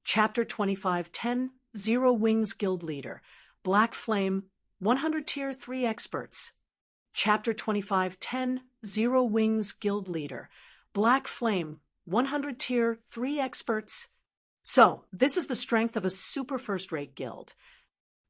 Chapter 2510, Zero Wings Guild Leader, Black Flame, 100 Tier 3 Experts. Chapter 2510, Zero Wings Guild Leader, Black Flame, 100 Tier 3 Experts. So, this is the strength of a super first-rate guild.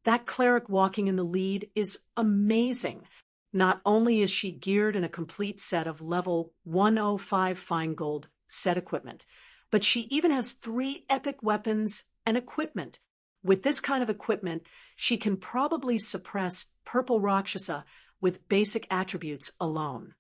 That cleric walking in the lead is amazing. Not only is she geared in a complete set of level 105 fine gold set equipment, but she even has 3 epic weapons and equipment. With this kind of equipment, she can probably suppress Purple Rakshasa with basic attributes alone.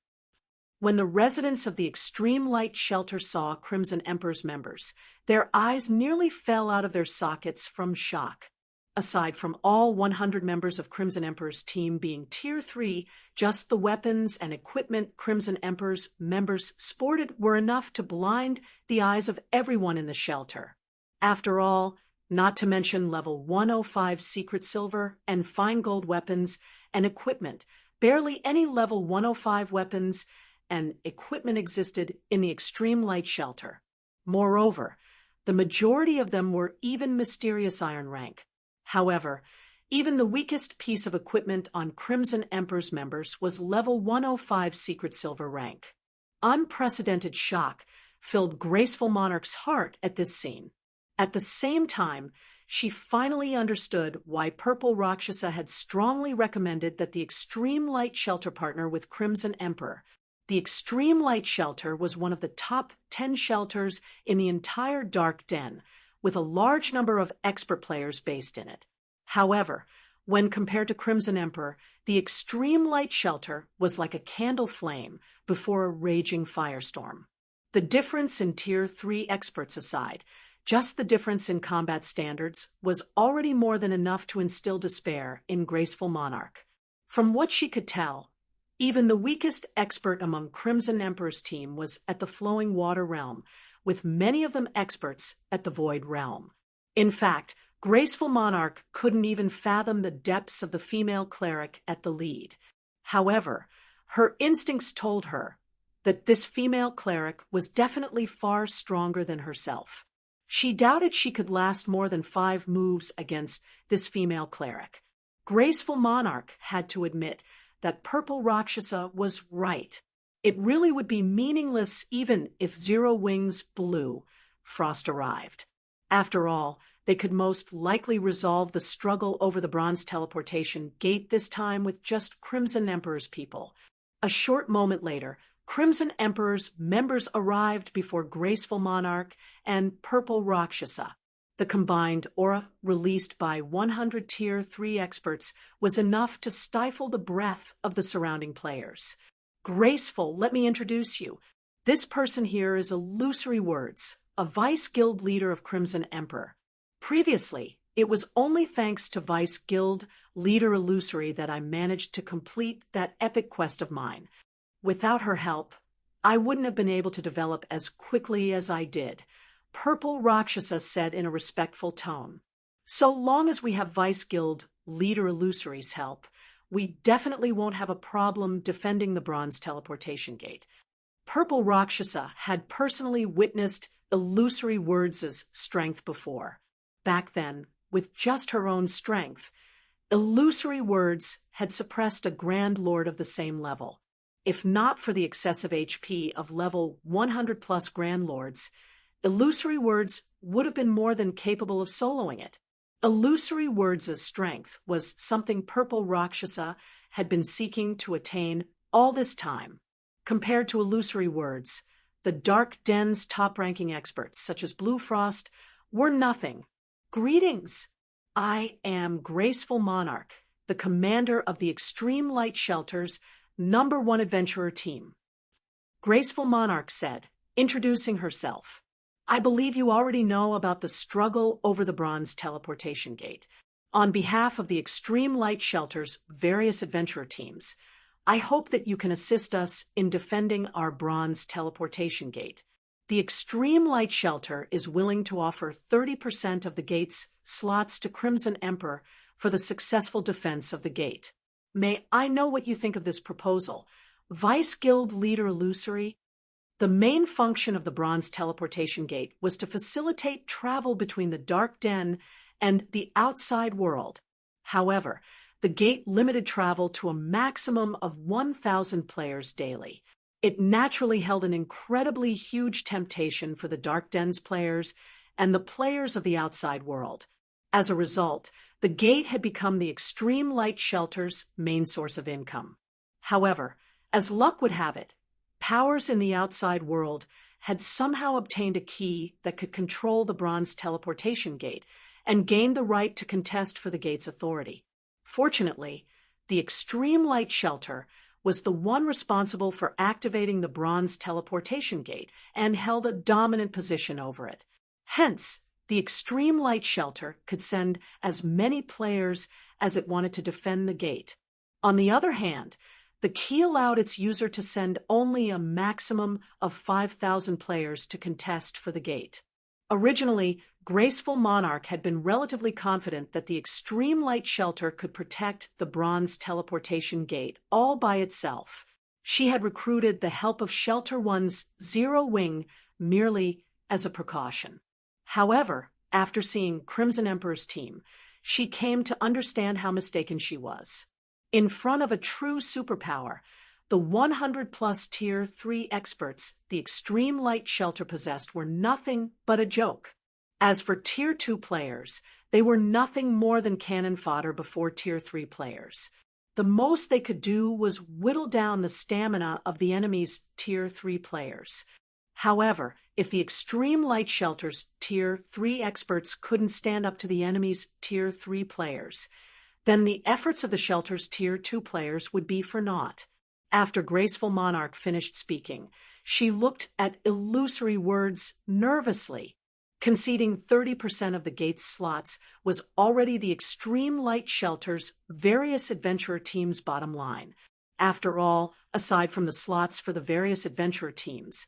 When the residents of the Extreme Light Shelter saw Crimson Emperor's members, their eyes nearly fell out of their sockets from shock. Aside from all 100 members of Crimson Emperor's team being Tier 3, just the weapons and equipment Crimson Emperor's members sported were enough to blind the eyes of everyone in the shelter. After all, not to mention level 105 secret silver and fine gold weapons and equipment, barely any level 105 weapons and equipment existed in the Extreme Light Shelter. Moreover, the majority of them were even mysterious iron rank. However, even the weakest piece of equipment on Crimson Emperor's members was level 105 secret silver rank. Unprecedented shock filled Graceful Monarch's heart at this scene. At the same time, she finally understood why Purple Rakshasa had strongly recommended that the Extreme Light Shelter partner with Crimson Emperor. The Extreme Light Shelter was one of the top 10 shelters in the entire Dark Den, with a large number of expert players based in it. However, when compared to Crimson Emperor, the Extreme Light Shelter was like a candle flame before a raging firestorm. The difference in Tier 3 experts aside, just the difference in combat standards was already more than enough to instill despair in Graceful Monarch. From what she could tell, even the weakest expert among Crimson Emperor's team was at the Flowing Water Realm, with many of them experts at the Void Realm. In fact, Graceful Monarch couldn't even fathom the depths of the female cleric at the lead. However, her instincts told her that this female cleric was definitely far stronger than herself. She doubted she could last more than 5 moves against this female cleric. Graceful Monarch had to admit that Purple Rakshasa was right. It really would be meaningless even if Zero Wings Blue Frost arrived. After all, they could most likely resolve the struggle over the Bronze Teleportation Gate this time with just Crimson Emperor's people. A short moment later, Crimson Emperor's members arrived before Graceful Monarch and Purple Rakshasa. The combined aura released by 100 Tier 3 experts was enough to stifle the breath of the surrounding players. Graceful, let me introduce you. This person here is Illusory Words, a Vice Guild leader of Crimson Emperor. Previously, it was only thanks to Vice Guild leader Illusory that I managed to complete that epic quest of mine. Without her help, I wouldn't have been able to develop as quickly as I did. Purple Rakshasa said in a respectful tone. So long as we have Vice Guild leader Illusory's help, we definitely won't have a problem defending the Bronze Teleportation Gate. Purple Rakshasa had personally witnessed Illusory Words' strength before. Back then, with just her own strength, Illusory Words had suppressed a Grand Lord of the same level. If not for the excessive HP of level 100+ Grand Lords, Illusory Words would have been more than capable of soloing it. Illusory Words' strength was something Purple Rakshasa had been seeking to attain all this time. Compared to Illusory Words, the Dark Den's top-ranking experts, such as Blue Frost, were nothing. Greetings! I am Graceful Monarch, the commander of the Extreme Light Shelter's #1 adventurer team. Graceful Monarch said, introducing herself. I believe you already know about the struggle over the Bronze Teleportation Gate. On behalf of the Extreme Light Shelter's various adventurer teams, I hope that you can assist us in defending our Bronze Teleportation Gate. The Extreme Light Shelter is willing to offer 30% of the gate's slots to Crimson Emperor for the successful defense of the gate. May I know what you think of this proposal? Vice Guild leader Illusory? The main function of the bronze teleportation gate was to facilitate travel between the Dark Den and the outside world. However, the gate limited travel to a maximum of 1,000 players daily. It naturally held an incredibly huge temptation for the Dark Den's players and the players of the outside world. As a result, the gate had become the extreme light shelter's main source of income. However, as luck would have it, powers in the outside world had somehow obtained a key that could control the bronze teleportation gate and gained the right to contest for the gate's authority. Fortunately, the extreme light shelter was the one responsible for activating the bronze teleportation gate and held a dominant position over it. Hence, the extreme light shelter could send as many players as it wanted to defend the gate. On the other hand, the key allowed its user to send only a maximum of 5,000 players to contest for the gate. Originally, Graceful Monarch had been relatively confident that the extreme light shelter could protect the bronze teleportation gate all by itself. She had recruited the help of Shelter One's Zero Wing merely as a precaution. However, after seeing Crimson Emperor's team, she came to understand how mistaken she was. In front of a true superpower, the 100-plus Tier 3 experts the extreme light shelter possessed were nothing but a joke. As for Tier 2 players, they were nothing more than cannon fodder before Tier 3 players. The most they could do was whittle down the stamina of the enemy's Tier 3 players. However, if the extreme light shelter's Tier 3 experts couldn't stand up to the enemy's Tier 3 players, then the efforts of the shelter's Tier 2 players would be for naught. After Graceful Monarch finished speaking, she looked at Illusory Words nervously. Conceding 30% of the gate's slots was already the extreme light shelter's various adventurer teams' bottom line. After all, aside from the slots for the various adventurer teams,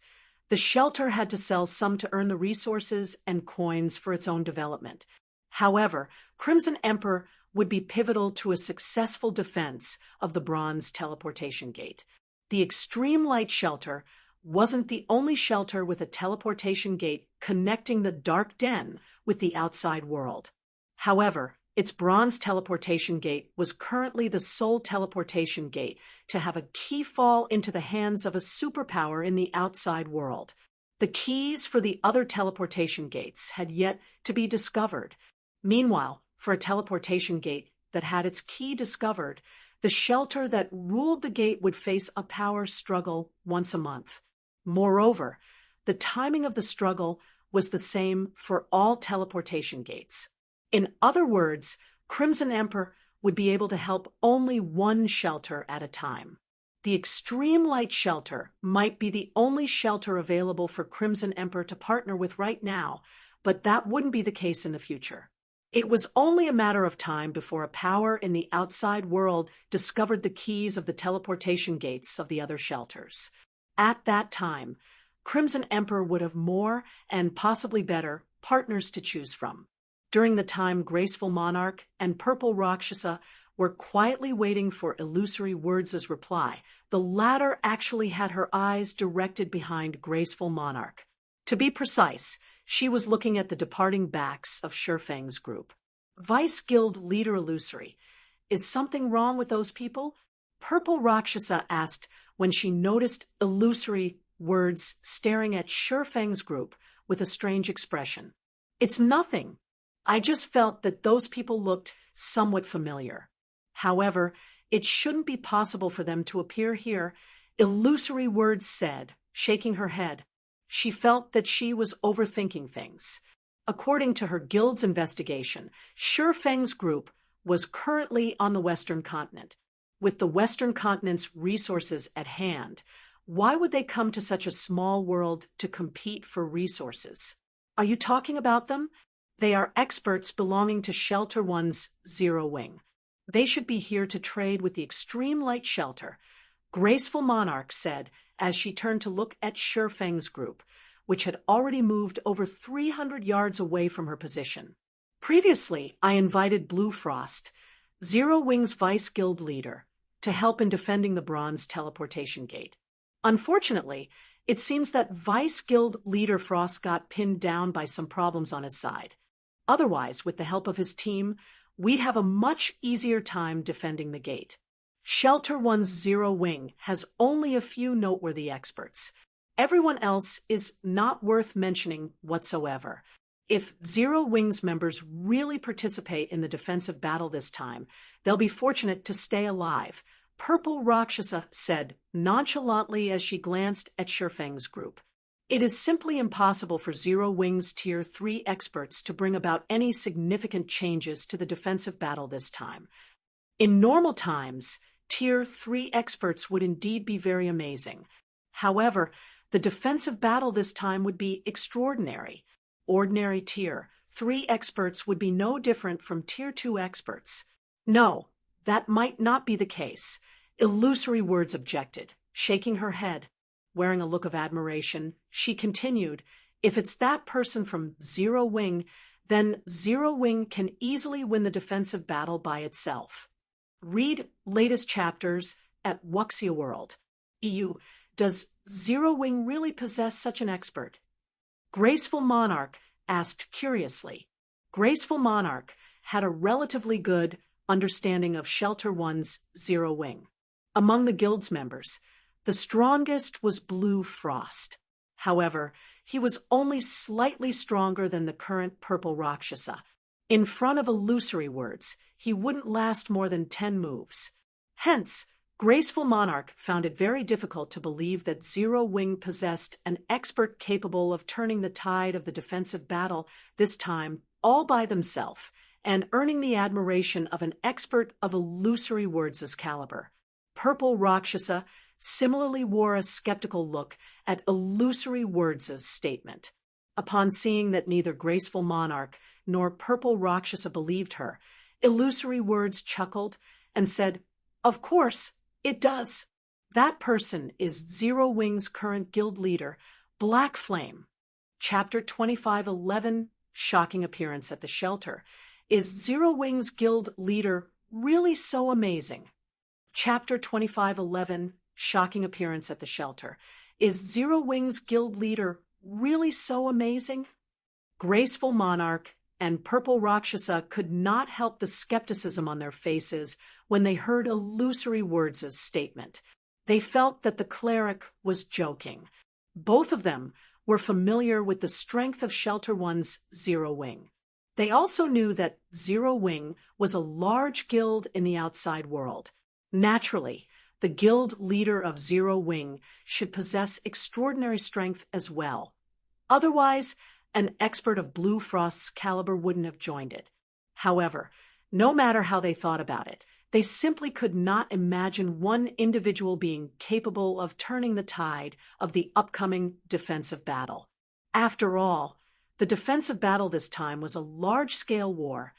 the shelter had to sell some to earn the resources and coins for its own development. However, Crimson Emperor would be pivotal to a successful defense of the bronze teleportation gate. The extreme light shelter wasn't the only shelter with a teleportation gate connecting the Dark Den with the outside world. However, its bronze teleportation gate was currently the sole teleportation gate to have a key fall into the hands of a superpower in the outside world. The keys for the other teleportation gates had yet to be discovered. Meanwhile, for a teleportation gate that had its key discovered, the shelter that ruled the gate would face a power struggle once a month. Moreover, the timing of the struggle was the same for all teleportation gates. In other words, Crimson Emperor would be able to help only one shelter at a time. The extreme light shelter might be the only shelter available for Crimson Emperor to partner with right now, but that wouldn't be the case in the future. It was only a matter of time before a power in the outside world discovered the keys of the teleportation gates of the other shelters. At that time, Crimson Emperor would have more, and possibly better, partners to choose from. During the time Graceful Monarch and Purple Rakshasa were quietly waiting for Illusory Words' reply, the latter actually had her eyes directed behind Graceful Monarch. To be precise, she was looking at the departing backs of Shurfeng's group. Vice Guild Leader Illusory, is something wrong with those people? Purple Rakshasa asked when she noticed Illusory Words staring at Shurfeng's group with a strange expression. It's nothing. I just felt that those people looked somewhat familiar. However, it shouldn't be possible for them to appear here, Illusory Words said, shaking her head. She felt that she was overthinking things. According to her guild's investigation, Shurfeng's group was currently on the Western continent. With the Western continent's resources at hand, why would they come to such a small world to compete for resources? Are you talking about them? They are experts belonging to Shelter One's Zero Wing. They should be here to trade with the Extreme Light Shelter, Graceful Monarch said as she turned to look at Shurfeng's group, which had already moved over 300 yards away from her position. Previously, I invited Blue Frost, Zero Wing's Vice Guild leader, to help in defending the bronze teleportation gate. Unfortunately, It seems that Vice Guild leader Frost got pinned down by some problems on his side. Otherwise, with the help of his team, we'd have a much easier time defending the gate. Shelter One's Zero Wing has only a few noteworthy experts. Everyone else is not worth mentioning whatsoever. If Zero Wing's members really participate in the defensive battle this time, they'll be fortunate to stay alive, Purple Rakshasa said nonchalantly as she glanced at Shurfeng's group. It is simply impossible for Zero Wing's Tier 3 experts to bring about any significant changes to the defensive battle this time. In normal times, Tier 3 experts would indeed be very amazing. However, the defensive battle this time would be extraordinary. Ordinary Tier 3 experts would be no different from Tier 2 experts. No, that might not be the case. Illusory Words objected, shaking her head. Wearing a look of admiration, she continued, if it's that person from Zero Wing, then Zero Wing can easily win the defensive battle by itself. Read latest chapters at Wuxia World. EU. Does Zero Wing really possess such an expert? Graceful Monarch asked curiously. Graceful Monarch had a relatively good understanding of Shelter One's Zero Wing. Among the guild's members, the strongest was Blue Frost. However, he was only slightly stronger than the current Purple Rakshasa. In front of Illusory Words, he wouldn't last more than 10 moves. Hence, Graceful Monarch found it very difficult to believe that Zero Wing possessed an expert capable of turning the tide of the defensive battle, this time all by themselves, and earning the admiration of an expert of Illusory Words' caliber. Purple Rakshasa similarly wore a skeptical look at Illusory Words' statement. Upon seeing that neither Graceful Monarch nor Purple Rakshasa believed her, Illusory Words chuckled and said, "Of course, it does. That person is Zero Wing's current guild leader, Black Flame." Chapter 2511, Shocking Appearance at the Shelter. Is Zero Wing's guild leader really so amazing? Chapter 2511, Shocking Appearance at the Shelter. Is Zero Wing's guild leader really so amazing? Graceful Monarch and Purple Rakshasa could not help the skepticism on their faces when they heard Illusory Words' statement. They felt that the cleric was joking. Both of them were familiar with the strength of Shelter One's Zero Wing. They also knew that Zero Wing was a large guild in the outside world. Naturally, the guild leader of Zero Wing should possess extraordinary strength as well. Otherwise, an expert of Blue Frost's caliber wouldn't have joined it. However, no matter how they thought about it, they simply could not imagine one individual being capable of turning the tide of the upcoming defensive battle. After all, the defensive battle this time was a large-scale war,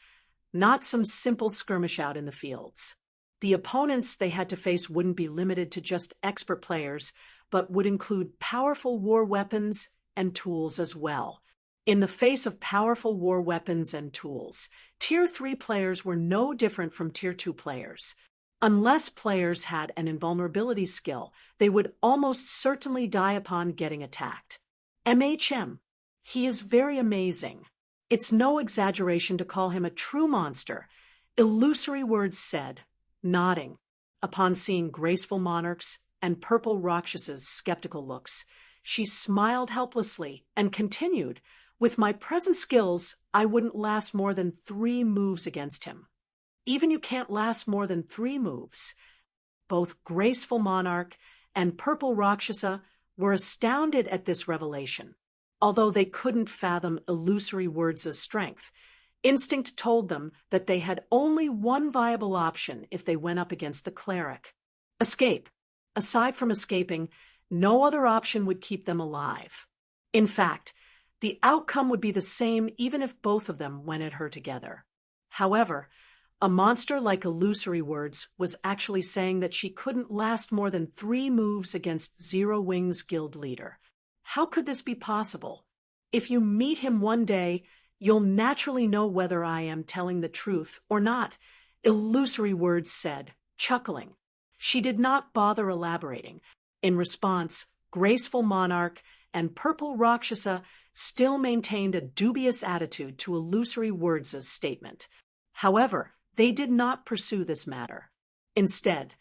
not some simple skirmish out in the fields. The opponents they had to face wouldn't be limited to just expert players, but would include powerful war weapons and tools as well. In the face of powerful war weapons and tools, Tier 3 players were no different from Tier 2 players. Unless players had an invulnerability skill, they would almost certainly die upon getting attacked. MHM. He is very amazing. It's no exaggeration to call him a true monster, Illusory Words said, nodding. Upon seeing Graceful Monarch's and Purple Rakshasa's skeptical looks, she smiled helplessly and continued, "With my present skills, I wouldn't last more than 3 moves against him." Even you can't last more than 3 moves. Both Graceful Monarch and Purple Rakshasa were astounded at this revelation. Although they couldn't fathom Illusory Words' strength, instinct told them that they had only one viable option if they went up against the cleric: escape. Aside from escaping, no other option would keep them alive. In fact, the outcome would be the same even if both of them went at her together. However, a monster like Illusory Words was actually saying that she couldn't last more than 3 moves against Zero Wing's guild leader. How could this be possible? If you meet him one day, you'll naturally know whether I am telling the truth or not, Illusory Words said, chuckling. She did not bother elaborating. In response, Graceful Monarch and Purple Rakshasa still maintained a dubious attitude to Illusory Words' statement. However, they did not pursue this matter. Instead,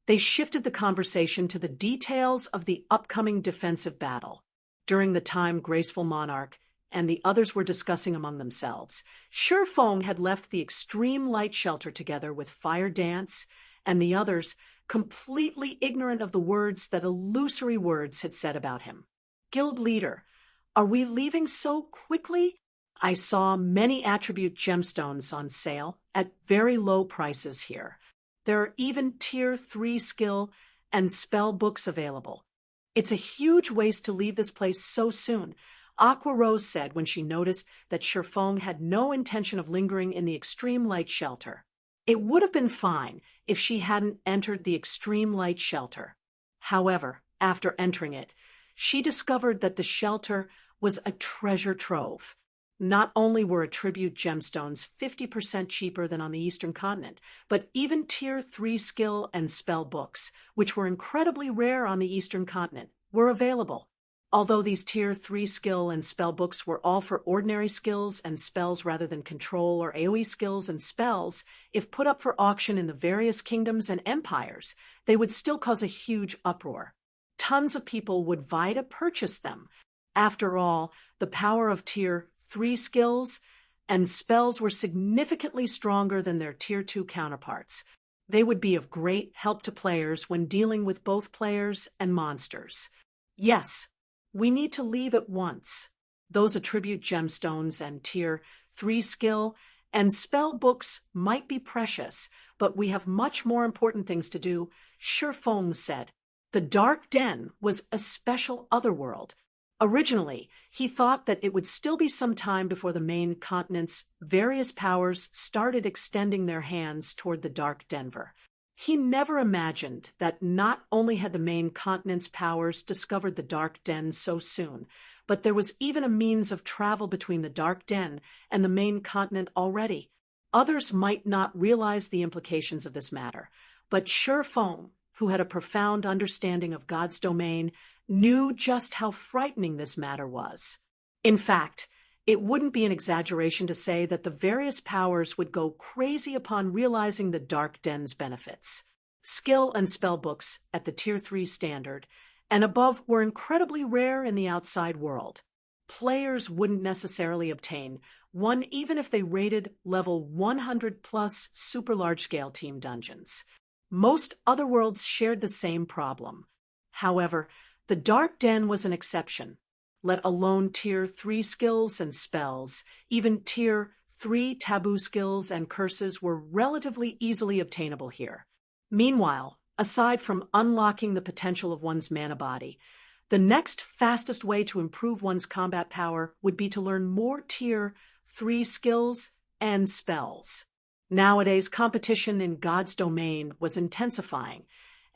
they shifted the conversation to the details of the upcoming defensive battle. During the time Graceful Monarch and the others were discussing among themselves, Shifeng had left the extreme light shelter together with Fire Dance and the others, completely ignorant of the words that Illusory Words had said about him. Guild leader, are we leaving so quickly? I saw many attribute gemstones on sale at very low prices here. There are even Tier 3 skill and spell books available. It's a huge waste to leave this place so soon, Aqua Rose said when she noticed that Shifeng had no intention of lingering in the extreme light shelter. It would have been fine if she hadn't entered the extreme light shelter. However, after entering it, she discovered that the shelter was a treasure trove. Not only were attribute gemstones 50% cheaper than on the Eastern continent, but even Tier 3 skill and spell books, which were incredibly rare on the Eastern continent, were available. Although these Tier 3 skill and spell books were all for ordinary skills and spells rather than control or AoE skills and spells, if put up for auction in the various kingdoms and empires, they would still cause a huge uproar. Tons of people would vie to purchase them. After all, the power of Tier 3 skills and spells were significantly stronger than their Tier 2 counterparts. They would be of great help to players when dealing with both players and monsters. Yes, we need to leave at once. Those attribute gemstones and Tier 3 skill and spell books might be precious, but we have much more important things to do, Shifeng said. The Dark Den was a special otherworld. Originally, he thought that it would still be some time before the main continent's various powers started extending their hands toward the Dark Denver. He never imagined that not only had the main continent's powers discovered the Dark Den so soon, but there was even a means of travel between the Dark Den and the main continent already. Others might not realize the implications of this matter, but Shifeng, who had a profound understanding of God's domain, knew just how frightening this matter was. In fact, it wouldn't be an exaggeration to say that the various powers would go crazy upon realizing the Dark Den's benefits. Skill and spell books at the Tier 3 standard and above were incredibly rare in the outside world. Players wouldn't necessarily obtain one even if they rated level 100 plus super large-scale team dungeons. Most other worlds shared the same problem. However, the Dark Den was an exception. Let alone Tier 3 skills and spells, even Tier 3 taboo skills and curses were relatively easily obtainable here. Meanwhile, aside from unlocking the potential of one's mana body, the next fastest way to improve one's combat power would be to learn more Tier 3 skills and spells. Nowadays, competition in God's domain was intensifying,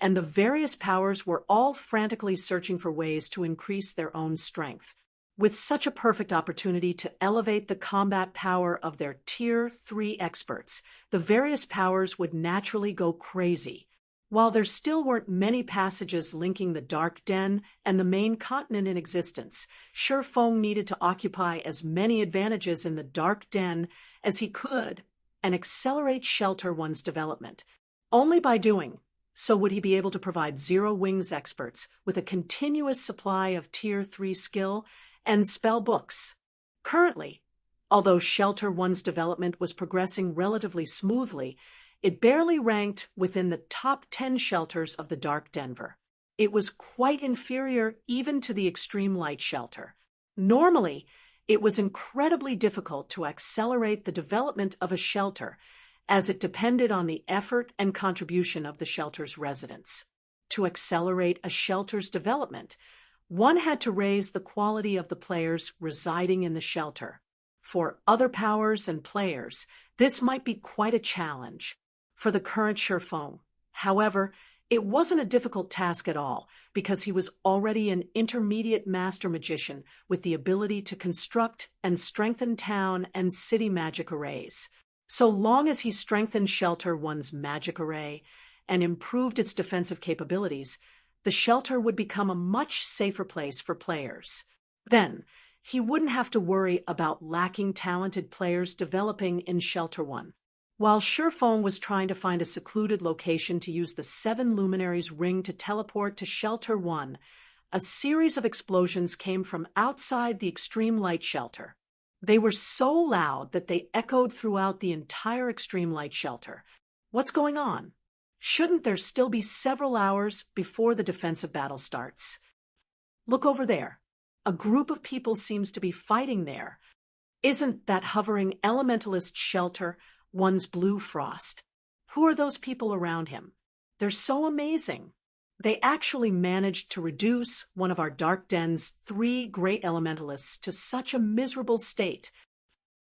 and the various powers were all frantically searching for ways to increase their own strength. With such a perfect opportunity to elevate the combat power of their Tier 3 experts, the various powers would naturally go crazy. While there still weren't many passages linking the Dark Den and the main continent in existence, Shifeng needed to occupy as many advantages in the Dark Den as he could and accelerate Shelter One's development. Only by doing so would he be able to provide Zero Wings experts with a continuous supply of Tier 3 skill and spell books. Currently, although Shelter One's development was progressing relatively smoothly, it barely ranked within the top 10 shelters of the Dark Denver. It was quite inferior even to the Extreme Light Shelter. Normally, it was incredibly difficult to accelerate the development of a shelter, as it depended on the effort and contribution of the shelter's residents. To accelerate a shelter's development, one had to raise the quality of the players residing in the shelter. For other powers and players, this might be quite a challenge. For the current Shifeng, however, it wasn't a difficult task at all, because he was already an intermediate master magician with the ability to construct and strengthen town and city magic arrays. So long as he strengthened Shelter One's magic array and improved its defensive capabilities, the shelter would become a much safer place for players. Then, he wouldn't have to worry about lacking talented players developing in Shelter 1. While Surephone was trying to find a secluded location to use the Seven Luminaries ring to teleport to Shelter 1, a series of explosions came from outside the Extreme Light Shelter. They were so loud that they echoed throughout the entire Extreme Light Shelter. What's going on? Shouldn't there still be several hours before the defensive battle starts? Look over there. A group of people seems to be fighting there. Isn't that hovering elementalist Shelter 1's Blue Frost? Who are those people around him? They're so amazing. They actually managed to reduce one of our Dark Den's 3 great elementalists to such a miserable state.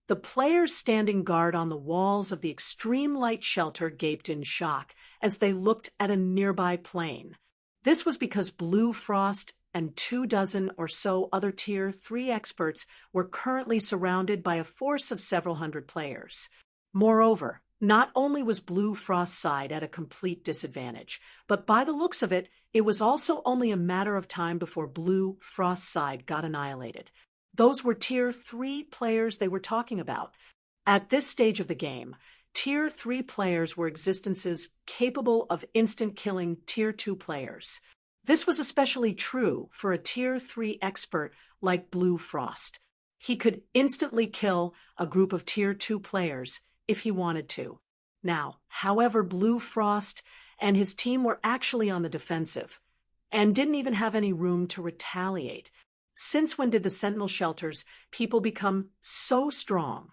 The players standing guard on the walls of the Extreme Light Shelter gaped in shock as they looked at a nearby plane. This was because Blue Frost and 24 or so other Tier 3 experts were currently surrounded by a force of several hundred players. Moreover, not only was Blue Frost's side at a complete disadvantage, but by the looks of it, it was also only a matter of time before Blue Frost's side got annihilated. Those were Tier 3 players they were talking about. At this stage of the game, Tier 3 players were existences capable of instant killing Tier 2 players. This was especially true for a Tier 3 expert like Blue Frost. He could instantly kill a group of Tier 2 players if he wanted to. Now, however, Blue Frost and his team were actually on the defensive and didn't even have any room to retaliate. Since when did the Sentinel Shelter's people become so strong?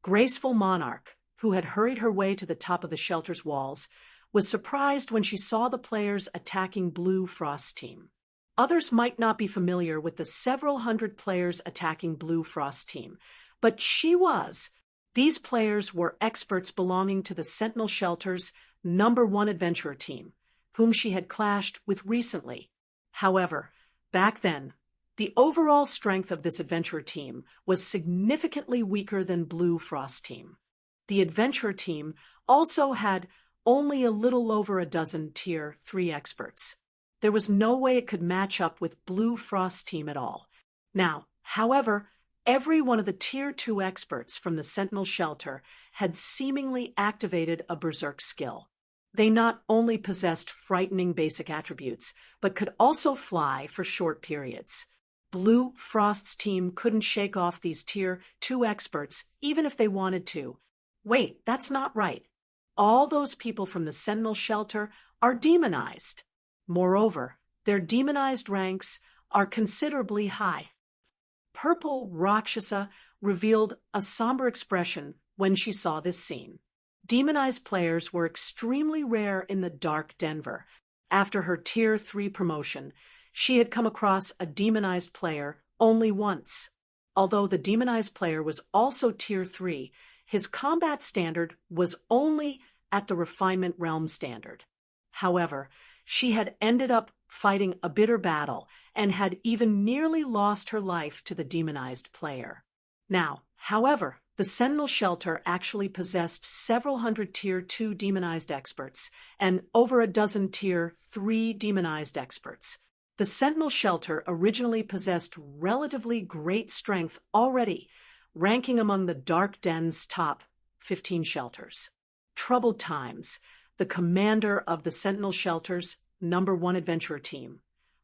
Graceful Monarch, who had hurried her way to the top of the shelter's walls, was surprised when she saw the players attacking Blue Frost's team. Others might not be familiar with the several hundred players attacking Blue Frost's team, but she was. These players were experts belonging to the Sentinel Shelter's #1 adventurer team, whom she had clashed with recently. However, back then, the overall strength of this adventurer team was significantly weaker than Blue Frost's team. The adventurer team also had only a little over a dozen Tier 3 experts. There was no way it could match up with Blue Frost's team at all. Now, however, every one of the Tier 2 experts from the Sentinel Shelter had seemingly activated a berserk skill. They not only possessed frightening basic attributes, but could also fly for short periods. Blue Frost's team couldn't shake off these Tier 2 experts even if they wanted to. Wait, that's not right. All those people from the Sentinel Shelter are demonized. Moreover, their demonized ranks are considerably high. Purple Rakshasa revealed a somber expression when she saw this scene. Demonized players were extremely rare in the Dark Denver. After her Tier 3 promotion, she had come across a demonized player only once. Although the demonized player was also Tier 3, his combat standard was only at the Refinement Realm standard. However, she had ended up fighting a bitter battle and had even nearly lost her life to the demonized player. Now, however, the Sentinel Shelter actually possessed several hundred Tier 2 demonized experts and over a dozen Tier 3 demonized experts. The Sentinel Shelter originally possessed relatively great strength already, ranking among the Dark Den's top 15 shelters. Troubled Times, the commander of the Sentinel Shelter's #1 adventurer team,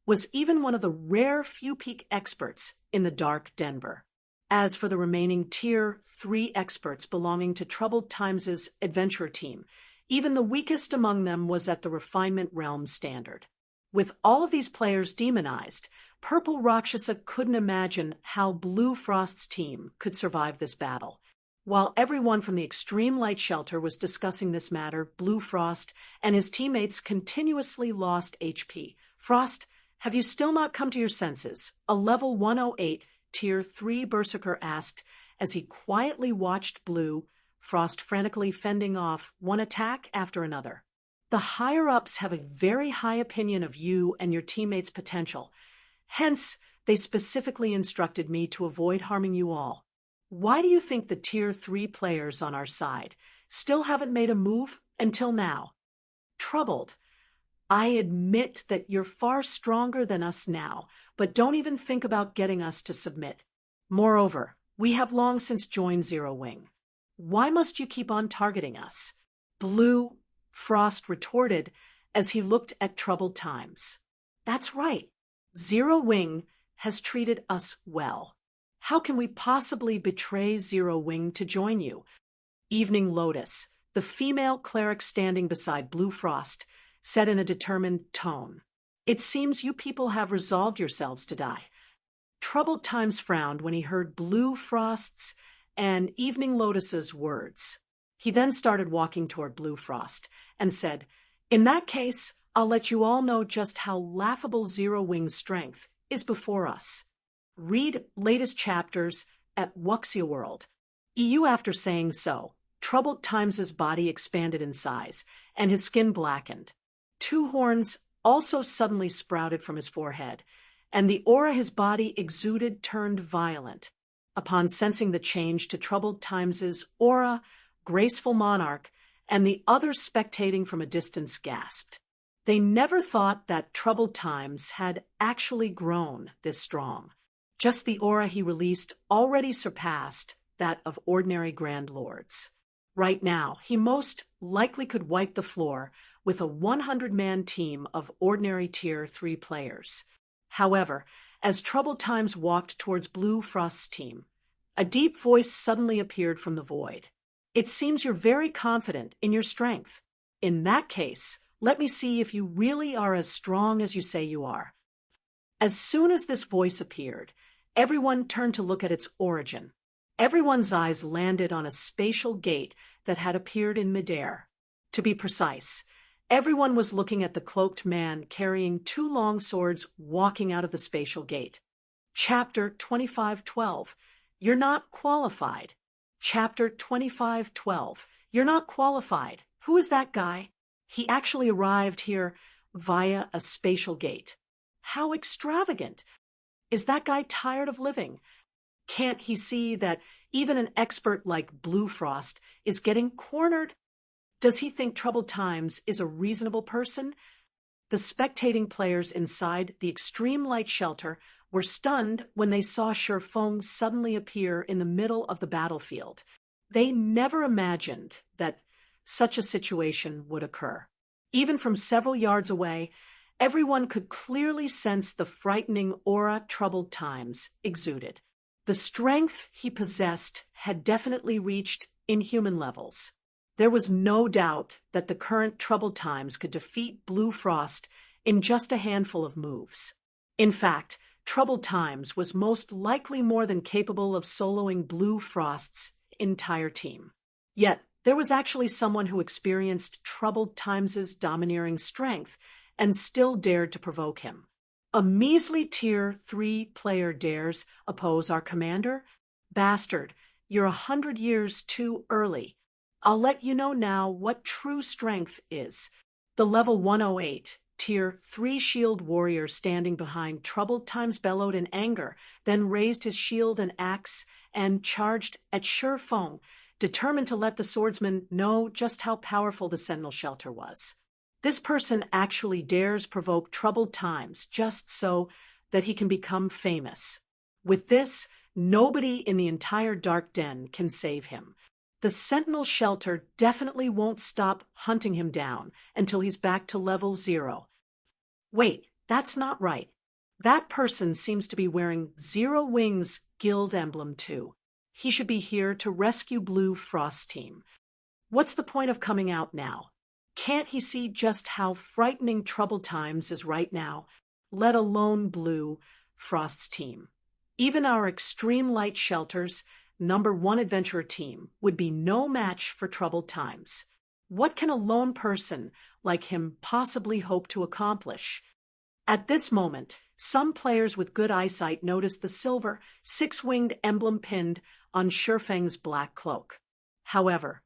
was even one of the rare few peak experts in the Dark Denver. As for the remaining Tier 3 experts belonging to Troubled Times' adventurer team, even the weakest among them was at the Refinement Realm standard. With all of these players demonized, Purple Rakshasa couldn't imagine how Blue Frost's team could survive this battle. While everyone from the Extreme Light Shelter was discussing this matter, Blue Frost and his teammates continuously lost HP. "Frost, have you still not come to your senses?" a level 108 Tier 3 Berserker asked as he quietly watched Blue Frost frantically fending off one attack after another. "The higher-ups have a very high opinion of you and your teammates' potential. Hence, they specifically instructed me to avoid harming you all. Why do you think the Tier 3 players on our side still haven't made a move until now?" Troubled. I admit that you're far stronger than us now, but don't even think about getting us to submit. Moreover, we have long since joined Zero Wing. Why must you keep on targeting us? Blue Frost retorted as he looked at Troubled Times. That's right. Zero Wing has treated us well. How can we possibly betray Zero Wing to join you? Evening Lotus, the female cleric standing beside Blue Frost, said in a determined tone. It seems you people have resolved yourselves to die. Troubled Times frowned when he heard Blue Frost's and Evening Lotus's words. He then started walking toward Blue Frost and said, In that case, I'll let you all know just how laughable Zero Wing's strength is before us. Read latest chapters at Wuxia World. EU. After saying so, Troubled Times' body expanded in size, and his skin blackened. Two horns also suddenly sprouted from his forehead, and the aura his body exuded turned violent. Upon sensing the change to Troubled Times' aura, Graceful Monarch and the others spectating from a distance gasped. They never thought that Troubled Times had actually grown this strong. Just the aura he released already surpassed that of ordinary Grand Lords. Right now, he most likely could wipe the floor with a 100-man team of ordinary Tier 3 players. However, as Troubled Times walked towards Blue Frost's team, a deep voice suddenly appeared from the void. It seems you're very confident in your strength. In that case, let me see if you really are as strong as you say you are. As soon as this voice appeared, everyone turned to look at its origin. Everyone's eyes landed on a spatial gate that had appeared in midair. To be precise, everyone was looking at the cloaked man carrying two long swords walking out of the spatial gate. Chapter 25:12. You're not qualified. Chapter 25:12. You're not qualified. Who is that guy? He actually arrived here via a spatial gate. How extravagant! Is that guy tired of living? Can't he see that even an expert like Blue Frost is getting cornered? Does he think Troubled Times is a reasonable person? The spectating players inside the extreme light shelter were stunned when they saw Shifeng suddenly appear in the middle of the battlefield. They never imagined that such a situation would occur. Even from several yards away, everyone could clearly sense the frightening aura Troubled Times exuded. The strength he possessed had definitely reached inhuman levels. There was no doubt that the current Troubled Times could defeat Blue Frost in just a handful of moves. In fact, Troubled Times was most likely more than capable of soloing Blue Frost's entire team. Yet, there was actually someone who experienced Troubled Times' domineering strength and still dared to provoke him. A measly Tier 3 player dares oppose our commander? Bastard, you're 100 years too early. I'll let you know now what true strength is. The level 108, Tier 3 shield warrior standing behind Troubled Times bellowed in anger, then raised his shield and axe and charged at Shifeng, determined to let the swordsman know just how powerful the Sentinel Shelter was. This person actually dares provoke Troubled Times just so that he can become famous. With this, nobody in the entire Dark Den can save him. The Sentinel Shelter definitely won't stop hunting him down until he's back to level 0. Wait, that's not right. That person seems to be wearing Zero Wing's guild emblem too. He should be here to rescue Blue Frost's team. What's the point of coming out now? Can't he see just how frightening Troubled Times is right now, let alone Blue Frost's team? Even our extreme light shelters, number 1 adventurer team, would be no match for Troubled Times. What can a lone person like him possibly hope to accomplish? At this moment, some players with good eyesight noticed the silver, 6-winged emblem pinned on Shifeng's black cloak. However,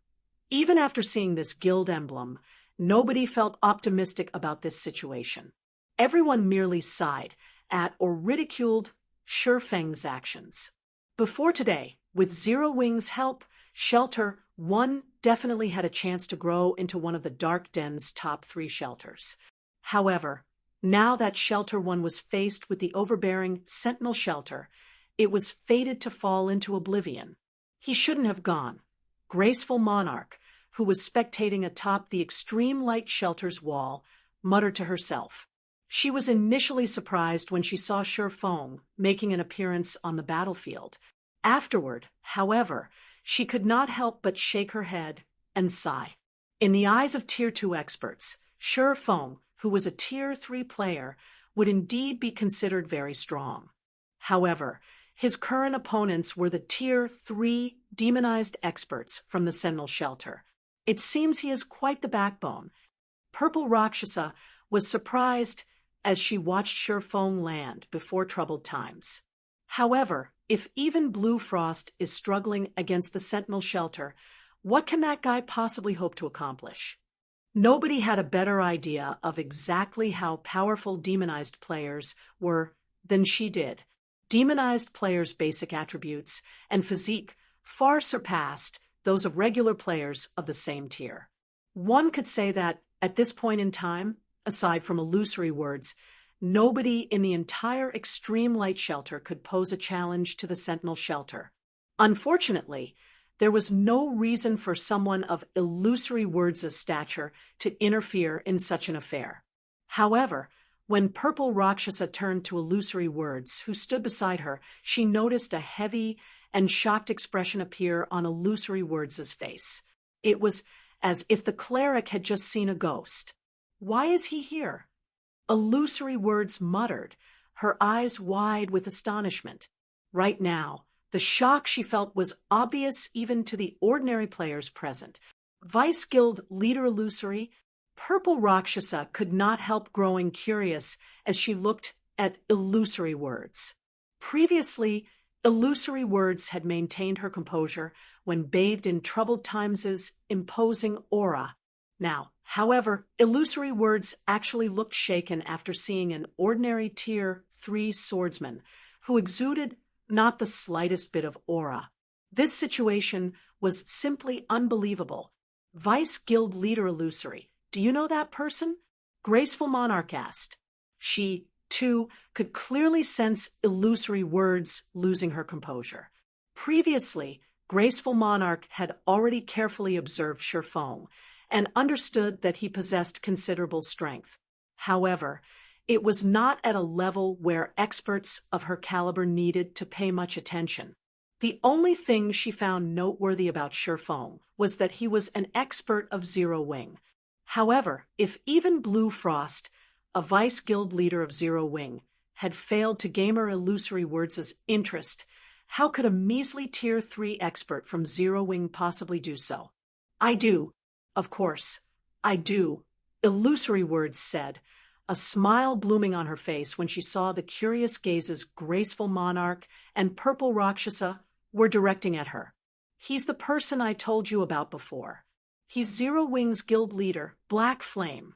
even after seeing this guild emblem, nobody felt optimistic about this situation. Everyone merely sighed at or ridiculed Shifeng's actions. Before today, with Zero Wing's help, Shelter 1 definitely had a chance to grow into one of the Dark Den's top 3 shelters. However, now that Shelter 1 was faced with the overbearing Sentinel Shelter, it was fated to fall into oblivion. He shouldn't have gone. Graceful Monarch, who was spectating atop the extreme light Shelter's wall, muttered to herself. She was initially surprised when she saw Feng making an appearance on the battlefield. Afterward, however, she could not help but shake her head and sigh. In the eyes of Tier 2 experts, Feng, who was a Tier 3 player, would indeed be considered very strong. However, his current opponents were the Tier 3 demonized experts from the Sentinel Shelter. It seems he has quite the backbone. Purple Rakshasa was surprised as she watched Feng land before troubled times. However, if even Blue Frost is struggling against the Sentinel Shelter, what can that guy possibly hope to accomplish? Nobody had a better idea of exactly how powerful demonized players were than she did. Demonized players' basic attributes and physique far surpassed those of regular players of the same tier. One could say that, at this point in time, aside from illusory words, nobody in the entire Extreme Light Shelter could pose a challenge to the Sentinel Shelter. Unfortunately, there was no reason for someone of illusory words' stature to interfere in such an affair. However, when Purple Rakshasa turned to Illusory Words, who stood beside her, she noticed a heavy and shocked expression appear on Illusory Words' face. It was as if the cleric had just seen a ghost. Why is he here? Illusory Words muttered, her eyes wide with astonishment. Right now, the shock she felt was obvious even to the ordinary players present. Vice Guild Leader Illusory, Purple Rakshasa could not help growing curious as she looked at Illusory Words. Previously, Illusory Words had maintained her composure when bathed in troubled times' imposing aura. Now, however, Illusory Words actually looked shaken after seeing an ordinary Tier 3 swordsman who exuded not the slightest bit of aura. This situation was simply unbelievable. Vice Guild Leader Illusory, do you know that person? Graceful Monarch asked. She, too, could clearly sense Illusory Words losing her composure. Previously, Graceful Monarch had already carefully observed Feng and understood that he possessed considerable strength. However, it was not at a level where experts of her caliber needed to pay much attention. The only thing she found noteworthy about Feng was that he was an expert of Zero Wing. However, if even Blue Frost, a Vice Guild leader of Zero Wing, had failed to gamer Illusory Words' interest, how could a measly Tier 3 expert from Zero Wing possibly do so? I do. Of course, I do, Illusory Words said, a smile blooming on her face when she saw the curious gazes Graceful Monarch and Purple Rakshasa were directing at her. He's the person I told you about before. He's Zero Wing's guild leader, Black Flame.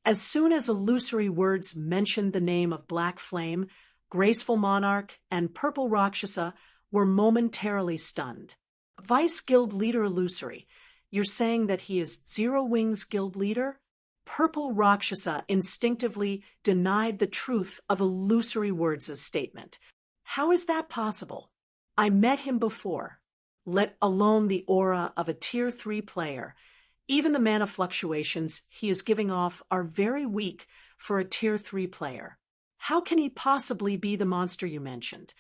As soon as Illusory Words mentioned the name of Black Flame, Graceful Monarch and Purple Rakshasa were momentarily stunned. Vice Guild Leader Illusory, you're saying that he is Zero Wing's guild leader? Purple Rakshasa instinctively denied the truth of Illusory Words' statement. How is that possible? I met him before, let alone the aura of a Tier 3 player. Even the mana fluctuations he is giving off are very weak for a Tier 3 player. How can he possibly be the monster you mentioned?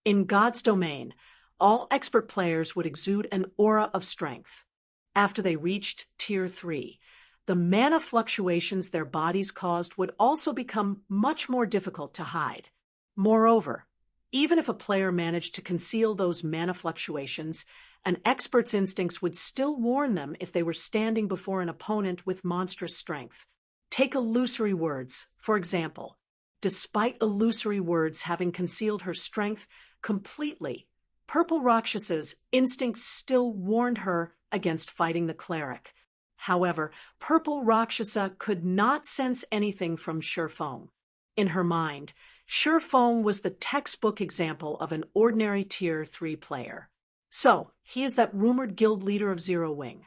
In God's domain, all expert players would exude an aura of strength. After they reached Tier 3, the mana fluctuations their bodies caused would also become much more difficult to hide. Moreover, even if a player managed to conceal those mana fluctuations, an expert's instincts would still warn them if they were standing before an opponent with monstrous strength. Take Illusory Words, for example. Despite Illusory Words having concealed her strength completely, Purple Rakshasa's instincts still warned her against fighting the cleric. However, Purple Rakshasa could not sense anything from Feng. In her mind, Feng was the textbook example of an ordinary Tier 3 player. So, he is that rumored guild leader of Zero Wing.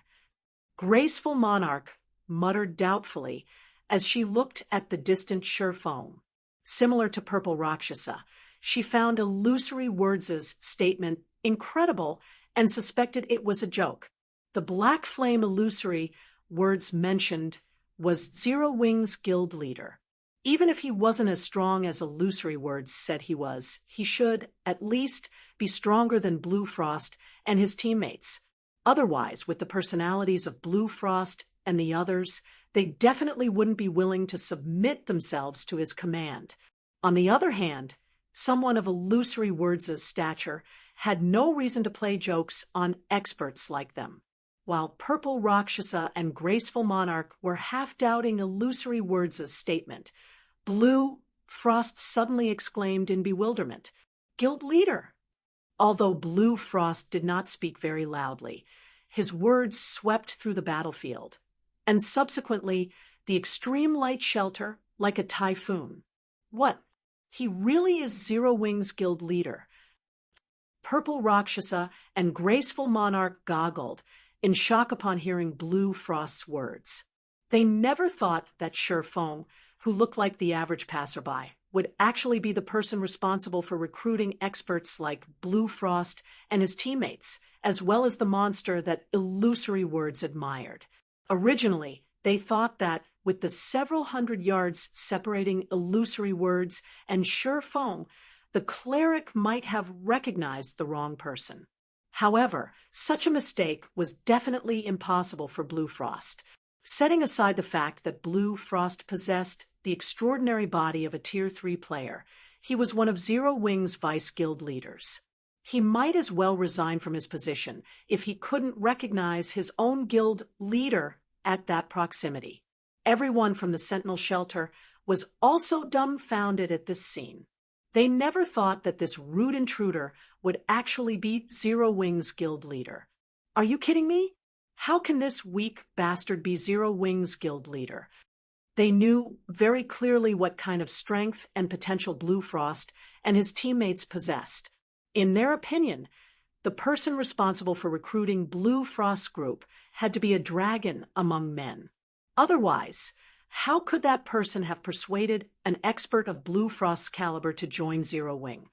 Graceful Monarch muttered doubtfully As she looked at the distant Shurfong, similar to Purple Rakshasa, she found Illusory Words' statement incredible and suspected it was a joke. The Black Flame Illusory Words mentioned was Zero Wings guild leader. Even if he wasn't as strong as Illusory Words said he was, he should, at least, be stronger than Blue Frost and his teammates. Otherwise, with the personalities of Blue Frost and the others, they definitely wouldn't be willing to submit themselves to his command. On the other hand, someone of Illusory Words' stature had no reason to play jokes on experts like them. While Purple Rakshasa and Graceful Monarch were half-doubting Illusory Words' statement, Blue Frost suddenly exclaimed in bewilderment, "Guild leader!" Although Blue Frost did not speak very loudly, his words swept through the battlefield, and subsequently the extreme light shelter like a typhoon. What? He really is Zero Wings guild leader. Purple Rakshasa and Graceful Monarch goggled in shock upon hearing Blue Frost's words. They never thought that Shurfong, who looked like the average passerby, would actually be the person responsible for recruiting experts like Blue Frost and his teammates, as well as the monster that Illusory Words admired. Originally, they thought that, with the several hundred yards separating Illusory Words and Shurfong, the cleric might have recognized the wrong person. However, such a mistake was definitely impossible for Blue Frost. Setting aside the fact that Blue Frost possessed the extraordinary body of a Tier 3 player, he was one of Zero Wings' vice guild leaders. He might as well resign from his position if he couldn't recognize his own guild leader at that proximity. Everyone from the Sentinel Shelter was also dumbfounded at this scene. They never thought that this rude intruder would actually be Zero Wings guild leader. Are you kidding me? How can this weak bastard be Zero Wings guild leader? They knew very clearly what kind of strength and potential Blue Frost and his teammates possessed. In their opinion, the person responsible for recruiting Blue Frost's group had to be a dragon among men. Otherwise, how could that person have persuaded an expert of Blue Frost's caliber to join Zero Wing?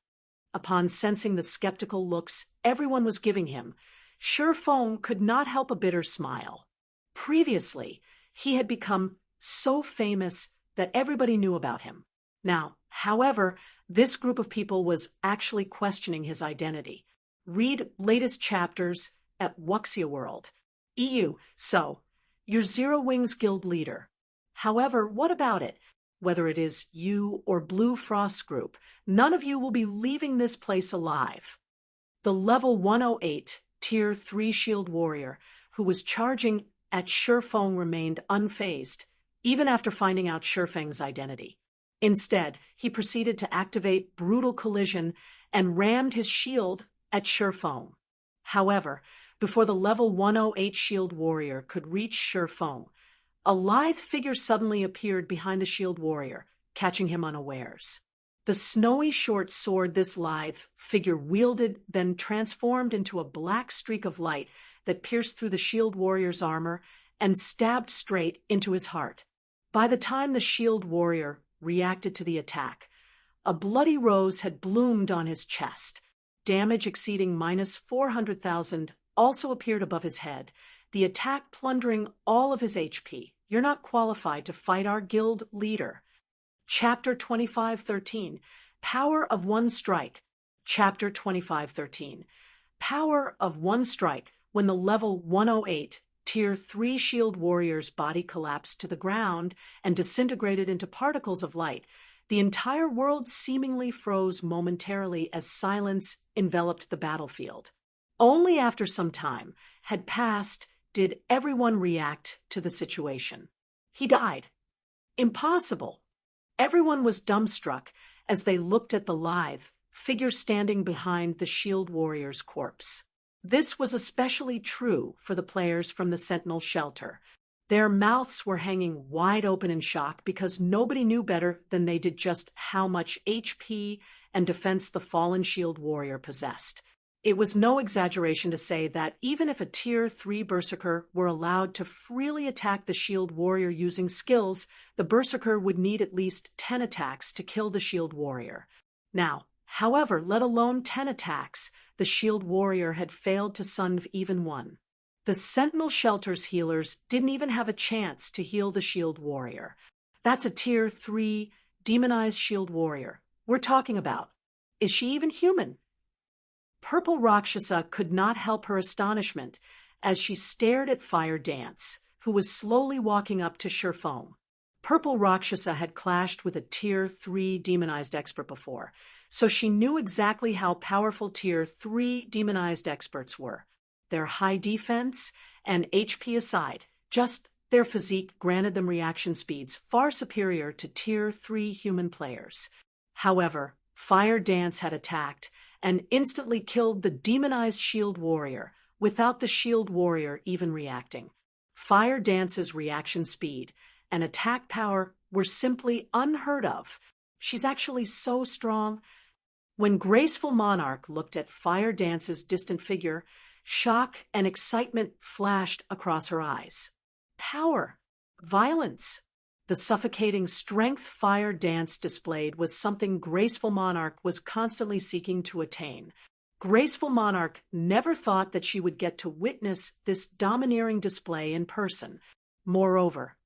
Upon sensing the skeptical looks everyone was giving him, Shurfong could not help a bitter smile. Previously, he had become so famous that everybody knew about him. Now, however, this group of people was actually questioning his identity. Read latest chapters at Wuxia World. EU, so, you're Zero Wings guild leader. However, what about it? Whether it is you or Blue Frost's group, none of you will be leaving this place alive. The level 108 Tier 3 Shield Warrior, who was charging at Shurfong, remained unfazed, even after finding out Shurfeng's identity. Instead, he proceeded to activate Brutal Collision and rammed his shield at Shurfong. However, before the level 108 Shield Warrior could reach Shurfong, a lithe figure suddenly appeared behind the Shield Warrior, catching him unawares. The snowy short sword this lithe figure wielded then transformed into a black streak of light that pierced through the Shield Warrior's armor and stabbed straight into his heart. By the time the Shield Warrior reacted to the attack, a bloody rose had bloomed on his chest. Damage exceeding -400,000 also appeared above his head, the attack plundering all of his HP. You're not qualified to fight our guild leader. Chapter 2513, Power of One Strike. Chapter 2513, Power of One Strike. When the level 108 Tier 3 Shield Warrior's body collapsed to the ground and disintegrated into particles of light, the entire world seemingly froze momentarily as silence enveloped the battlefield. Only after some time had passed did everyone react to the situation. He died. Impossible. Everyone was dumbstruck as they looked at the lithe figure standing behind the Shield Warrior's corpse. This was especially true for the players from the Sentinel Shelter. Their mouths were hanging wide open in shock because nobody knew better than they did just how much HP and defense the fallen Shield Warrior possessed. It was no exaggeration to say that even if a Tier 3 Berserker were allowed to freely attack the Shield Warrior using skills, the Berserker would need at least 10 attacks to kill the Shield Warrior. Now, however, let alone 10 attacks, the Shield Warrior had failed to sunv even one. The Sentinel Shelter's healers didn't even have a chance to heal the Shield Warrior. That's a Tier 3 demonized Shield Warrior we're talking about. Is she even human? Purple Rakshasa could not help her astonishment as she stared at Fire Dance, who was slowly walking up to Sherfone. Purple Rakshasa had clashed with a Tier 3 demonized expert before, so she knew exactly how powerful Tier 3 demonized experts were. Their high defense and HP aside, just their physique granted them reaction speeds far superior to Tier 3 human players. However, Fire Dance had attacked and instantly killed the demonized Shield Warrior without the Shield Warrior even reacting. Fire Dance's reaction speed and attack power were simply unheard of. She's actually so strong. When Graceful Monarch looked at Fire Dance's distant figure, shock and excitement flashed across her eyes. Power, violence. The suffocating strength Fire Dance displayed was something Graceful Monarch was constantly seeking to attain. Graceful Monarch never thought that she would get to witness this domineering display in person. Moreover,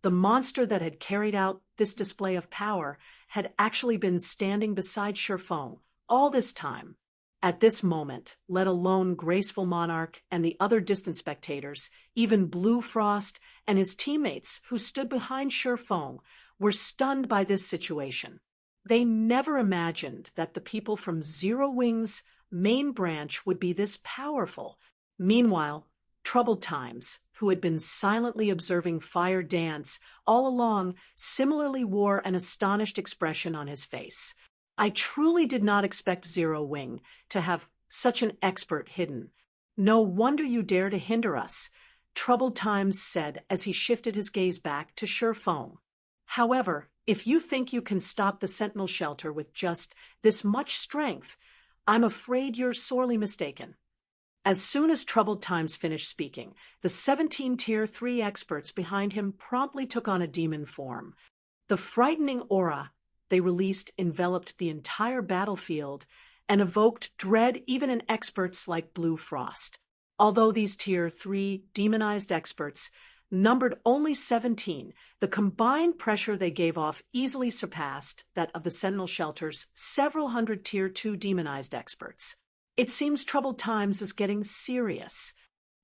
the monster that had carried out this display of power had actually been standing beside Sherfone all this time. At this moment, let alone Graceful Monarch and the other distant spectators, even Blue Frost and his teammates who stood behind Sherfone were stunned by this situation. They never imagined that the people from Zero Wing's main branch would be this powerful. Meanwhile, Troubled Times, who had been silently observing Fire Dance all along, similarly wore an astonished expression on his face. I truly did not expect Zero Wing to have such an expert hidden. No wonder you dare to hinder us, Troubled Times said as he shifted his gaze back to Sherfone. However, if you think you can stop the Sentinel Shelter with just this much strength, I'm afraid you're sorely mistaken. As soon as Troubled Times finished speaking, the 17 Tier 3 experts behind him promptly took on a demon form. The frightening aura they released enveloped the entire battlefield and evoked dread even in experts like Blue Frost. Although these Tier 3 demonized experts numbered only 17, the combined pressure they gave off easily surpassed that of the Sentinel Shelter's several hundred Tier 2 demonized experts. It seems Troubled Times is getting serious.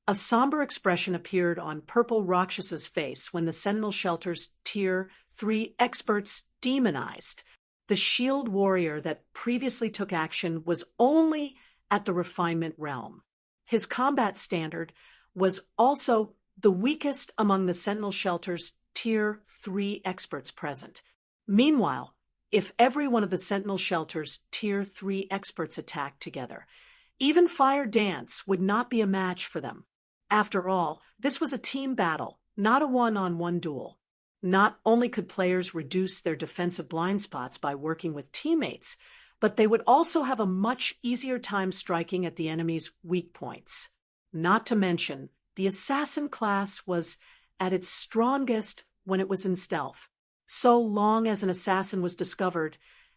A somber expression appeared on Purple Rakshasa's face when the Sentinel Shelter's Tier 3 experts demonized. The Shield Warrior that previously took action was only at the refinement realm. His combat standard was also the weakest among the Sentinel Shelter's Tier 3 experts present. Meanwhile, if every one of the Sentinel Shelter's Tier 3 experts attacked together, even Fire Dance would not be a match for them. After all, this was a team battle, not a one-on-one duel. Not only could players reduce their defensive blind spots by working with teammates, but they would also have a much easier time striking at the enemy's weak points. Not to mention, the assassin class was at its strongest when it was in stealth. So long as an assassin was discovered,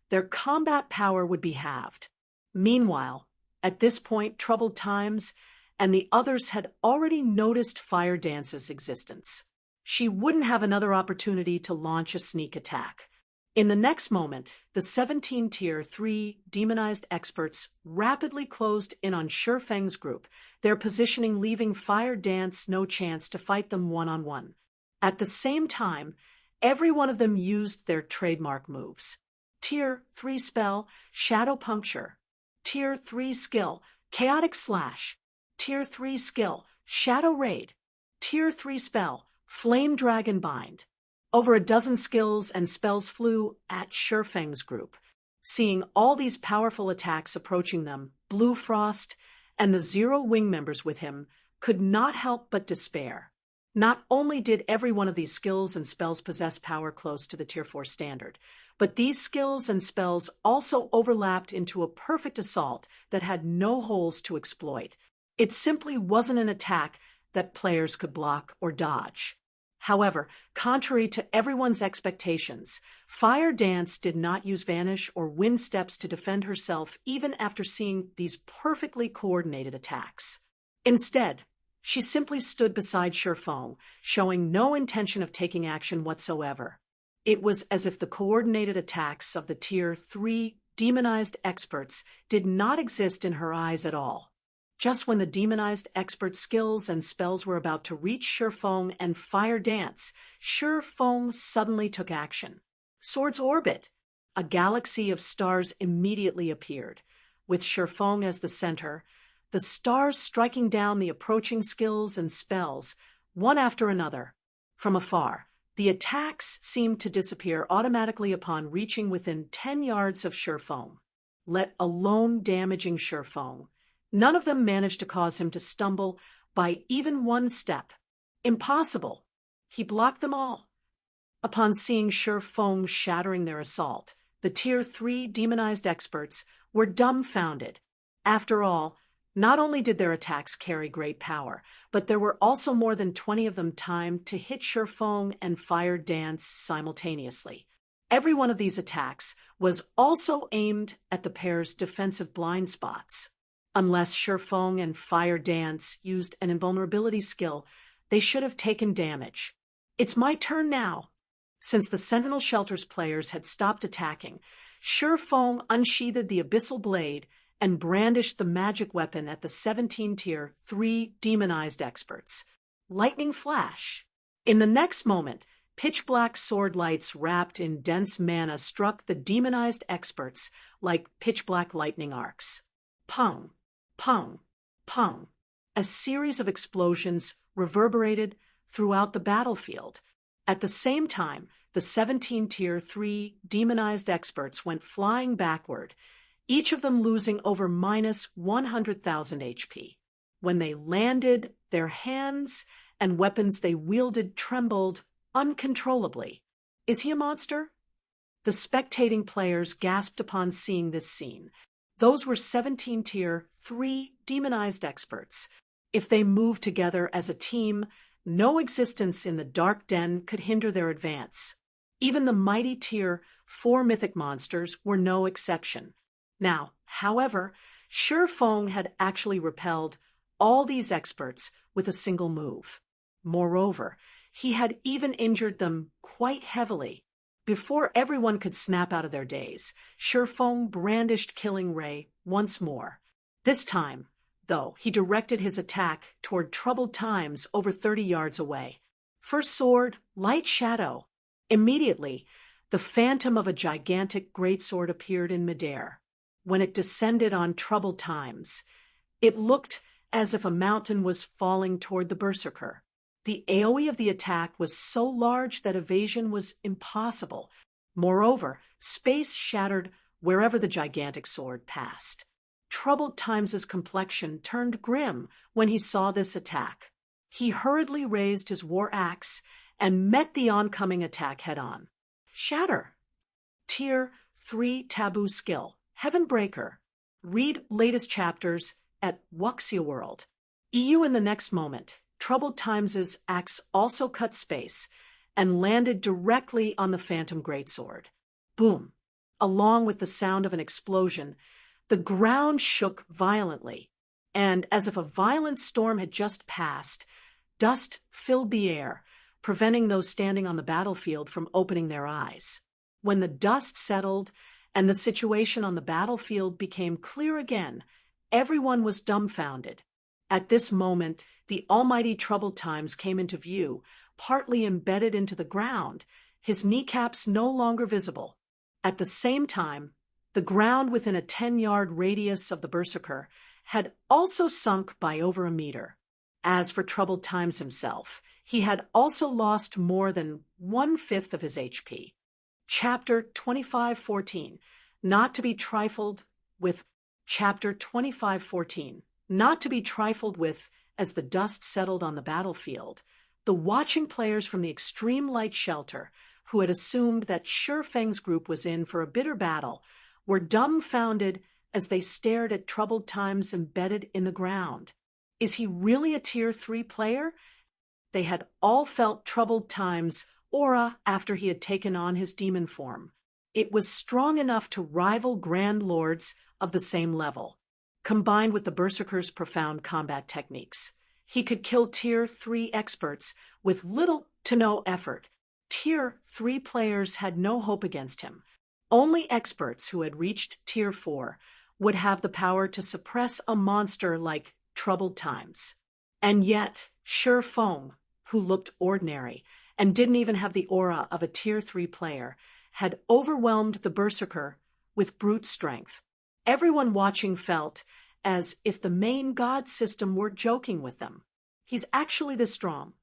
their combat power would be halved. Meanwhile, at this point, Troubled Times and the others had already noticed Fire Dance's existence. She wouldn't have another opportunity to launch a sneak attack. In the next moment, the 17 Tier 3 demonized experts rapidly closed in on Sherfeng's group, their positioning leaving Fire Dance no chance to fight them one-on-one. At the same time, every one of them used their trademark moves. Tier 3 spell, Shadow Puncture. Tier 3 skill, Chaotic Slash. Tier 3 skill, Shadow Raid. Tier 3 spell, Flame Dragon Bind. Over a dozen skills and spells flew at Sherfeng's group. Seeing all these powerful attacks approaching them, Blue Frost and the Zero Wing members with him could not help but despair. Not only did every one of these skills and spells possess power close to the Tier 4 standard, but these skills and spells also overlapped into a perfect assault that had no holes to exploit. It simply wasn't an attack that players could block or dodge. However, contrary to everyone's expectations, Fire Dance did not use Vanish or Wind Steps to defend herself even after seeing these perfectly coordinated attacks. Instead, she simply stood beside Shurfeng, showing no intention of taking action whatsoever. It was as if the coordinated attacks of the Tier 3 demonized experts did not exist in her eyes at all. Just when the demonized expert's skills and spells were about to reach Shurfeng and Fire Dance, Shurfeng suddenly took action. Sword's Orbit! A galaxy of stars immediately appeared, with Shurfeng as the center, the stars striking down the approaching skills and spells, one after another. From afar, the attacks seemed to disappear automatically upon reaching within 10 yards of Shurfeng, let alone damaging Shurfeng. None of them managed to cause him to stumble by even one step. Impossible. He blocked them all. Upon seeing Shurfeng shattering their assault, the Tier 3 demonized experts were dumbfounded. After all, not only did their attacks carry great power, but there were also more than 20 of them timed to hit Shurfeng and Fire Dance simultaneously. Every one of these attacks was also aimed at the pair's defensive blind spots. Unless Shurfeng and Fire Dance used an invulnerability skill, they should have taken damage. It's my turn now. Since the Sentinel Shelters players had stopped attacking, Shurfeng unsheathed the Abyssal Blade and brandished the magic weapon at the 17 Tier 3 demonized experts. Lightning Flash. In the next moment, pitch-black sword lights wrapped in dense mana struck the demonized experts like pitch-black lightning arcs. Pung, pung, pung. A series of explosions reverberated throughout the battlefield. At the same time, the 17 Tier 3 demonized experts went flying backward, each of them losing over minus 100,000 HP. When they landed, their hands and weapons they wielded trembled uncontrollably. Is he a monster? The spectating players gasped upon seeing this scene. Those were 17 Tier 3 demonized experts. If they moved together as a team, no existence in the Dark Den could hinder their advance. Even the mighty Tier 4 mythic monsters were no exception. Now, however, Shurfeng had actually repelled all these experts with a single move. Moreover, he had even injured them quite heavily. Before everyone could snap out of their daze, Shurfeng brandished Killing Ray once more. This time, though, he directed his attack toward Troubled Times over 30 yards away. First sword, Light Shadow. Immediately, the phantom of a gigantic greatsword appeared in midair. When it descended on Troubled Times, it looked as if a mountain was falling toward the berserker. The AoE of the attack was so large that evasion was impossible. Moreover, space shattered wherever the gigantic sword passed. Troubled Times's complexion turned grim when he saw this attack. He hurriedly raised his war axe and met the oncoming attack head-on. Shatter. Tier 3 taboo skill. Heavenbreaker. Read latest chapters at Wuxia World. EU in the next moment. Troubled Times's axe also cut space and landed directly on the Phantom Greatsword. Boom! Along with the sound of an explosion, the ground shook violently, and as if a violent storm had just passed, dust filled the air, preventing those standing on the battlefield from opening their eyes. When the dust settled and the situation on the battlefield became clear again, everyone was dumbfounded. At this moment, the almighty Troubled Times came into view, partly embedded into the ground, his kneecaps no longer visible. At the same time, the ground within a 10-yard radius of the berserker had also sunk by over a meter. As for Troubled Times himself, he had also lost more than 1/5 of his HP. Chapter 2514, not to be trifled with. Chapter 2514, not to be trifled with. As the dust settled on the battlefield, The watching players from the Extreme Light Shelter, who had assumed that Sure Feng's group was in for a bitter battle, were dumbfounded as they stared at Troubled Times embedded in the ground. Is he really a Tier 3 player? They had all felt Troubled Times' aura after he had taken on his demon form. It was strong enough to rival Grand Lords of the same level. Combined with the Berserker's profound combat techniques, he could kill Tier 3 experts with little to no effort. Tier 3 players had no hope against him. Only experts who had reached Tier 4 would have the power to suppress a monster like Troubled Times. And yet, Sure Feng, who looked ordinary and didn't even have the aura of a Tier 3 player, had overwhelmed the Berserker with brute strength. Everyone watching felt as if the main god system were joking with them. He's actually this strong.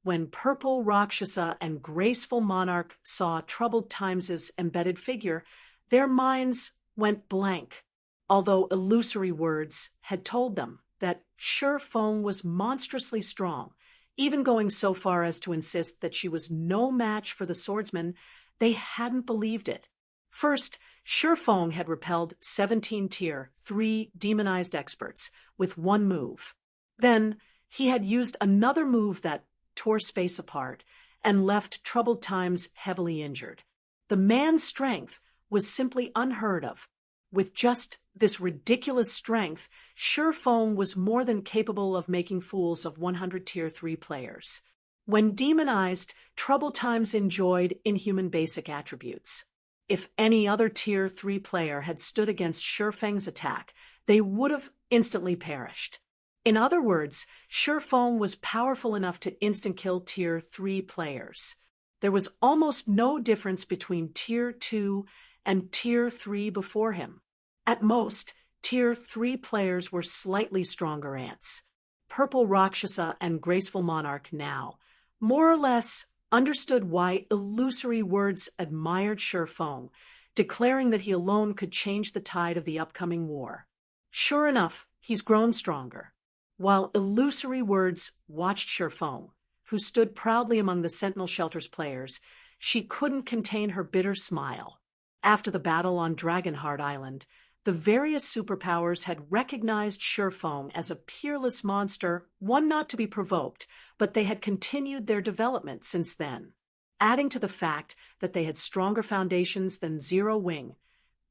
When Purple Rakshasa and Graceful Monarch saw Troubled Times' embedded figure, their minds went blank, although illusory words had told them that Sure Feng was monstrously strong, even going so far as to insist that she was no match for the swordsman. They hadn't believed it. First, Sure Feng had repelled 17 Tier 3 demonized experts with one move. Then, he had used another move that tore space apart and left Troubled Times heavily injured. The man's strength was simply unheard of. With just this ridiculous strength, Sure Feng was more than capable of making fools of 100 Tier 3 players. When demonized, Troubled Times enjoyed inhuman basic attributes. If any other Tier 3 player had stood against Sure Feng's attack, they would have instantly perished. In other words, Sure Feng was powerful enough to instant-kill Tier 3 players. There was almost no difference between Tier 2 and Tier 3 before him. At most, Tier 3 players were slightly stronger ants. Purple Rakshasa and Graceful Monarch now, more or less, understood why illusory words admired Sure Feng, declaring that he alone could change the tide of the upcoming war. Sure enough, he's grown stronger. While illusory words watched Sure Feng, who stood proudly among the Sentinel Shelter's players, she couldn't contain her bitter smile. After the battle on Dragonheart Island, the various superpowers had recognized Sure Feng as a peerless monster, one not to be provoked, but they had continued their development since then. Adding to the fact that they had stronger foundations than Zero Wing,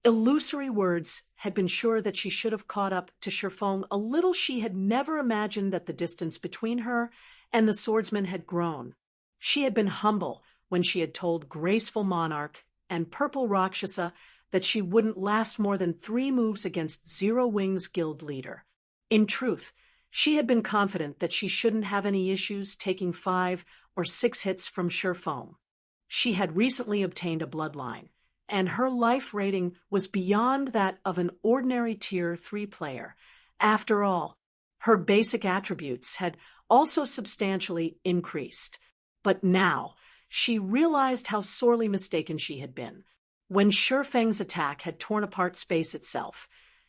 illusory words had been sure that she should have caught up to Sure Feng a little. She had never imagined that the distance between her and the swordsman had grown. She had been humble when she had told Graceful Monarch and Purple Rakshasa that she wouldn't last more than 3 moves against Zero Wing's guild leader. In truth, she had been confident that she shouldn't have any issues taking 5 or 6 hits from Sure Feng. She had recently obtained a bloodline, and her life rating was beyond that of an ordinary Tier 3 player. After all, her basic attributes had also substantially increased. But now, she realized how sorely mistaken she had been. When Sure Feng's attack had torn apart space itself,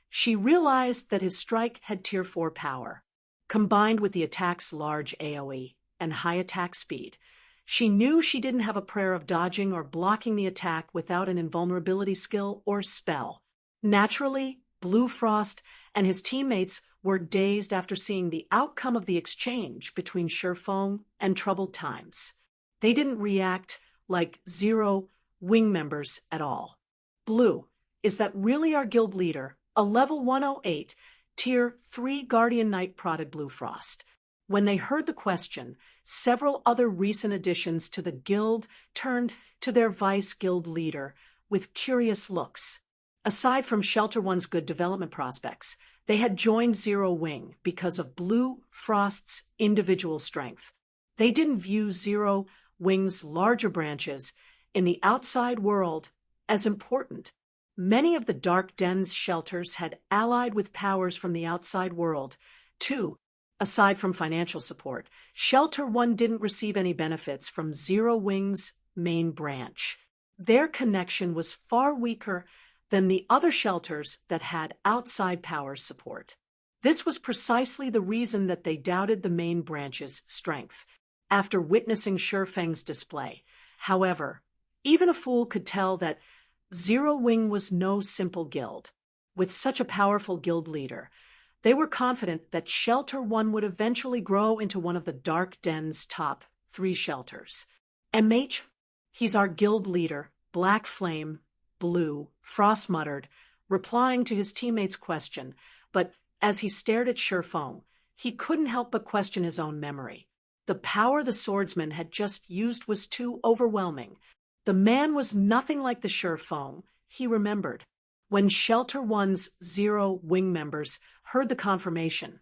she realized that his strike had Tier 4 power. Combined with the attack's large AoE and high attack speed, she knew she didn't have a prayer of dodging or blocking the attack without an invulnerability skill or spell. Naturally, Blue Frost and his teammates were dazed after seeing the outcome of the exchange between Sure Feng and Troubled Times. They didn't react like Zero Wing members at all. Blue, is that really our guild leader? A level 108, Tier 3 Guardian Knight prodded Blue Frost. When they heard the question, several other recent additions to the guild turned to their vice guild leader with curious looks. Aside from Shelter One's good development prospects, they had joined Zero Wing because of Blue Frost's individual strength. They didn't view Zero Wing's larger branches in the outside world as important. Many of the Dark Den's shelters had allied with powers from the outside world, too. Aside from financial support, Shelter One didn't receive any benefits from Zero Wing's main branch. Their connection was far weaker than the other shelters that had outside powers support. This was precisely the reason that they doubted the main branch's strength. after witnessing Shifeng's display. However, even a fool could tell that Zero Wing was no simple guild. With such a powerful guild leader, they were confident that Shelter 1 would eventually grow into one of the Dark Den's top 3 shelters. MH, he's our guild leader, Black Flame, Blue, Frost muttered, replying to his teammate's question, but as he stared at Shifeng, he couldn't help but question his own memory. The power the swordsman had just used was too overwhelming. The man was nothing like the Shifeng he remembered. When Shelter 1's Zero Wing members heard the confirmation,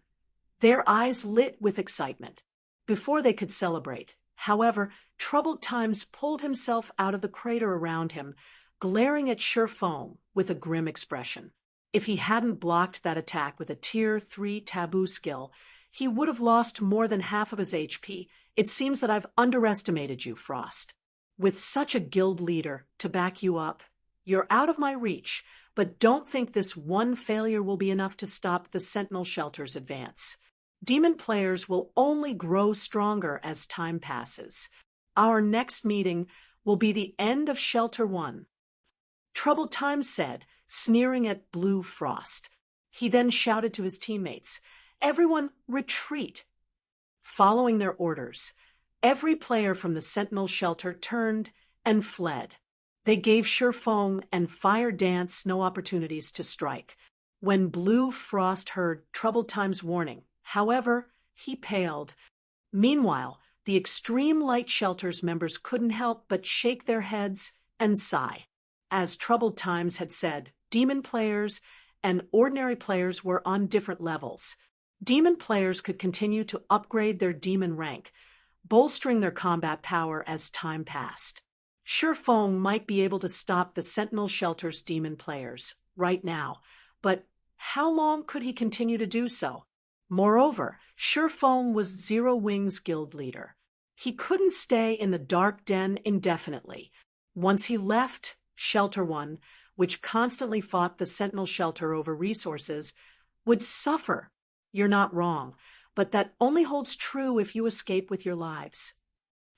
their eyes lit with excitement. Before they could celebrate, however, Troubled Times pulled himself out of the crater around him, glaring at Shifeng with a grim expression. If he hadn't blocked that attack with a Tier 3 taboo skill, he would have lost more than half of his HP. It seems that I've underestimated you, Frost. With such a guild leader to back you up, you're out of my reach, but don't think this one failure will be enough to stop the Sentinel Shelter's advance. Demon players will only grow stronger as time passes. Our next meeting will be the end of Shelter 1. Troubled Times said, sneering at Blue Frost. He then shouted to his teammates, "Everyone, retreat!" Following their orders, every player from the Sentinel Shelter turned and fled. They gave Shifeng and Fire Dance no opportunities to strike. When Blue Frost heard Troubled Times' warning, however, he paled. Meanwhile, the Extreme Light Shelter's members couldn't help but shake their heads and sigh. As Troubled Times had said, demon players and ordinary players were on different levels. Demon players could continue to upgrade their demon rank, bolstering their combat power as time passed. Shifeng might be able to stop the Sentinel Shelter's demon players right now, but how long could he continue to do so? Moreover, Shifeng was Zero Wing's guild leader. He couldn't stay in the Dark Den indefinitely. Once he left Shelter 1, which constantly fought the Sentinel Shelter over resources, would suffer. You're not wrong, but that only holds true if you escape with your lives.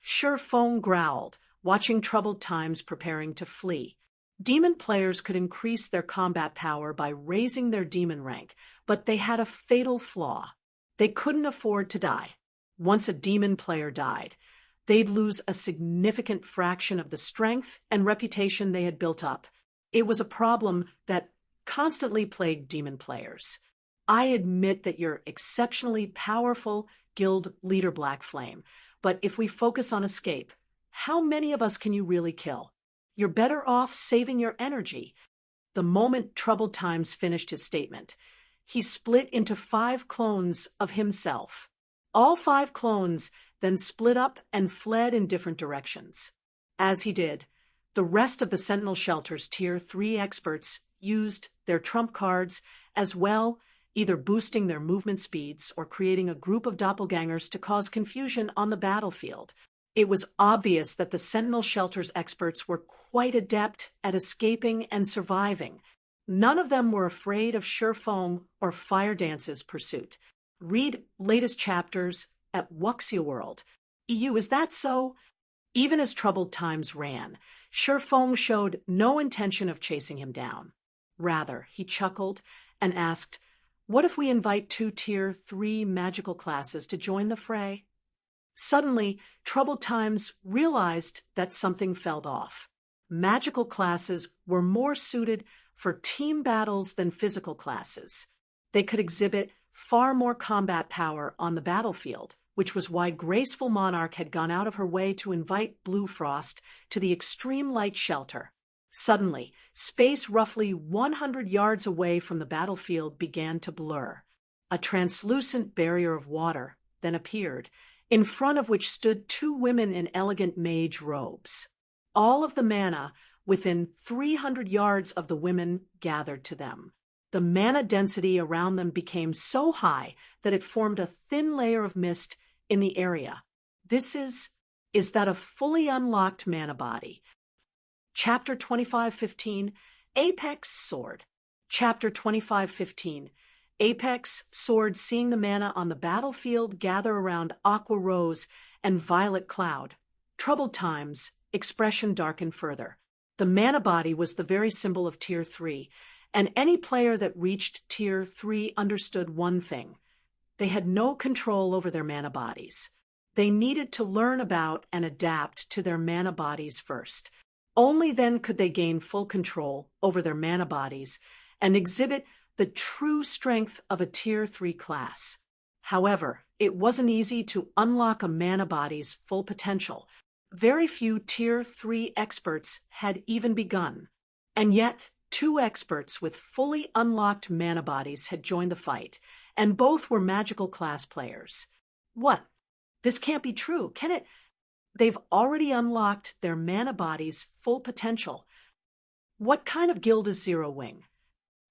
Shifeng growled, watching Troubled Times preparing to flee. Demon players could increase their combat power by raising their demon rank, but they had a fatal flaw. They couldn't afford to die. Once a demon player died, they'd lose a significant fraction of the strength and reputation they had built up. It was a problem that constantly plagued demon players. I admit that you're exceptionally powerful guild leader, Black Flame, but if we focus on escape, how many of us can you really kill? You're better off saving your energy. The moment Troubled Times finished his statement, he split into 5 clones of himself. All 5 clones then split up and fled in different directions. As he did, the rest of the Sentinel Shelter's Tier 3 experts used their trump cards as well, either boosting their movement speeds or creating a group of doppelgangers to cause confusion on the battlefield. It was obvious that the Sentinel Shelter's experts were quite adept at escaping and surviving. None of them were afraid of Shifeng or Fire Dance's pursuit. Read latest chapters at Wuxia World. EU, is that so? Even as Troubled Times ran, Shifeng showed no intention of chasing him down. Rather, he chuckled and asked, "What if we invite 2 Tier 3 magical classes to join the fray?" Suddenly, Troubled Times realized that something fell off. Magical classes were more suited for team battles than physical classes. They could exhibit far more combat power on the battlefield, which was why Graceful Monarch had gone out of her way to invite Blue Frost to the Extreme Light Shelter. Suddenly, space roughly 100 yards away from the battlefield began to blur. A translucent barrier of water then appeared, in front of which stood 2 women in elegant mage robes. All of the mana within 300 yards of the women gathered to them. The mana density around them became so high that it formed a thin layer of mist in the area. This is that a fully unlocked mana body. Chapter 25:15, Apex Sword. Chapter 25:15, Apex soared, seeing the mana on the battlefield gather around Aqua Rose and Violet Cloud. Troubled times, expression darkened further. The mana body was the very symbol of Tier 3, and any player that reached Tier 3 understood one thing. They had no control over their mana bodies. They needed to learn about and adapt to their mana bodies first. Only then could they gain full control over their mana bodies and exhibit the true strength of a Tier 3 class. However, it wasn't easy to unlock a mana body's full potential. Very few Tier 3 experts had even begun. And yet, 2 experts with fully unlocked mana bodies had joined the fight, and both were magical class players. What? This can't be true, can it? They've already unlocked their mana body's full potential. What kind of guild is Zero Wing?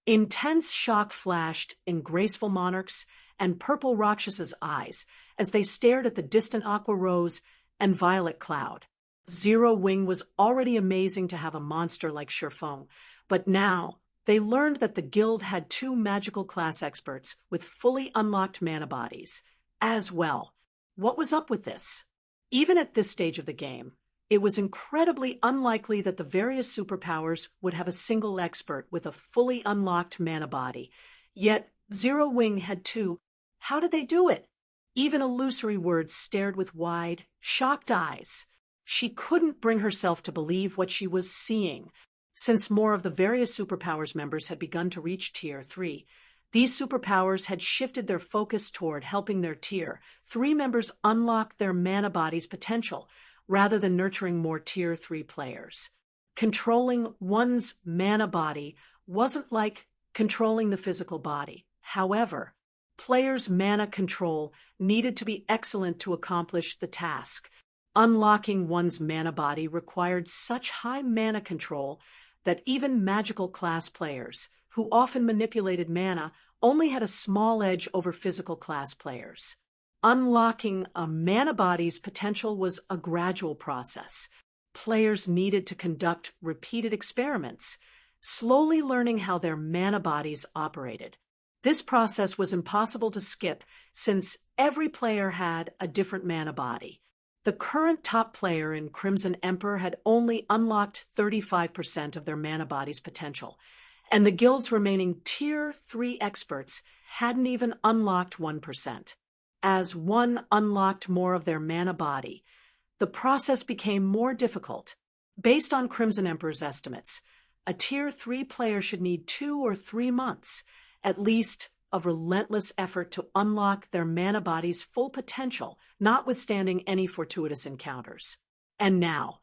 Intense shock flashed in Graceful Monarch's and Purple Rakshas's eyes as they stared at the distant Aqua Rose and Violet Cloud. Zero Wing was already amazing to have a monster like Sherfong, but now they learned that the guild had 2 magical class experts with fully unlocked mana bodies as well. What was up with this? Even at this stage of the game, it was incredibly unlikely that the various superpowers would have a single expert with a fully unlocked mana body. Yet, Zero Wing had 2. How did they do it? Even Illusory Words stared with wide, shocked eyes. She couldn't bring herself to believe what she was seeing. Since more of the various superpowers members had begun to reach Tier 3, these superpowers had shifted their focus toward helping their Tier 3 members unlock their mana body's potential, rather than nurturing more Tier 3 players. Controlling one's mana body wasn't like controlling the physical body. However, players' mana control needed to be excellent to accomplish the task. Unlocking one's mana body required such high mana control that even magical class players, who often manipulated mana, only had a small edge over physical class players. Unlocking a mana body's potential was a gradual process. Players needed to conduct repeated experiments, slowly learning how their mana bodies operated. This process was impossible to skip since every player had a different mana body. The current top player in Crimson Emperor had only unlocked 35% of their mana body's potential, and the guild's remaining Tier 3 experts hadn't even unlocked 1%. As one unlocked more of their mana body, the process became more difficult. Based on Crimson Emperor's estimates, a Tier 3 player should need 2 or 3 months, at least, of relentless effort to unlock their mana body's full potential, notwithstanding any fortuitous encounters. And now,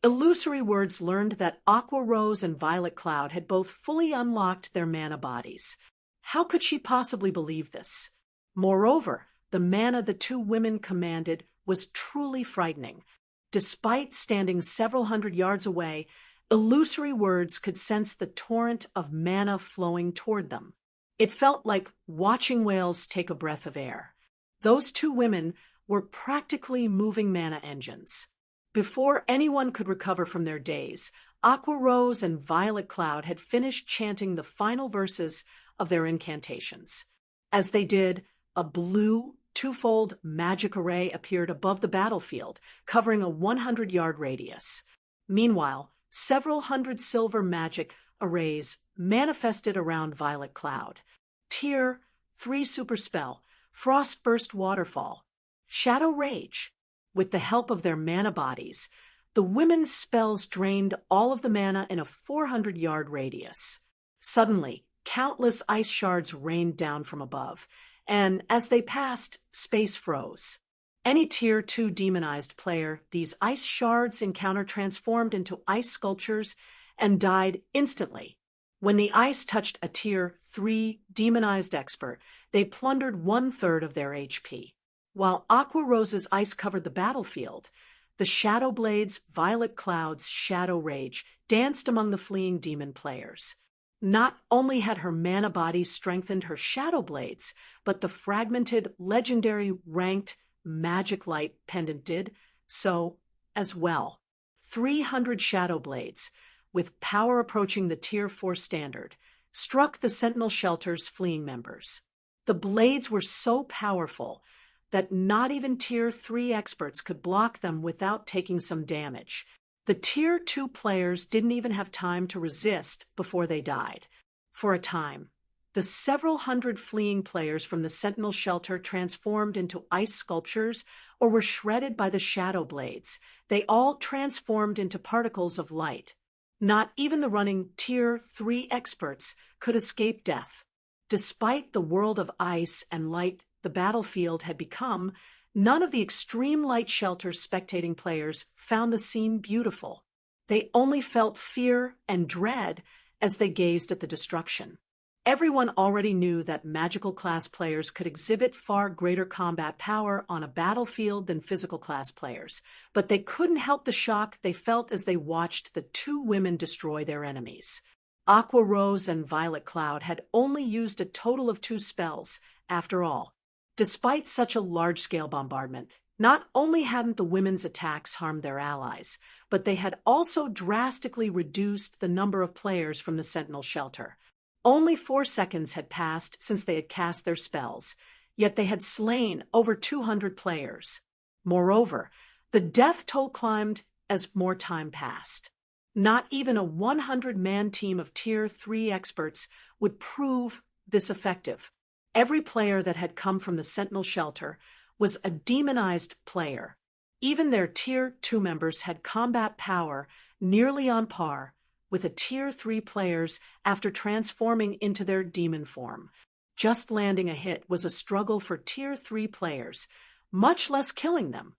Illusory Words learned that Aqua Rose and Violet Cloud had both fully unlocked their mana bodies. How could she possibly believe this? Moreover, the mana the 2 women commanded was truly frightening. Despite standing several hundred yards away, Illusory Words could sense the torrent of mana flowing toward them. It felt like watching whales take a breath of air. Those 2 women were practically moving mana engines. Before anyone could recover from their daze, Aqua Rose and Violet Cloud had finished chanting the final verses of their incantations. As they did, a blue, 2-fold magic array appeared above the battlefield, covering a 100-yard radius. Meanwhile, several hundred silver magic arrays manifested around Violet Cloud. Tier 3 super spell, Frostburst Waterfall, Shadow Rage. With the help of their mana bodies, the women's spells drained all of the mana in a 400-yard radius. Suddenly, countless ice shards rained down from above, and as they passed, space froze. Any Tier 2 demonized player these ice shards encountered transformed into ice sculptures and died instantly. When the ice touched a Tier 3 demonized expert, they plundered 1/3 of their HP. While Aqua Rose's ice covered the battlefield, the Shadow Blade's Violet Cloud's Shadow Rage danced among the fleeing demon players. Not only had her mana body strengthened her Shadow Blades, but the fragmented, legendary, ranked Magic Light pendant did so as well. 300 Shadow Blades, with power approaching the Tier 4 standard, struck the Sentinel Shelter's fleeing members. The blades were so powerful that not even Tier 3 experts could block them without taking some damage. The Tier 2 players didn't even have time to resist before they died. For a time, the several hundred fleeing players from the Sentinel Shelter transformed into ice sculptures or were shredded by the shadow blades. They all transformed into particles of light. Not even the running Tier 3 experts could escape death. Despite the world of ice and light the battlefield had become, none of the Extreme Light Shelter's spectating players found the scene beautiful. They only felt fear and dread as they gazed at the destruction. Everyone already knew that magical class players could exhibit far greater combat power on a battlefield than physical class players, but they couldn't help the shock they felt as they watched the two women destroy their enemies. Aqua Rose and Violet Cloud had only used a total of 2 spells, after all. Despite such a large-scale bombardment, not only hadn't the women's attacks harmed their allies, but they had also drastically reduced the number of players from the Sentinel Shelter. Only 4 seconds had passed since they had cast their spells, yet they had slain over 200 players. Moreover, the death toll climbed as more time passed. Not even a 100-man team of Tier 3 experts would prove this effective. Every player that had come from the Sentinel Shelter was a demonized player. Even their Tier 2 members had combat power nearly on par with the Tier 3 players after transforming into their demon form. Just landing a hit was a struggle for Tier 3 players, much less killing them.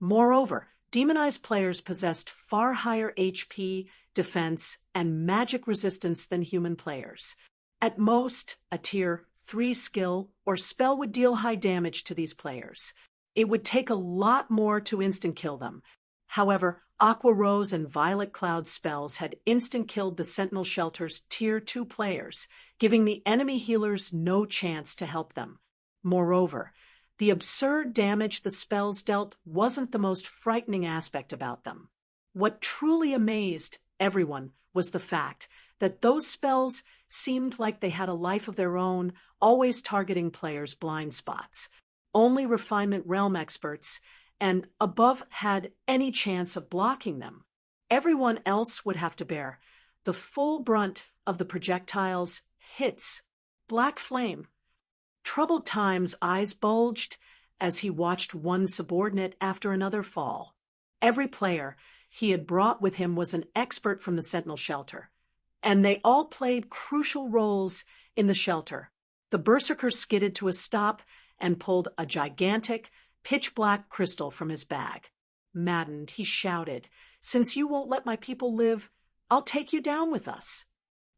Moreover, demonized players possessed far higher HP, defense, and magic resistance than human players. At most, a Tier 3 skill or spell would deal high damage to these players. It would take a lot more to instant-kill them. However, Aqua Rose and Violet Cloud spells had instant-killed the Sentinel Shelter's Tier 2 players, giving the enemy healers no chance to help them. Moreover, the absurd damage the spells dealt wasn't the most frightening aspect about them. What truly amazed everyone was the fact that those spells seemed like they had a life of their own, always targeting players' blind spots. Only Refinement Realm experts and above had any chance of blocking them. Everyone else would have to bear the full brunt of the projectile's hits. Black Flame. Troubled Time's eyes bulged as he watched one subordinate after another fall. Every player he had brought with him was an expert from the Sentinel Shelter, and they all played crucial roles in the shelter. The Berserker skidded to a stop and pulled a gigantic, pitch-black crystal from his bag. Maddened, he shouted, "Since you won't let my people live, I'll take you down with us."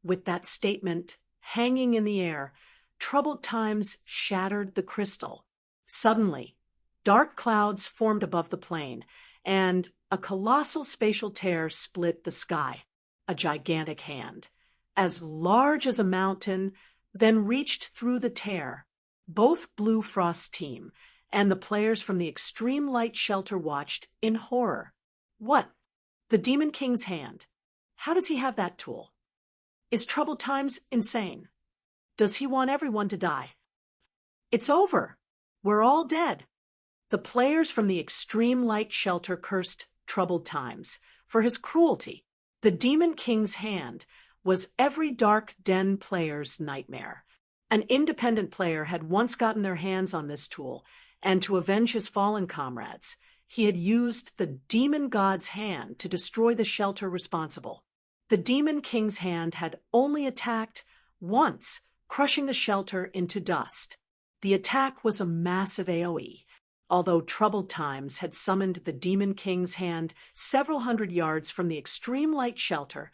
With that statement hanging in the air, Troubled Times shattered the crystal. Suddenly, dark clouds formed above the plain, and a colossal spatial tear split the sky. A gigantic hand, as large as a mountain, then reached through the tear. Both Blue Frost's team and the players from the Extreme Light Shelter watched in horror. What? The Demon King's hand. How does he have that tool? Is Troubled Times insane? Does he want everyone to die? It's over. We're all dead. The players from the Extreme Light Shelter cursed Troubled Times for his cruelty. The Demon King's hand was every Dark Den player's nightmare. An independent player had once gotten their hands on this tool, and to avenge his fallen comrades, he had used the Demon God's hand to destroy the shelter responsible. The Demon King's hand had only attacked once, crushing the shelter into dust. The attack was a massive AoE. Although Troubled Times had summoned the Demon King's hand several hundred yards from the Extreme Light Shelter,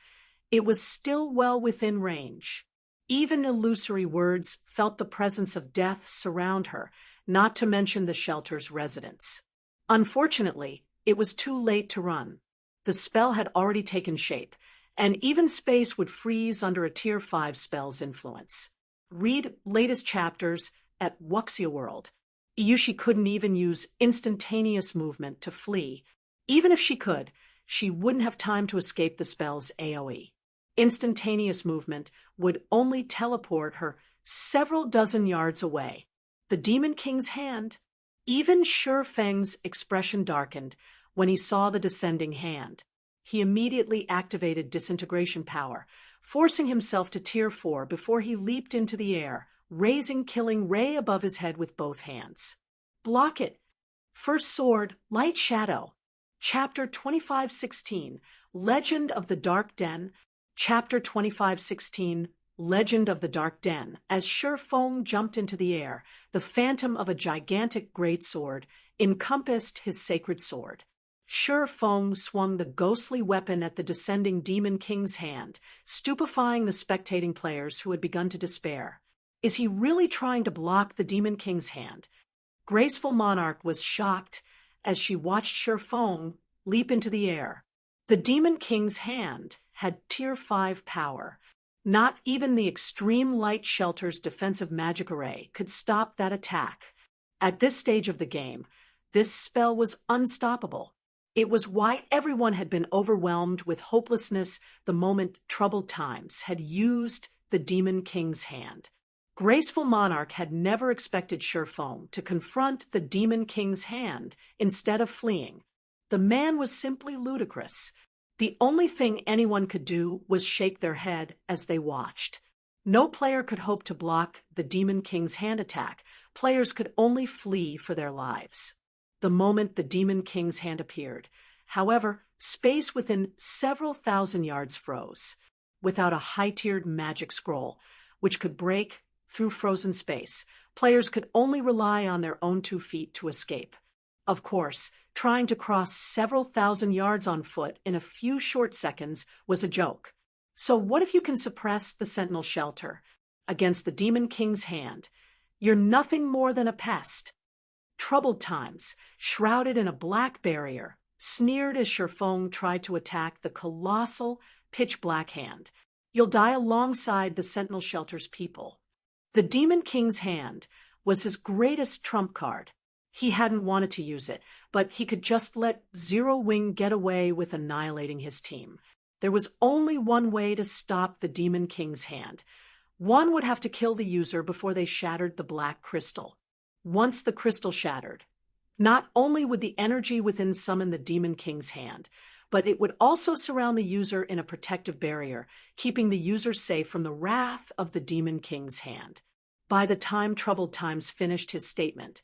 it was still well within range. Even illusory words felt the presence of death surround her, not to mention the shelter's residents. Unfortunately, it was too late to run. The spell had already taken shape, and even space would freeze under a Tier 5 spell's influence. Read latest chapters at Wuxia World. Yushi couldn't even use instantaneous movement to flee. Even if she could, she wouldn't have time to escape the spell's AoE. Instantaneous movement would only teleport her several dozen yards away. The Demon King's hand. Even Shi Feng's expression darkened when he saw the descending hand. He immediately activated disintegration power, forcing himself to Tier 4 before he leaped into the air, raising Killing Ray above his head with both hands. Block it. First Sword, Light Shadow. Chapter 2516, Legend of the Dark Den. Chapter 2516, Legend of the Dark Den. As Shi Feng jumped into the air, the phantom of a gigantic greatsword encompassed his sacred sword. Shi Feng swung the ghostly weapon at the descending Demon King's hand, stupefying the spectating players who had begun to despair. Is he really trying to block the Demon King's hand? Graceful Monarch was shocked as she watched Shi Feng leap into the air. The Demon King's hand had Tier 5 power. Not even the Extreme Light Shelter's defensive magic array could stop that attack. At this stage of the game, this spell was unstoppable. It was why everyone had been overwhelmed with hopelessness the moment Troubled Times had used the Demon King's hand. Graceful Monarch had never expected Shi Feng to confront the Demon King's hand instead of fleeing. The man was simply ludicrous. The only thing anyone could do was shake their head as they watched. No player could hope to block the Demon King's hand attack. Players could only flee for their lives. The moment the Demon King's hand appeared, however, space within several thousand yards froze. Without a high-tiered magic scroll, which could break through frozen space, players could only rely on their own 2 feet to escape. Of course, trying to cross several thousand yards on foot in a few short seconds was a joke. So what if you can suppress the Sentinel Shelter against the Demon King's hand? You're nothing more than a pest. Troubled Times, shrouded in a black barrier, sneered as Shi Feng tried to attack the colossal, pitch-black hand. You'll die alongside the Sentinel Shelter's people. The Demon King's hand was his greatest trump card. He hadn't wanted to use it, but he could just let Zero Wing get away with annihilating his team. There was only one way to stop the Demon King's hand. One would have to kill the user before they shattered the black crystal. Once the crystal shattered, not only would the energy within summon the Demon King's hand, but it would also surround the user in a protective barrier, keeping the user safe from the wrath of the Demon King's hand. By the time Troubled Times finished his statement,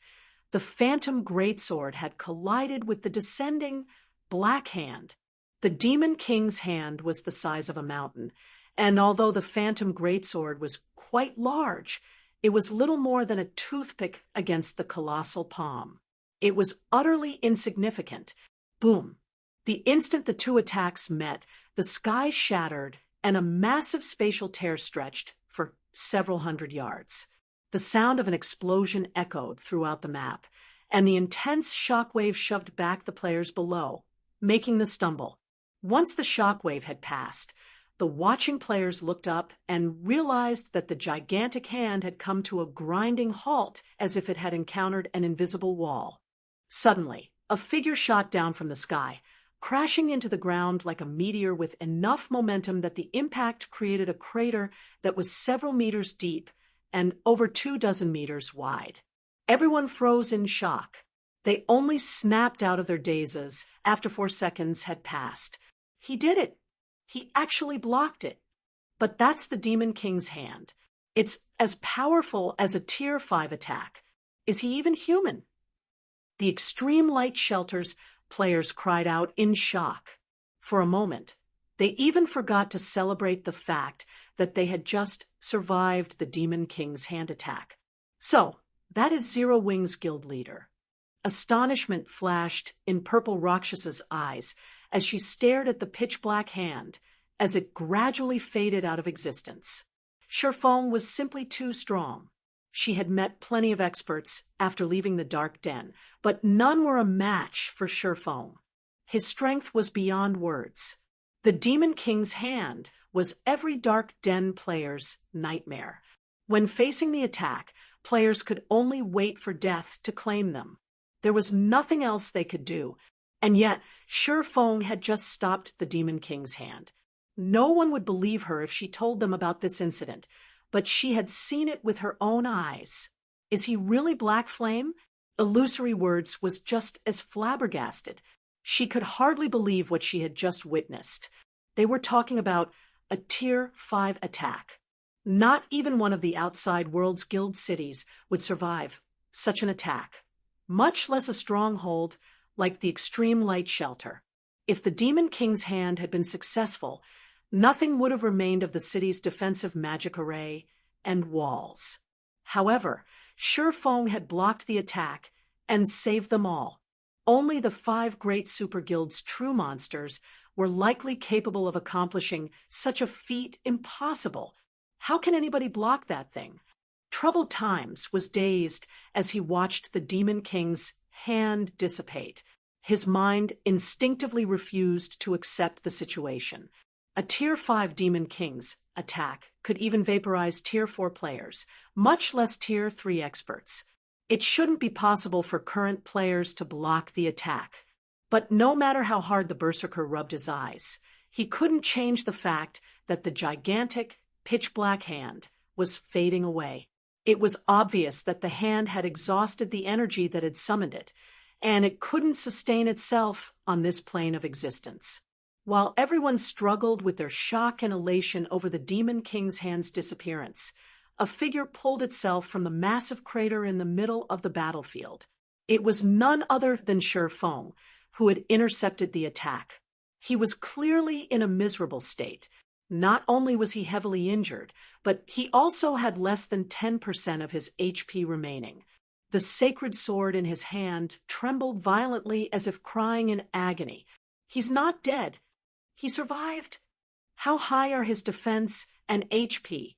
the Phantom Greatsword had collided with the descending black hand. The Demon King's hand was the size of a mountain, and although the Phantom Greatsword was quite large, it was little more than a toothpick against the colossal palm. It was utterly insignificant. Boom! The instant the two attacks met, the sky shattered and a massive spatial tear stretched for several hundred yards. The sound of an explosion echoed throughout the map, and the intense shockwave shoved back the players below, making them stumble. Once the shockwave had passed, the watching players looked up and realized that the gigantic hand had come to a grinding halt as if it had encountered an invisible wall. Suddenly, a figure shot down from the sky, crashing into the ground like a meteor with enough momentum that the impact created a crater that was several meters deep and over 24 meters wide. Everyone froze in shock. They only snapped out of their dazes after 4 seconds had passed. He did it. He actually blocked it. But that's the Demon King's hand. It's as powerful as a Tier 5 attack. Is he even human? The Extreme Light Shelter's players cried out in shock. For a moment, they even forgot to celebrate the fact that they had just survived the Demon King's hand attack. So, that is Zero Wing's guild leader. Astonishment flashed in Purple Rakshas's eyes as she stared at the pitch-black hand as it gradually faded out of existence. Shi Feng was simply too strong. She had met plenty of experts after leaving the Dark Den, but none were a match for Shi Feng. His strength was beyond words. The Demon King's hand was every Dark Den player's nightmare. When facing the attack, players could only wait for death to claim them. There was nothing else they could do, and yet Shi Feng had just stopped the Demon King's hand. No one would believe her if she told them about this incident, but she had seen it with her own eyes. Is he really Black Flame? Illusory Words was just as flabbergasted. She could hardly believe what she had just witnessed. They were talking about a Tier 5 attack. Not even one of the outside world's guild cities would survive such an attack, much less a stronghold like the Extreme Light Shelter. If the Demon King's hand had been successful, nothing would have remained of the city's defensive magic array and walls. However, Shifeng had blocked the attack and saved them all. Only the 5 great super guild's true monsters were likely capable of accomplishing such a feat. Impossible. How can anybody block that thing? Troubled Times was dazed as he watched the Demon King's hand dissipate. His mind instinctively refused to accept the situation. A Tier 5 Demon King's attack could even vaporize Tier 4 players, much less Tier 3 experts. It shouldn't be possible for current players to block the attack. But no matter how hard the Berserker rubbed his eyes, he couldn't change the fact that the gigantic, pitch-black hand was fading away. It was obvious that the hand had exhausted the energy that had summoned it, and it couldn't sustain itself on this plane of existence. While everyone struggled with their shock and elation over the Demon King's hand's disappearance, a figure pulled itself from the massive crater in the middle of the battlefield. It was none other than Shifeng, who had intercepted the attack. He was clearly in a miserable state. Not only was he heavily injured, but he also had less than 10% of his HP remaining. The sacred sword in his hand trembled violently as if crying in agony. He's not dead. He survived. How high are his defense and HP?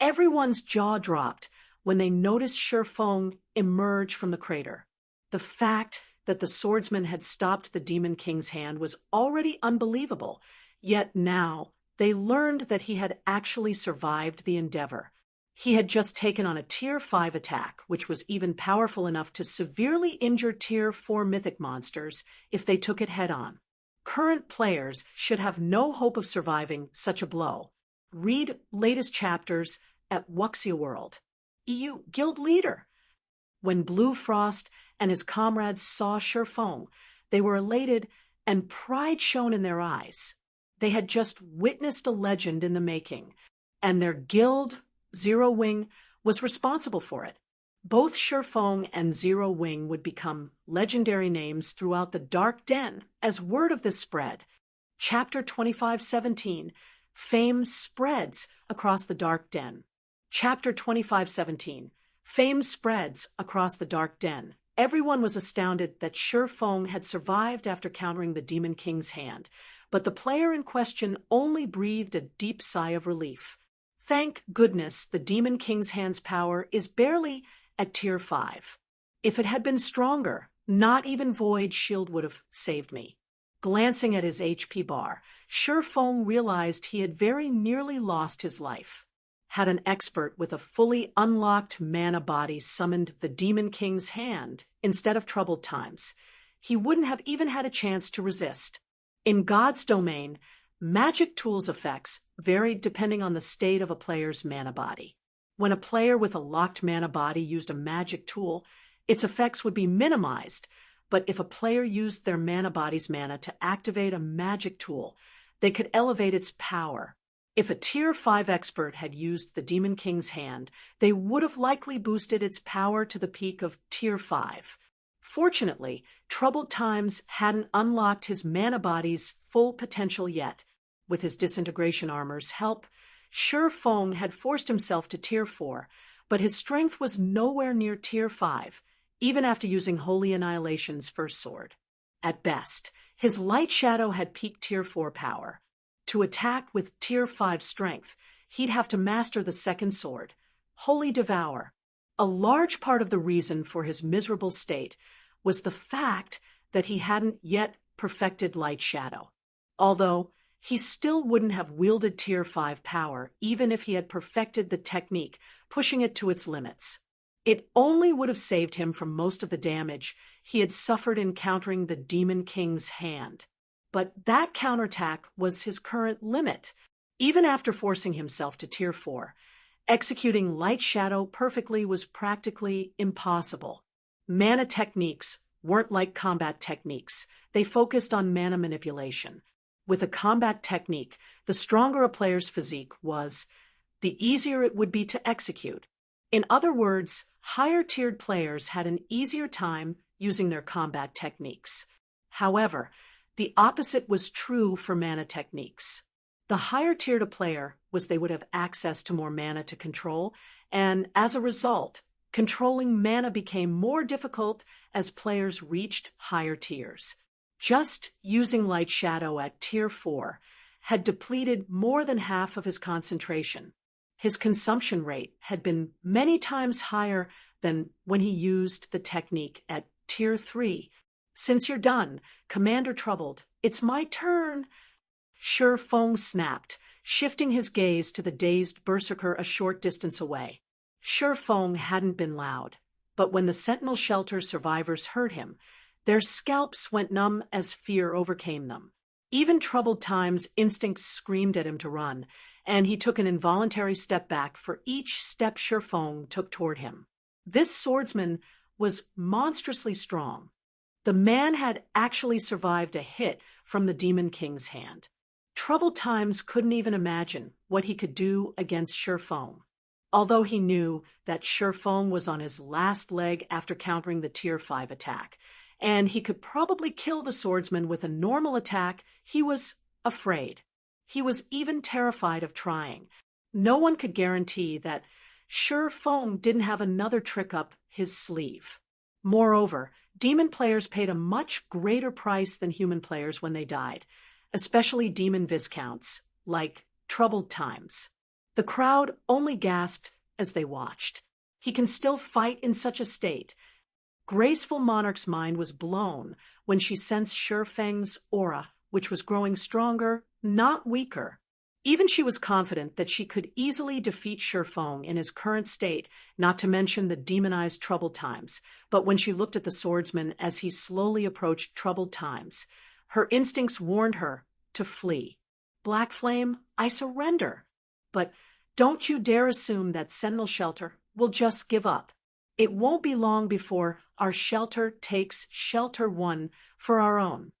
Everyone's jaw dropped when they noticed Shifeng emerge from the crater. The fact that the swordsman had stopped the Demon King's hand was already unbelievable, yet now they learned that he had actually survived the endeavor. He had just taken on a Tier 5 attack, which was even powerful enough to severely injure Tier 4 mythic monsters if they took it head-on. Current players should have no hope of surviving such a blow. Read latest chapters at Wuxia World. EU Guild Leader. When Blue Frost and his comrades saw Shifeng, they were elated and pride shone in their eyes. They had just witnessed a legend in the making, and their guild, Zero Wing, was responsible for it. Both Shifeng and Zero Wing would become legendary names throughout the Dark Den as word of this spread. Chapter 2517, Fame Spreads Across the Dark Den. Chapter 2517, Fame Spreads Across the Dark Den. Everyone was astounded that Shifeng had survived after countering the Demon King's hand, but the player in question only breathed a deep sigh of relief. Thank goodness the Demon King's hand's power is barely at Tier 5. If it had been stronger, not even Void Shield would have saved me. Glancing at his HP bar, Shifeng realized he had very nearly lost his life. Had an expert with a fully unlocked mana body summoned the Demon King's hand instead of Troubled Times, he wouldn't have even had a chance to resist. In God's domain, magic tools' effects varied depending on the state of a player's mana body. When a player with a locked mana body used a magic tool, its effects would be minimized, but if a player used their mana body's mana to activate a magic tool, they could elevate its power. If a Tier 5 expert had used the Demon King's hand, they would have likely boosted its power to the peak of Tier 5. Fortunately, Troubled Times hadn't unlocked his mana body's full potential yet. With his disintegration armor's help, Shifeng had forced himself to Tier 4, but his strength was nowhere near Tier 5, even after using Holy Annihilation's first sword. At best, his Light Shadow had peaked Tier 4 power. To attack with Tier 5 strength, he'd have to master the second sword, Holy Devour. A large part of the reason for his miserable state was the fact that he hadn't yet perfected Light Shadow. Although, he still wouldn't have wielded Tier 5 power even if he had perfected the technique, pushing it to its limits. It only would have saved him from most of the damage he had suffered encountering the Demon King's hand. but that counterattack was his current limit. Even after forcing himself to Tier 4, executing Light Shadow perfectly was practically impossible. Mana techniques weren't like combat techniques. They focused on mana manipulation. With a combat technique, the stronger a player's physique was, the easier it would be to execute. In other words, higher-tiered players had an easier time using their combat techniques. However, the opposite was true for mana techniques. The higher-tiered a player was, they would have access to more mana to control, and as a result, controlling mana became more difficult as players reached higher tiers. Just using Light Shadow at Tier 4 had depleted more than half of his concentration. His consumption rate had been many times higher than when he used the technique at Tier 3. "Since you're done, Commander Troubled, it's my turn." Shi Feng snapped, shifting his gaze to the dazed berserker a short distance away. Shi Feng hadn't been loud, but when the Sentinel Shelter survivors heard him, their scalps went numb as fear overcame them. Even Troubled Time's instincts screamed at him to run, and he took an involuntary step back for each step Shi Feng took toward him. This swordsman was monstrously strong. The man had actually survived a hit from the Demon King's hand. Troubled Times couldn't even imagine what he could do against Shi Feng. Although he knew that Shi Feng was on his last leg after countering the Tier 5 attack, and he could probably kill the swordsman with a normal attack, he was afraid. He was even terrified of trying. No one could guarantee that Shi Feng didn't have another trick up his sleeve. Moreover, demon players paid a much greater price than human players when they died, especially demon viscounts, like Troubled Times. The crowd only gasped as they watched. He can still fight in such a state. Graceful Monarch's mind was blown when she sensed Shi Feng's aura, which was growing stronger, not weaker. Even she was confident that she could easily defeat Shi Feng in his current state, not to mention the demonized Troubled Times. But when she looked at the swordsman as he slowly approached Troubled Times, her instincts warned her to flee. "Black Flame, I surrender. But don't you dare assume that Sentinel Shelter will just give up. It won't be long before our shelter takes Shelter 1 for our own."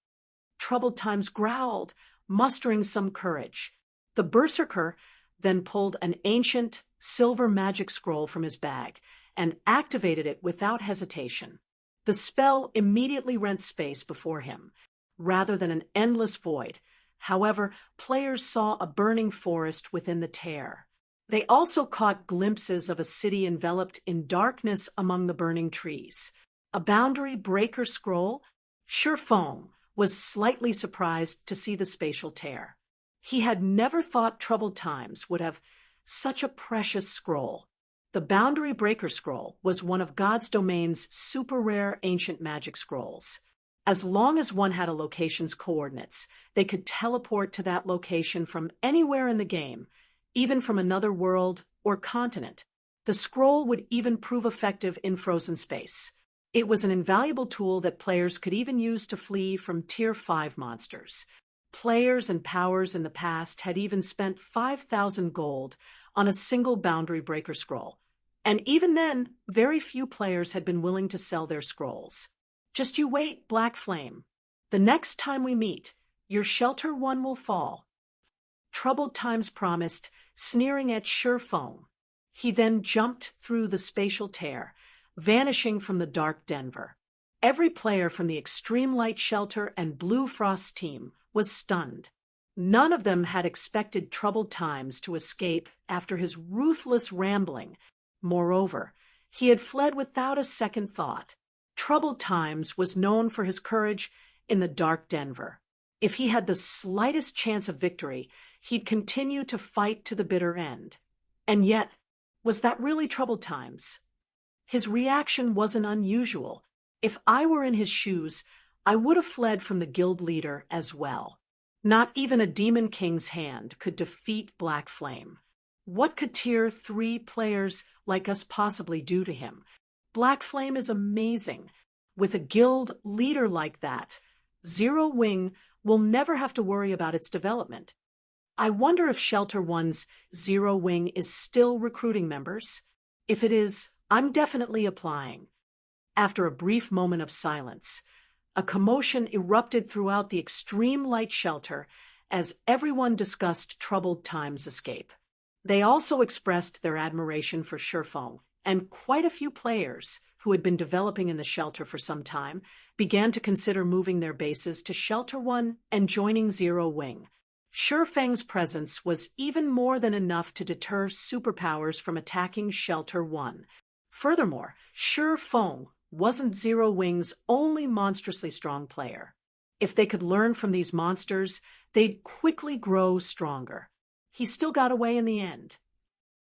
Troubled Times growled, mustering some courage. The berserker then pulled an ancient silver magic scroll from his bag and activated it without hesitation. The spell immediately rent space before him, rather than an endless void. However, players saw a burning forest within the tear. They also caught glimpses of a city enveloped in darkness among the burning trees. A boundary breaker scroll? Shi Feng was slightly surprised to see the spatial tear. He had never thought Troubled Times would have such a precious scroll. The Boundary Breaker Scroll was one of God's Domain's super rare ancient magic scrolls. As long as one had a location's coordinates, they could teleport to that location from anywhere in the game, even from another world or continent. The scroll would even prove effective in frozen space. It was an invaluable tool that players could even use to flee from Tier 5 monsters. Players and powers in the past had even spent 5,000 gold on a single Boundary Breaker scroll. And even then, very few players had been willing to sell their scrolls. Just you wait, Black Flame. The next time we meet, your Shelter 1 will fall. Troubled Times promised, sneering at Shi Feng. He then jumped through the spatial tear, vanishing from the dark Denver. Every player from the Extreme Light Shelter and Blue Frost team was stunned. None of them had expected Troubled Times to escape after his ruthless rambling. Moreover, he had fled without a second thought. Troubled Times was known for his courage in the dark Denver. If he had the slightest chance of victory, he'd continue to fight to the bitter end. And yet, was that really Troubled Times? His reaction wasn't unusual. If I were in his shoes, I would have fled from the guild leader as well. Not even a Demon King's hand could defeat Black Flame. What could Tier 3 players like us possibly do to him? Black Flame is amazing. With a guild leader like that, Zero Wing will never have to worry about its development. I wonder if Shelter One's Zero Wing is still recruiting members. If it is, I'm definitely applying. After a brief moment of silence, a commotion erupted throughout the extreme light shelter as everyone discussed Troubled Time's escape. They also expressed their admiration for Shifeng, and quite a few players, who had been developing in the shelter for some time, began to consider moving their bases to Shelter One and joining Zero Wing. Shifeng's presence was even more than enough to deter superpowers from attacking Shelter One. Furthermore, Shifeng wasn't Zero Wing's only monstrously strong player. If they could learn from these monsters, they'd quickly grow stronger. He still got away in the end.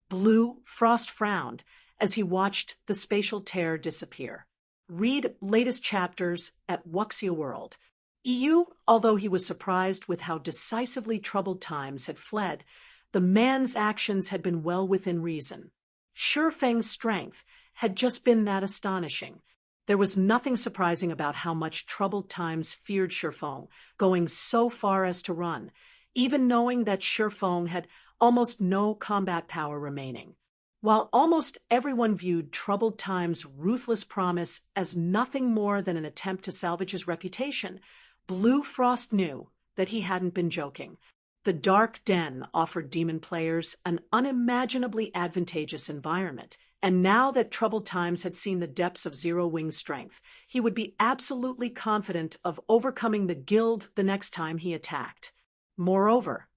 Blue Frost frowned as he watched the spatial tear disappear. Read latest chapters at Wuxia World. EU, although he was surprised with how decisively Troubled Times had fled, the man's actions had been well within reason. Shifeng's strength had just been that astonishing. There was nothing surprising about how much Troubled Times feared Shifeng, going so far as to run, even knowing that Shifeng had almost no combat power remaining. While almost everyone viewed Troubled Times' ruthless promise as nothing more than an attempt to salvage his reputation, Blue Frost knew that he hadn't been joking. The Dark Den offered demon players an unimaginably advantageous environment, and now that Troubled Times had seen the depths of Zero Wing's strength, he would be absolutely confident of overcoming the guild the next time he attacked. Moreover,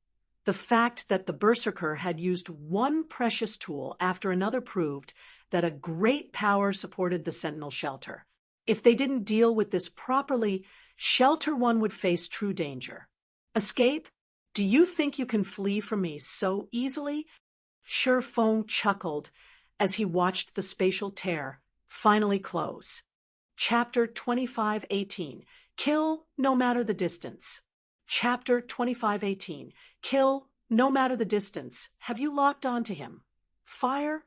the fact that the Berserker had used one precious tool after another proved that a great power supported the Sentinel Shelter. If they didn't deal with this properly, Shelter One would face true danger. Escape? Do you think you can flee from me so easily? Shifeng chuckled as he watched the spatial tear finally close. Chapter 25:18. Kill no matter the distance. Chapter 25:18. Kill no matter the distance. Have you locked onto him? Fire?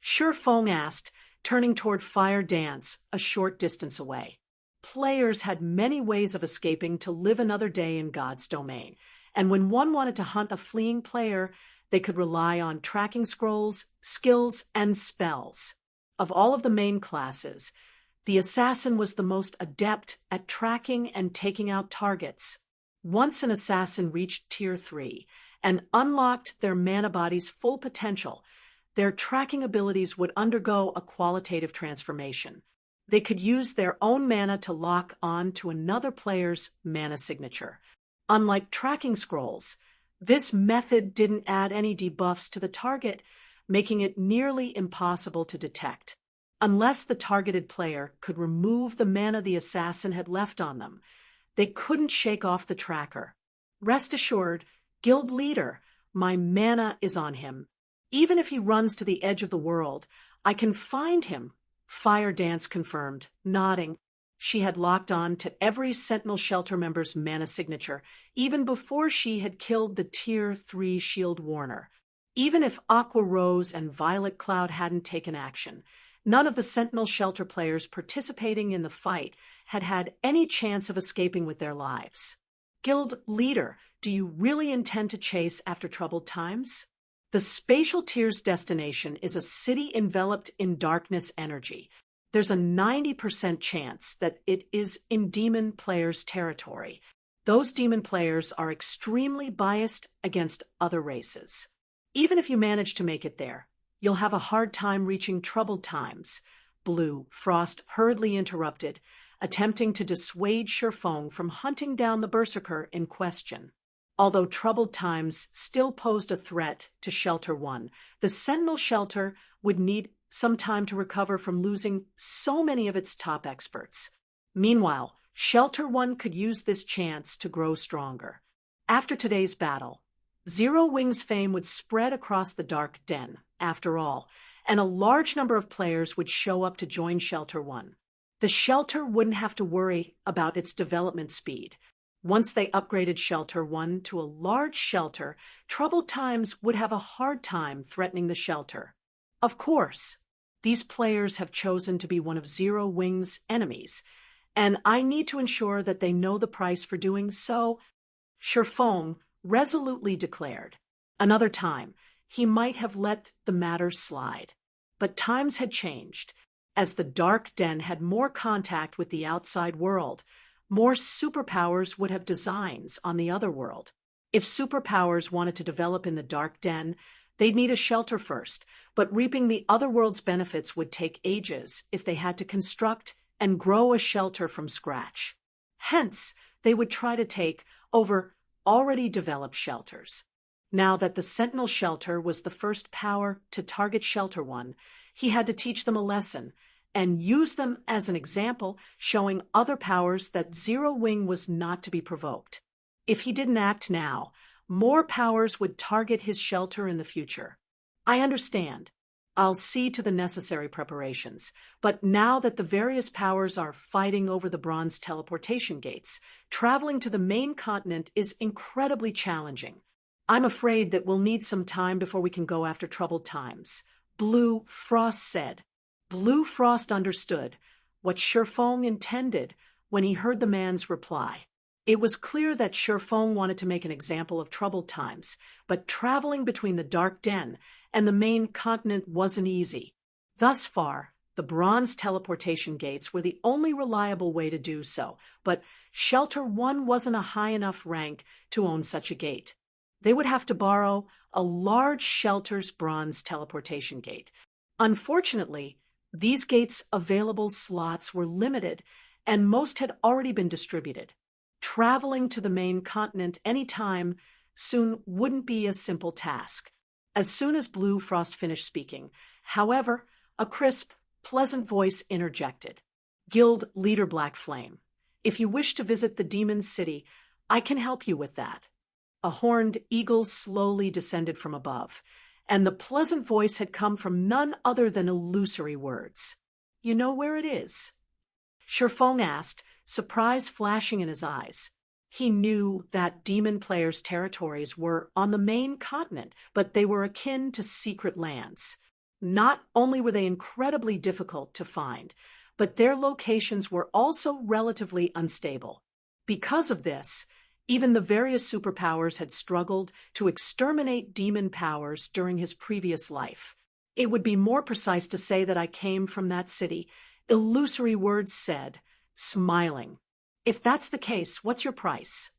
Shifeng asked, turning toward Fire Dance a short distance away. Players had many ways of escaping to live another day in God's domain, and when one wanted to hunt a fleeing player, they could rely on tracking scrolls, skills, and spells. Of all of the main classes, the assassin was the most adept at tracking and taking out targets. Once an assassin reached Tier 3 and unlocked their mana body's full potential, their tracking abilities would undergo a qualitative transformation. They could use their own mana to lock on to another player's mana signature. Unlike tracking scrolls, this method didn't add any debuffs to the target, making it nearly impossible to detect. Unless the targeted player could remove the mana the assassin had left on them, they couldn't shake off the tracker. Rest assured, Guild Leader, my mana is on him. Even if he runs to the edge of the world, I can find him, Fire Dance confirmed, nodding. She had locked on to every Sentinel Shelter member's mana signature, even before she had killed the Tier 3 Shield Warner. Even if Aqua Rose and Violet Cloud hadn't taken action, none of the Sentinel Shelter players participating in the fight had had any chance of escaping with their lives. Guild Leader, do you really intend to chase after Troubled Times? The Spatial Tier's destination is a city enveloped in darkness energy. There's a 90% chance that it is in demon players' territory. Those demon players are extremely biased against other races. Even if you manage to make it there, you'll have a hard time reaching Troubled Times, Blue Frost hurriedly interrupted, attempting to dissuade Shifeng from hunting down the Berserker in question. Although Troubled Times still posed a threat to Shelter One, the Sentinel Shelter would need some time to recover from losing so many of its top experts. Meanwhile, Shelter One could use this chance to grow stronger. After today's battle, Zero Wing's fame would spread across the Dark Den, after all, and a large number of players would show up to join Shelter One. The shelter wouldn't have to worry about its development speed. Once they upgraded Shelter One to a large shelter, Troubled Times would have a hard time threatening the shelter. Of course, these players have chosen to be one of Zero Wing's enemies, and I need to ensure that they know the price for doing so, Sherfong resolutely declared. Another time, he might have let the matter slide. But times had changed. As the Dark Den had more contact with the outside world, more superpowers would have designs on the other world. If superpowers wanted to develop in the Dark Den, they'd need a shelter first, but reaping the other world's benefits would take ages if they had to construct and grow a shelter from scratch. Hence, they would try to take over already developed shelters. Now that the Sentinel Shelter was the first power to target Shelter One, he had to teach them a lesson and use them as an example, showing other powers that Zero Wing was not to be provoked. If he didn't act now, more powers would target his shelter in the future. I understand. I'll see to the necessary preparations, but now that the various powers are fighting over the bronze teleportation gates, traveling to the main continent is incredibly challenging. I'm afraid that we'll need some time before we can go after troubled times, Blue Frost said. Blue Frost understood what Sherfong intended when he heard the man's reply. It was clear that Sherfong wanted to make an example of troubled times, but traveling between the Dark Den and the main continent wasn't easy. Thus far, the bronze teleportation gates were the only reliable way to do so, but Shelter One wasn't a high enough rank to own such a gate. They would have to borrow a large shelter's bronze teleportation gate. Unfortunately, these gates' available slots were limited, and most had already been distributed. Traveling to the main continent any time soon wouldn't be a simple task. As soon as Blue Frost finished speaking, however, a crisp, pleasant voice interjected. Guild Leader Black Flame, if you wish to visit the Demon City, I can help you with that. A horned eagle slowly descended from above, and the pleasant voice had come from none other than Illusory Words. You know where it is? Sherfong asked, surprise flashing in his eyes. He knew that demon players' territories were on the main continent, but they were akin to secret lands. Not only were they incredibly difficult to find, but their locations were also relatively unstable. Because of this, even the various superpowers had struggled to exterminate demon powers during his previous life. It would be more precise to say that I came from that city, Illusory Words said, smiling. If that's the case, what's your price?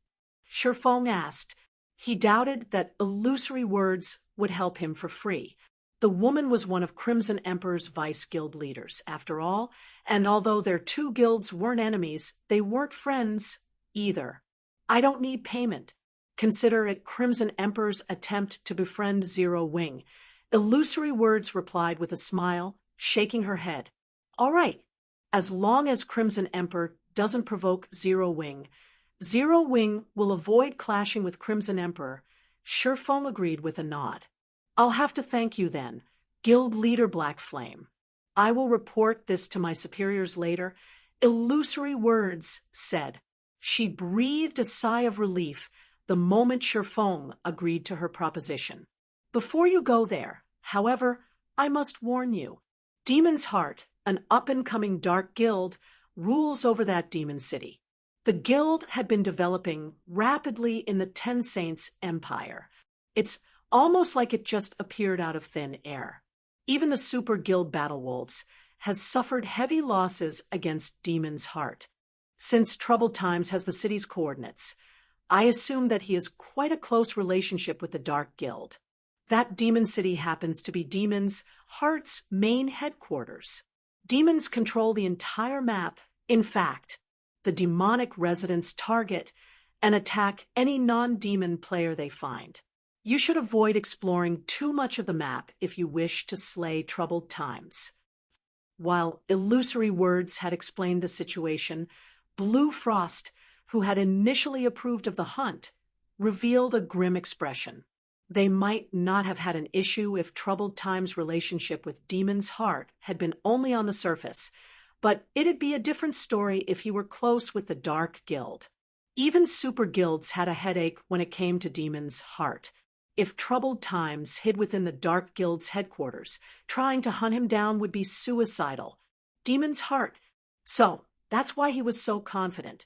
Sherfong asked. He doubted that Illusory Words would help him for free. The woman was one of Crimson Emperor's vice guild leaders, after all, and although their two guilds weren't enemies, they weren't friends either. I don't need payment. Consider it Crimson Emperor's attempt to befriend Zero Wing. Illusory Words replied with a smile, shaking her head. All right, as long as Crimson Emperor doesn't provoke Zero Wing will avoid clashing with Crimson Emperor. Sherfong agreed with a nod. I'll have to thank you then, Guild Leader Black Flame. I will report this to my superiors later. Illusory Words said. She breathed a sigh of relief the moment Sherfong agreed to her proposition. Before you go there, however, I must warn you. Demon's Heart, an up-and-coming dark guild, rules over that demon city. The guild had been developing rapidly in the Ten Saints Empire. It's almost like it just appeared out of thin air. Even the Super Guild Battlewolves has suffered heavy losses against Demon's Heart. Since Troubled Times has the city's coordinates, I assume that he has quite a close relationship with the Dark Guild. That demon city happens to be Demon's Heart's main headquarters. Demons control the entire map. In fact, the demonic residents target and attack any non-demon player they find. You should avoid exploring too much of the map if you wish to slay Troubled Times. While Illusory Words had explained the situation, Blue Frost, who had initially approved of the hunt, revealed a grim expression. They might not have had an issue if Troubled Times' relationship with Demon's Heart had been only on the surface, but it'd be a different story if he were close with the Dark Guild. Even super guilds had a headache when it came to Demon's Heart. If Troubled Times hid within the Dark Guild's headquarters, trying to hunt him down would be suicidal. Demon's Heart. So, That's why he was so confident.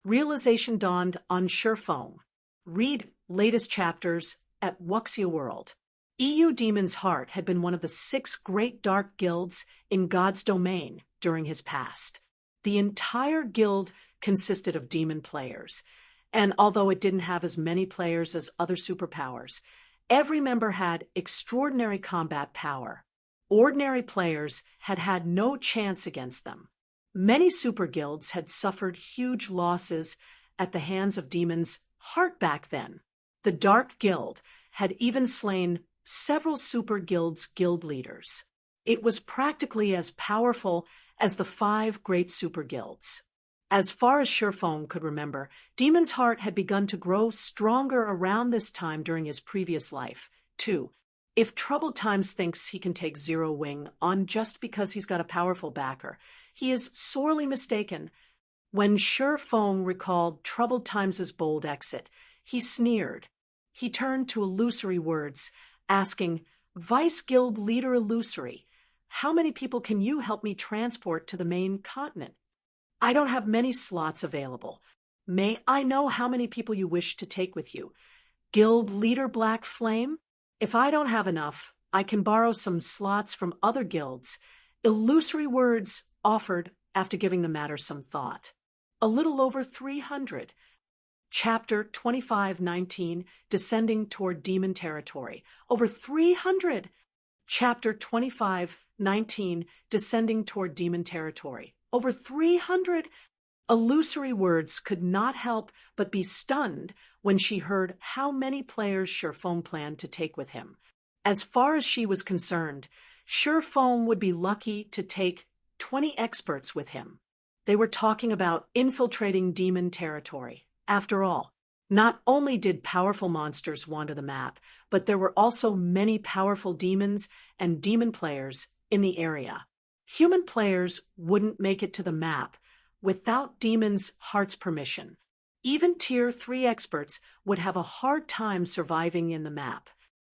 Realization dawned on Shurfeng. Read latest chapters at Wuxia World. EU Demon's Heart had been one of the 6 great dark guilds in God's domain during his past. The entire guild consisted of demon players, and although it didn't have as many players as other superpowers, every member had extraordinary combat power. Ordinary players had had no chance against them. Many super guilds had suffered huge losses at the hands of Demon's Heart back then. The Dark Guild had even slain several super guilds' guild leaders. It was practically as powerful as the 5 great super guilds. As far as Shurfeng could remember, Demon's Heart had begun to grow stronger around this time during his previous life, too. If Troubled Times thinks he can take Zero Wing on just because he's got a powerful backer, he is sorely mistaken. When Shurfeng recalled Troubled Times' bold exit, he sneered. He turned to Illusory Words, asking, "Vice Guild Leader Illusory, how many people can you help me transport to the main continent? I don't have many slots available. May I know how many people you wish to take with you? Guild Leader Black Flame? If I don't have enough, I can borrow some slots from other guilds." Illusory Words offered after giving the matter some thought. A little over 300. Chapter 25:19, Descending Toward Demon Territory. Over 300. Chapter 25:19, Descending Toward Demon Territory. Over 300. Illusory Words could not help but be stunned when she heard how many players Shurfeng planned to take with him. As far as she was concerned, Shurfeng would be lucky to take 20 experts with him. They were talking about infiltrating demon territory. After all, not only did powerful monsters wander the map, but there were also many powerful demons and demon players in the area. Human players wouldn't make it to the map without Demon's Heart's permission. Even Tier 3 experts would have a hard time surviving in the map.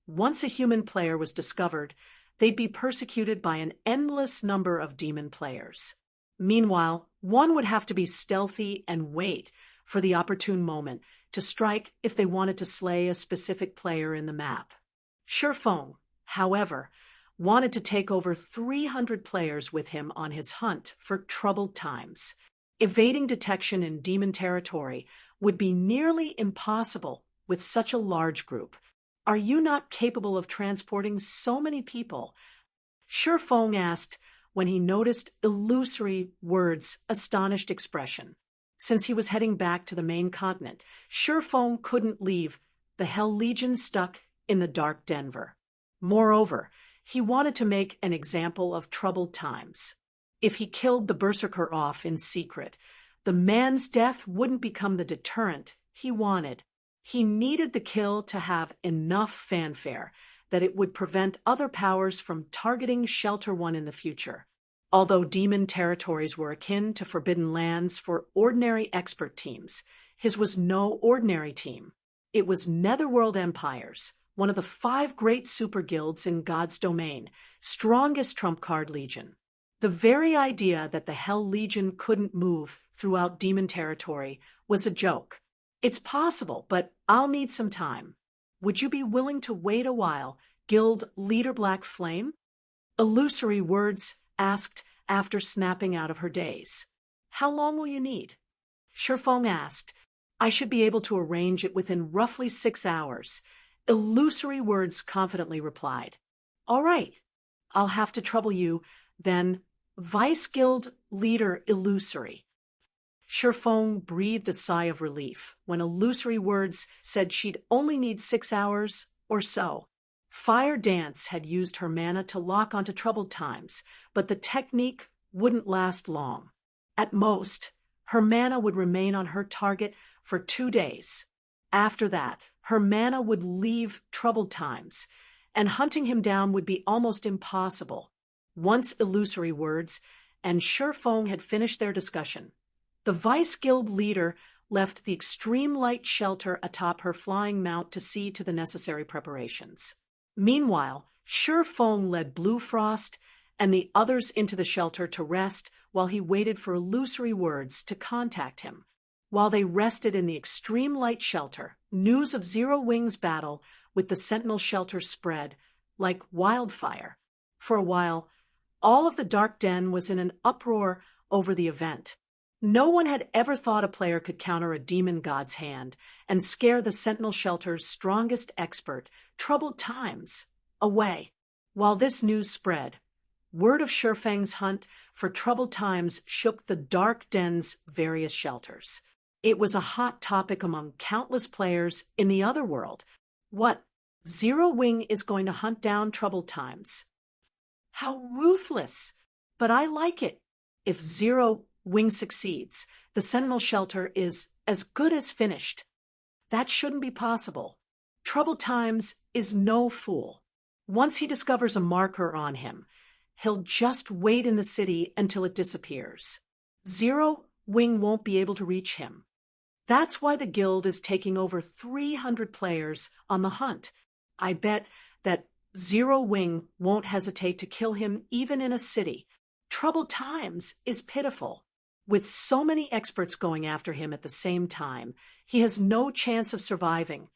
Once a human player was discovered, they'd be persecuted by an endless number of demon players. Meanwhile, one would have to be stealthy and wait for the opportune moment to strike if they wanted to slay a specific player in the map. Shurfeng, however, wanted to take over 300 players with him on his hunt for Troubled Times. Evading detection in demon territory would be nearly impossible with such a large group. Are you not capable of transporting so many people? Shurfeng asked when he noticed Illusory Words' astonished expression. Since he was heading back to the main continent, Shurfeng couldn't leave the Hell Legion stuck in the dark Denver. Moreover, he wanted to make an example of Troubled Times. If he killed the Berserker off in secret, the man's death wouldn't become the deterrent he wanted. He needed the kill to have enough fanfare that it would prevent other powers from targeting Shelter One in the future. Although demon territories were akin to forbidden lands for ordinary expert teams, his was no ordinary team. It was Netherworld Empires, one of the 5 great super guilds in God's domain, strongest trump card legion. The very idea that the Hell Legion couldn't move throughout demon territory was a joke. It's possible, but I'll need some time. Would you be willing to wait a while, Guild Leader Black Flame? Illusory Words asked after snapping out of her daze. How long will you need? Shurfeng asked. I should be able to arrange it within roughly 6 hours. Illusory Words confidently replied. All right, I'll have to trouble you, then. Vice Guild Leader Illusory. Shurfeng breathed a sigh of relief when Illusory Words said she'd only need 6 hours or so. Fire Dance had used her mana to lock onto Troubled Times, but the technique wouldn't last long. At most, her mana would remain on her target for 2 days. After that, her mana would leave Troubled Times, and hunting him down would be almost impossible. Once Illusory Words and Shurfeng had finished their discussion, the Vice Guild leader left the extreme light shelter atop her flying mount to see to the necessary preparations. Meanwhile, Shurfeng led Blue Frost and the others into the shelter to rest while he waited for illusory words to contact him. While they rested in the extreme light shelter, news of Zero Wing's battle with the Sentinel shelter spread like wildfire. For a while, all of the Dark Den was in an uproar over the event. No one had ever thought a player could counter a demon god's hand and scare the Sentinel shelter's strongest expert, Troubled Times, away. While this news spread, word of Shurfeng's hunt for Troubled Times shook the Dark Den's various shelters. It was a hot topic among countless players in the other world. What? Zero Wing is going to hunt down Troubled Times? How ruthless! But I like it. If Zero Wing succeeds, the Sentinel shelter is as good as finished. That shouldn't be possible. Troubled Times is no fool. Once he discovers a marker on him, he'll just wait in the city until it disappears. Zero Wing won't be able to reach him. That's why the guild is taking over 300 players on the hunt. I bet that Zero Wing won't hesitate to kill him even in a city. Troubled Times is pitiful. With so many experts going after him at the same time, he has no chance of surviving.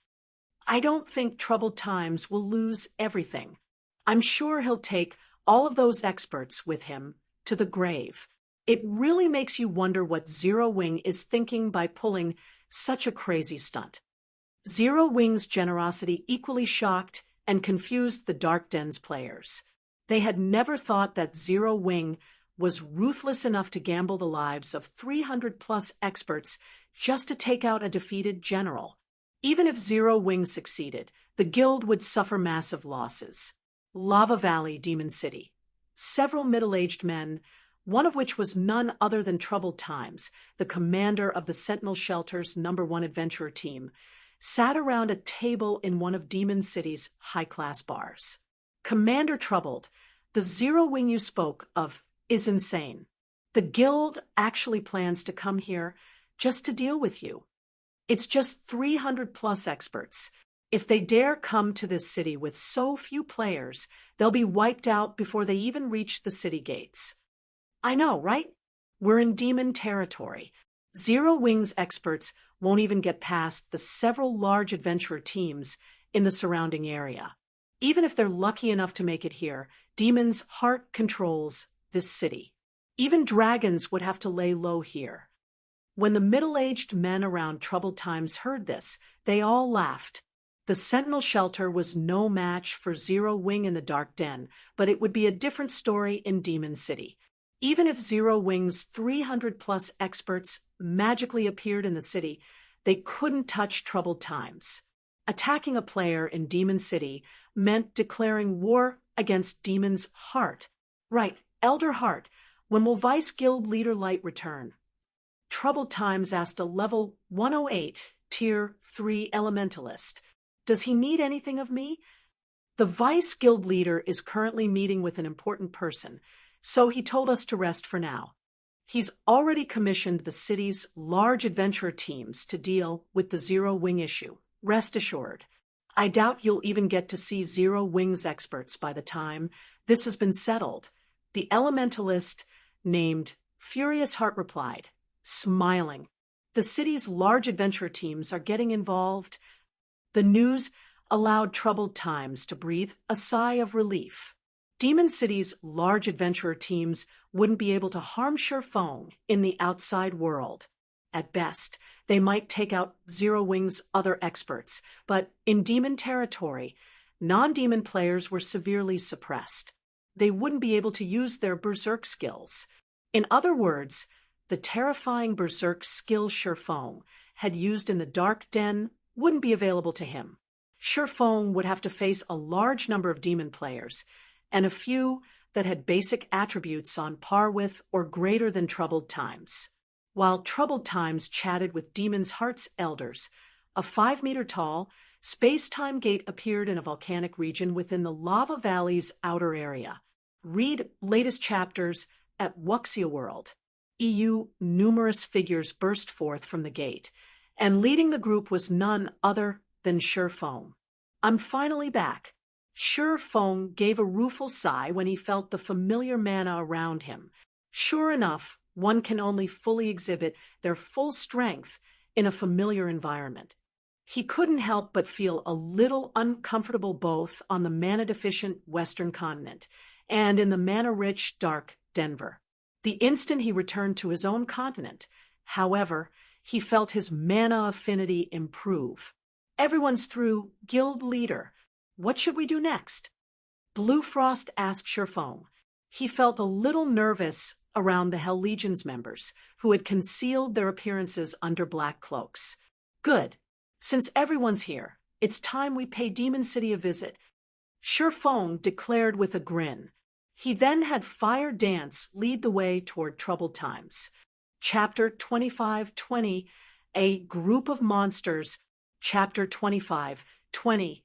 I don't think Troubled Times will lose everything. I'm sure he'll take all of those experts with him to the grave. It really makes you wonder what Zero Wing is thinking by pulling such a crazy stunt. Zero Wing's generosity equally shocked and confused the Dark Den's players. They had never thought that Zero Wing was ruthless enough to gamble the lives of 300-plus experts just to take out a defeated general. Even if Zero Wing succeeded, the guild would suffer massive losses. Lava Valley, Demon City. Several middle-aged men, one of which was none other than Troubled Times, the commander of the Sentinel Shelter's #1 adventurer team, sat around a table in one of Demon City's high-class bars. Commander Troubled, the Zero Wing you spoke of is insane. The guild actually plans to come here just to deal with you. It's just 300-plus experts. If they dare come to this city with so few players, they'll be wiped out before they even reach the city gates. I know, right? We're in demon territory. Zero Wing's experts won't even get past the several large adventurer teams in the surrounding area. Even if they're lucky enough to make it here, Demon's heart controls this city. Even dragons would have to lay low here. When the middle-aged men around Troubled Times heard this, they all laughed. The Sentinel shelter was no match for Zero Wing in the Dark Den, but it would be a different story in Demon City. Even if Zero Wing's 300-plus experts magically appeared in the city, they couldn't touch Troubled Times. Attacking a player in Demon City meant declaring war against Demon's heart. Right, Elder Heart, when will Vice Guild Leader Light return? Troubled Times asked a level 108, Tier 3 Elementalist. Does he need anything of me? The Vice Guild Leader is currently meeting with an important person, so he told us to rest for now. He's already commissioned the city's large adventurer teams to deal with the Zero Wing issue. Rest assured. I doubt you'll even get to see Zero Wing's experts by the time this has been settled. The elementalist named Furious Heart replied, smiling. The city's large adventure teams are getting involved. The news allowed Troubled Times to breathe a sigh of relief. Demon City's large adventurer teams wouldn't be able to harm Shurfeng in the outside world. At best, they might take out Zero Wing's other experts, but in demon territory, non-demon players were severely suppressed. They wouldn't be able to use their berserk skills. In other words, the terrifying berserk skill Shurfeng had used in the Dark Den wouldn't be available to him. Shurfeng would have to face a large number of demon players, and a few that had basic attributes on par with or greater than Troubled Times. While Troubled Times chatted with Demon's Heart's elders, a 5-meter-tall, space-time gate appeared in a volcanic region within the Lava Valley's outer area. Read latest chapters at Wuxia World. EU numerous figures burst forth from the gate, and leading the group was none other than Shurfeng. I'm finally back. Shurfeng gave a rueful sigh when he felt the familiar mana around him. Sure enough, one can only fully exhibit their full strength in a familiar environment. He couldn't help but feel a little uncomfortable both on the mana-deficient Western continent and in the mana-rich, dark Denver. The instant he returned to his own continent, however, he felt his mana affinity improve. Everyone's through Guild Leader. What should we do next? Blue Frost asked Sherfong. He felt a little nervous around the Hell Legion's members, who had concealed their appearances under black cloaks. Good. Since everyone's here, it's time we pay Demon City a visit, Sherfong declared with a grin. He then had Fire Dance lead the way toward troubled times. Chapter 25:20, A Group of Monsters. Chapter 25:20,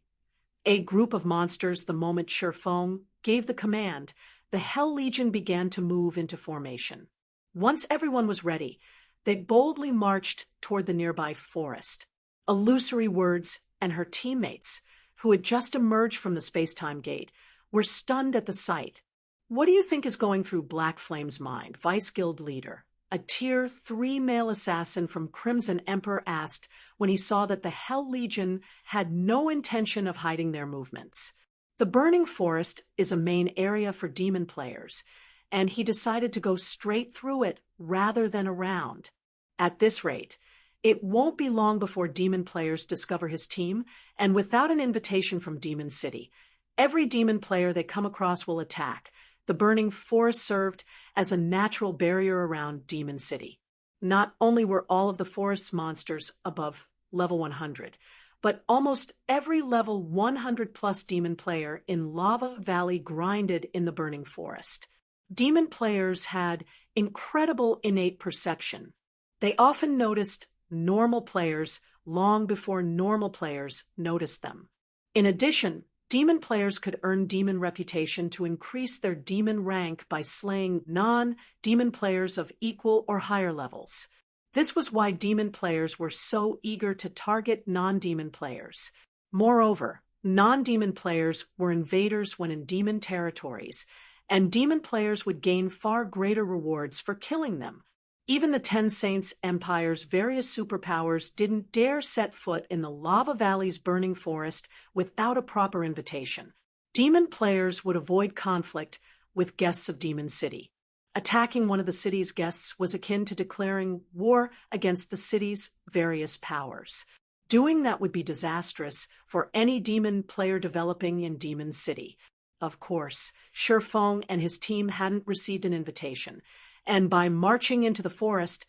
A Group of Monsters. The moment Sherfong gave the command, the Hell Legion began to move into formation. Once everyone was ready, they boldly marched toward the nearby forest. Illusory Words and her teammates, who had just emerged from the space-time gate, were stunned at the sight. What do you think is going through Black Flame's mind? Vice Guild Leader, a Tier 3 male assassin from Crimson Emperor, asked when he saw that the Hell Legion had no intention of hiding their movements. The Burning Forest is a main area for demon players, and he decided to go straight through it rather than around. At this rate, it won't be long before demon players discover his team, and without an invitation from Demon City, every demon player they come across will attack. The Burning Forest served as a natural barrier around Demon City. Not only were all of the forest's monsters above level 100, but almost every level 100-plus demon player in Lava Valley grinded in the Burning Forest. Demon players had incredible innate perception. They often noticed normal players long before normal players noticed them. In addition, demon players could earn demon reputation to increase their demon rank by slaying non-demon players of equal or higher levels. This was why demon players were so eager to target non-demon players. Moreover, non-demon players were invaders when in demon territories, and demon players would gain far greater rewards for killing them. Even the Ten Saints Empire's various superpowers didn't dare set foot in the Lava Valley's Burning Forest without a proper invitation. Demon players would avoid conflict with guests of Demon City. Attacking one of the city's guests was akin to declaring war against the city's various powers. Doing that would be disastrous for any demon player developing in Demon City. Of course, Sherfong and his team hadn't received an invitation, and by marching into the forest,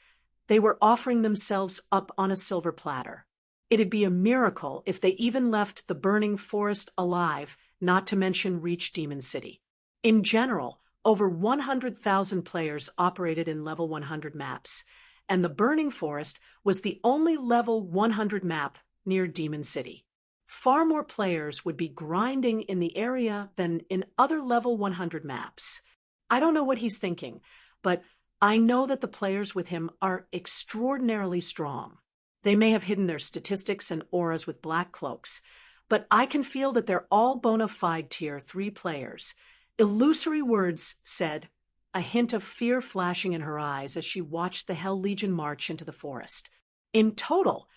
they were offering themselves up on a silver platter. It'd be a miracle if they even left the Burning Forest alive, not to mention reach Demon City. In general, over 100,000 players operated in level 100 maps, and the Burning Forest was the only level 100 map near Demon City. Far more players would be grinding in the area than in other level 100 maps. I don't know what he's thinking, but I know that the players with him are extraordinarily strong. They may have hidden their statistics and auras with black cloaks, but I can feel that they're all bona fide Tier 3 players. Illusory Words said, a hint of fear flashing in her eyes as she watched the Hell Legion march into the forest. In total,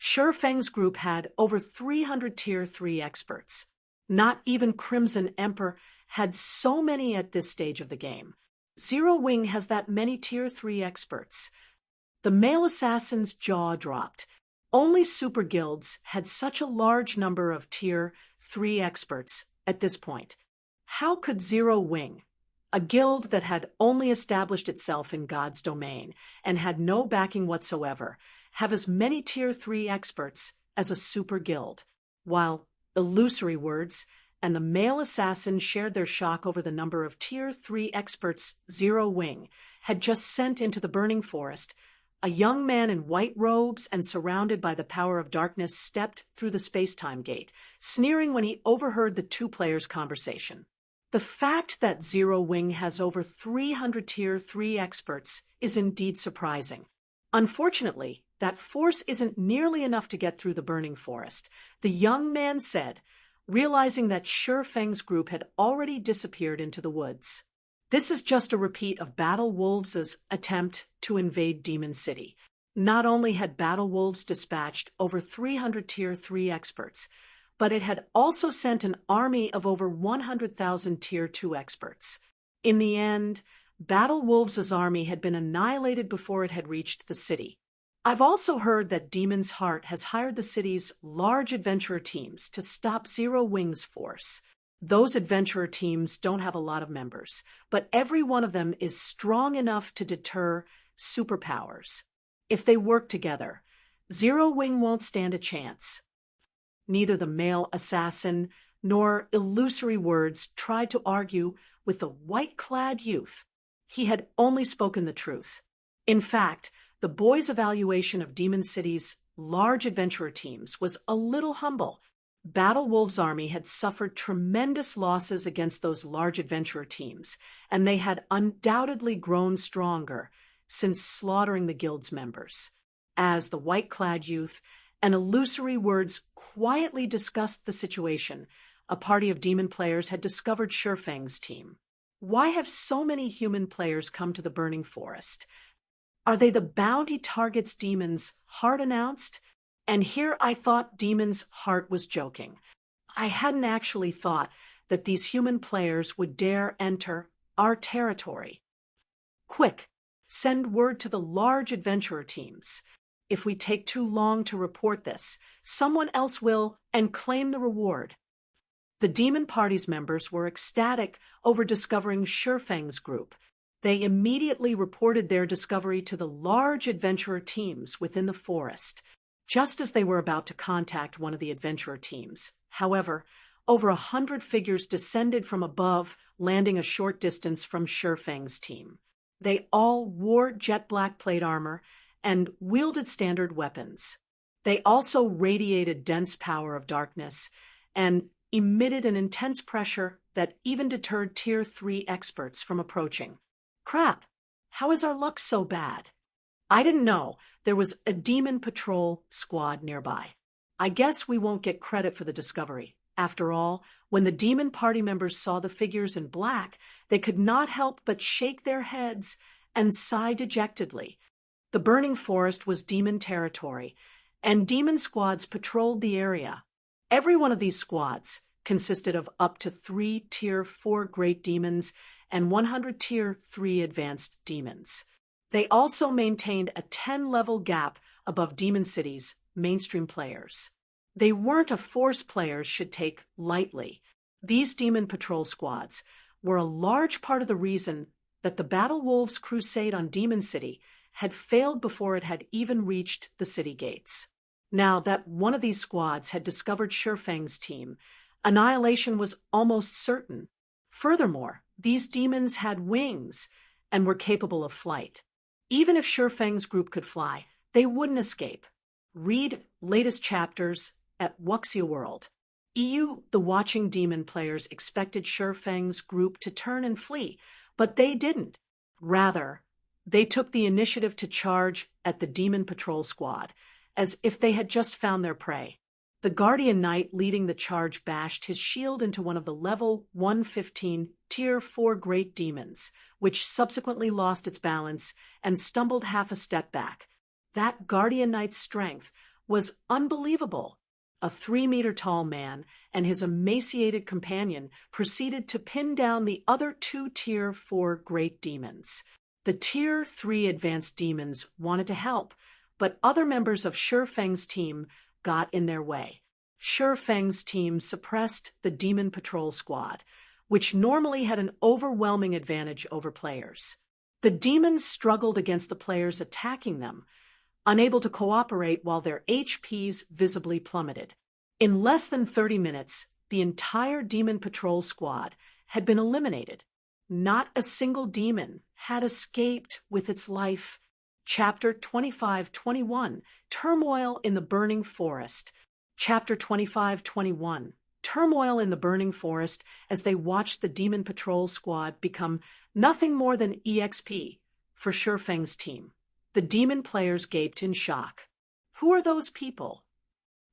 Sherfeng's group had over 300 Tier 3 experts. Not even Crimson Emperor had so many at this stage of the game. Zero Wing has that many Tier 3 experts. The male assassin's jaw dropped. Only super guilds had such a large number of Tier 3 experts at this point. How could Zero Wing, a guild that had only established itself in God's domain and had no backing whatsoever, have as many Tier 3 experts as a super guild? While Illusory Words and the male assassin shared their shock over the number of Tier 3 experts Zero Wing had just sent into the Burning Forest, a young man in white robes and surrounded by the power of darkness stepped through the space-time gate, sneering when he overheard the two players' conversation. The fact that Zero Wing has over 300 Tier 3 experts is indeed surprising. Unfortunately, that force isn't nearly enough to get through the Burning Forest, the young man said, realizing that Sherfeng's group had already disappeared into the woods. This is just a repeat of Battle Wolves' attempt to invade Demon City. Not only had Battle Wolves dispatched over 300 Tier 3 experts, but it had also sent an army of over 100,000 Tier 2 experts. In the end, Battle Wolves' army had been annihilated before it had reached the city. I've also heard that Demon's Heart has hired the city's large adventurer teams to stop Zero Wing's force. Those adventurer teams don't have a lot of members, but every one of them is strong enough to deter superpowers. If they work together, Zero Wing won't stand a chance. Neither the male assassin nor Illusory Words tried to argue with the white-clad youth. He had only spoken the truth. In fact, the boy's evaluation of Demon City's large adventurer teams was a little humble. Battle Wolves' army had suffered tremendous losses against those large adventurer teams, and they had undoubtedly grown stronger since slaughtering the guild's members. As the white-clad youth and Illusory Words quietly discussed the situation, a party of demon players had discovered Shurfeng's team. Why have so many human players come to the Burning Forest? Are they the bounty targets Demon's Heart announced? And here I thought Demon's Heart was joking. I hadn't actually thought that these human players would dare enter our territory. Quick, send word to the large adventurer teams. If we take too long to report this, someone else will and claim the reward. The Demon Party's members were ecstatic over discovering Shurfeng's group. They immediately reported their discovery to the large adventurer teams within the forest, just as they were about to contact one of the adventurer teams. However, over 100 figures descended from above, landing a short distance from Shurfeng's team. They all wore jet black plate armor and wielded standard weapons. They also radiated dense power of darkness and emitted an intense pressure that even deterred Tier 3 experts from approaching. Crap! How is our luck so bad? I didn't know there was a demon patrol squad nearby. I guess we won't get credit for the discovery. After all, when the demon party members saw the figures in black, they could not help but shake their heads and sigh dejectedly. The Burning Forest was demon territory, and demon squads patrolled the area. Every one of these squads consisted of up to 3 Tier 4 great demons and 100 Tier 3 advanced demons. They also maintained a 10-level gap above Demon City's mainstream players. They weren't a force players should take lightly. These demon patrol squads were a large part of the reason that the Battle Wolves' crusade on Demon City had failed before it had even reached the city gates. Now that one of these squads had discovered Shurfeng's team, annihilation was almost certain. Furthermore, these demons had wings and were capable of flight. Even if Shurfeng's group could fly, they wouldn't escape. Read latest chapters at Wuxia World. The watching demon players expected Shurfeng's group to turn and flee, but they didn't. Rather, they took the initiative to charge at the demon patrol squad, as if they had just found their prey. The Guardian Knight leading the charge bashed his shield into one of the level 115 Tier 4 great demons, which subsequently lost its balance and stumbled half a step back. That Guardian Knight's strength was unbelievable. A 3-meter-tall man and his emaciated companion proceeded to pin down the other 2 Tier 4 great demons. The Tier 3 advanced demons wanted to help, but other members of Shurfeng's team got in their way. Shurfeng's team suppressed the Demon Patrol Squad, which normally had an overwhelming advantage over players. The demons struggled against the players attacking them, unable to cooperate while their HPs visibly plummeted. In less than 30 minutes, the entire Demon Patrol Squad had been eliminated. Not a single demon had escaped with its life. Chapter 25-21, Turmoil in the Burning Forest. Chapter 25-21, Turmoil in the Burning Forest as they watched the Demon Patrol Squad become nothing more than EXP for Shurfeng's team. The demon players gaped in shock. Who are those people?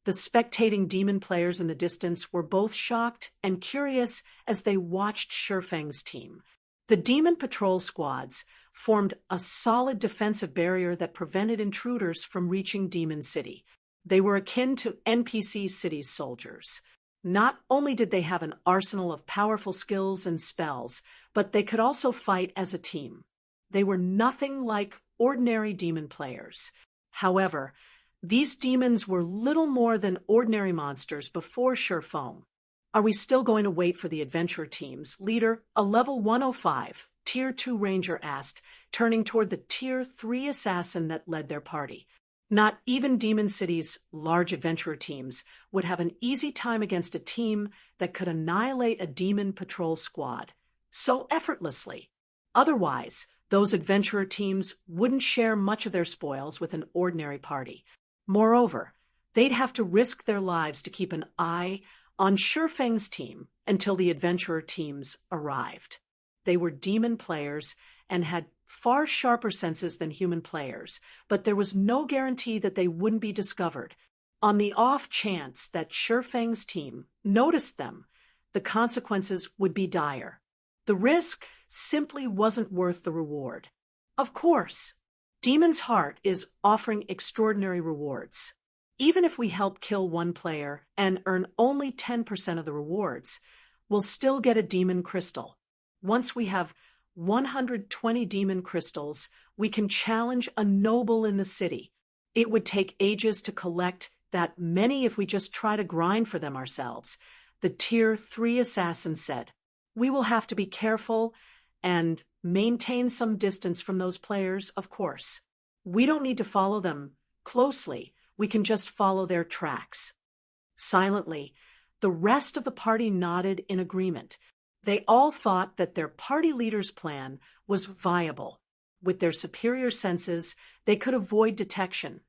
The spectating demon players in the distance were both shocked and curious as they watched Shurfeng's team. The demon patrol squads formed a solid defensive barrier that prevented intruders from reaching Demon City. They were akin to NPC city's soldiers. Not only did they have an arsenal of powerful skills and spells, but they could also fight as a team. They were nothing like ordinary demon players. However, these demons were little more than ordinary monsters before Shifeng. Are we still going to wait for the adventure team's leader, a level 105, Tier 2 Ranger asked, turning toward the Tier 3 assassin that led their party. Not even Demon City's large adventurer teams would have an easy time against a team that could annihilate a demon patrol squad so effortlessly. Otherwise, those adventurer teams wouldn't share much of their spoils with an ordinary party. Moreover, they'd have to risk their lives to keep an eye on Shifeng's team until the adventurer teams arrived. They were demon players and had far sharper senses than human players, but there was no guarantee that they wouldn't be discovered. On the off chance that Shifeng's team noticed them, the consequences would be dire. The risk simply wasn't worth the reward. Of course, Demon's Heart is offering extraordinary rewards. Even if we help kill one player and earn only 10% of the rewards, we'll still get a demon crystal. Once we have 120 demon crystals, we can challenge a noble in the city. It would take ages to collect that many if we just try to grind for them ourselves, the Tier 3 assassin said. We will have to be careful and maintain some distance from those players, of course. We don't need to follow them closely. We can just follow their tracks. Silently, the rest of the party nodded in agreement. They all thought that their party leader's plan was viable. With their superior senses, they could avoid detection,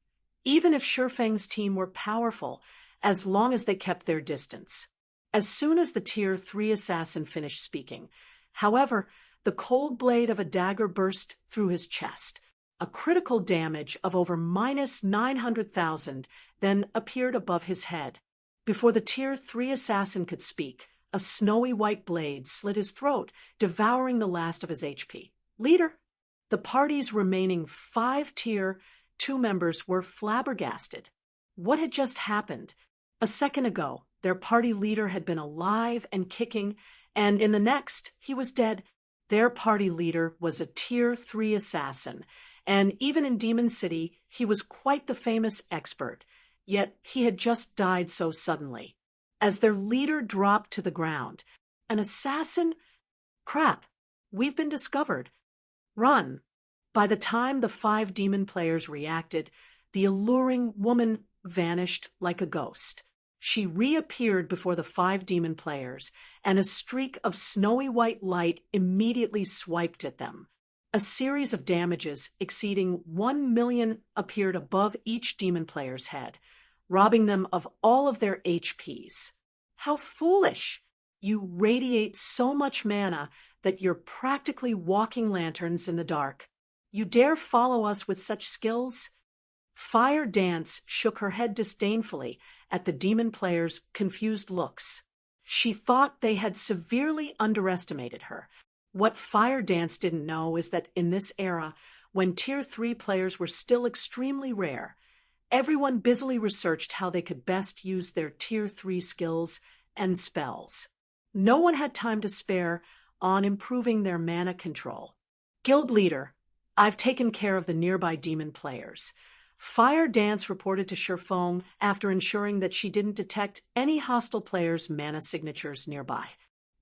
even if Shifeng's team were powerful, as long as they kept their distance. As soon as the Tier 3 assassin finished speaking, however, the cold blade of a dagger burst through his chest. A critical damage of over -900,000 then appeared above his head. Before the Tier 3 assassin could speak, a snowy white blade slit his throat, devouring the last of his HP. Leader! The party's remaining 5 Tier 2 members were flabbergasted. What had just happened? A second ago, their party leader had been alive and kicking, and in the next, he was dead. Their party leader was a Tier 3 assassin, and even in Demon City, he was quite the famous expert, yet he had just died so suddenly. As their leader dropped to the ground, an assassin? Crap, we've been discovered. Run. By the time the 5 demon players reacted, the alluring woman vanished like a ghost. She reappeared before the 5 demon players, and a streak of snowy white light immediately swiped at them. A series of damages exceeding 1 million appeared above each demon player's head, robbing them of all of their HPs. How foolish! You radiate so much mana that you're practically walking lanterns in the dark. You dare follow us with such skills? Fire Dance shook her head disdainfully at the demon players' confused looks. She thought they had severely underestimated her. What Fire Dance didn't know is that in this era, when Tier 3 players were still extremely rare, everyone busily researched how they could best use their Tier 3 skills and spells. No one had time to spare on improving their mana control. Guild leader, I've taken care of the nearby demon players. Fire Dance reported to Shifeng after ensuring that she didn't detect any hostile players' mana signatures nearby.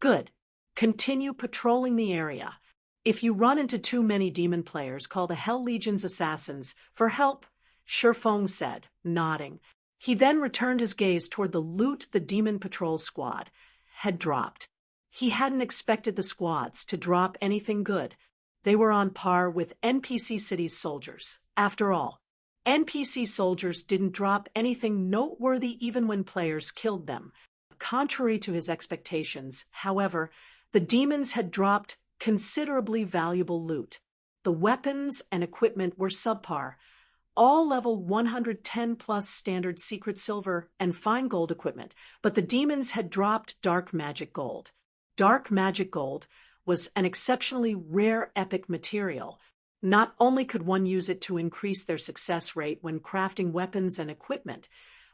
Good. Continue patrolling the area. If you run into too many demon players, call the Hell Legion's assassins for help, Shifeng said, nodding. He then returned his gaze toward the loot the demon patrol squad had dropped. He hadn't expected the squads to drop anything good. They were on par with NPC City's soldiers. After all, NPC soldiers didn't drop anything noteworthy even when players killed them. Contrary to his expectations, however, the demons had dropped considerably valuable loot. The weapons and equipment were subpar, all level 110 plus standard secret silver and fine gold equipment, but the demons had dropped dark magic gold. Dark magic gold was an exceptionally rare epic material. Not only could one use it to increase their success rate when crafting weapons and equipment,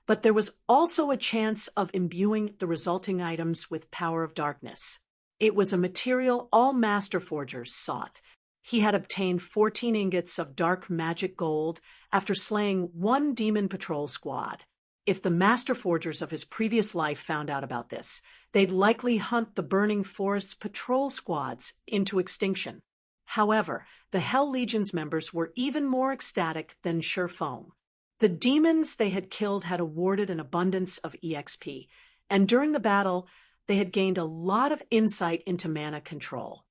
but there was also a chance of imbuing the resulting items with power of darkness. It was a material all master forgers sought. He had obtained 14 ingots of dark magic gold after slaying one demon patrol squad. If the master forgers of his previous life found out about this, they'd likely hunt the Burning Forest's patrol squads into extinction. However, the Hell Legion's members were even more ecstatic than Surefoam. The demons they had killed had awarded an abundance of EXP, and during the battle, they had gained a lot of insight into mana control.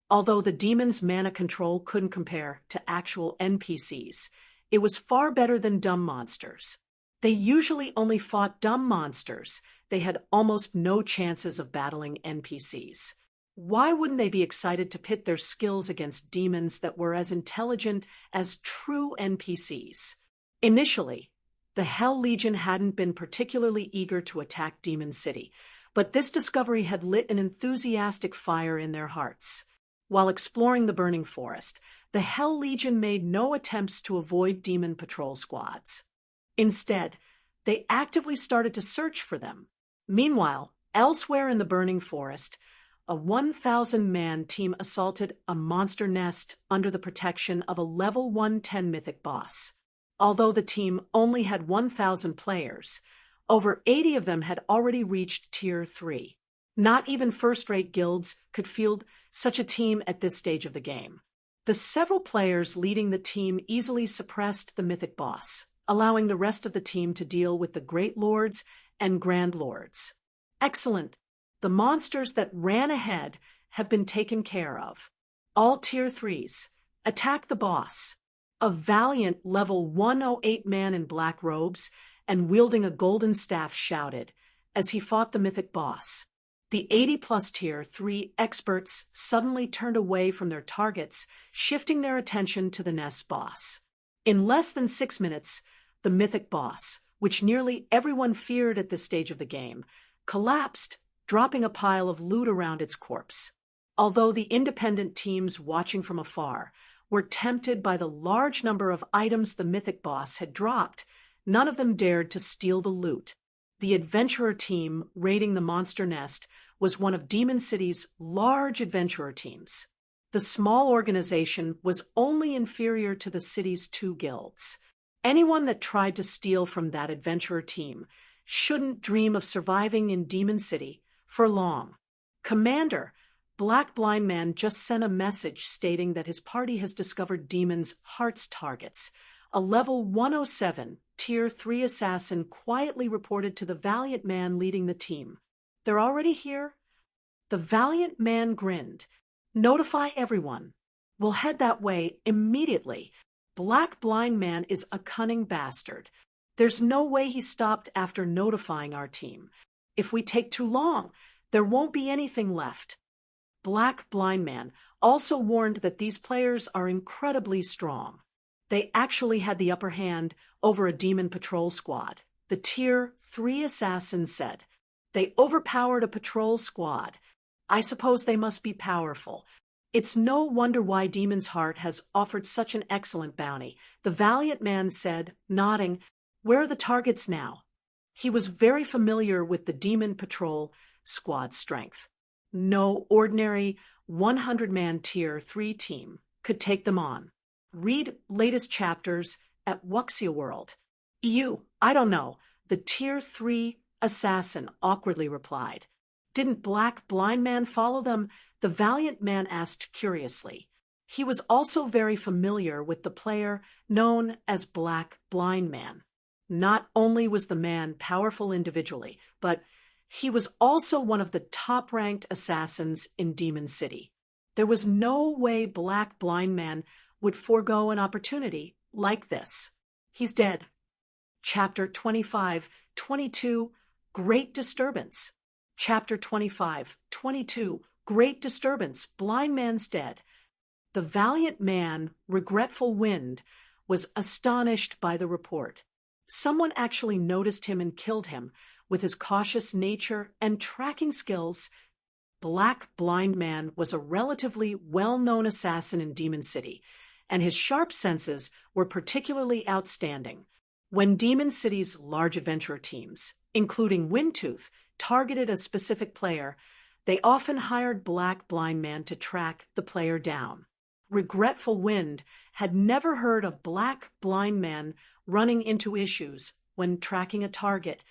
Although the demons' mana control couldn't compare to actual NPCs, it was far better than dumb monsters. They usually only fought dumb monsters. They had almost no chances of battling NPCs. Why wouldn't they be excited to pit their skills against demons that were as intelligent as true NPCs? Initially, the Hell Legion hadn't been particularly eager to attack Demon City, but this discovery had lit an enthusiastic fire in their hearts. While exploring the Burning Forest, the Hell Legion made no attempts to avoid demon patrol squads. Instead, they actively started to search for them. Meanwhile, elsewhere in the Burning Forest, a 1,000-man team assaulted a monster nest under the protection of a level 110 mythic boss. Although the team only had 1,000 players, over 80 of them had already reached Tier 3. Not even first-rate guilds could field such a team at this stage of the game. The several players leading the team easily suppressed the mythic boss, allowing the rest of the team to deal with the Great Lords and Grand Lords. Excellent. The monsters that ran ahead have been taken care of. All Tier 3s. Attack the boss. A valiant level 108 man in black robes and wielding a golden staff shouted as he fought the mythic boss. The 80-plus Tier 3 experts suddenly turned away from their targets, shifting their attention to the nest boss. In less than 6 minutes, the mythic boss, which nearly everyone feared at this stage of the game, collapsed, dropping a pile of loot around its corpse. Although the independent teams watching from afar were tempted by the large number of items the mythic boss had dropped, none of them dared to steal the loot. The adventurer team raiding the monster nest was one of Demon City's large adventurer teams. The small organization was only inferior to the city's 2 guilds. Anyone that tried to steal from that adventurer team shouldn't dream of surviving in Demon City for long. Commander, Black Blind Man just sent a message stating that his party has discovered demons' heart's targets. A level 107 Tier 3 assassin quietly reported to the valiant man leading the team. They're already here? The valiant man grinned. Notify everyone. We'll head that way immediately. Black Blind Man is a cunning bastard. There's no way he stopped after notifying our team. If we take too long, there won't be anything left. Black Blind Man also warned that these players are incredibly strong. They actually had the upper hand over a demon patrol squad. The Tier 3 assassin said. They overpowered a patrol squad. I suppose they must be powerful. It's no wonder why Demon's Heart has offered such an excellent bounty, the valiant man said, nodding. Where are the targets now? He was very familiar with the Demon Patrol squad strength. No ordinary 100-man Tier 3 team could take them on. Read latest chapters at Wuxia World. I don't know, the Tier 3 assassin awkwardly replied. Didn't Black Blind Man follow them? The valiant man asked curiously. He was also very familiar with the player known as Black Blind Man. Not only was the man powerful individually, but he was also one of the top-ranked assassins in Demon City. There was no way Black Blind Man would forego an opportunity like this. He's dead. Chapter 25-22, Great Disturbance. Chapter 25-22, Great Disturbance, Blind Man's dead. The valiant man, Regretful Wind, was astonished by the report. Someone actually noticed him and killed him. With his cautious nature and tracking skills, Black Blind Man was a relatively well-known assassin in Demon City, and his sharp senses were particularly outstanding. When Demon City's large adventurer teams, including Windtooth, targeted a specific player, they often hired Black Blind Man to track the player down. Regretful Wind had never heard of Black Blind Man running into issues when tracking a target.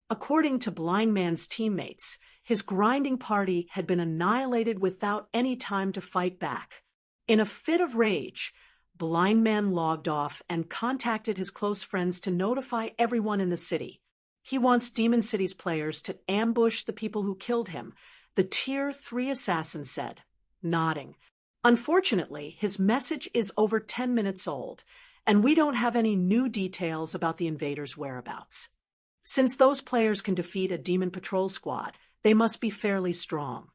According to Blind Man's teammates, his grinding party had been annihilated without any time to fight back. In a fit of rage, Blind Man logged off and contacted his close friends to notify everyone in the city. He wants Demon City's players to ambush the people who killed him, the Tier 3 assassin said, nodding. Unfortunately, his message is over 10 minutes old, and we don't have any new details about the invaders' whereabouts. Since those players can defeat a demon patrol squad, they must be fairly strong.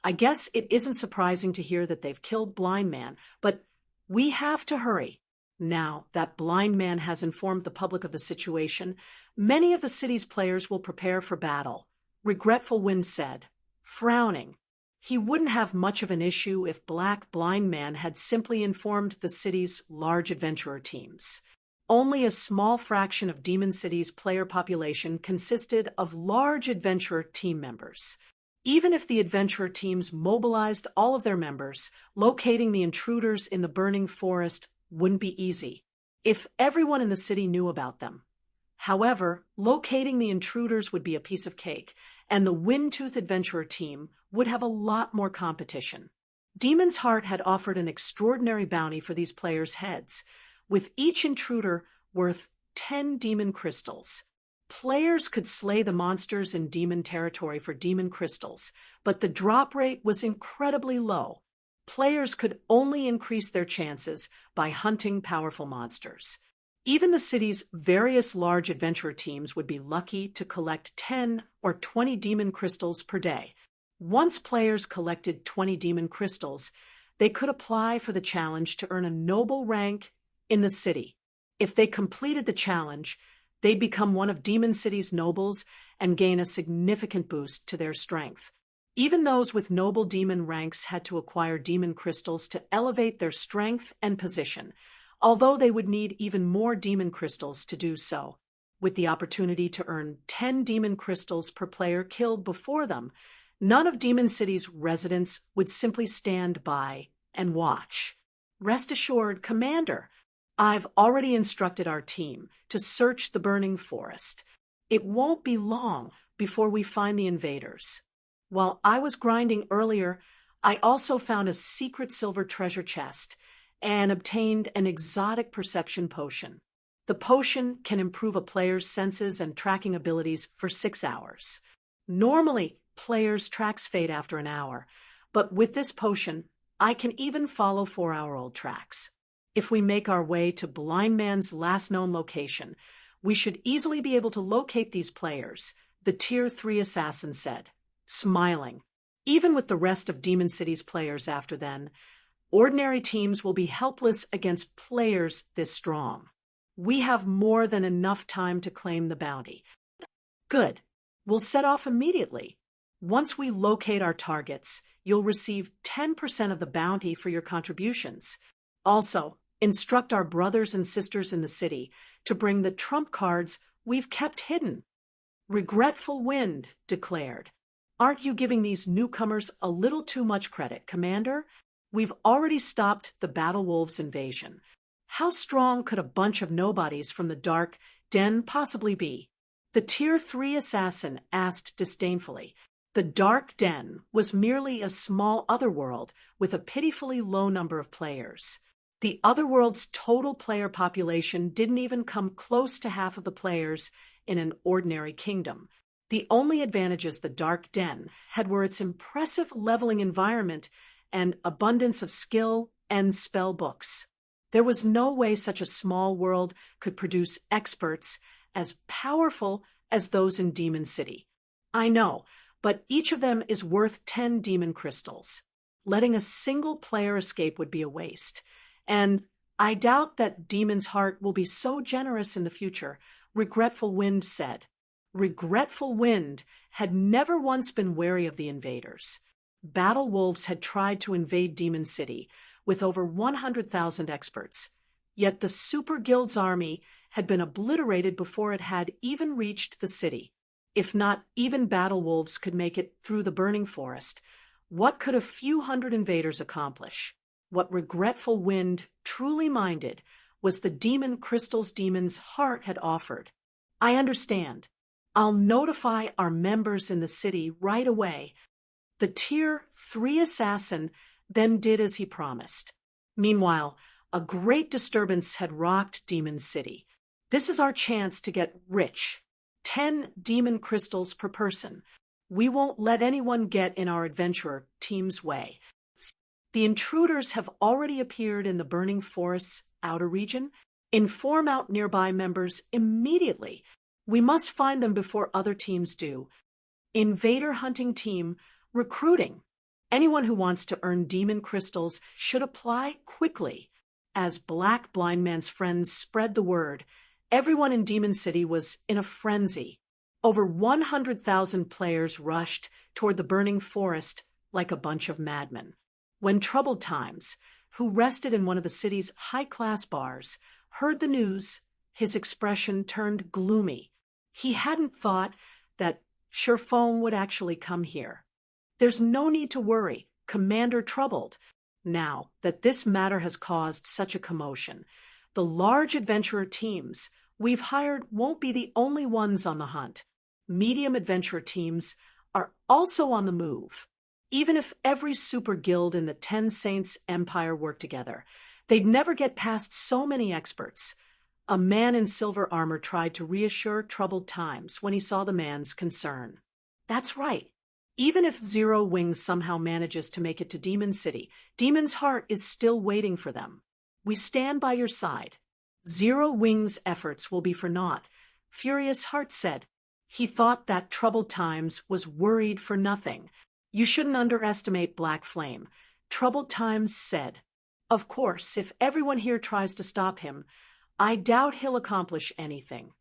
I guess it isn't surprising to hear that they've killed Blind Man, but we have to hurry. Now that Blind Man has informed the public of the situation, many of the city's players will prepare for battle, Regretful Wind said, frowning. He wouldn't have much of an issue if Black Blind Man had simply informed the city's large adventurer teams. Only a small fraction of Demon City's player population consisted of large adventurer team members. Even if the adventurer teams mobilized all of their members, locating the intruders in the burning forest wouldn't be easy, if everyone in the city knew about them. However, locating the intruders would be a piece of cake, and the Windtooth adventurer team would have a lot more competition. Demon's Heart had offered an extraordinary bounty for these players' heads, with each intruder worth 10 demon crystals. Players could slay the monsters in demon territory for demon crystals, but the drop rate was incredibly low. Players could only increase their chances by hunting powerful monsters. Even the city's various large adventurer teams would be lucky to collect 10 or 20 demon crystals per day. Once players collected 20 demon crystals, they could apply for the challenge to earn a noble rank in the city. If they completed the challenge, they'd become one of Demon City's nobles and gain a significant boost to their strength. Even those with noble demon ranks had to acquire demon crystals to elevate their strength and position, although they would need even more demon crystals to do so. With the opportunity to earn 10 demon crystals per player killed before them, none of Demon City's residents would simply stand by and watch. Rest assured, Commander, I've already instructed our team to search the burning forest. It won't be long before we find the invaders. While I was grinding earlier, I also found a secret silver treasure chest and obtained an exotic perception potion. The potion can improve a player's senses and tracking abilities for 6 hours. Normally, players' tracks fade after an hour, but with this potion, I can even follow 4-hour-old tracks. If we make our way to Blind Man's last known location, we should easily be able to locate these players, the Tier 3 assassin said, smiling. Even with the rest of Demon City's players after then, ordinary teams will be helpless against players this strong. We have more than enough time to claim the bounty. Good. We'll set off immediately. Once we locate our targets, you'll receive 10% of the bounty for your contributions. Also, instruct our brothers and sisters in the city to bring the trump cards we've kept hidden. Regretful Wind declared, aren't you giving these newcomers a little too much credit, Commander? We've already stopped the Battle Wolves invasion. How strong could a bunch of nobodies from the Dark Den possibly be? The Tier 3 assassin asked disdainfully. The Dark Den was merely a small otherworld with a pitifully low number of players. The otherworld's total player population didn't even come close to half of the players in an ordinary kingdom. The only advantages the Dark Den had were its impressive leveling environment and abundance of skill and spell books. There was no way such a small world could produce experts as powerful as those in Demon City. I know, but each of them is worth 10 demon crystals. Letting a single player escape would be a waste. And I doubt that Demon's Heart will be so generous in the future, Regretful Wind said. Regretful Wind had never once been wary of the invaders. Battle wolves had tried to invade Demon City with over 100,000 experts, yet the Super Guild's army had been obliterated before it had even reached the city. If not even battle wolves could make it through the burning forest, what could a few hundred invaders accomplish? What Regretful Wind truly minded was the demon crystals Demon's heart had offered. I understand. I'll notify our members in the city right away. The Tier 3 assassin then did as he promised. Meanwhile, a great disturbance had rocked Demon City. This is our chance to get rich. 10 demon crystals per person. We won't let anyone get in our adventurer team's way. The intruders have already appeared in the burning forest's outer region. Inform out nearby members immediately. We must find them before other teams do. Invader hunting team recruiting. Anyone who wants to earn demon crystals should apply quickly. As Black Blind Man's friends spread the word, everyone in Demon City was in a frenzy. Over 100,000 players rushed toward the burning forest like a bunch of madmen. When Troubled Times, who rested in one of the city's high-class bars, heard the news, his expression turned gloomy. He hadn't thought that Sherphone would actually come here. There's no need to worry, Commander Troubled. Now that this matter has caused such a commotion, the large adventurer teams we've hired won't be the only ones on the hunt. Medium adventurer teams are also on the move. Even if every super guild in the 10 Saints Empire worked together, they'd never get past so many experts. A man in silver armor tried to reassure Troubled Times when he saw the man's concern. That's right. Even if Zero Wings somehow manages to make it to Demon City, Demon's heart is still waiting for them. We stand by your side. Zero Wings' efforts will be for naught, Furious Heart said. He thought that Troubled Times was worried for nothing. You shouldn't underestimate Black Flame, Troubled Times said. Of course, if everyone here tries to stop him, I doubt he'll accomplish anything.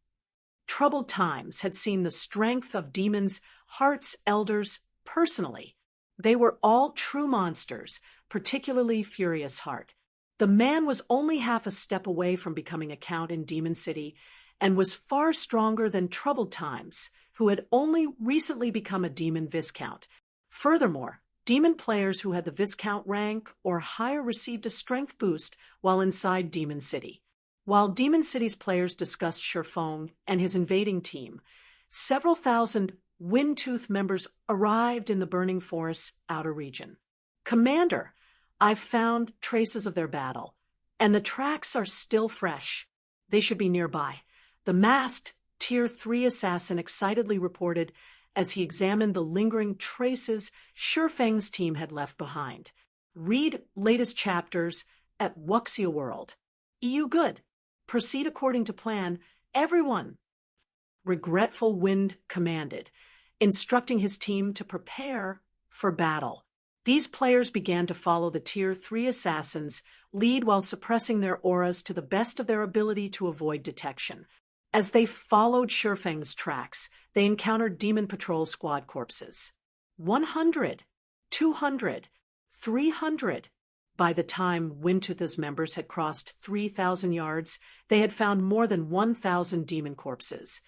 Troubled Times had seen the strength of Demon's Heart's elders personally. They were all true monsters, particularly Furious Heart. The man was only half a step away from becoming a count in Demon City and was far stronger than Troubled Times, who had only recently become a demon viscount. Furthermore, demon players who had the viscount rank or higher received a strength boost while inside Demon City. While Demon City's players discussed Sherphone and his invading team, several thousand Windtooth members arrived in the burning forest's outer region. Commander, I've found traces of their battle, and the tracks are still fresh. They should be nearby. The masked Tier 3 assassin excitedly reported as he examined the lingering traces Shurfeng's team had left behind. Read latest chapters at Wuxia World. EU good. Proceed according to plan, everyone. Regretful Wind commanded, instructing his team to prepare for battle. These players began to follow the Tier 3 assassins' lead while suppressing their auras to the best of their ability to avoid detection. As they followed Shurfeng's tracks, they encountered Demon Patrol Squad corpses. 100, 200, 300. By the time Windtooth's members had crossed 3,000 yards, they had found more than 1,000 demon corpses.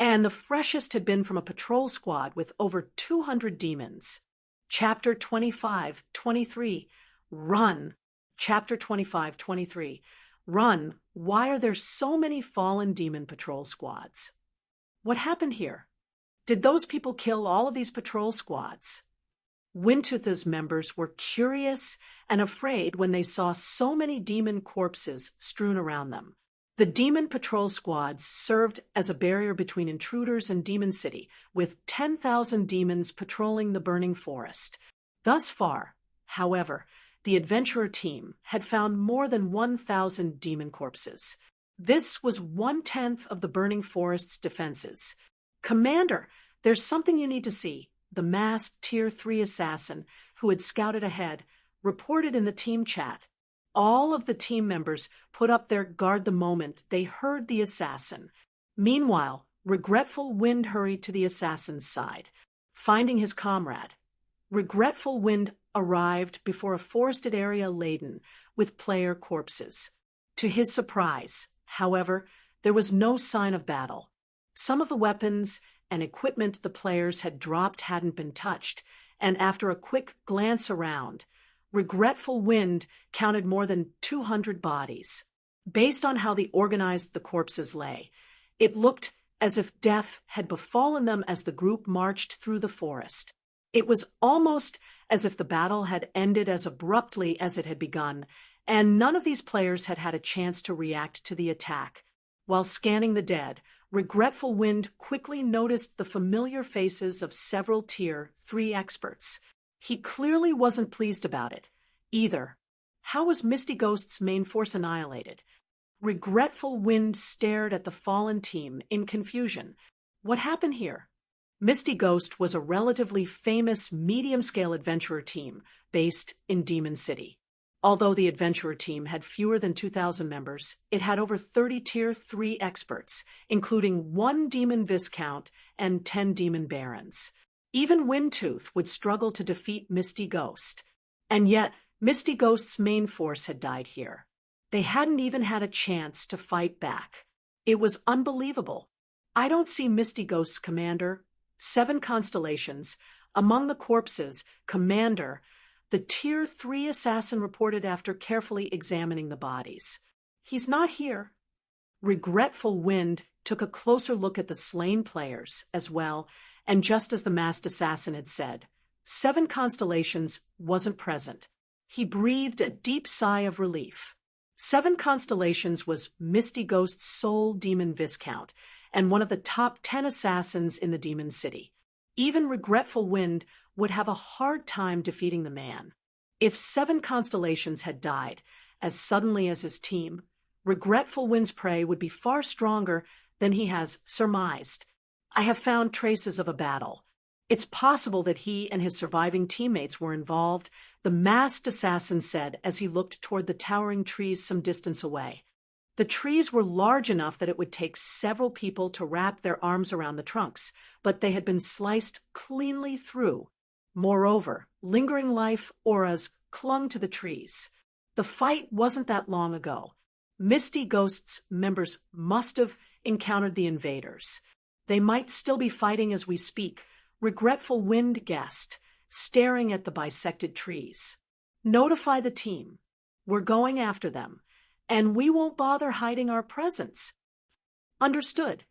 And the freshest had been from a patrol squad with over 200 demons. Chapter 25-23, Run. Chapter 25-23, Run. Why are there so many fallen demon patrol squads? What happened here? Did those people kill all of these patrol squads? Windtooth's members were curious and afraid when they saw so many demon corpses strewn around them. The demon patrol squads served as a barrier between intruders and Demon City, with 10,000 demons patrolling the burning forest. Thus far, however, the adventurer team had found more than 1,000 demon corpses. This was 1/10 of the burning forest's defenses. Commander, there's something you need to see. The masked Tier 3 assassin, who had scouted ahead, reported in the team chat. All of the team members put up their guard the moment they heard the assassin. Meanwhile, Regretful Wind hurried to the assassin's side. Finding his comrade, Regretful Wind arrived before a forested area laden with player corpses. To his surprise, however, there was no sign of battle. Some of the weapons and equipment the players had dropped hadn't been touched, and after a quick glance around, Regretful Wind counted more than 200 bodies. Based on how organized the corpses lay, it looked as if death had befallen them as the group marched through the forest. It was almost as if the battle had ended as abruptly as it had begun, and none of these players had had a chance to react to the attack. While scanning the dead, Regretful Wind quickly noticed the familiar faces of several Tier 3 experts. He clearly wasn't pleased about it, either. How was Misty Ghost's main force annihilated? Regretful Wind stared at the fallen team in confusion. What happened here? Misty Ghost was a relatively famous medium-scale adventurer team based in Demon City. Although the adventurer team had fewer than 2,000 members, it had over 30 Tier 3 experts, including 1 Demon Viscount and 10 Demon Barons. Even Windtooth would struggle to defeat Misty Ghost. And yet, Misty Ghost's main force had died here. They hadn't even had a chance to fight back. It was unbelievable. I don't see Misty Ghost's commander. 7 constellations. Among the corpses, Commander, the Tier 3 assassin reported after carefully examining the bodies. He's not here. Regretful Wind took a closer look at the slain players as well, and just as the masked assassin had said, 7 constellations wasn't present. He breathed a deep sigh of relief. 7 constellations was Misty Ghost's sole Demon Viscount, and one of the top 10 assassins in the Demon City. Even Regretful Wind would have a hard time defeating the man. If 7 constellations had died as suddenly as his team, Regretful Wind's prey would be far stronger than he has surmised. I have found traces of a battle. It's possible that he and his surviving teammates were involved, the masked assassin said as he looked toward the towering trees some distance away. The trees were large enough that it would take several people to wrap their arms around the trunks, but they had been sliced cleanly through. Moreover, lingering life auras clung to the trees. The fight wasn't that long ago. Misty Ghost's members must have encountered the invaders. They might still be fighting as we speak, Regretful Wind guessed, staring at the bisected trees. Notify the team. We're going after them, and we won't bother hiding our presence. Understood.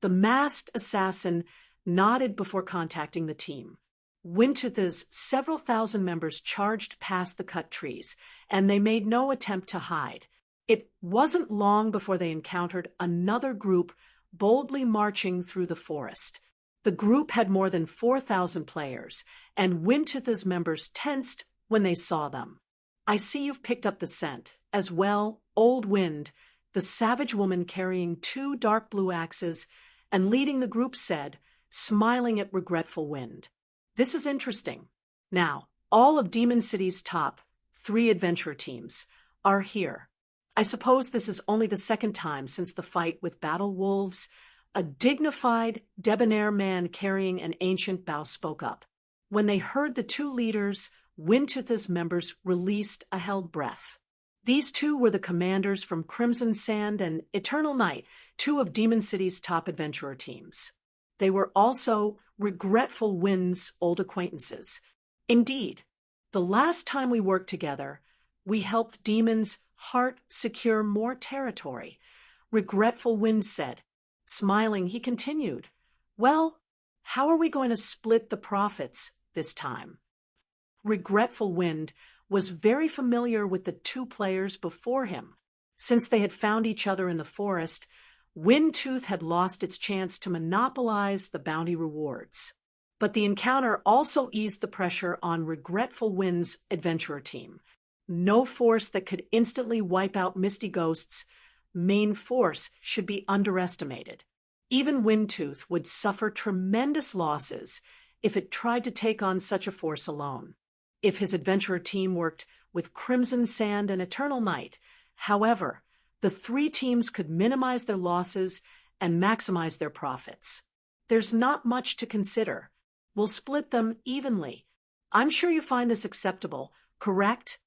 The masked assassin nodded before contacting the team. Windtooth's several thousand members charged past the cut trees, and they made no attempt to hide. It wasn't long before they encountered another group boldly marching through the forest. The group had more than 4,000 players, and Windtooth's members tensed when they saw them. I see you've picked up the scent. As well, Old Wind, the savage woman carrying 2 dark blue axes and leading the group said, smiling at Regretful Wind. This is interesting. Now, all of Demon City's top 3 adventure teams are here. I suppose this is only the second time since the fight with Battle Wolves. A dignified, debonair man carrying an ancient bow spoke up. When they heard the 2 leaders, Windtooth's members released a held breath. These 2 were the commanders from Crimson Sand and Eternal Night, 2 of Demon City's top adventurer teams. They were also Regretful Wind's old acquaintances. Indeed, the last time we worked together, we helped Demon's Heart secure more territory. Regretful Wind said. Smiling, he continued, well, how are we going to split the profits this time? Regretful Wind was very familiar with the 2 players before him. Since they had found each other in the forest, Windtooth had lost its chance to monopolize the bounty rewards. But the encounter also eased the pressure on Regretful Wind's adventurer team. No force that could instantly wipe out Misty Ghost's main force should be underestimated. Even Windtooth would suffer tremendous losses if it tried to take on such a force alone. If his adventurer team worked with Crimson Sand and Eternal Night, however, the 3 teams could minimize their losses and maximize their profits. There's not much to consider. We'll split them evenly. I'm sure you find this acceptable, correct?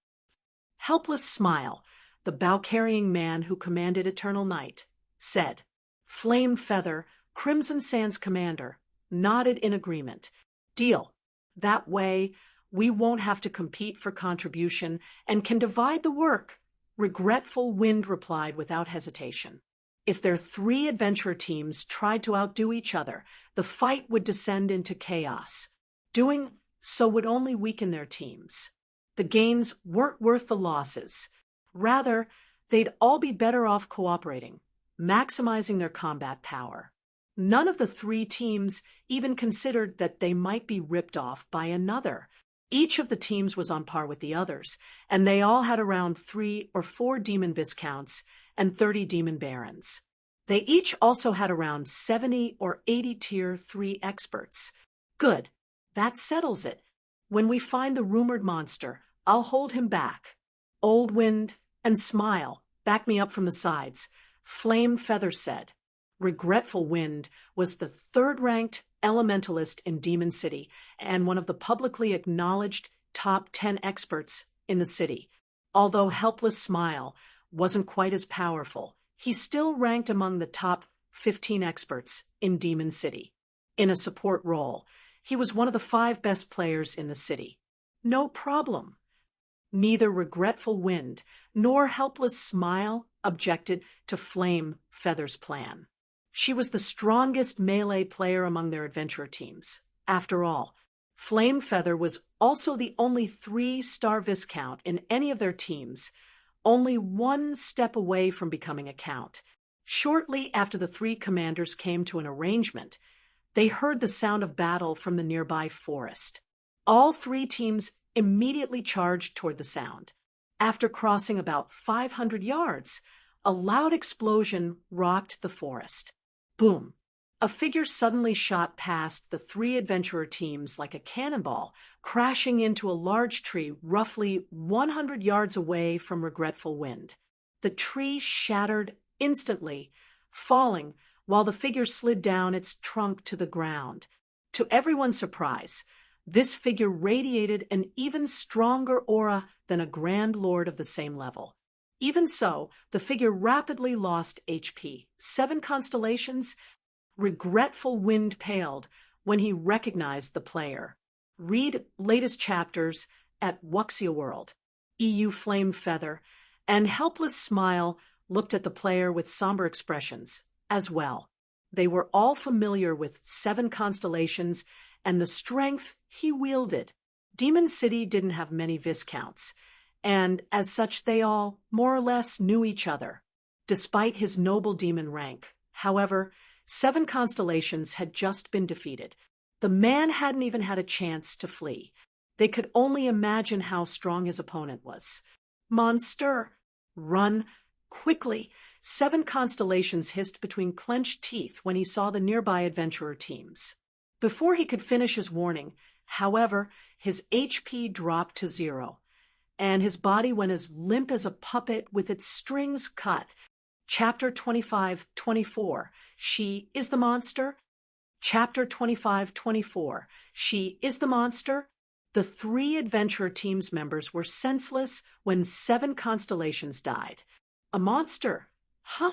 Helpless Smile, the bow-carrying man who commanded Eternal Night, said. Flame Feather, Crimson Sands commander, nodded in agreement. Deal. That way, we won't have to compete for contribution and can divide the work. Regretful Wind replied without hesitation. If their 3 adventurer teams tried to outdo each other, the fight would descend into chaos. Doing so would only weaken their teams. The gains weren't worth the losses. Rather, they'd all be better off cooperating, maximizing their combat power. None of the 3 teams even considered that they might be ripped off by another. Each of the teams was on par with the others, and they all had around 3 or 4 demon viscounts and 30 demon barons. They each also had around 70 or 80 tier 3 experts. Good. That settles it. When we find the rumored monster, I'll hold him back. Old Wind and Smile, back me up from the sides, Flame Feather said. Regretful Wind was the 3rd-ranked elementalist in Demon City and one of the publicly acknowledged top 10 experts in the city. Although Helpless Smile wasn't quite as powerful, he still ranked among the top 15 experts in Demon City. In a support role, he was one of the 5 best players in the city. No problem. Neither Regretful Wind nor Helpless Smile objected to Flame Feather's plan. She was the strongest melee player among their adventurer teams. After all, Flame Feather was also the only 3-star viscount in any of their teams, only 1 step away from becoming a count. Shortly after the 3 commanders came to an arrangement, they heard the sound of battle from the nearby forest. All 3 teams immediately charged toward the sound. After crossing about 500 yards, a loud explosion rocked the forest. Boom! A figure suddenly shot past the 3 adventurer teams like a cannonball, crashing into a large tree roughly 100 yards away from Regretful Wind. The tree shattered instantly, falling while the figure slid down its trunk to the ground. To everyone's surprise, this figure radiated an even stronger aura than a Grand Lord of the same level. Even so, the figure rapidly lost HP. 7 constellations. Regretful Wind paled when he recognized the player. Read latest chapters at Wuxia World. EU Flame Feather and Helpless Smile looked at the player with somber expressions as well. They were all familiar with 7 constellations and the strength he wielded. Demon City didn't have many viscounts, and as such they all more or less knew each other. Despite his noble demon rank, however, 7 constellations had just been defeated. The man hadn't even had a chance to flee. They could only imagine how strong his opponent was. Monster! Run! Quickly! 7 constellations hissed between clenched teeth when he saw the nearby adventurer teams. Before he could finish his warning, however, his HP dropped to 0, and his body went as limp as a puppet with its strings cut. Chapter 25-24, She is the Monster? Chapter 25-24, She is the Monster? The 3 adventurer team's members were senseless when 7 constellations died. A monster? Huh?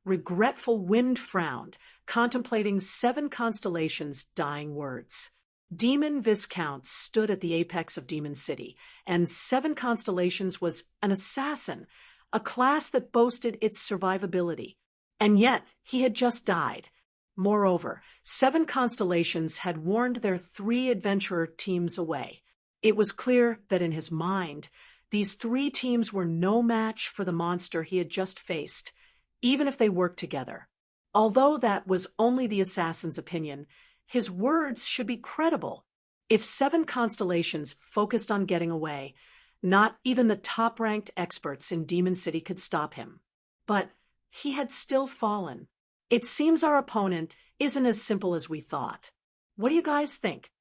Regretful Wind frowned, contemplating 7 constellations' dying words. Demon Viscounts stood at the apex of Demon City, and 7 constellations was an assassin, a class that boasted its survivability. And yet, he had just died. Moreover, 7 constellations had warned their 3 adventurer teams away. It was clear that in his mind, these 3 teams were no match for the monster he had just faced, even if they worked together. Although that was only the assassin's opinion, his words should be credible. If 7 constellations focused on getting away, not even the top-ranked experts in Demon City could stop him. But he had still fallen. It seems our opponent isn't as simple as we thought. What do you guys think?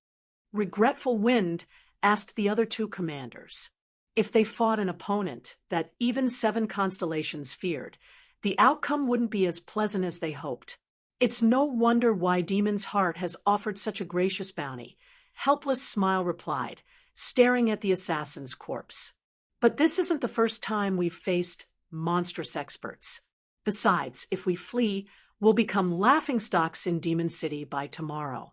Regretful Wind asked the other 2 commanders if they fought an opponent that even 7 constellations feared, the outcome wouldn't be as pleasant as they hoped. It's no wonder why Demon's Heart has offered such a gracious bounty, Helpless Smile replied, staring at the assassin's corpse. But this isn't the first time we've faced monstrous experts. Besides, if we flee, we'll become laughingstocks in Demon City by tomorrow.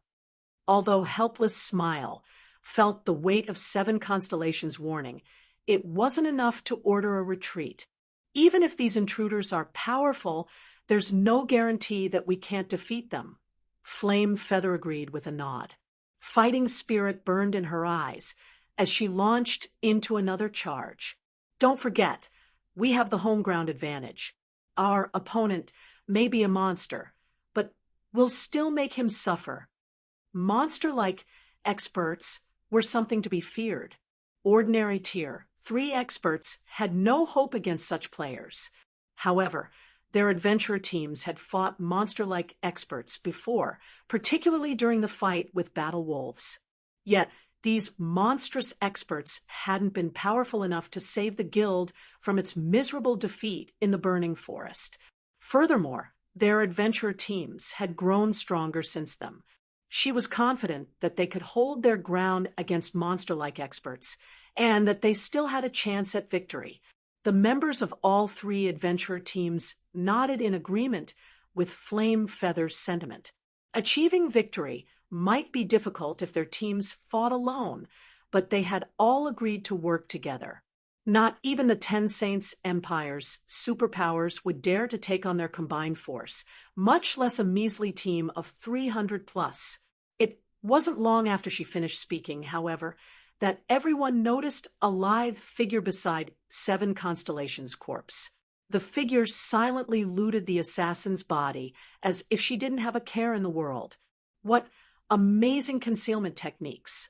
Although Helpless Smile felt the weight of 7 constellations' warning, it wasn't enough to order a retreat. Even if these intruders are powerful, there's no guarantee that we can't defeat them. Flame Feather agreed with a nod. Fighting spirit burned in her eyes as she launched into another charge. Don't forget, we have the home ground advantage. Our opponent may be a monster, but we'll still make him suffer. Monster-like experts were something to be feared. Ordinary Tier 3 experts had no hope against such players. However, their adventurer teams had fought monster-like experts before, particularly during the fight with battle wolves. Yet, these monstrous experts hadn't been powerful enough to save the guild from its miserable defeat in the Burning Forest. Furthermore, their adventurer teams had grown stronger since then. She was confident that they could hold their ground against monster-like experts, and that they still had a chance at victory. The members of all 3 adventurer teams nodded in agreement with Flame Feather's sentiment. Achieving victory might be difficult if their teams fought alone, but they had all agreed to work together. Not even the 10 Saints Empire's superpowers would dare to take on their combined force, much less a measly team of 300 plus. It wasn't long after she finished speaking, however, that everyone noticed a lithe figure beside 7 Constellations' corpse. The figure silently looted the assassin's body as if she didn't have a care in the world. What amazing concealment techniques!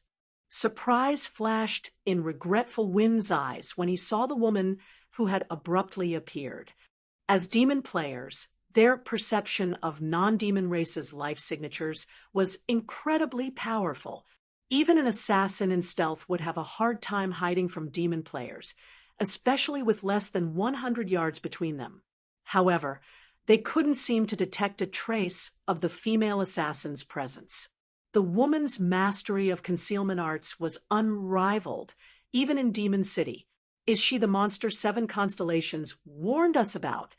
Surprise flashed in regretful Wynn's eyes when he saw the woman who had abruptly appeared. As demon players, their perception of non-demon races' life signatures was incredibly powerful. Even an assassin in stealth would have a hard time hiding from demon players, especially with less than 100 yards between them. However, they couldn't seem to detect a trace of the female assassin's presence. The woman's mastery of concealment arts was unrivaled, even in Demon City. Is she the monster 7 Constellations warned us about?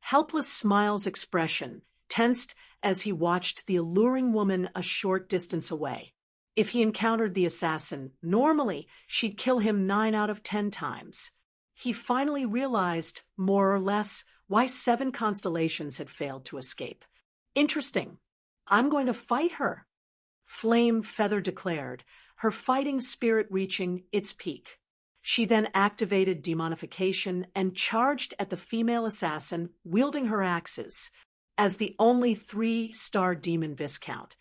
Helpless Smile's expression tensed as he watched the alluring woman a short distance away. If he encountered the assassin, normally she'd kill him 9 out of 10 times. He finally realized, more or less, why 7 Constellations had failed to escape. Interesting. I'm going to fight her, Flame Feather declared, her fighting spirit reaching its peak. She then activated demonification and charged at the female assassin, wielding her axes. As the only 3-star demon Viscount,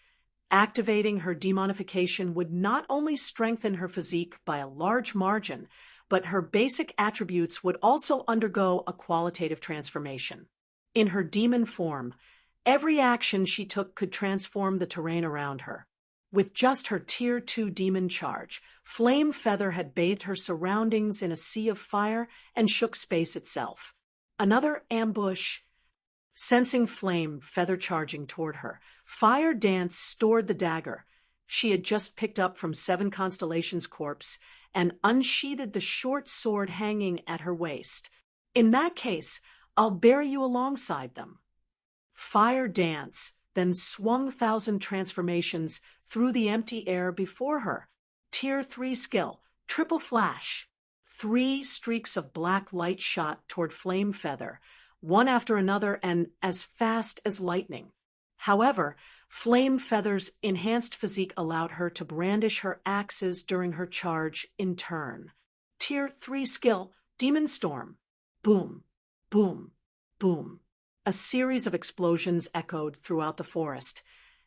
activating her demonification would not only strengthen her physique by a large margin, but her basic attributes would also undergo a qualitative transformation. In her demon form, every action she took could transform the terrain around her. With just her Tier 2 demon charge, Flame Feather had bathed her surroundings in a sea of fire and shook space itself. Another ambush. Sensing Flame Feather charging toward her, Fire Dance stored the dagger she had just picked up from 7 Constellations' corpse and unsheathed the short sword hanging at her waist. In that case, I'll bury you alongside them. Fire Dance then swung 1,000 transformations through the empty air before her. Tier 3 skill, Triple Flash. 3 streaks of black light shot toward Flame Feather, one after another and as fast as lightning. However, Flame Feather's enhanced physique allowed her to brandish her axes during her charge in turn. Tier 3 skill, Demon Storm. Boom, boom, boom. A series of explosions echoed throughout the forest,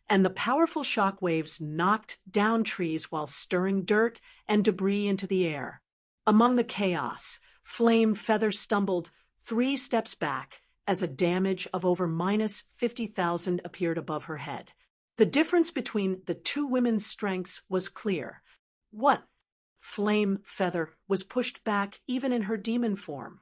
and the powerful shock waves knocked down trees while stirring dirt and debris into the air. Among the chaos, Flame Feather stumbled 3 steps back as a damage of over minus 50,000 appeared above her head. The difference between the 2 women's strengths was clear. What? Flame Feather was pushed back even in her demon form.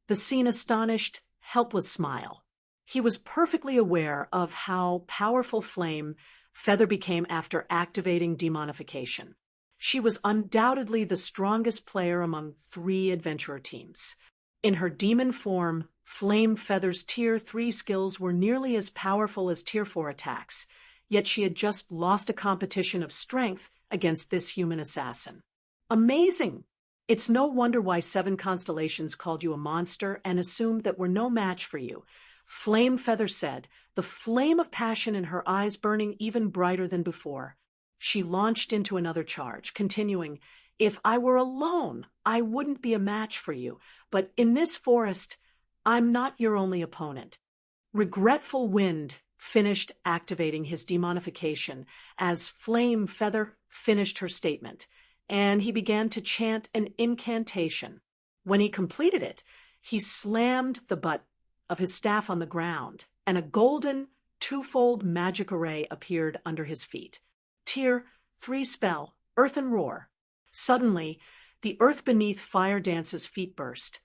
The scene astonished helpless smile. He was perfectly aware of how powerful Flame Feather became after activating demonification. She was undoubtedly the strongest player among 3 adventurer teams. In her demon form, Flame Feather's Tier 3 skills were nearly as powerful as Tier 4 attacks, yet she had just lost a competition of strength against this human assassin. Amazing! It's no wonder why 7 constellations called you a monster and assumed that we're no match for you, Flame Feather said, the flame of passion in her eyes burning even brighter than before. She launched into another charge, continuing, "If I were alone, I wouldn't be a match for you, but in this forest, I'm not your only opponent." Regretful Wind finished activating his demonification as Flame Feather finished her statement, and he began to chant an incantation. When he completed it, he slammed the butt of his staff on the ground, and a golden, 2-fold magic array appeared under his feet. Tier 3 spell, Earth and Roar. Suddenly, the earth beneath Fire Dance's feet burst,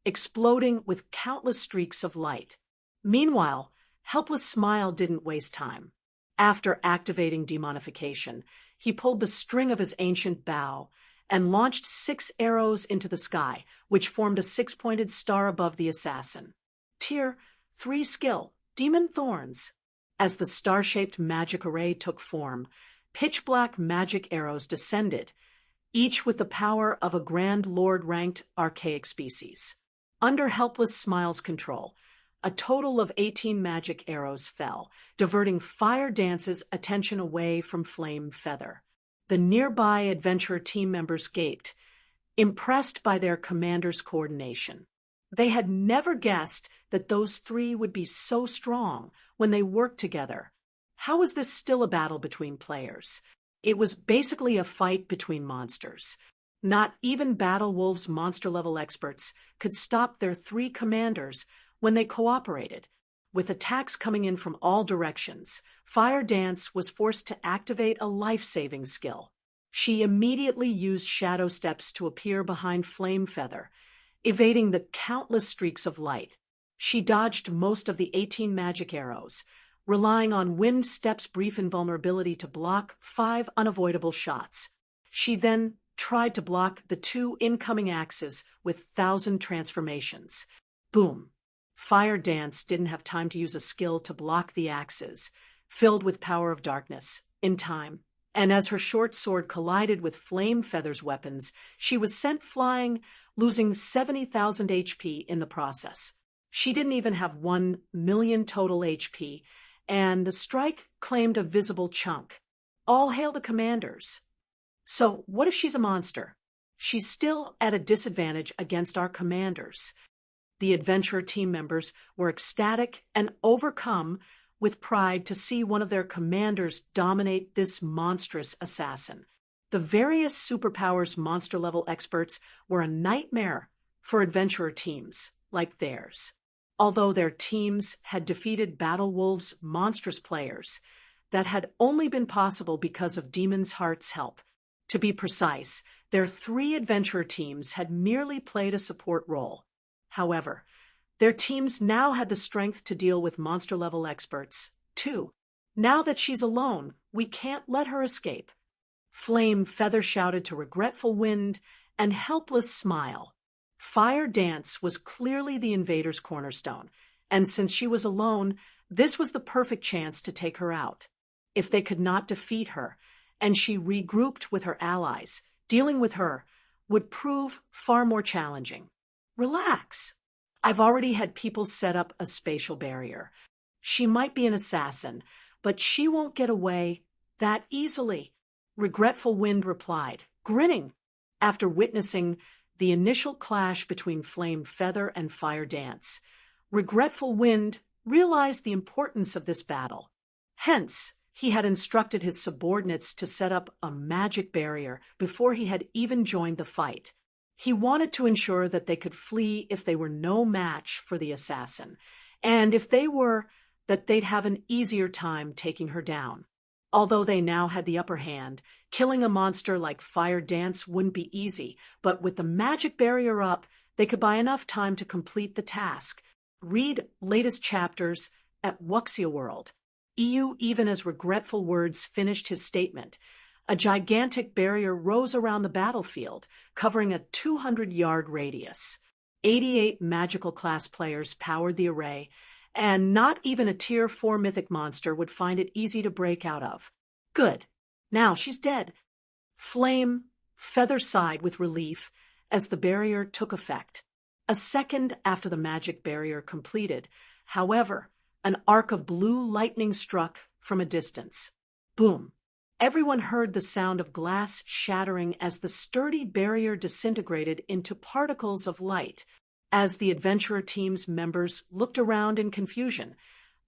exploding with countless streaks of light. Meanwhile, Helpless Smile didn't waste time. After activating demonification, he pulled the string of his ancient bow and launched 6 arrows into the sky, which formed a 6-pointed star above the assassin. Tier 3 skill, Demon Thorns. As the star-shaped magic array took form, pitch-black magic arrows descended, each with the power of a Grand Lord-ranked archaic species. Under Helpless Smile's control, a total of 18 magic arrows fell, diverting Fire Dance's attention away from Flame Feather. The nearby adventurer team members gaped, impressed by their commander's coordination. They had never guessed that those 3 would be so strong when they worked together. How was this still a battle between players? It was basically a fight between monsters. Not even Battle Wolf's monster-level experts could stop their 3 commanders when they cooperated. With attacks coming in from all directions, Fire Dance was forced to activate a life-saving skill. She immediately used shadow steps to appear behind Flame Feather, evading the countless streaks of light. She dodged most of the 18 magic arrows, relying on Wind Step's brief invulnerability to block 5 unavoidable shots. She then tried to block the 2 incoming axes with 1,000 transformations. Boom! Fire Dance didn't have time to use a skill to block the axes, filled with power of darkness, in time. And as her short sword collided with Flame Feather's weapons, she was sent flying, losing 70,000 HP in the process. She didn't even have 1 million total HP, and the strike claimed a visible chunk. All hail the commanders. So what if she's a monster? She's still at a disadvantage against our commanders. The adventurer team members were ecstatic and overcome with pride to see one of their commanders dominate this monstrous assassin. The various superpowers monster-level experts were a nightmare for adventurer teams like theirs. Although their teams had defeated Battle Wolf's monstrous players, that had only been possible because of Demon's Heart's help. To be precise, their 3 adventurer teams had merely played a support role. However, their teams now had the strength to deal with monster-level experts, too. Now that she's alone, we can't let her escape. Flame Feather shouted to Regretful Wind and Helpless Smile. Fire Dance was clearly the invader's cornerstone, and since she was alone, this was the perfect chance to take her out. If they could not defeat her, and she regrouped with her allies, dealing with her would prove far more challenging. Relax. I've already had people set up a spatial barrier. She might be an assassin, but she won't get away that easily, Regretful Wind replied, grinning, after witnessing the initial clash between Flame Feather and Fire Dance. Regretful Wind realized the importance of this battle. Hence, he had instructed his subordinates to set up a magic barrier before he had even joined the fight. He wanted to ensure that they could flee if they were no match for the assassin, and if they were, that they'd have an easier time taking her down. Although they now had the upper hand, killing a monster like Fire Dance wouldn't be easy, but with the magic barrier up, they could buy enough time to complete the task. Read latest chapters at Wuxia World. EU even as regretful words finished his statement. A gigantic barrier rose around the battlefield, covering a 200-yard radius. 88 magical class players powered the array, and not even a Tier 4 mythic monster would find it easy to break out of. Good. Now she's dead. Flame, Feather sighed with relief as the barrier took effect. A second after the magic barrier completed, however, an arc of blue lightning struck from a distance. Boom. Everyone heard the sound of glass shattering as the sturdy barrier disintegrated into particles of light. As the adventurer team's members looked around in confusion,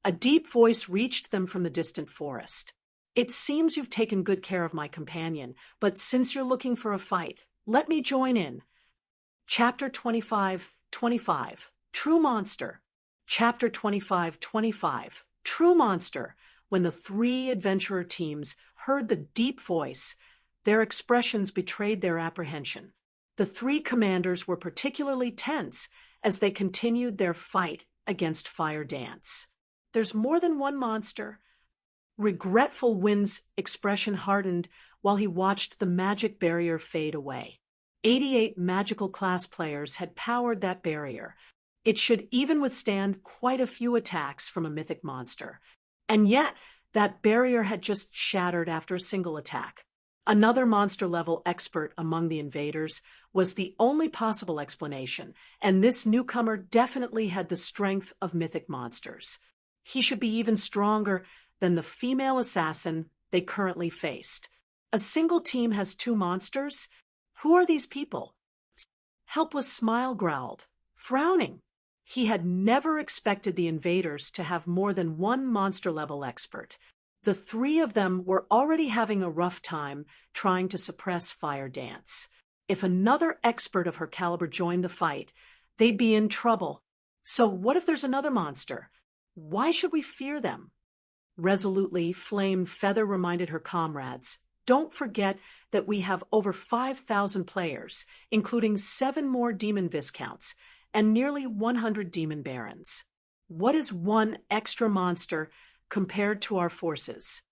a deep voice reached them from the distant forest. It seems you've taken good care of my companion, but since you're looking for a fight, let me join in. Chapter 25:25, True Monster. Chapter 25:25, True Monster. When the three adventurer teams heard the deep voice, their expressions betrayed their apprehension. The three commanders were particularly tense as they continued their fight against Fire Dance. There's more than one monster. Regretful Wind's expression hardened while he watched the magic barrier fade away. 88 magical class players had powered that barrier. It should even withstand quite a few attacks from a mythic monster. And yet, that barrier had just shattered after a single attack. Another monster-level expert among the invaders was the only possible explanation, and this newcomer definitely had the strength of mythic monsters. He should be even stronger than the female assassin they currently faced. A single team has two monsters? Who are these people? Helpless Smile growled, frowning. He had never expected the invaders to have more than one monster-level expert. The three of them were already having a rough time trying to suppress Fire Dance. If another expert of her caliber joined the fight, they'd be in trouble. So what if there's another monster? Why should we fear them? Resolutely, Flame Feather reminded her comrades, don't forget that we have over 5,000 players, including 7 more demon viscounts, and nearly 100 demon barons. What is one extra monster compared to our forces?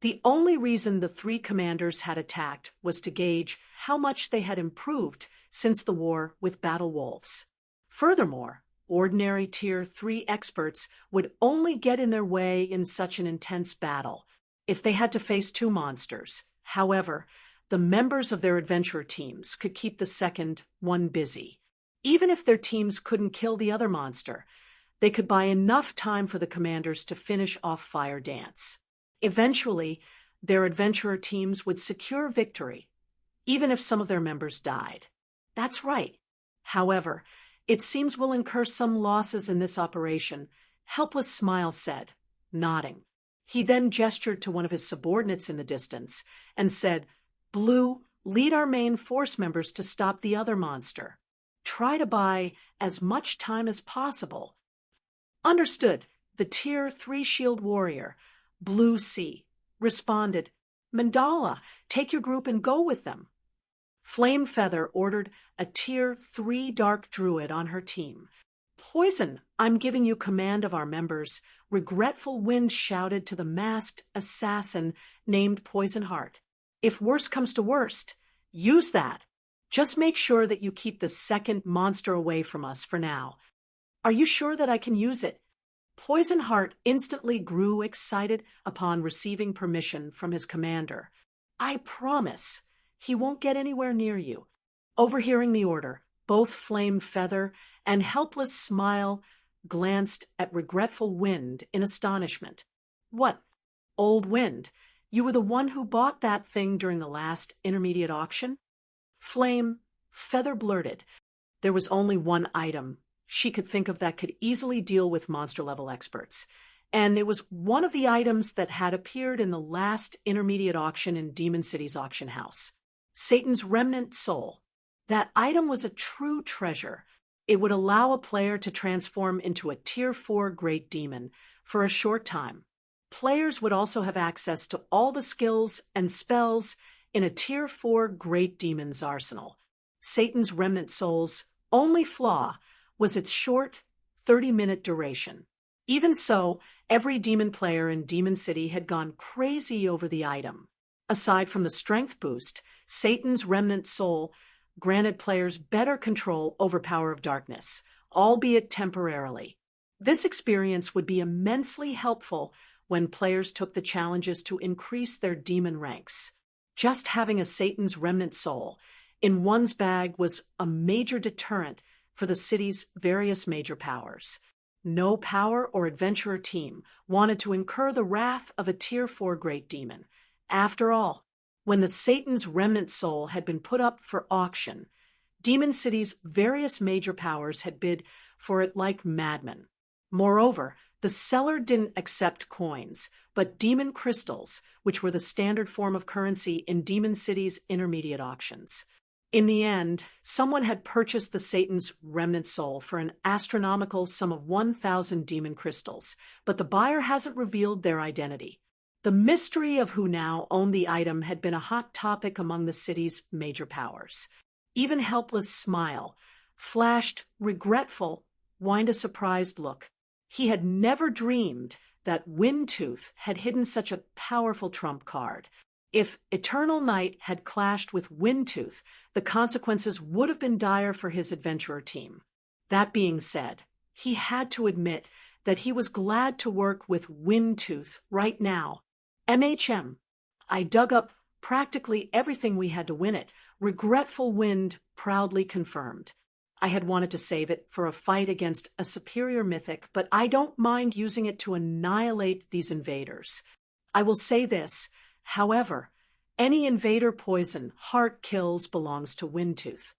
The only reason the three commanders had attacked was to gauge how much they had improved since the war with Battle Wolves. Furthermore, ordinary Tier 3 experts would only get in their way in such an intense battle if they had to face two monsters. However, the members of their adventurer teams could keep the second one busy. Even if their teams couldn't kill the other monster, they could buy enough time for the commanders to finish off Fire Dance. Eventually, their adventurer teams would secure victory, even if some of their members died. That's right. However, it seems we'll incur some losses in this operation, Helpless Smile said, nodding. He then gestured to one of his subordinates in the distance and said, Blue, lead our main force members to stop the other monster. Try to buy as much time as possible. Understood, the Tier 3 Shield Warrior, Blue Sea, responded, Mandala, take your group and go with them. Flame Feather ordered a Tier 3 Dark Druid on her team. Poison, I'm giving you command of our members, Regretful Wind shouted to the masked assassin named Poison Heart. If worst comes to worst, use that. Just make sure that you keep the second monster away from us for now. Are you sure that I can use it? Poison Heart instantly grew excited upon receiving permission from his commander. I promise he won't get anywhere near you. Overhearing the order, both Flame Feather and Helpless Smile glanced at Regretful Wind in astonishment. What? Old Wind, you were the one who bought that thing during the last intermediate auction? Flame Feather blurted. There was only one item she could think of that could easily deal with monster-level experts, and it was one of the items that had appeared in the last intermediate auction in Demon City's auction house. Satan's Remnant Soul. That item was a true treasure. It would allow a player to transform into a Tier 4 Great Demon for a short time. Players would also have access to all the skills and spells in a Tier 4 Great Demon's arsenal. Satan's Remnant Soul's only flaw was its short, 30-minute duration. Even so, every demon player in Demon City had gone crazy over the item. Aside from the strength boost, Satan's remnant soul granted players better control over Power of Darkness, albeit temporarily. This experience would be immensely helpful when players took the challenges to increase their demon ranks. Just having a Satan's remnant soul in one's bag was a major deterrent for the city's various major powers. No power or adventurer team wanted to incur the wrath of a Tier 4 great demon. After all, when the Satan's remnant soul had been put up for auction, Demon City's various major powers had bid for it like madmen. Moreover, the seller didn't accept coins, but demon crystals, which were the standard form of currency in Demon City's intermediate auctions. In the end, someone had purchased the Satan's remnant soul for an astronomical sum of 1,000 demon crystals, but the buyer hasn't revealed their identity. The mystery of who now owned the item had been a hot topic among the city's major powers. Even Helpless Smile flashed regretful, whined a surprised look. He had never dreamed that Windtooth had hidden such a powerful trump card. If Eternal Night had clashed with Windtooth, the consequences would have been dire for his adventurer team. That being said, he had to admit that he was glad to work with Windtooth right now. MHM. I dug up practically everything we had to win it. Regretful Wind proudly confirmed. I had wanted to save it for a fight against a superior mythic, but I don't mind using it to annihilate these invaders. I will say this, however, any invader poison heart kills belongs to Windtooth.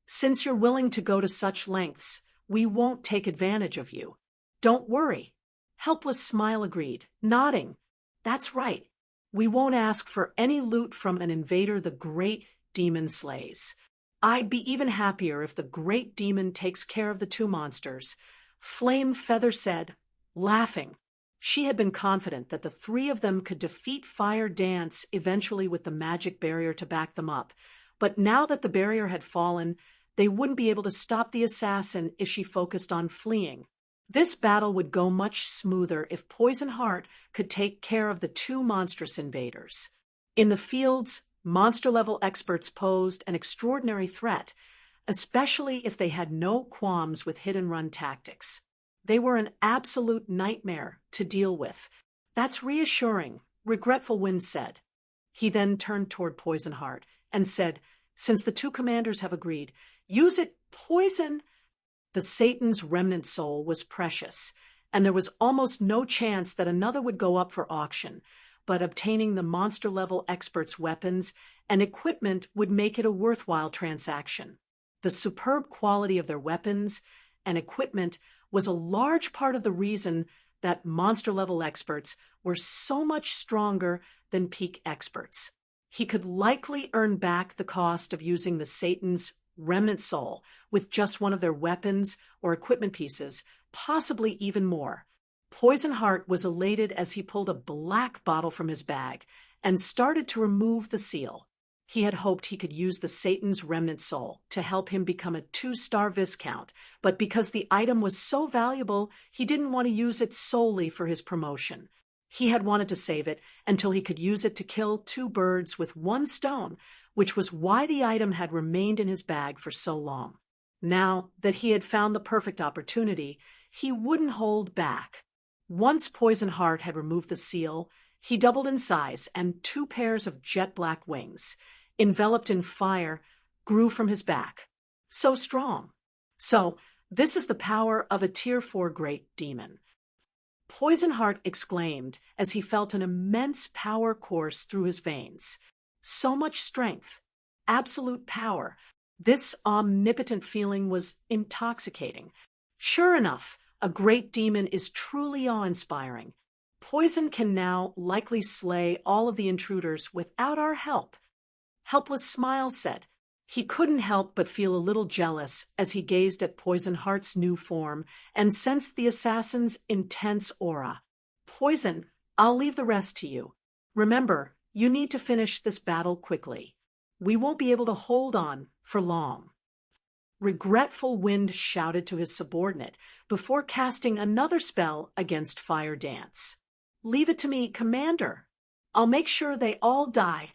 Since you're willing to go to such lengths, we won't take advantage of you. Don't worry. Helpless Smile agreed, nodding. That's right. We won't ask for any loot from an invader the great demon slays. I'd be even happier if the great demon takes care of the two monsters, Flame Feather said, laughing. She had been confident that the three of them could defeat Fire Dance eventually with the magic barrier to back them up, but now that the barrier had fallen, they wouldn't be able to stop the assassin if she focused on fleeing. This battle would go much smoother if Poison Heart could take care of the two monstrous invaders. In the fields, monster-level experts posed an extraordinary threat, especially if they had no qualms with hit-and-run tactics. They were an absolute nightmare to deal with. That's reassuring, Regretful Wind said. He then turned toward Poison Heart and said, since the two commanders have agreed, use it, Poison. The Satan's remnant soul was precious, and there was almost no chance that another would go up for auction, but obtaining the monster-level experts' weapons and equipment would make it a worthwhile transaction. The superb quality of their weapons and equipment was a large part of the reason that monster-level experts were so much stronger than peak experts. He could likely earn back the cost of using the Satan's remnant soul with just one of their weapons or equipment pieces, possibly even more. Poison Heart was elated as he pulled a black bottle from his bag and started to remove the seal. He had hoped he could use the Satan's remnant soul to help him become a 2-star Viscount, but because the item was so valuable, he didn't want to use it solely for his promotion. He had wanted to save it until he could use it to kill 2 birds with 1 stone, which was why the item had remained in his bag for so long. Now that he had found the perfect opportunity, he wouldn't hold back. Once Poison Heart had removed the seal, he doubled in size, and 2 pairs of jet black wings, enveloped in fire, grew from his back. So strong. So, this is the power of a Tier 4 great demon. Poison Heart exclaimed as he felt an immense power course through his veins. So much strength, absolute power. This omnipotent feeling was intoxicating. Sure enough, a great demon is truly awe-inspiring. Poison can now likely slay all of the intruders without our help. Helpless Smile said. He couldn't help but feel a little jealous as he gazed at Poison Heart's new form and sensed the assassin's intense aura. Poison, I'll leave the rest to you. Remember, you need to finish this battle quickly. We won't be able to hold on for long. Regretful Wind shouted to his subordinate before casting another spell against Fire Dance. "Leave it to me, Commander. I'll make sure they all die,"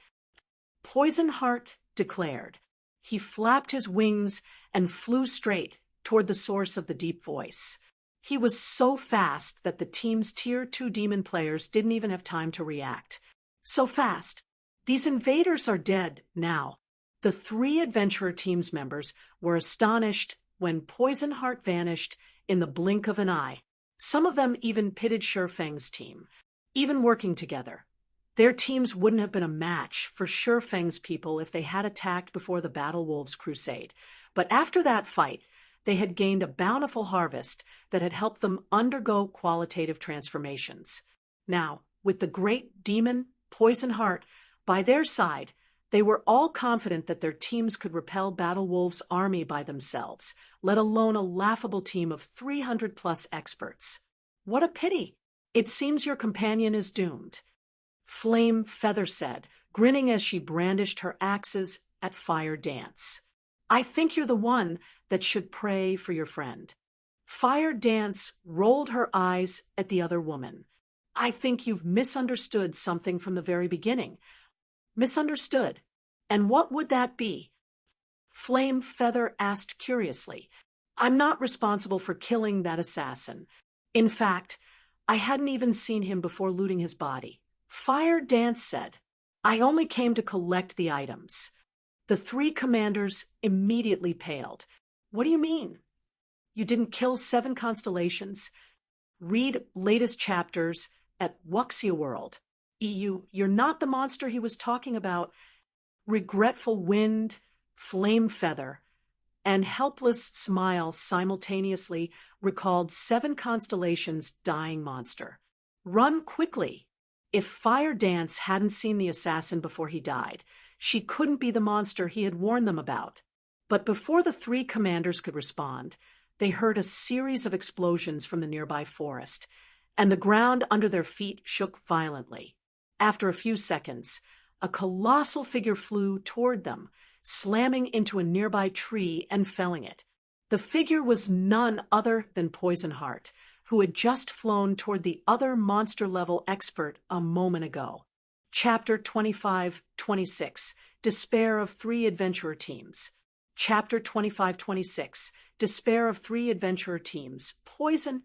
Poison Heart declared. He flapped his wings and flew straight toward the source of the deep voice. He was so fast that the team's Tier 2 demon players didn't even have time to react. So fast. These invaders are dead now. The 3 adventurer team's members were astonished when Poison Heart vanished in the blink of an eye. Some of them even pitted Shurfeng's team. Even working together, their teams wouldn't have been a match for Shurfeng's people if they had attacked before the Battle Wolves crusade. But after that fight, they had gained a bountiful harvest that had helped them undergo qualitative transformations. Now, with the great demon Poison Heart by their side, they were all confident that their teams could repel Battle Wolves' army by themselves, let alone a laughable team of 300+ experts. What a pity! It seems your companion is doomed, Flame Feather said, grinning as she brandished her axes at Fire Dance. "I think you're the one that should pray for your friend." Fire Dance rolled her eyes at the other woman. "I think you've misunderstood something from the very beginning." "Misunderstood? And what would that be?" Flame Feather asked curiously. "I'm not responsible for killing that assassin. In fact, I hadn't even seen him before looting his body." Fire Dance said, "I only came to collect the items." The 3 commanders immediately paled. "What do you mean? You didn't kill 7 constellations? Read latest chapters at Wuxia World. You're not the monster he was talking about." Regretful Wind, Flame Feather, and Helpless Smile simultaneously recalled 7 constellations' dying monster. Run quickly! If Fire Dance hadn't seen the assassin before he died, she couldn't be the monster he had warned them about. But before the 3 commanders could respond, they heard a series of explosions from the nearby forest, and the ground under their feet shook violently. After a few seconds, a colossal figure flew toward them, slamming into a nearby tree and felling it. The figure was none other than Poison Heart, who had just flown toward the other monster-level expert a moment ago. Chapter 25-26, Despair of 3 Adventurer Teams. Chapter 25-26, Despair of 3 Adventurer Teams. Poison.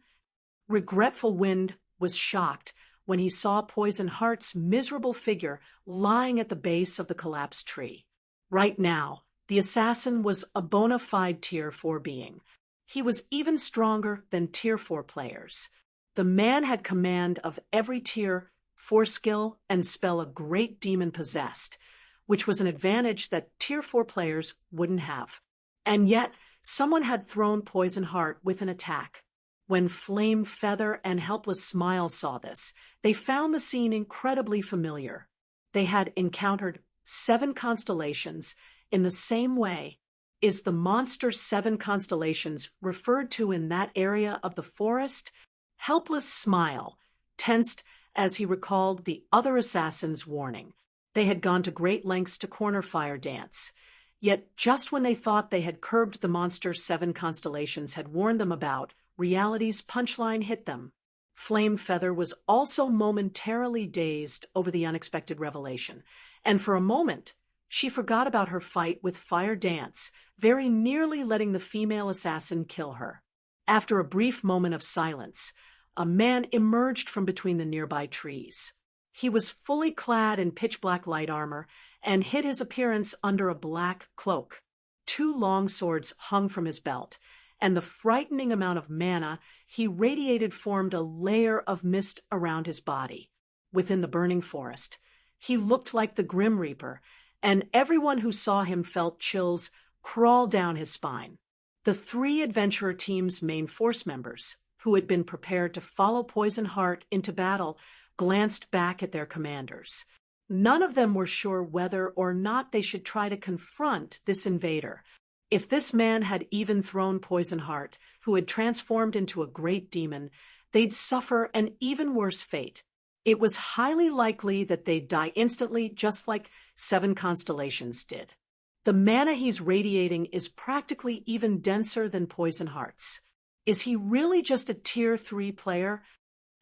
Regretful Wind was shocked when he saw Poison Heart's miserable figure lying at the base of the collapsed tree. Right now, the assassin was a bona fide Tier 4 being. He was even stronger than Tier 4 players. The man had command of every Tier 4 skill and spell a great demon possessed, which was an advantage that Tier 4 players wouldn't have. And yet, someone had thrown Poison Heart with an attack. When Flame Feather and Helpless Smile saw this, they found the scene incredibly familiar. They had encountered 7 constellations in the same way. Is the monster 7 constellations referred to in that area of the forest? Helpless Smile tensed as he recalled the other assassin's warning. They had gone to great lengths to corner Fire Dance. Yet just when they thought they had curbed the monster 7 constellations had warned them about, reality's punchline hit them. Flame Feather was also momentarily dazed over the unexpected revelation, and for a moment, she forgot about her fight with Fire Dance, very nearly letting the female assassin kill her. After a brief moment of silence, a man emerged from between the nearby trees. He was fully clad in pitch-black light armor and hid his appearance under a black cloak. 2 long swords hung from his belt, and the frightening amount of mana he radiated formed a layer of mist around his body. Within the burning forest, he looked like the Grim Reaper, and everyone who saw him felt chills crawl down his spine. The 3 adventurer team's main force members, who had been prepared to follow Poison Heart into battle, glanced back at their commanders. None of them were sure whether or not they should try to confront this invader. If this man had even thrown Poison Heart, who had transformed into a great demon, they'd suffer an even worse fate. It was highly likely that they'd die instantly, just like 7 constellations did. The mana he's radiating is practically even denser than Poison Heart's. Is he really just a Tier 3 player?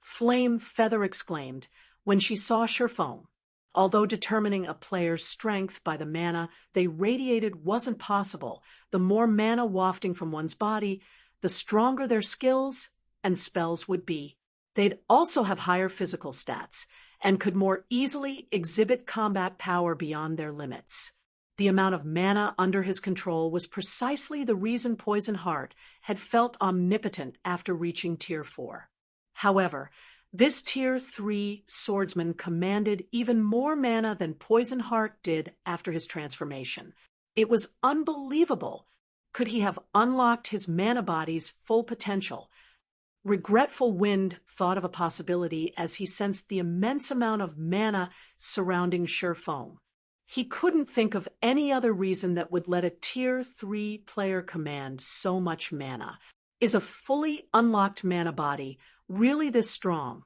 Flame Feather exclaimed when she saw Surefoam. Although determining a player's strength by the mana they radiated wasn't possible, the more mana wafting from one's body, the stronger their skills and spells would be. They'd also have higher physical stats and could more easily exhibit combat power beyond their limits. The amount of mana under his control was precisely the reason Poison Heart had felt omnipotent after reaching Tier 4. However, this Tier 3 swordsman commanded even more mana than Poison Heart did after his transformation. It was unbelievable. Could he have unlocked his mana body's full potential? Regretful Wind thought of a possibility as he sensed the immense amount of mana surrounding Surefoam. He couldn't think of any other reason that would let a Tier 3 player command so much mana. Is a fully unlocked mana body really this strong?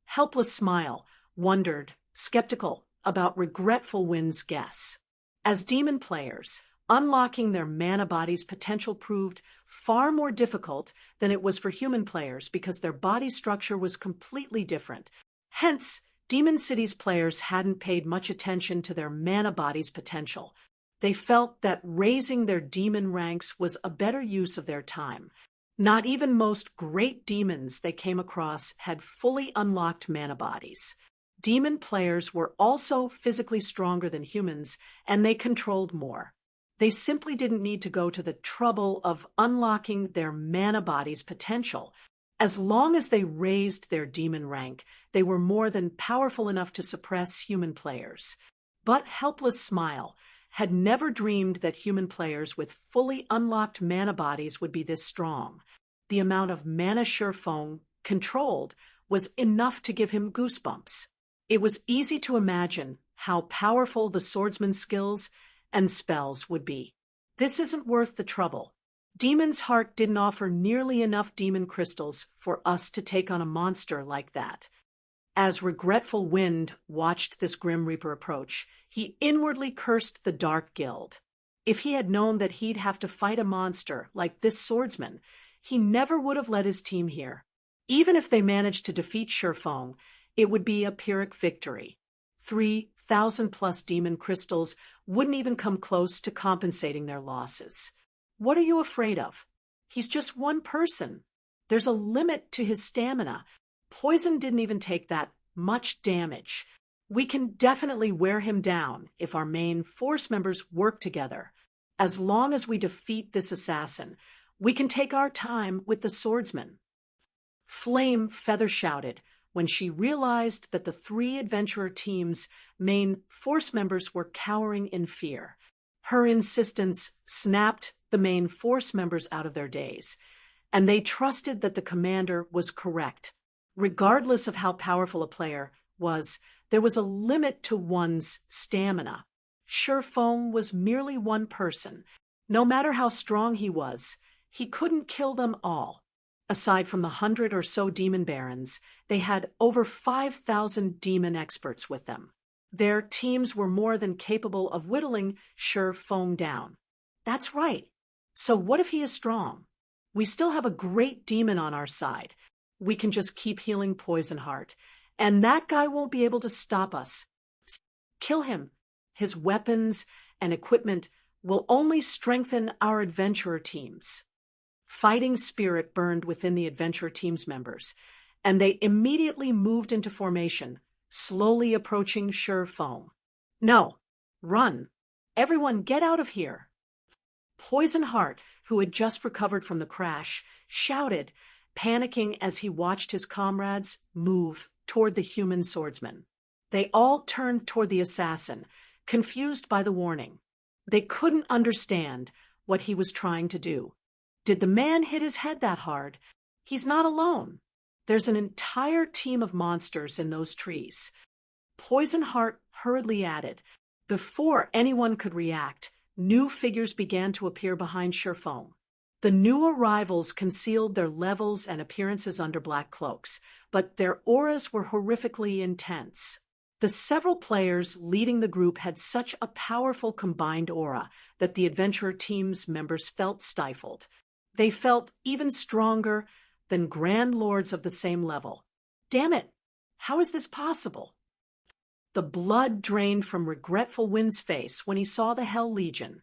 Helpless Smile wondered, skeptical about Regretful Wind's guess. As demon players, unlocking their mana body's potential proved far more difficult than it was for human players because their body structure was completely different. Hence, Demon City's players hadn't paid much attention to their mana body's potential. They felt that raising their demon ranks was a better use of their time. Not even most great demons they came across had fully unlocked mana bodies. Demon players were also physically stronger than humans, and they controlled more. They simply didn't need to go to the trouble of unlocking their mana body's potential. As long as they raised their demon rank, they were more than powerful enough to suppress human players. But Helpless Smile had never dreamed that human players with fully unlocked mana bodies would be this strong. The amount of mana Surefoam controlled was enough to give him goosebumps. It was easy to imagine how powerful the swordsman's skills and spells would be. This isn't worth the trouble. Demon's Heart didn't offer nearly enough demon crystals for us to take on a monster like that. As Regretful Wind watched this Grim Reaper approach, he inwardly cursed the Dark Guild. If he had known that he'd have to fight a monster like this swordsman, he never would have led his team here. Even if they managed to defeat Surefoam, it would be a Pyrrhic victory. 3,000+ demon crystals wouldn't even come close to compensating their losses. What are you afraid of? He's just one person. There's a limit to his stamina. Poison didn't even take that much damage. We can definitely wear him down if our main force members work together. As long as we defeat this assassin, we can take our time with the swordsman. Flame Feather shouted when she realized that the 3 adventurer team's main force members were cowering in fear. Her insistence snapped the main force members out of their daze, and they trusted that the commander was correct. Regardless of how powerful a player was, there was a limit to one's stamina. Surefoam was merely one person. No matter how strong he was, he couldn't kill them all. Aside from the 100 or so demon barons, they had over 5,000 demon experts with them. Their teams were more than capable of whittling Surefoam down. That's right. So what if he is strong? We still have a great demon on our side. We can just keep healing Poison Heart, and that guy won't be able to stop us. Kill him. His weapons and equipment will only strengthen our adventurer teams. Fighting spirit burned within the adventurer team's members, and they immediately moved into formation, slowly approaching Surefoam. No, run. Everyone get out of here. Poison Heart, who had just recovered from the crash, shouted, panicking as he watched his comrades move toward the human swordsman. They all turned toward the assassin, confused by the warning. They couldn't understand what he was trying to do. Did the man hit his head that hard? He's not alone. There's an entire team of monsters in those trees. Poison Heart hurriedly added. Before anyone could react, new figures began to appear behind Surefoam. The new arrivals concealed their levels and appearances under black cloaks, but their auras were horrifically intense. The several players leading the group had such a powerful combined aura that the adventurer team's members felt stifled. They felt even stronger than grand lords of the same level. Damn it! How is this possible? The blood drained from Regretful Wind's face when he saw the Hell Legion.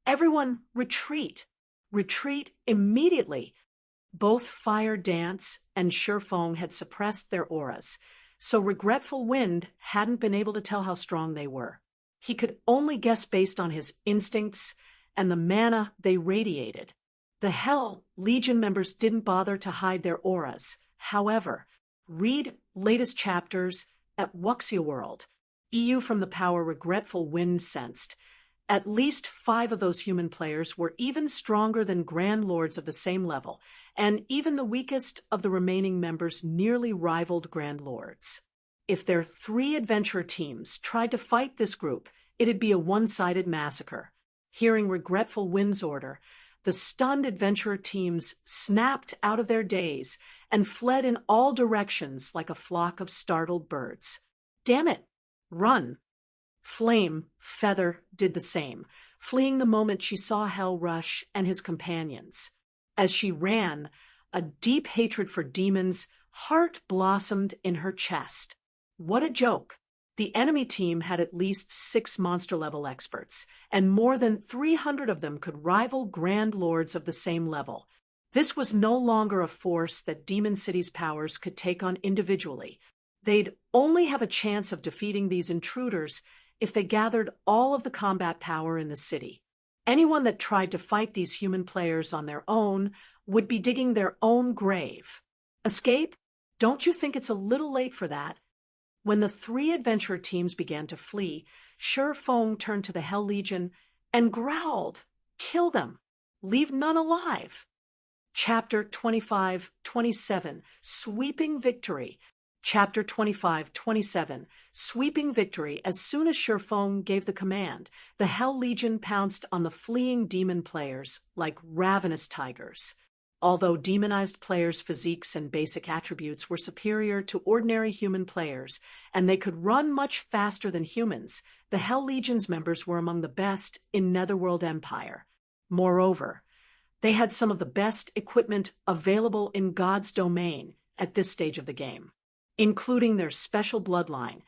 Everyone, retreat! Retreat immediately! Both Fire Dance and Shurfong had suppressed their auras, so Regretful Wind hadn't been able to tell how strong they were. He could only guess based on his instincts and the mana they radiated. The Hell Legion members didn't bother to hide their auras. However, read latest chapters at Wuxia World. EU from the power Regretful Wind sensed. At least 5 of those human players were even stronger than Grand Lords of the same level, and even the weakest of the remaining members nearly rivaled Grand Lords. If their 3 adventurer teams tried to fight this group, it'd be a one-sided massacre. Hearing Regretful Wind's order, the stunned adventurer teams snapped out of their daze and fled in all directions like a flock of startled birds. Damn it! Run! Flame, Feather did the same, fleeing the moment she saw Hell Rush and his companions. As she ran, a deep hatred for demons' heart blossomed in her chest. What a joke! The enemy team had at least 6 monster-level experts, and more than 300 of them could rival Grand Lords of the same level. This was no longer a force that Demon City's powers could take on individually. They'd only have a chance of defeating these intruders if they gathered all of the combat power in the city. Anyone that tried to fight these human players on their own would be digging their own grave. Escape? Don't you think it's a little late for that? When the 3 adventurer teams began to flee, Shurfong turned to the Hell Legion and growled, "Kill them! Leave none alive!" Chapter 25-27, Sweeping Victory. Chapter 25-27, Sweeping Victory. As soon as Shurfong gave the command, the Hell Legion pounced on the fleeing demon players like ravenous tigers. Although demonized players' physiques and basic attributes were superior to ordinary human players, and they could run much faster than humans, the Hell Legion's members were among the best in Netherworld Empire. Moreover, they had some of the best equipment available in God's domain at this stage of the game, including their special bloodline.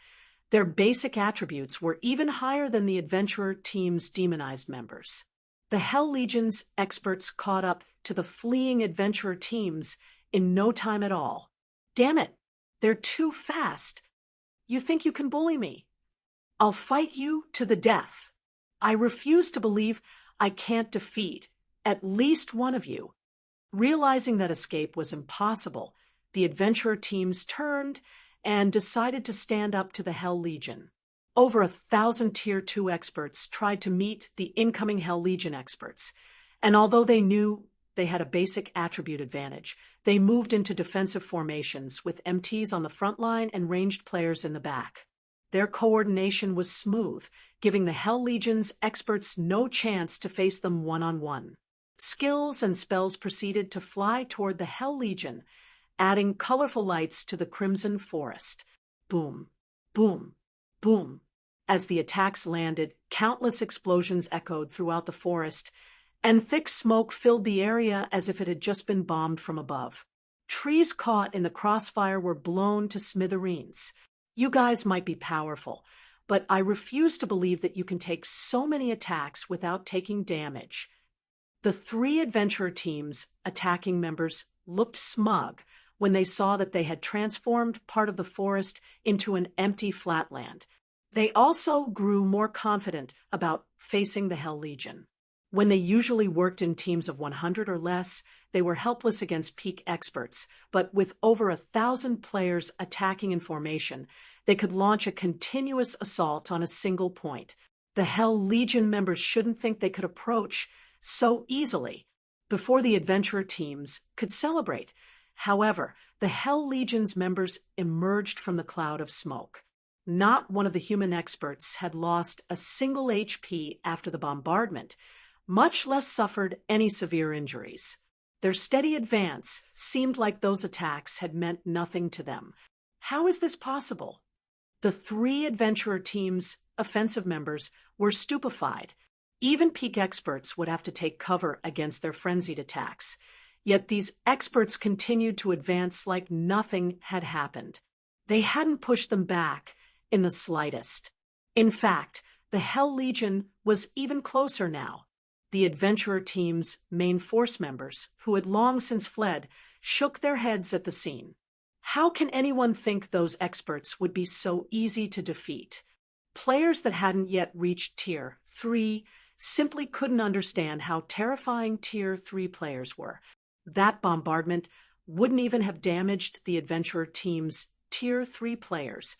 Their basic attributes were even higher than the adventurer team's demonized members. The Hell Legion's experts caught up to the fleeing adventurer teams in no time at all. Damn it! They're too fast. You think you can bully me? I'll fight you to the death. I refuse to believe I can't defeat at least one of you. Realizing that escape was impossible, the adventurer teams turned and decided to stand up to the Hell Legion. Over 1,000 Tier 2 experts tried to meet the incoming Hell Legion experts, and although they knew they had a basic attribute advantage, they moved into defensive formations with MTs on the front line and ranged players in the back. Their coordination was smooth, giving the Hell Legion's experts no chance to face them one-on-one. Skills and spells proceeded to fly toward the Hell Legion, adding colorful lights to the Crimson Forest. Boom, boom, boom. As the attacks landed, countless explosions echoed throughout the forest, and thick smoke filled the area as if it had just been bombed from above. Trees caught in the crossfire were blown to smithereens. You guys might be powerful, but I refuse to believe that you can take so many attacks without taking damage. The 3 adventurer teams' attacking members looked smug when they saw that they had transformed part of the forest into an empty flatland. They also grew more confident about facing the Hell Legion. When they usually worked in teams of 100 or less, they were helpless against peak experts, but with over 1,000 players attacking in formation, they could launch a continuous assault on a single point. The Hell Legion members shouldn't think they could approach so easily before the adventurer teams could celebrate. However, the Hell Legion's members emerged from the cloud of smoke. Not one of the human experts had lost a single HP after the bombardment, much less suffered any severe injuries. Their steady advance seemed like those attacks had meant nothing to them. How is this possible? The three adventurer team's offensive members were stupefied. Even peak experts would have to take cover against their frenzied attacks. Yet these experts continued to advance like nothing had happened. They hadn't pushed them back in the slightest. In fact, the Hell Legion was even closer now. The adventurer team's main force members, who had long since fled, shook their heads at the scene. How can anyone think those experts would be so easy to defeat? Players that hadn't yet reached Tier 3 simply couldn't understand how terrifying Tier 3 players were. That bombardment wouldn't even have damaged the adventurer team's Tier 3 players,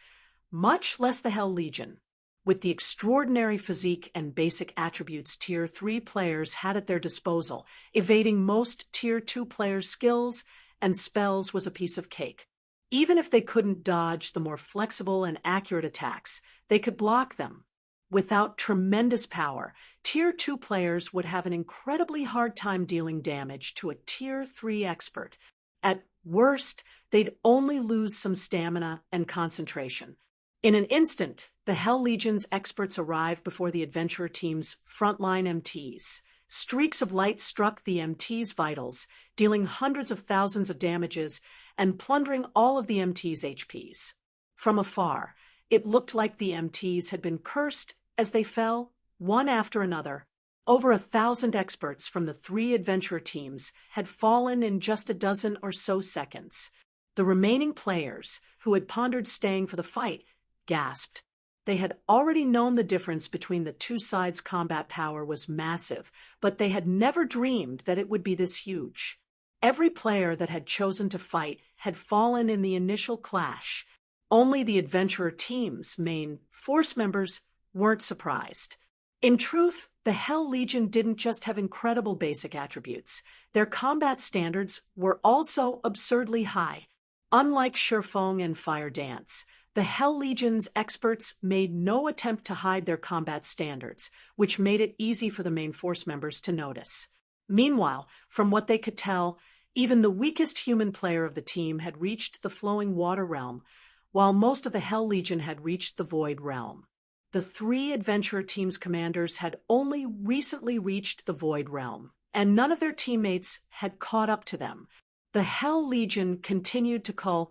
much less the Hell Legion. With the extraordinary physique and basic attributes Tier 3 players had at their disposal, evading most Tier 2 players' skills and spells was a piece of cake. Even if they couldn't dodge the more flexible and accurate attacks, they could block them. Without tremendous power, Tier 2 players would have an incredibly hard time dealing damage to a Tier 3 expert. At worst, they'd only lose some stamina and concentration. In an instant, the Hell Legion's experts arrived before the adventurer team's frontline MTs. Streaks of light struck the MTs' vitals, dealing hundreds of thousands of damages and plundering all of the MTs' HPs. From afar, it looked like the MTs had been cursed as they fell, one after another. Over 1,000 experts from the three adventurer teams had fallen in just a dozen or so seconds. The remaining players, who had pondered staying for the fight, gasped. They had already known the difference between the two sides' combat power was massive, but they had never dreamed that it would be this huge. Every player that had chosen to fight had fallen in the initial clash. Only the adventurer team's main force members weren't surprised. In truth, the Hell Legion didn't just have incredible basic attributes. Their combat standards were also absurdly high. Unlike Shurfeng and Fire Dance, the Hell Legion's experts made no attempt to hide their combat standards, which made it easy for the main force members to notice. Meanwhile, from what they could tell, even the weakest human player of the team had reached the Flowing Water Realm, while most of the Hell Legion had reached the Void Realm. The three adventurer team's commanders had only recently reached the Void Realm, and none of their teammates had caught up to them. The Hell Legion continued to call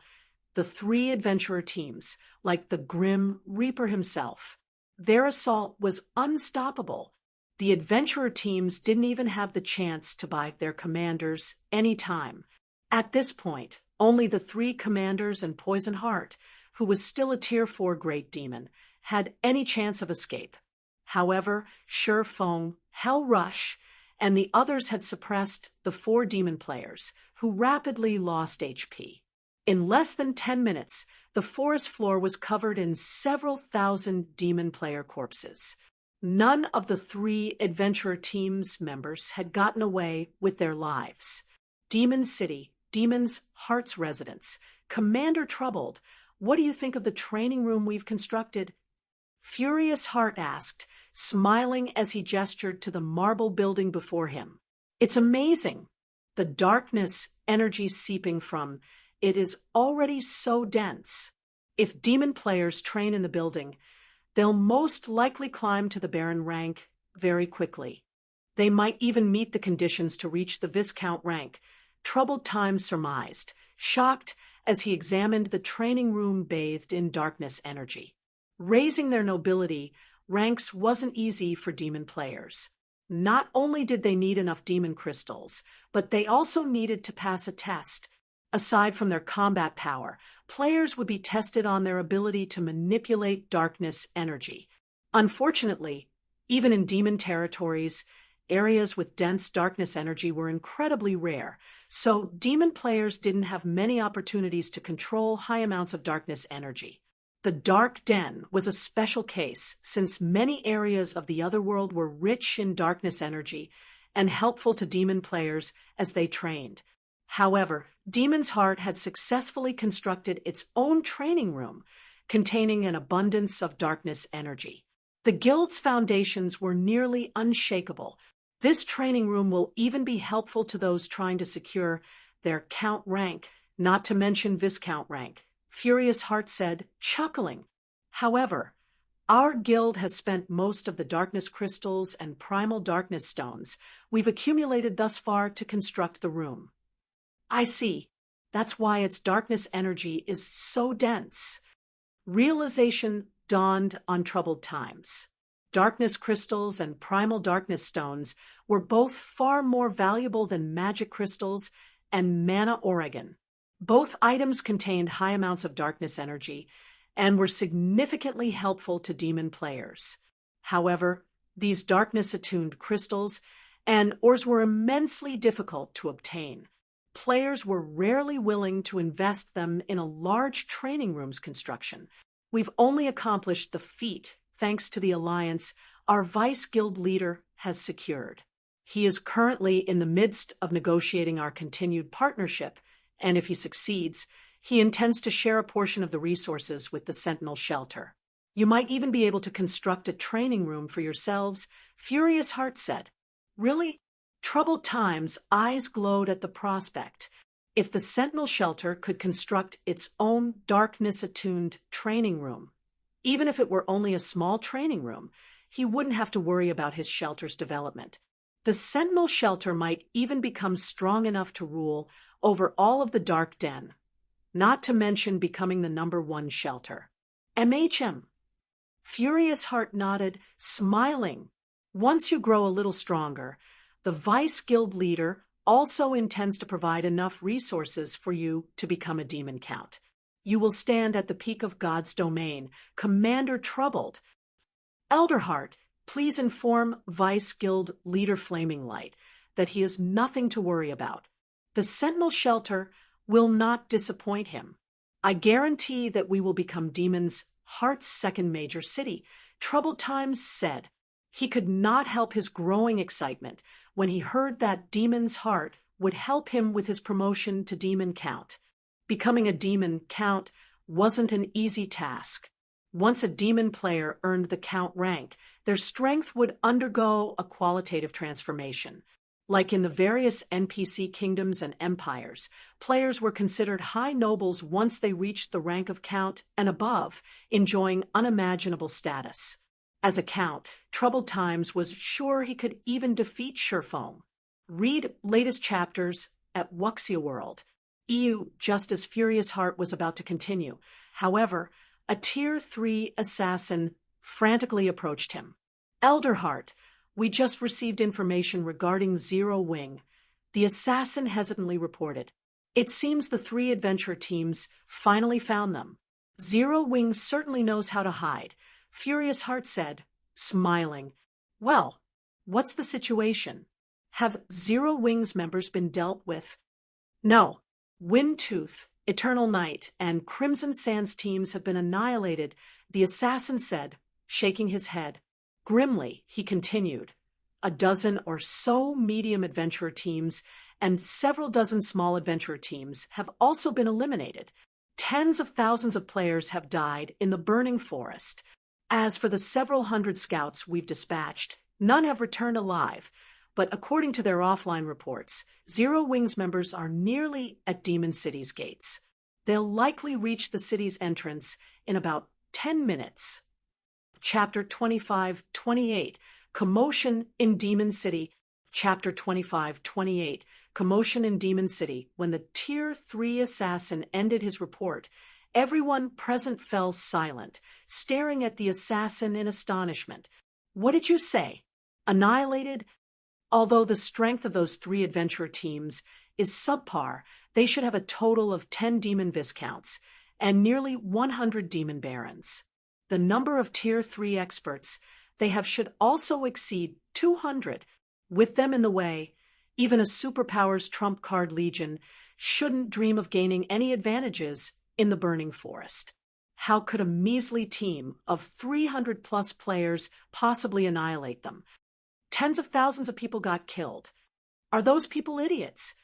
the three adventurer teams like the Grim Reaper himself. Their assault was unstoppable. The adventurer teams didn't even have the chance to buy their commanders any time. At this point, only the three commanders and Poison Heart, who was still a Tier 4 Great Demon, had any chance of escape. However, Shurfeng, Hell Rush, and the others had suppressed the 4 demon players, who rapidly lost HP. In less than 10 minutes, the forest floor was covered in several thousand demon player corpses. None of the three adventurer team's members had gotten away with their lives. Demon City, Demon's Heart's residence. Commander Troubled, what do you think of the training room we've constructed? Furious Heart asked, smiling as he gestured to the marble building before him. It's amazing. The darkness energy seeping from it is already so dense. If demon players train in the building, they'll most likely climb to the Baron rank very quickly. They might even meet the conditions to reach the Viscount rank, Troubled Time surmised, shocked as he examined the training room bathed in darkness energy. Raising their nobility ranks wasn't easy for demon players. Not only did they need enough demon crystals, but they also needed to pass a test. Aside from their combat power, players would be tested on their ability to manipulate darkness energy. Unfortunately, even in demon territories, areas with dense darkness energy were incredibly rare, so demon players didn't have many opportunities to control high amounts of darkness energy. The Dark Den was a special case, since many areas of the otherworld were rich in darkness energy and helpful to demon players as they trained. However, Demon's Heart had successfully constructed its own training room, containing an abundance of darkness energy. The guild's foundations were nearly unshakable. This training room will even be helpful to those trying to secure their Count rank, not to mention Viscount rank, Furious Heart said, chuckling. However, our guild has spent most of the darkness crystals and primal darkness stones we've accumulated thus far to construct the room. I see. That's why its darkness energy is so dense. Realization dawned on troubled times. Darkness crystals and primal darkness stones were both far more valuable than magic crystals and mana Oregon. Both items contained high amounts of darkness energy and were significantly helpful to demon players. However, these darkness-attuned crystals and ores were immensely difficult to obtain. Players were rarely willing to invest them in a large training room's construction. We've only accomplished the feat thanks to the alliance our Vice Guild leader has secured. He is currently in the midst of negotiating our continued partnership, and if he succeeds, he intends to share a portion of the resources with the Sentinel Shelter. You might even be able to construct a training room for yourselves, Furious Heart said. Really? Troubled Time's eyes glowed at the prospect. If the Sentinel Shelter could construct its own darkness-attuned training room, even if it were only a small training room, he wouldn't have to worry about his shelter's development. The Sentinel Shelter might even become strong enough to rule over all of the Dark Den, not to mention becoming the #1 shelter. MHM. Furious Heart nodded, smiling. Once you grow a little stronger, the Vice Guild leader also intends to provide enough resources for you to become a demon count. You will stand at the peak of God's domain, Commander Troubled. Elderheart, please inform Vice Guild leader Flaming Light that he has nothing to worry about. The Sentinel Shelter will not disappoint him. I guarantee that we will become Demon's Heart's second major city, Troubled Times said. He could not help his growing excitement when he heard that Demon's Heart would help him with his promotion to Demon Count. Becoming a Demon Count wasn't an easy task. Once a Demon player earned the Count rank, their strength would undergo a qualitative transformation. Like in the various NPC kingdoms and empires, players were considered high nobles once they reached the rank of Count and above, enjoying unimaginable status. As a Count, Troubled Times was sure he could even defeat Surefoam. Read latest chapters at Wuxia World. EU, just as Furious Heart was about to continue. However, a Tier 3 assassin frantically approached him. Elderheart, we just received information regarding Zero Wing. The assassin hesitantly reported. It seems the 3 adventure teams finally found them. Zero Wing certainly knows how to hide, Furious Heart said, smiling. Well, what's the situation? Have Zero Wing's members been dealt with? No. Windtooth, Eternal Night, and Crimson Sands teams have been annihilated, the assassin said, shaking his head. Grimly, he continued. A dozen or so medium adventurer teams and several dozen small adventurer teams have also been eliminated. Tens of thousands of players have died in the burning forest. As for the several hundred scouts we've dispatched, none have returned alive. But according to their offline reports, Zero Wing's members are nearly at Demon City's gates. They'll likely reach the city's entrance in about 10 minutes. Chapter 25-28, Commotion in Demon City. Chapter 25-28, Commotion in Demon City. When the Tier 3 assassin ended his report, everyone present fell silent, staring at the assassin in astonishment. What did you say? Annihilated? Although the strength of those 3 adventurer teams is subpar, they should have a total of 10 demon viscounts and nearly 100 demon barons. The number of Tier 3 experts they have should also exceed 200. With them in the way, even a superpowers trump card legion shouldn't dream of gaining any advantages in the burning forest. How could a measly team of 300-plus players possibly annihilate them? Tens of thousands of people got killed. Are those people idiots?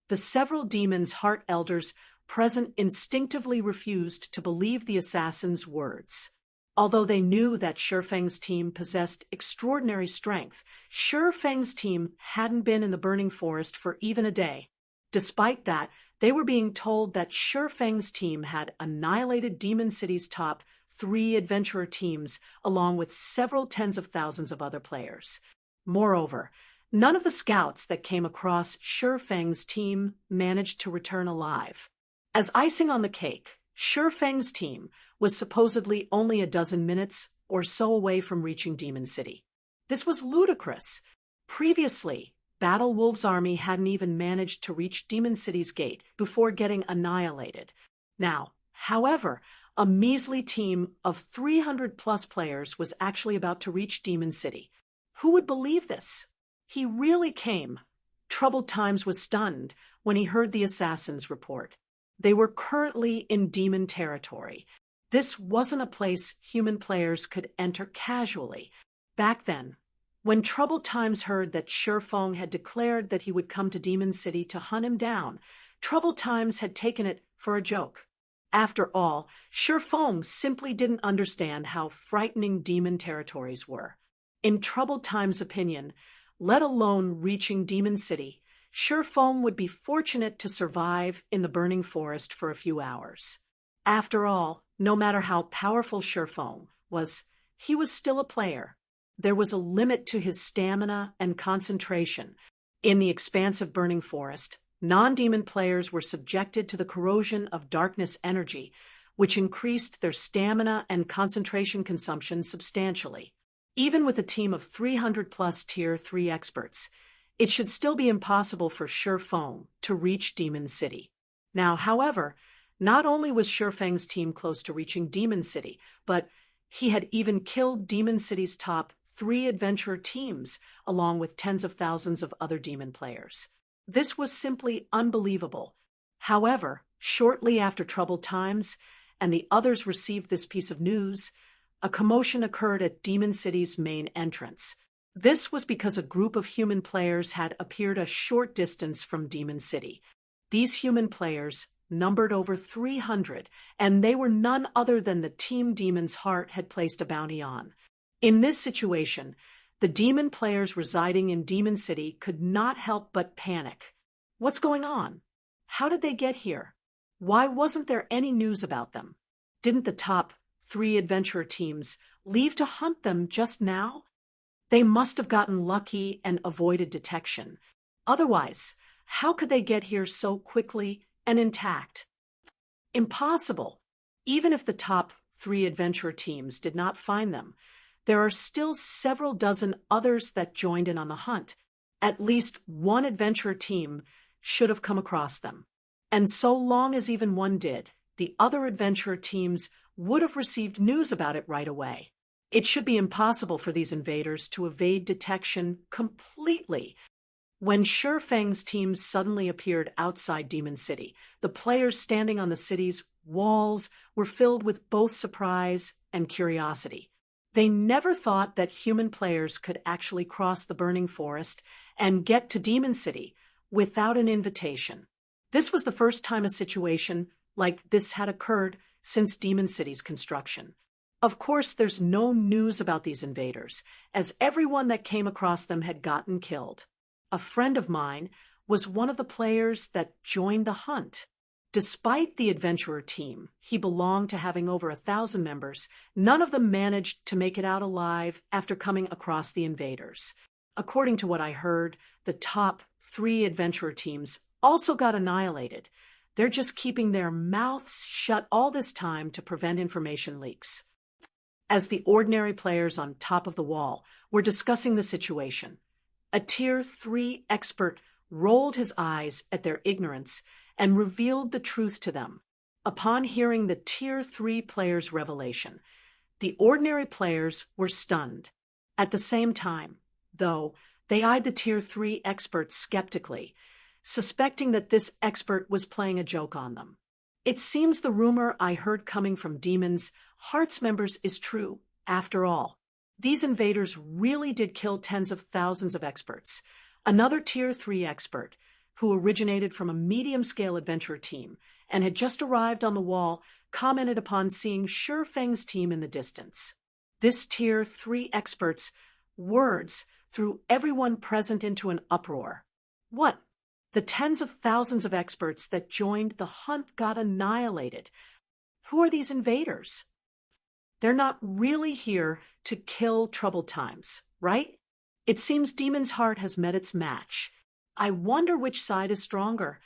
The several demons' heart elders present instinctively refused to believe the assassin's words. Although they knew that Shurfeng's team possessed extraordinary strength, Shurfeng's team hadn't been in the burning forest for even a day. Despite that, they were being told that Shurfeng's team had annihilated Demon City's top 3 adventurer teams along with several tens of thousands of other players. Moreover, none of the scouts that came across Shifeng's team managed to return alive. As icing on the cake, Shifeng's team was supposedly only a dozen minutes or so away from reaching Demon City. This was ludicrous. Previously, Battle Wolf's army hadn't even managed to reach Demon City's gate before getting annihilated. Now, however, a measly team of 300-plus players was actually about to reach Demon City. Who would believe this? He really came. Troubled Times was stunned when he heard the assassins report. They were currently in demon territory. This wasn't a place human players could enter casually. Back then, when Troubled Times heard that Shifeng had declared that he would come to Demon City to hunt him down, Troubled Times had taken it for a joke. After all, Shifeng simply didn't understand how frightening demon territories were. In Troubled Times' opinion, let alone reaching Demon City, Shifeng would be fortunate to survive in the burning forest for a few hours. After all, no matter how powerful Shifeng was, he was still a player. There was a limit to his stamina and concentration. In the expansive burning forest, non-demon players were subjected to the corrosion of darkness energy, which increased their stamina and concentration consumption substantially. Even with a team of 300-plus Tier 3 experts, it should still be impossible for Shifeng to reach Demon City. Now, however, not only was Shifeng's team close to reaching Demon City, but he had even killed Demon City's top 3 adventurer teams, along with tens of thousands of other demon players. This was simply unbelievable. However, shortly after Troubled Times and the others received this piece of news, a commotion occurred at Demon City's main entrance. This was because a group of human players had appeared a short distance from Demon City. These human players numbered over 300, and they were none other than the team Demon's Heart had placed a bounty on. In this situation, the demon players residing in Demon City could not help but panic. What's going on? How did they get here? Why wasn't there any news about them? Didn't the top 3 adventurer teams leave to hunt them just now? They must have gotten lucky and avoided detection. Otherwise, how could they get here so quickly and intact? Impossible. Even if the top 3 adventurer teams did not find them, there are still several dozen others that joined in on the hunt. At least one adventurer team should have come across them. And so long as even one did, the other adventurer teams would have received news about it right away. It should be impossible for these invaders to evade detection completely. When Shifeng's team suddenly appeared outside Demon City, the players standing on the city's walls were filled with both surprise and curiosity. They never thought that human players could actually cross the burning forest and get to Demon City without an invitation. This was the first time a situation like this had occurred since Demon City's construction. Of course, there's no news about these invaders, as everyone that came across them had gotten killed. A friend of mine was one of the players that joined the hunt. Despite the adventurer team, he belonged to having over 1,000 members. None of them managed to make it out alive after coming across the invaders. According to what I heard, the top 3 adventurer teams also got annihilated. They're just keeping their mouths shut all this time to prevent information leaks. As the ordinary players on top of the wall were discussing the situation, a Tier 3 expert rolled his eyes at their ignorance and revealed the truth to them. Upon hearing the Tier 3 players' revelation, the ordinary players were stunned. At the same time, though, they eyed the Tier 3 expert skeptically, suspecting that this expert was playing a joke on them. It seems the rumor I heard coming from Demon's Heart's members is true, after all. These invaders really did kill tens of thousands of experts. Another Tier 3 expert, who originated from a medium-scale adventure team and had just arrived on the wall, commented upon seeing Shifeng's team in the distance. This Tier 3 expert's words threw everyone present into an uproar. What? The tens of thousands of experts that joined the hunt got annihilated. Who are these invaders? They're not really here to kill troubled times, right? It seems Demon's Heart has met its match. I wonder which side is stronger.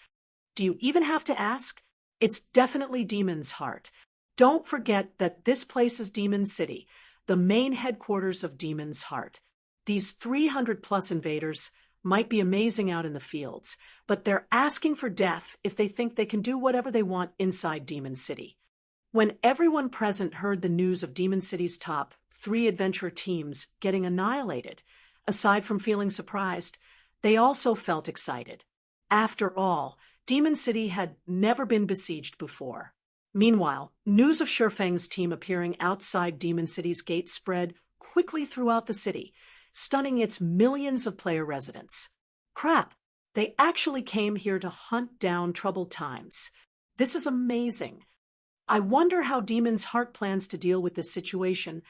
Do you even have to ask? It's definitely Demon's Heart. Don't forget that this place is Demon City, the main headquarters of Demon's Heart. These 300+ invaders might be amazing out in the fields, but they're asking for death if they think they can do whatever they want inside Demon City. When everyone present heard the news of Demon City's top 3 adventure teams getting annihilated, aside from feeling surprised, they also felt excited. After all, Demon City had never been besieged before. Meanwhile, news of Shurfeng's team appearing outside Demon City's gate spread quickly throughout the city, stunning its millions of player residents. Crap, they actually came here to hunt down troubled times. This is amazing. I wonder how Demon's Heart plans to deal with this situation.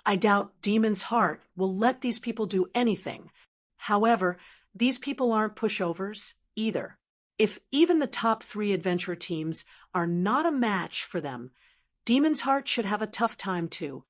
I doubt Demon's Heart will let these people do anything. However, these people aren't pushovers either. If even the top 3 adventure teams are not a match for them, Demon's Heart should have a tough time too.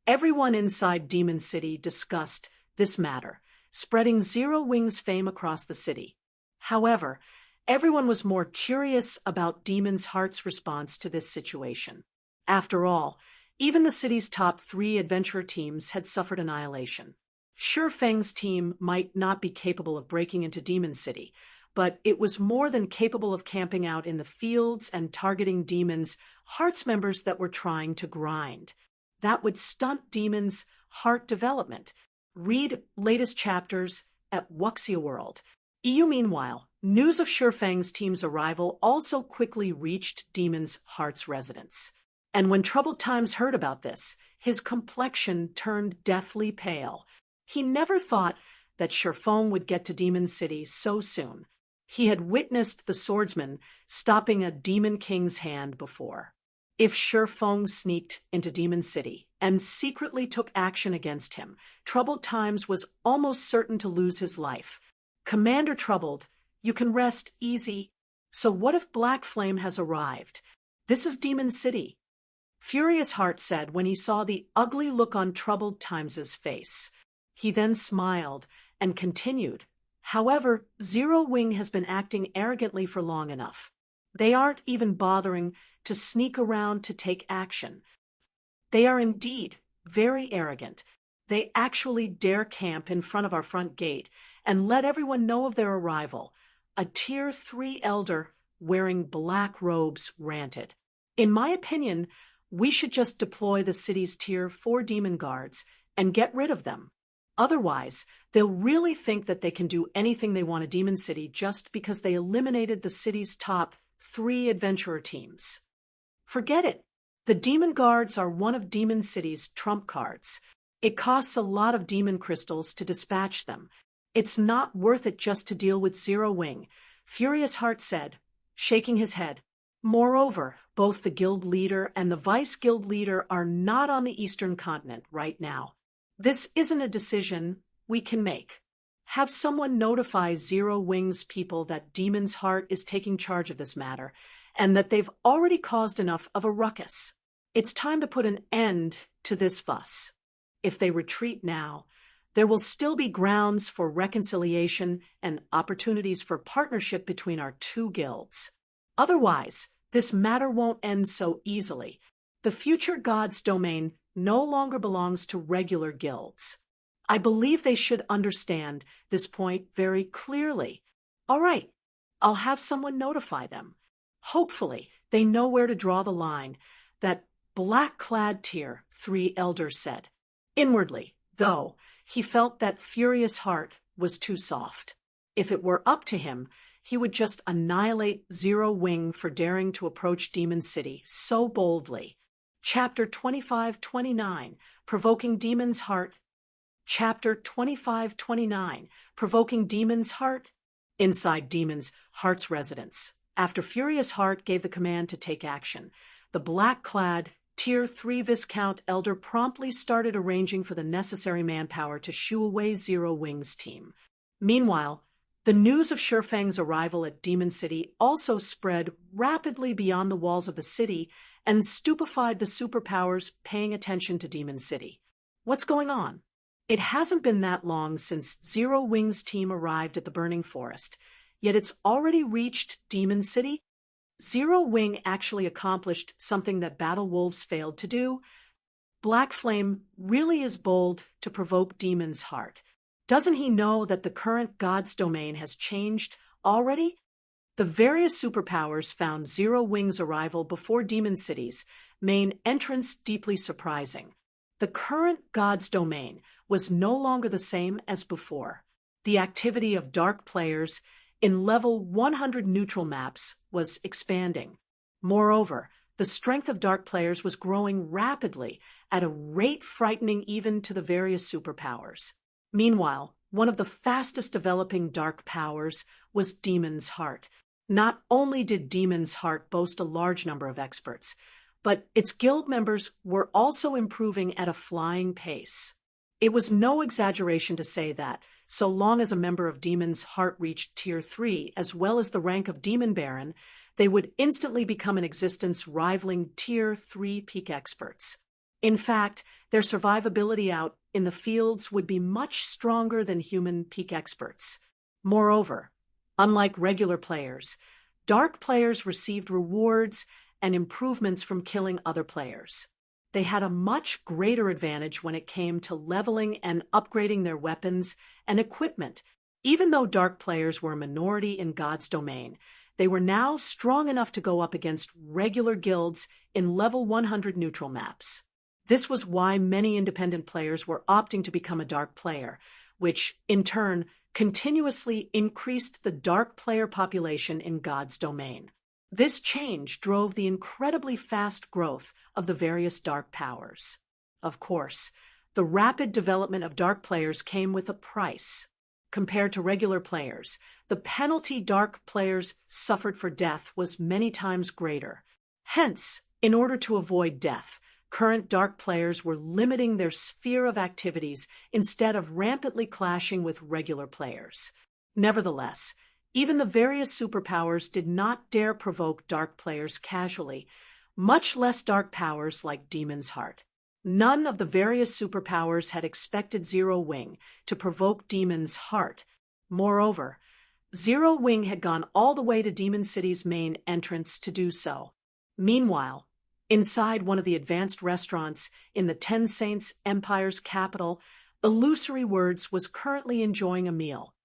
Everyone inside Demon City discussed this matter, spreading Zero Wings fame across the city. However, everyone was more curious about Demon's Heart's response to this situation. After all, even the city's top 3 adventure teams had suffered annihilation. Shurfeng's team might not be capable of breaking into Demon City, but it was more than capable of camping out in the fields and targeting Demon's Heart's members that were trying to grind. That would stunt Demon's Heart development. Read latest chapters at Wuxia World. Meanwhile, news of Shurfeng's team's arrival also quickly reached Demon's Heart's residence. And when Troubled Times heard about this, his complexion turned deathly pale. He never thought that Shurfeng would get to Demon City so soon. He had witnessed the swordsman stopping a Demon King's hand before. If Shurfeng sneaked into Demon City and secretly took action against him, Troubled Times was almost certain to lose his life. Commander Troubled, you can rest easy. So what if Black Flame has arrived? This is Demon City. Furious Heart said when he saw the ugly look on Troubled Times' face. He then smiled and continued. However, Zero Wing has been acting arrogantly for long enough. They aren't even bothering to sneak around to take action. They are indeed very arrogant. They actually dare camp in front of our front gate and let everyone know of their arrival. A Tier 3 elder wearing black robes ranted. In my opinion, we should just deploy the city's Tier 4 demon guards and get rid of them. Otherwise, they'll really think that they can do anything they want to Demon City just because they eliminated the city's top 3 adventurer teams. Forget it. The demon guards are one of Demon City's trump cards. It costs a lot of demon crystals to dispatch them. It's not worth it just to deal with Zero Wing, Furious Heart said, shaking his head. Moreover, both the guild leader and the vice guild leader are not on the Eastern continent right now. This isn't a decision we can make. Have someone notify Zero Wing's people that Demon's Heart is taking charge of this matter, and that they've already caused enough of a ruckus. It's time to put an end to this fuss. If they retreat now, there will still be grounds for reconciliation and opportunities for partnership between our 2 guilds. Otherwise, this matter won't end so easily. The future god's domain no longer belongs to regular guilds. I believe they should understand this point very clearly. All right, I'll have someone notify them. Hopefully, they know where to draw the line, that black-clad Tier 3 elder said. Inwardly, though, he felt that Furious Heart was too soft. If it were up to him, he would just annihilate Zero Wing for daring to approach Demon City so boldly. Chapter 25-29, Provoking Demon's Heart. Chapter 25-29, Provoking Demon's Heart. Inside Demon's Heart's residence, after Furious Heart gave the command to take action, the black-clad Tier 3 Viscount Elder promptly started arranging for the necessary manpower to shoo away Zero Wing's team. Meanwhile, the news of Shurfeng's arrival at Demon City also spread rapidly beyond the walls of the city and stupefied the superpowers paying attention to Demon City. What's going on? It hasn't been that long since Zero Wing's team arrived at the burning forest, yet it's already reached Demon City? Zero Wing actually accomplished something that Battle Wolves failed to do. Black Flame really is bold to provoke Demon's heart. Doesn't he know that the current God's domain has changed already? The various superpowers found Zero Wing's arrival before Demon City's main entrance deeply surprising. The current God's domain was no longer the same as before. The activity of dark players in level 100 neutral maps was expanding. Moreover, the strength of dark players was growing rapidly at a rate frightening even to the various superpowers. Meanwhile, one of the fastest developing dark powers was Demon's Heart. Not only did Demon's Heart boast a large number of experts, but its guild members were also improving at a flying pace. It was no exaggeration to say that, so long as a member of Demon's Heart reached Tier 3 as well as the rank of Demon Baron, they would instantly become an existence rivaling Tier 3 peak experts. In fact, their survivability out in the fields would be much stronger than human peak experts. Moreover, unlike regular players, dark players received rewards and improvements from killing other players. They had a much greater advantage when it came to leveling and upgrading their weapons and equipment. Even though dark players were a minority in God's domain, they were now strong enough to go up against regular guilds in level 100 neutral maps. This was why many independent players were opting to become a dark player, which, in turn, continuously increased the dark player population in God's domain. This change drove the incredibly fast growth of the various dark powers. Of course, the rapid development of dark players came with a price. Compared to regular players, the penalty dark players suffered for death was many times greater. Hence, in order to avoid death, current dark players were limiting their sphere of activities instead of rampantly clashing with regular players. Nevertheless, even the various superpowers did not dare provoke dark players casually, much less dark powers like Demon's Heart. None of the various superpowers had expected Zero Wing to provoke Demon's Heart. Moreover, Zero Wing had gone all the way to Demon City's main entrance to do so. Meanwhile, inside one of the advanced restaurants in the Ten Saints Empire's capital, Illusory Words was currently enjoying a meal.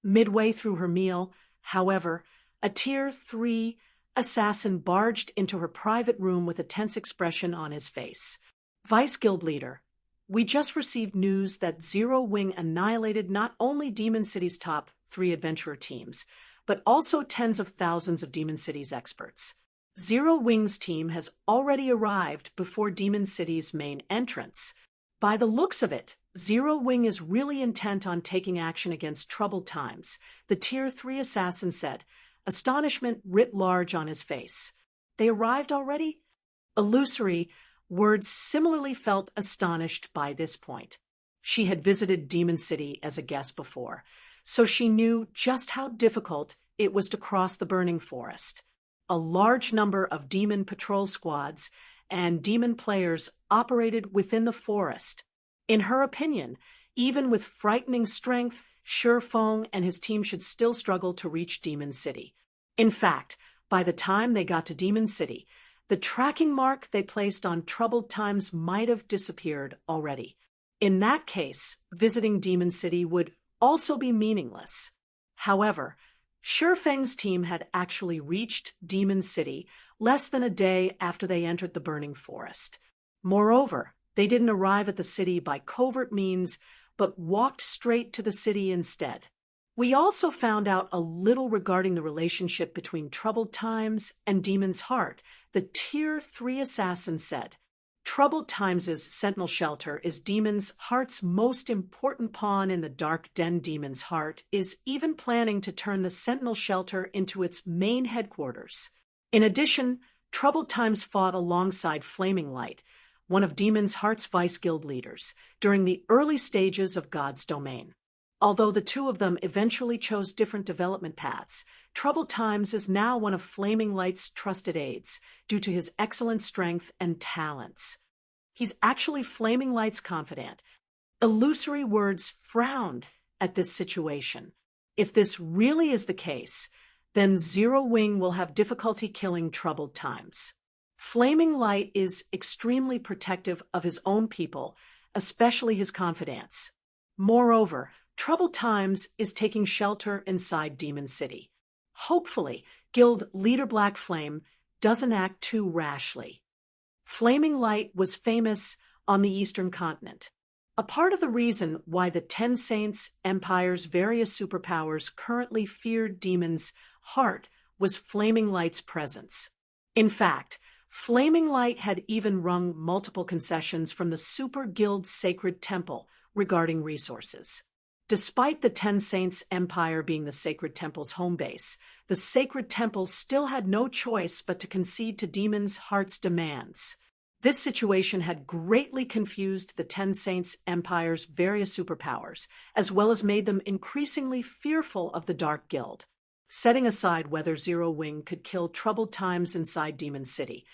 Midway through her meal, however, a Tier 3 assassin barged into her private room with a tense expression on his face. Vice Guild Leader, we just received news that Zero Wing annihilated not only Demon City's top 3 adventurer teams, but also tens of thousands of Demon City's experts. Zero Wing's team has already arrived before Demon City's main entrance. By the looks of it, Zero Wing is really intent on taking action against troubled times, the Tier 3 assassin said, astonishment writ large on his face. They arrived already? Illusory Words similarly felt astonished by this point. She had visited Demon City as a guest before, so she knew just how difficult it was to cross the burning forest. A large number of demon patrol squads and demon players operated within the forest. In her opinion, even with frightening strength, Shurfeng and his team should still struggle to reach Demon City. In fact, by the time they got to Demon City, the tracking mark they placed on troubled times might have disappeared already. In that case, visiting Demon City would also be meaningless. However, Shurfeng's team had actually reached Demon City less than a day after they entered the burning forest. Moreover, they didn't arrive at the city by covert means, but walked straight to the city instead. We also found out a little regarding the relationship between troubled times and Demon's Heart. The Tier 3 assassin said, Troubled Times' Sentinel Shelter is Demon's Heart's most important pawn in the Dark Den. Demon's Heart is even planning to turn the Sentinel Shelter into its main headquarters. In addition, Troubled Times fought alongside Flaming Light, one of Demon's Heart's vice guild leaders, during the early stages of God's domain. Although the two of them eventually chose different development paths, Troubled Times is now one of Flaming Light's trusted aides, due to his excellent strength and talents. He's actually Flaming Light's confidant. Illusory Words frowned at this situation. If this really is the case, then Zero Wing will have difficulty killing Troubled Times. Flaming Light is extremely protective of his own people, especially his confidants. Moreover, Troubled Times is taking shelter inside Demon City. Hopefully, Guild Leader Black Flame doesn't act too rashly. Flaming Light was famous on the Eastern Continent. A part of the reason why the Ten Saints Empire's various superpowers currently feared Demon's heart was Flaming Light's presence. In fact, Flaming Light had even wrung multiple concessions from the Super Guild's Sacred Temple regarding resources. Despite the Ten Saints Empire being the Sacred Temple's home base, the Sacred Temple still had no choice but to concede to Demon's heart's demands. This situation had greatly confused the Ten Saints Empire's various superpowers, as well as made them increasingly fearful of the Dark Guild. Setting aside whether Zero Wing could kill Troubled Times inside Demon City,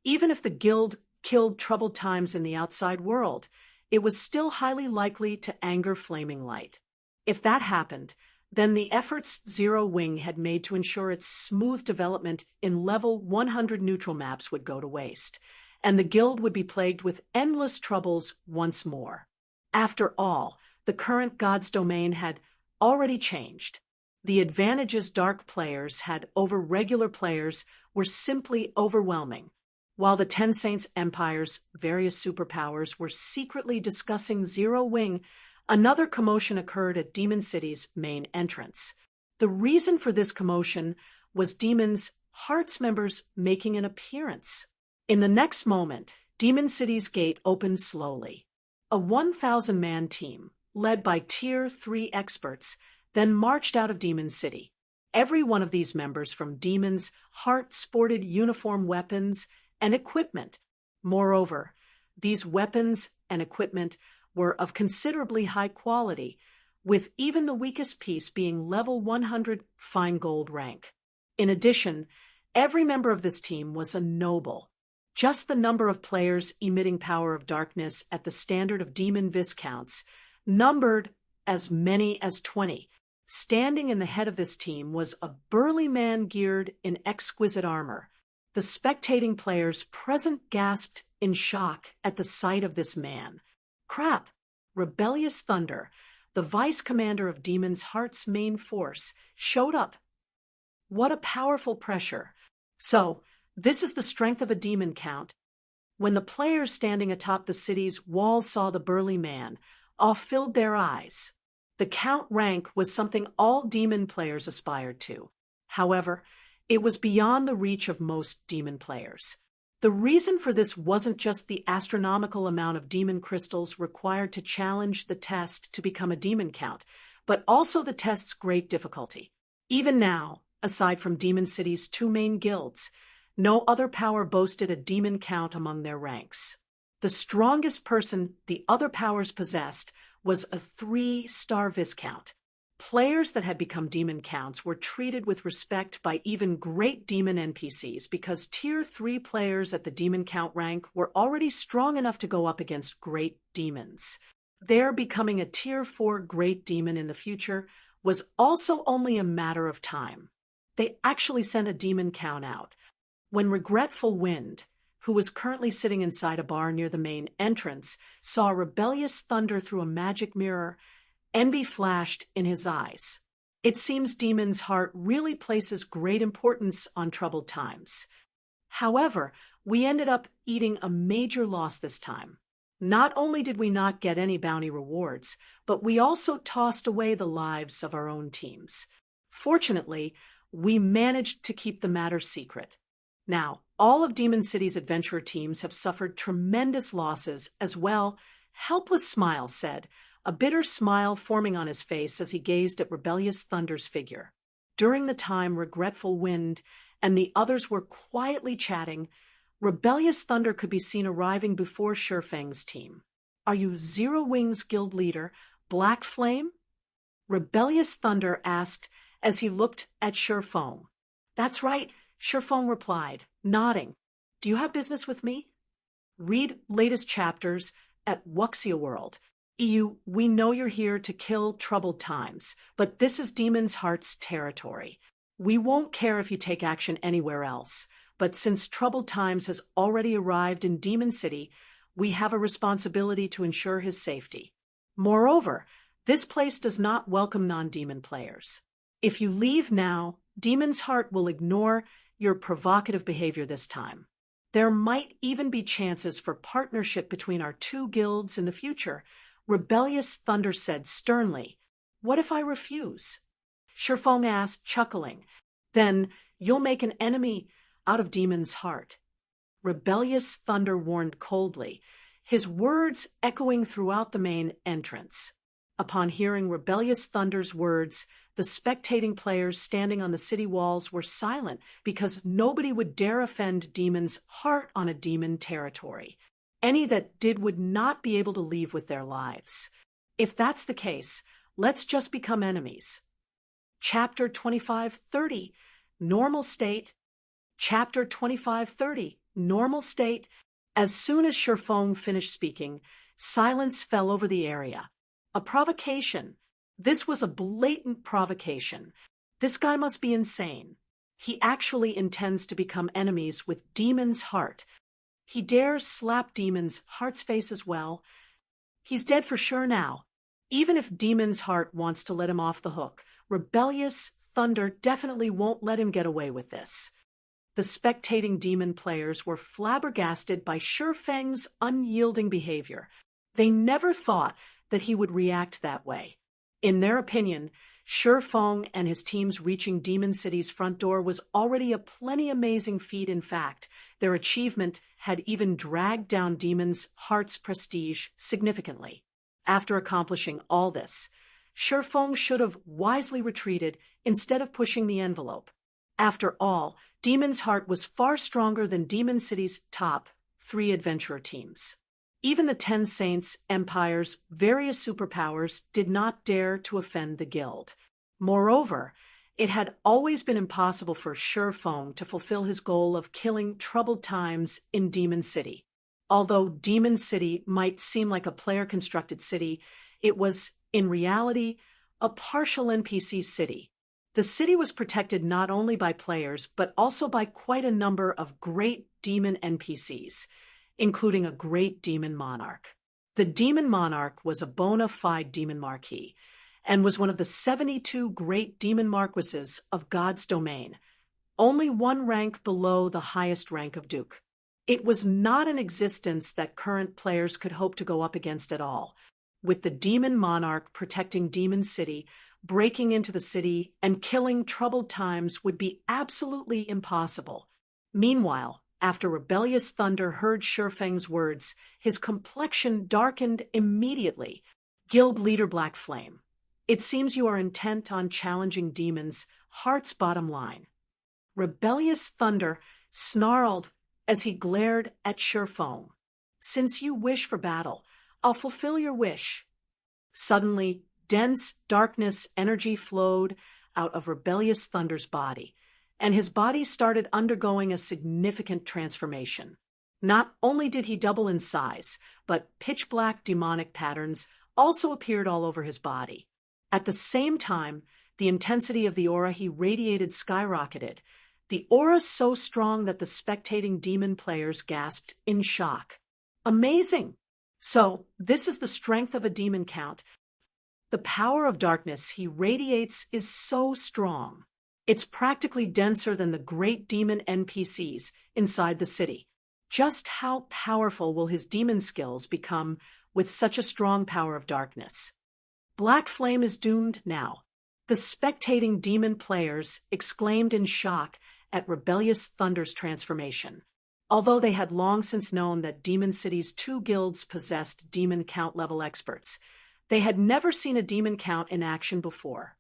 even if the Guild killed Troubled Times in the outside world, it was still highly likely to anger Flaming Light. If that happened, then the efforts Zero Wing had made to ensure its smooth development in level 100 neutral maps would go to waste, and the Guild would be plagued with endless troubles once more. After all, the current God's Domain had already changed. The advantages Dark players had over regular players were simply overwhelming. While the Ten Saints Empire's various superpowers were secretly discussing Zero Wing, another commotion occurred at Demon City's main entrance. The reason for this commotion was Demon's Hearts members making an appearance. In the next moment, Demon City's gate opened slowly. A 1,000-man team, led by Tier 3 experts, then marched out of Demon City. Every one of these members from Demon's Heart sported uniform weapons and equipment. Moreover, these weapons and equipment were of considerably high quality, with even the weakest piece being level 100 fine gold rank. In addition, every member of this team was a noble. Just the number of players emitting power of darkness at the standard of demon viscounts numbered as many as 20. Standing in the head of this team was a burly man geared in exquisite armor. The spectating players present gasped in shock at the sight of this man. Crap! Rebellious Thunder, the vice commander of Demon's Heart's main force, showed up. What a powerful pressure. So, this is the strength of a demon count. When the players standing atop the city's walls saw the burly man, awe filled their eyes. The count rank was something all demon players aspired to. However, it was beyond the reach of most demon players. The reason for this wasn't just the astronomical amount of demon crystals required to challenge the test to become a demon count, but also the test's great difficulty. Even now, aside from Demon City's two main guilds, no other power boasted a demon count among their ranks. The strongest person the other powers possessed was a 3-star Viscount. Players that had become demon counts were treated with respect by even great demon NPCs because Tier 3 players at the demon count rank were already strong enough to go up against great demons. Their becoming a Tier 4 great demon in the future was also only a matter of time. They actually sent a demon count out. When Regretful Wind, who was currently sitting inside a bar near the main entrance, saw Rebellious Thunder through a magic mirror, envy flashed in his eyes. It seems Demon's Heart really places great importance on Troubled Times. However, we ended up eating a major loss this time. Not only did we not get any bounty rewards, but we also tossed away the lives of our own teams. Fortunately, we managed to keep the matter secret. Now, all of Demon City's adventurer teams have suffered tremendous losses as well. Helpless Smile said, a bitter smile forming on his face as he gazed at Rebellious Thunder's figure. During the time Regretful Wind and the others were quietly chatting, Rebellious Thunder could be seen arriving before Shurfang's team. "Are you Zero Wing's guild leader, Black Flame?" Rebellious Thunder asked as he looked at Shurfeng. That's right, Shurfeng replied, nodding. Do you have business with me? Read latest chapters at Wuxia World. EU, we know you're here to kill troubled times, but this is Demon's Heart's territory. We won't care if you take action anywhere else, but since troubled times has already arrived in Demon City, we have a responsibility to ensure his safety. Moreover, this place does not welcome non-demon players. If you leave now, Demon's Heart will ignore your provocative behavior this time. There might even be chances for partnership between our two guilds in the future. Rebellious Thunder said sternly. What if I refuse? Shurfeng asked, chuckling. Then you'll make an enemy out of Demon's Heart. Rebellious Thunder warned coldly, his words echoing throughout the main entrance. Upon hearing Rebellious Thunder's words, the spectating players standing on the city walls were silent because nobody would dare offend Demon's Heart on a demon territory. Any that did would not be able to leave with their lives. If that's the case, let's just become enemies. Chapter 2530, Normal State. Chapter 2530, Normal State. As soon as Shurfeng finished speaking, silence fell over the area. A provocation. This was a blatant provocation. This guy must be insane. He actually intends to become enemies with Demon's Heart. He dares slap Demon's Heart's face as well. He's dead for sure now. Even if Demon's Heart wants to let him off the hook, Rebellious Thunder definitely won't let him get away with this. The spectating demon players were flabbergasted by Shurfeng's unyielding behavior. They never thought that he would react that way. In their opinion, Shurfeng and his teams reaching Demon City's front door was already a plenty amazing feat. In fact, their achievement had even dragged down Demon's Heart's prestige significantly. After accomplishing all this, Shurfeng should have wisely retreated instead of pushing the envelope. After all, Demon's Heart was far stronger than Demon City's top 3 adventurer teams. Even the 10 Saints Empire's various superpowers did not dare to offend the guild. Moreover, it had always been impossible for Shurfeng to fulfill his goal of killing troubled times in Demon City. Although Demon City might seem like a player-constructed city, it was, in reality, a partial NPC city. The city was protected not only by players, but also by quite a number of great demon NPCs, including a great demon monarch. The demon monarch was a bona fide demon marquis, and was one of the 72 great demon marquises of God's domain, only 1 rank below the highest rank of Duke. It was not an existence that current players could hope to go up against at all. With the demon monarch protecting Demon City, breaking into the city and killing troubled times would be absolutely impossible. Meanwhile, after Rebellious Thunder heard Shurfeng's words, his complexion darkened immediately. Guild leader Black Flame, it seems you are intent on challenging Demon's Heart's bottom line. Rebellious Thunder snarled as he glared at Shurfeng. Since you wish for battle, I'll fulfill your wish. Suddenly, dense darkness energy flowed out of Rebellious Thunder's body, and his body started undergoing a significant transformation. Not only did he double in size, but pitch-black demonic patterns also appeared all over his body. At the same time, the intensity of the aura he radiated skyrocketed, the aura so strong that the spectating demon players gasped in shock. Amazing! So, this is the strength of a demon count. The power of darkness he radiates is so strong. It's practically denser than the great demon NPCs inside the city. Just how powerful will his demon skills become with such a strong power of darkness? Black Flame is doomed now. The spectating demon players exclaimed in shock at Rebellious Thunder's transformation. Although they had long since known that Demon City's 2 guilds possessed demon count level experts, they had never seen a demon count in action before.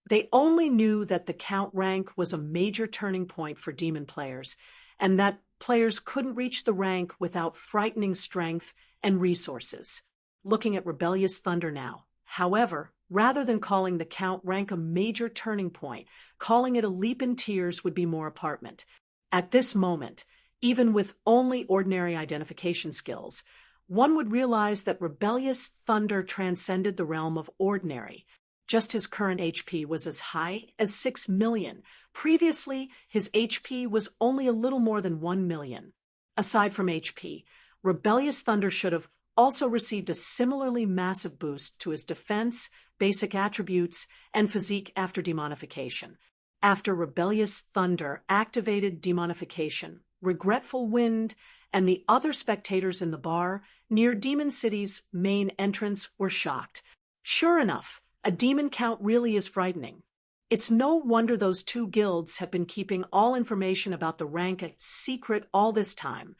They only knew that the count rank was a major turning point for demon players, and that players couldn't reach the rank without frightening strength and resources. Looking at Rebellious Thunder now, however, Rather than calling the Count rank a major turning point, calling it a leap in tears would be more apparent. At this moment, even with only ordinary identification skills, one would realize that rebellious thunder transcended the realm of ordinary. Just his current HP was as high as 6 million. Previously, his HP was only a little more than 1 million. Aside from HP, rebellious thunder should have also received a similarly massive boost to his defense, basic attributes, and physique after demonification. After rebellious thunder activated demonification, Regretful Wind and the other spectators in the bar near Demon City's main entrance were shocked. Sure enough, a demon count really is frightening. It's no wonder those two guilds have been keeping all information about the rank a secret all this time.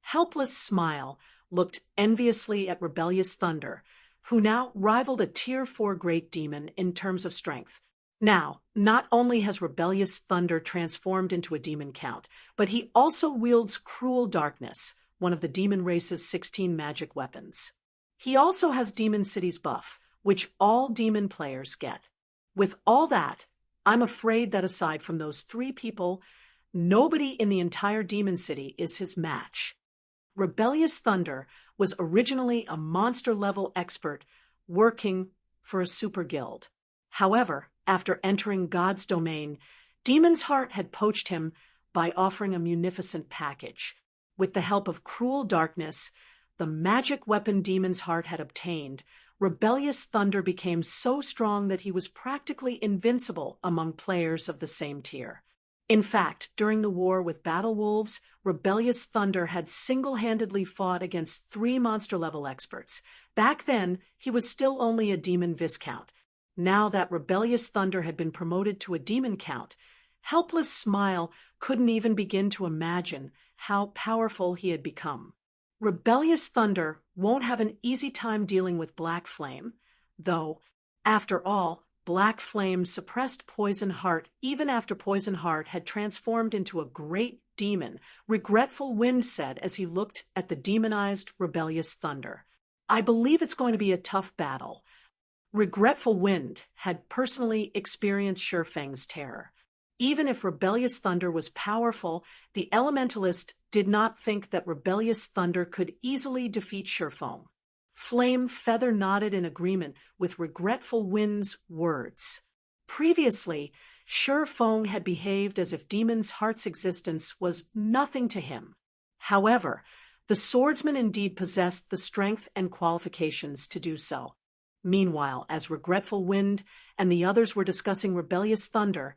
Helpless Smile looked enviously at Rebellious Thunder, who now rivaled a Tier 4 Great Demon in terms of strength. Now, not only has Rebellious Thunder transformed into a demon count, but he also wields Cruel Darkness, one of the demon race's 16 magic weapons. He also has Demon City's buff, which all demon players get. With all that, I'm afraid that aside from those three people, nobody in the entire Demon City is his match. Rebellious Thunder was originally a monster-level expert working for a super guild. However, after entering God's domain, Demon's Heart had poached him by offering a munificent package. With the help of Cruel Darkness, the magic weapon Demon's Heart had obtained, Rebellious Thunder became so strong that he was practically invincible among players of the same tier. In fact, during the war with Battle Wolves, Rebellious Thunder had single-handedly fought against 3 monster-level experts. Back then, he was still only a demon viscount. Now that Rebellious Thunder had been promoted to a demon count, Helpless Smile couldn't even begin to imagine how powerful he had become. Rebellious Thunder won't have an easy time dealing with Black Flame, though, after all, Black Flame suppressed Poison Heart even after Poison Heart had transformed into a great demon, Regretful Wind said as he looked at the demonized Rebellious Thunder. I believe it's going to be a tough battle. Regretful Wind had personally experienced Shurfeng's terror. Even if Rebellious Thunder was powerful, the Elementalist did not think that Rebellious Thunder could easily defeat Shurfeng. Flame Feather nodded in agreement with Regretful Wind's words. Previously, Shurfeng had behaved as if Demon's Heart's existence was nothing to him. However, the swordsman indeed possessed the strength and qualifications to do so. Meanwhile, as Regretful Wind and the others were discussing Rebellious Thunder,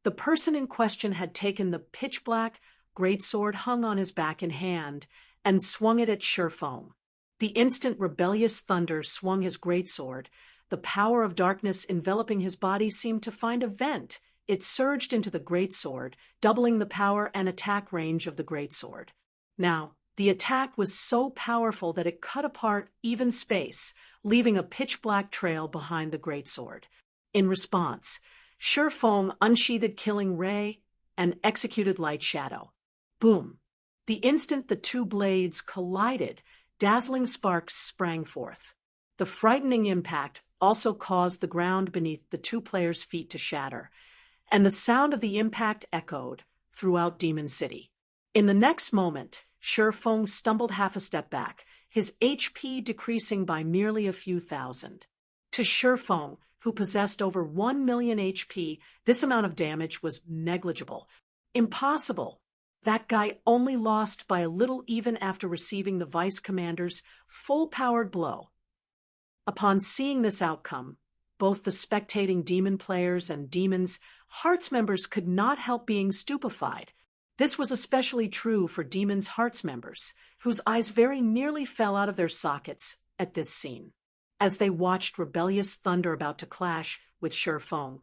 the person in question had taken the pitch-black greatsword hung on his back in hand and swung it at Shurfeng. The instant Rebellious Thunder swung his greatsword, the power of darkness enveloping his body seemed to find a vent. It surged into the greatsword, doubling the power and attack range of the greatsword. Now, the attack was so powerful that it cut apart even space, leaving a pitch-black trail behind the greatsword. In response, Shurfeng unsheathed Killing Ray and executed Light Shadow. Boom! The instant the two blades collided, dazzling sparks sprang forth. The frightening impact also caused the ground beneath the two players' feet to shatter, and the sound of the impact echoed throughout Demon City. In the next moment, Shurfeng stumbled half a step back, his HP decreasing by merely a few thousand. To Shurfeng, who possessed over 1 million HP, this amount of damage was negligible. Impossible. That guy only lost by a little even after receiving the Vice Commander's full-powered blow. Upon seeing this outcome, both the spectating demon players and Demon's Hearts members could not help being stupefied. This was especially true for Demon's Hearts members, whose eyes very nearly fell out of their sockets at this scene. As they watched Rebellious Thunder about to clash with Shurfeng,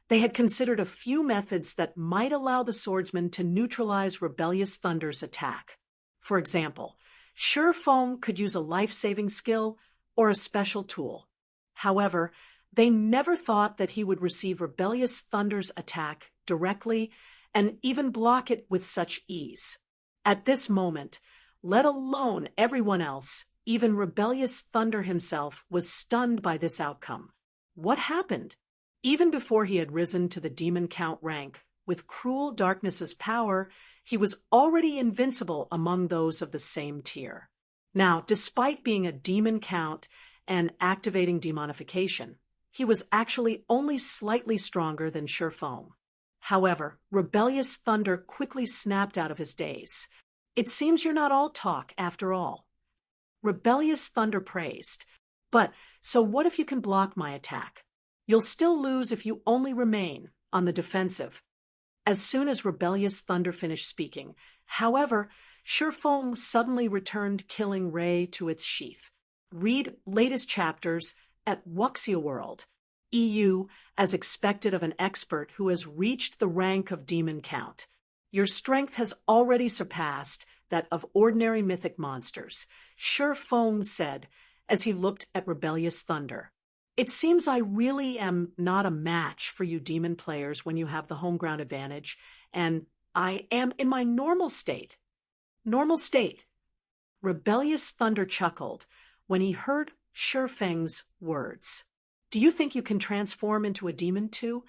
they had considered a few methods that might allow the swordsman to neutralize Rebellious Thunder's attack. For example, Shurfeng could use a life-saving skill or a special tool. However, they never thought that he would receive Rebellious Thunder's attack directly and even block it with such ease. At this moment, let alone everyone else, even Rebellious Thunder himself was stunned by this outcome. What happened? Even before he had risen to the demon count rank, with cruel darkness's power, he was already invincible among those of the same tier. Now, despite being a demon count and activating demonification, he was actually only slightly stronger than Shurfeng. However, Rebellious Thunder quickly snapped out of his daze. It seems you're not all talk, after all. Rebellious Thunder praised. But, so what if you can block my attack? You'll still lose if you only remain on the defensive. As soon as Rebellious Thunder finished speaking, however, Shurfeng suddenly returned Killing Ray to its sheath. Read latest chapters at Wuxia World, EU, as expected of an expert who has reached the rank of Demon Count. Your strength has already surpassed that of ordinary mythic monsters, Shurfeng said as he looked at Rebellious Thunder. It seems I really am not a match for you demon players when you have the home ground advantage, and I am in my normal state. Normal state. Rebellious Thunder chuckled when he heard Shurfeng's words. Do you think you can transform into a demon too?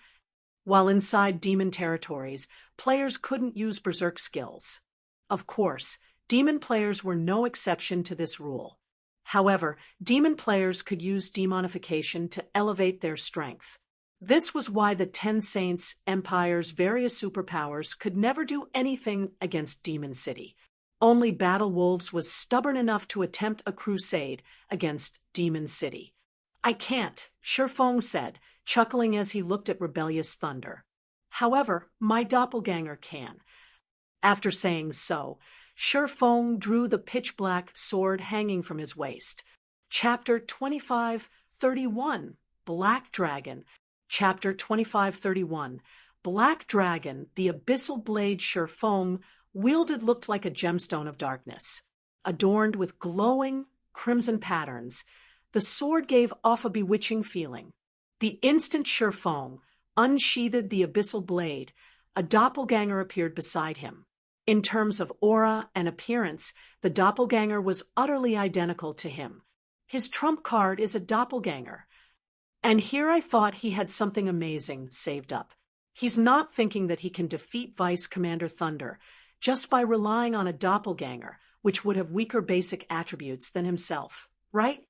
While inside demon territories, players couldn't use berserk skills. Of course, demon players were no exception to this rule. However, demon players could use demonification to elevate their strength. This was why the Ten Saints Empire's various superpowers could never do anything against Demon City. Only Battle Wolves was stubborn enough to attempt a crusade against Demon City. I can't, Shurfeng said, chuckling as he looked at Rebellious Thunder. However, my doppelganger can. After saying so, Shurfeng drew the pitch-black sword hanging from his waist. Chapter 2531, Black Dragon. Chapter 2531, Black Dragon, the abyssal blade Shurfeng wielded looked like a gemstone of darkness. Adorned with glowing crimson patterns, the sword gave off a bewitching feeling. The instant Shurfeng unsheathed the abyssal blade, a doppelganger appeared beside him. In terms of aura and appearance, the doppelganger was utterly identical to him. His trump card is a doppelganger. And here I thought he had something amazing saved up. He's not thinking that he can defeat Vice Commander Thunder just by relying on a doppelganger, which would have weaker basic attributes than himself, right?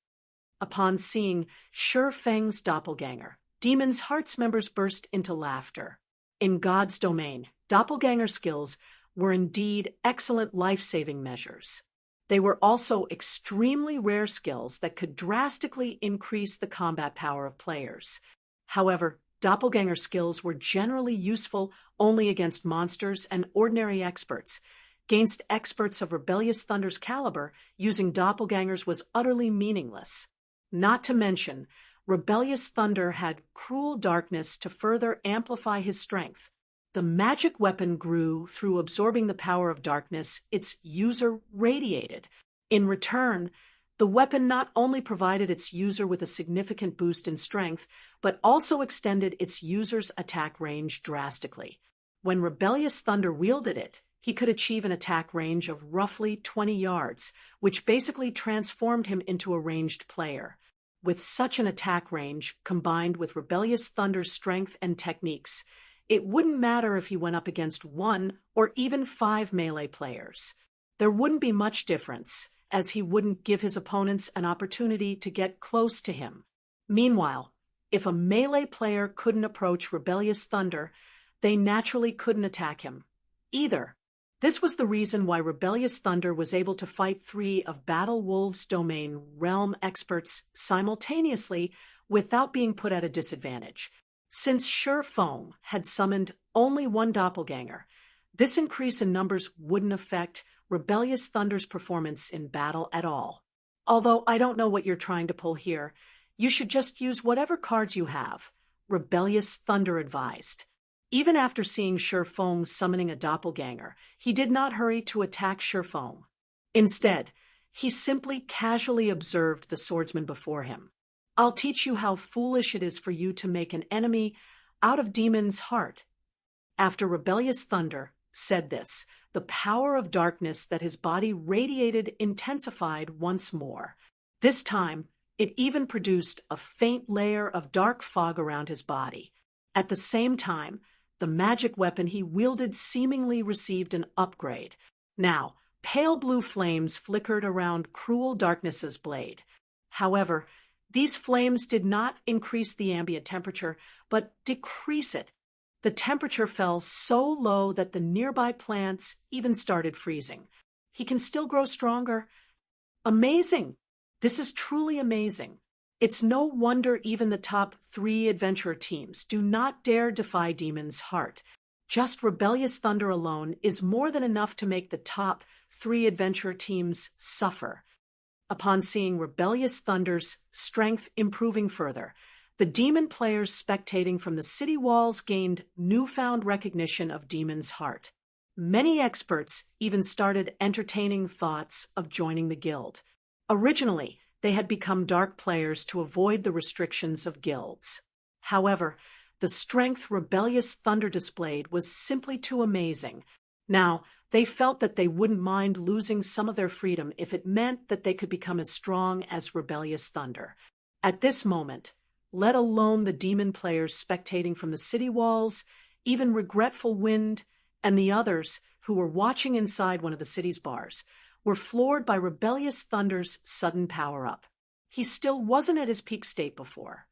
Upon seeing Shurfeng's doppelganger, Demon's Heart's members burst into laughter. In God's domain, doppelganger skills were indeed excellent life-saving measures. They were also extremely rare skills that could drastically increase the combat power of players. However, doppelganger skills were generally useful only against monsters and ordinary experts. Against experts of Rebellious Thunder's caliber, using doppelgangers was utterly meaningless. Not to mention, Rebellious Thunder had cruel darkness to further amplify his strength. The magic weapon grew through absorbing the power of darkness its user radiated. In return, the weapon not only provided its user with a significant boost in strength, but also extended its user's attack range drastically. When Rebellious Thunder wielded it, he could achieve an attack range of roughly 20 yards, which basically transformed him into a ranged player. With such an attack range, combined with Rebellious Thunder's strength and techniques, it wouldn't matter if he went up against 1 or even 5 melee players. There wouldn't be much difference, as he wouldn't give his opponents an opportunity to get close to him. Meanwhile, if a melee player couldn't approach Rebellious Thunder, they naturally couldn't attack him either. This was the reason why Rebellious Thunder was able to fight 3 of Battle Wolves' domain realm experts simultaneously without being put at a disadvantage. Since Shurfeng had summoned only 1 doppelganger, this increase in numbers wouldn't affect Rebellious Thunder's performance in battle at all. Although I don't know what you're trying to pull here, you should just use whatever cards you have, Rebellious Thunder advised. Even after seeing Shurfeng summoning a doppelganger, he did not hurry to attack Shurfeng. Instead, he simply casually observed the swordsman before him. I'll teach you how foolish it is for you to make an enemy out of Demon's Heart. After Rebellious Thunder said this, the power of darkness that his body radiated intensified once more. This time, It even produced a faint layer of dark fog around his body. At the same time, the magic weapon he wielded seemingly received an upgrade. Now, pale blue flames flickered around Cruel Darkness's blade. However, these flames did not increase the ambient temperature, but decrease it. The temperature fell so low that the nearby plants even started freezing. He can still grow stronger. Amazing! This is truly amazing. It's no wonder even the top 3 adventurer teams do not dare defy Demon's Heart. Just Rebellious Thunder alone is more than enough to make the top 3 adventurer teams suffer. Upon seeing Rebellious Thunder's strength improving further, the demon players spectating from the city walls gained newfound recognition of Demon's Heart. Many experts even started entertaining thoughts of joining the guild. Originally, they had become dark players to avoid the restrictions of guilds. However, the strength Rebellious Thunder displayed was simply too amazing. Now, they felt that they wouldn't mind losing some of their freedom if it meant that they could become as strong as Rebellious Thunder. At this moment, let alone the demon players spectating from the city walls, even Regretful Wind and the others who were watching inside one of the city's bars, were floored by Rebellious Thunder's sudden power-up. He still wasn't at his peak state before.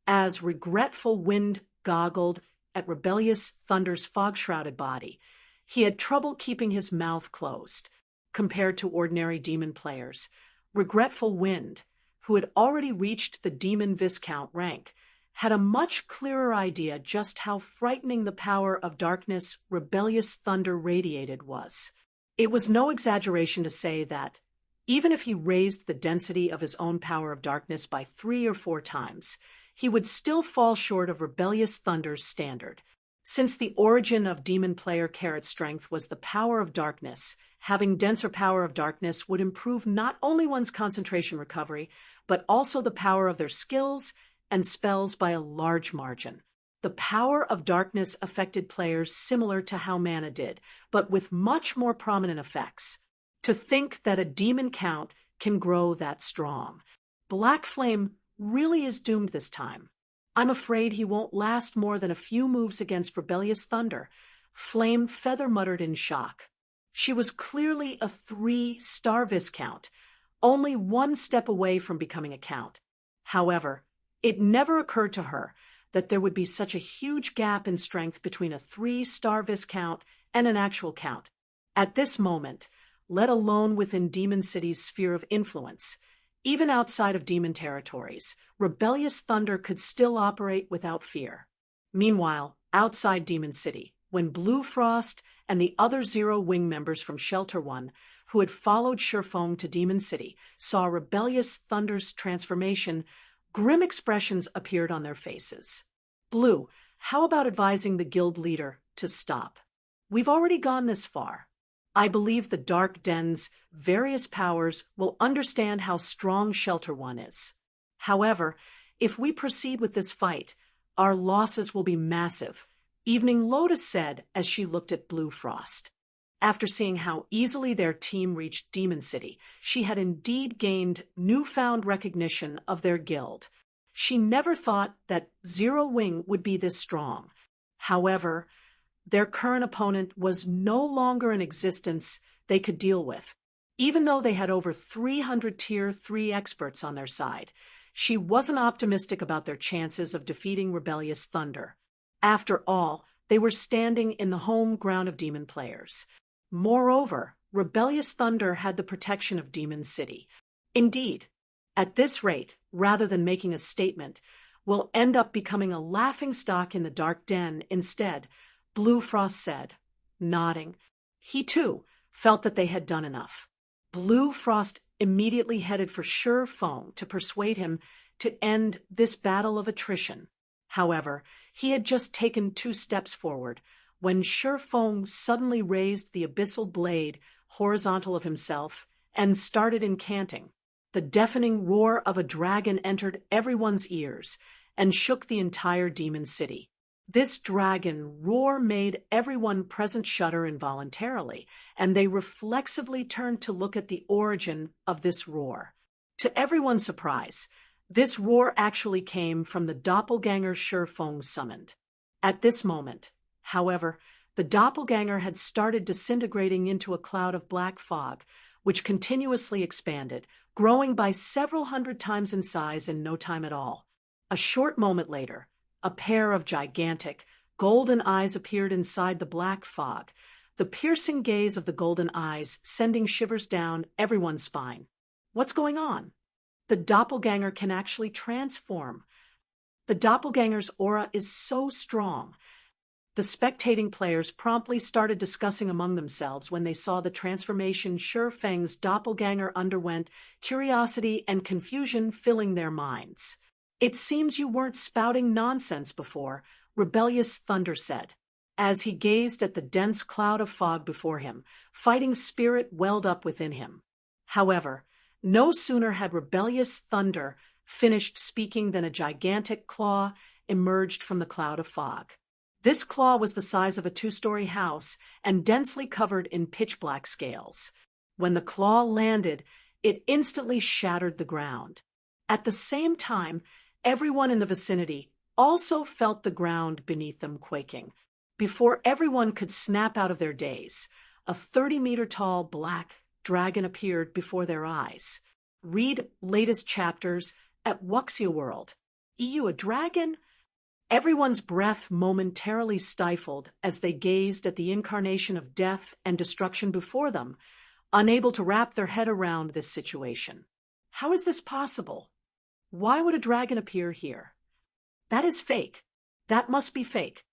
As Regretful Wind goggled at Rebellious Thunder's fog-shrouded body, he had trouble keeping his mouth closed. Compared to ordinary demon players, Regretful Wind, who had already reached the Demon Viscount rank, had a much clearer idea just how frightening the power of darkness Rebellious Thunder radiated was. It was no exaggeration to say that, even if he raised the density of his own power of darkness by 3 or 4 times, he would still fall short of Rebellious Thunder's standard. Since the origin of demon player Carrot strength was the power of darkness, having denser power of darkness would improve not only one's concentration recovery, but also the power of their skills and spells by a large margin. The power of darkness affected players similar to how mana did, but with much more prominent effects. To think that a demon count can grow that strong. Black Flame really is doomed this time. I'm afraid he won't last more than a few moves against Rebellious Thunder. Flame Feather muttered in shock. She was clearly a 3-star Viscount, only 1 step away from becoming a Count. However, it never occurred to her that there would be such a huge gap in strength between a 3-star Viscount and an actual Count. At this moment, let alone within Demon City's sphere of influence, even outside of demon territories, Rebellious Thunder could still operate without fear. Meanwhile, outside Demon City, when Blue Frost and the other Zero Wing members from Shelter One, who had followed Surefoam to Demon City, saw Rebellious Thunder's transformation, grim expressions appeared on their faces. Blue, how about advising the guild leader to stop? We've already gone this far. I believe the Dark Den's various powers will understand how strong Shelter One is. However, if we proceed with this fight, our losses will be massive, Evening Lotus said as she looked at Blue Frost. After seeing how easily their team reached Demon City, she had indeed gained newfound recognition of their guild. She never thought that Zero Wing would be this strong. However, their current opponent was no longer an existence they could deal with. Even though they had over 300 Tier 3 experts on their side, she wasn't optimistic about their chances of defeating Rebellious Thunder. After all, they were standing in the home ground of demon players. Moreover, Rebellious Thunder had the protection of Demon City. Indeed, at this rate, rather than making a statement, we'll end up becoming a laughingstock in the Dark Den instead, Blue Frost said, nodding. He, too, felt that they had done enough. Blue Frost immediately headed for Surefoam to persuade him to end this battle of attrition. However, he had just taken 2 steps forward when Surefoam suddenly raised the abyssal blade horizontal of himself and started incanting. The deafening roar of a dragon entered everyone's ears and shook the entire demon city. This dragon roar made everyone present shudder involuntarily, and they reflexively turned to look at the origin of this roar. To everyone's surprise, this roar actually came from the doppelganger Shifeng summoned. At this moment, however, the doppelganger had started disintegrating into a cloud of black fog, which continuously expanded, growing by several hundred times in size in no time at all. A short moment later, a pair of gigantic, golden eyes appeared inside the black fog, the piercing gaze of the golden eyes sending shivers down everyone's spine. What's going on? The doppelganger can actually transform. The doppelganger's aura is so strong. The spectating players promptly started discussing among themselves when they saw the transformation Shifeng's doppelganger underwent, curiosity and confusion filling their minds. "It seems you weren't spouting nonsense before," Rebellious Thunder said. As he gazed at the dense cloud of fog before him, fighting spirit welled up within him. However, no sooner had Rebellious Thunder finished speaking than a gigantic claw emerged from the cloud of fog. This claw was the size of a 2-story house and densely covered in pitch-black scales. When the claw landed, it instantly shattered the ground. At the same time, everyone in the vicinity also felt the ground beneath them quaking. Before everyone could snap out of their daze, a 30-meter-tall black dragon appeared before their eyes. Read latest chapters at Wuxia World. EU a dragon? Everyone's breath momentarily stifled as they gazed at the incarnation of death and destruction before them, unable to wrap their head around this situation. How is this possible? Why would a dragon appear here? That is fake. That must be fake.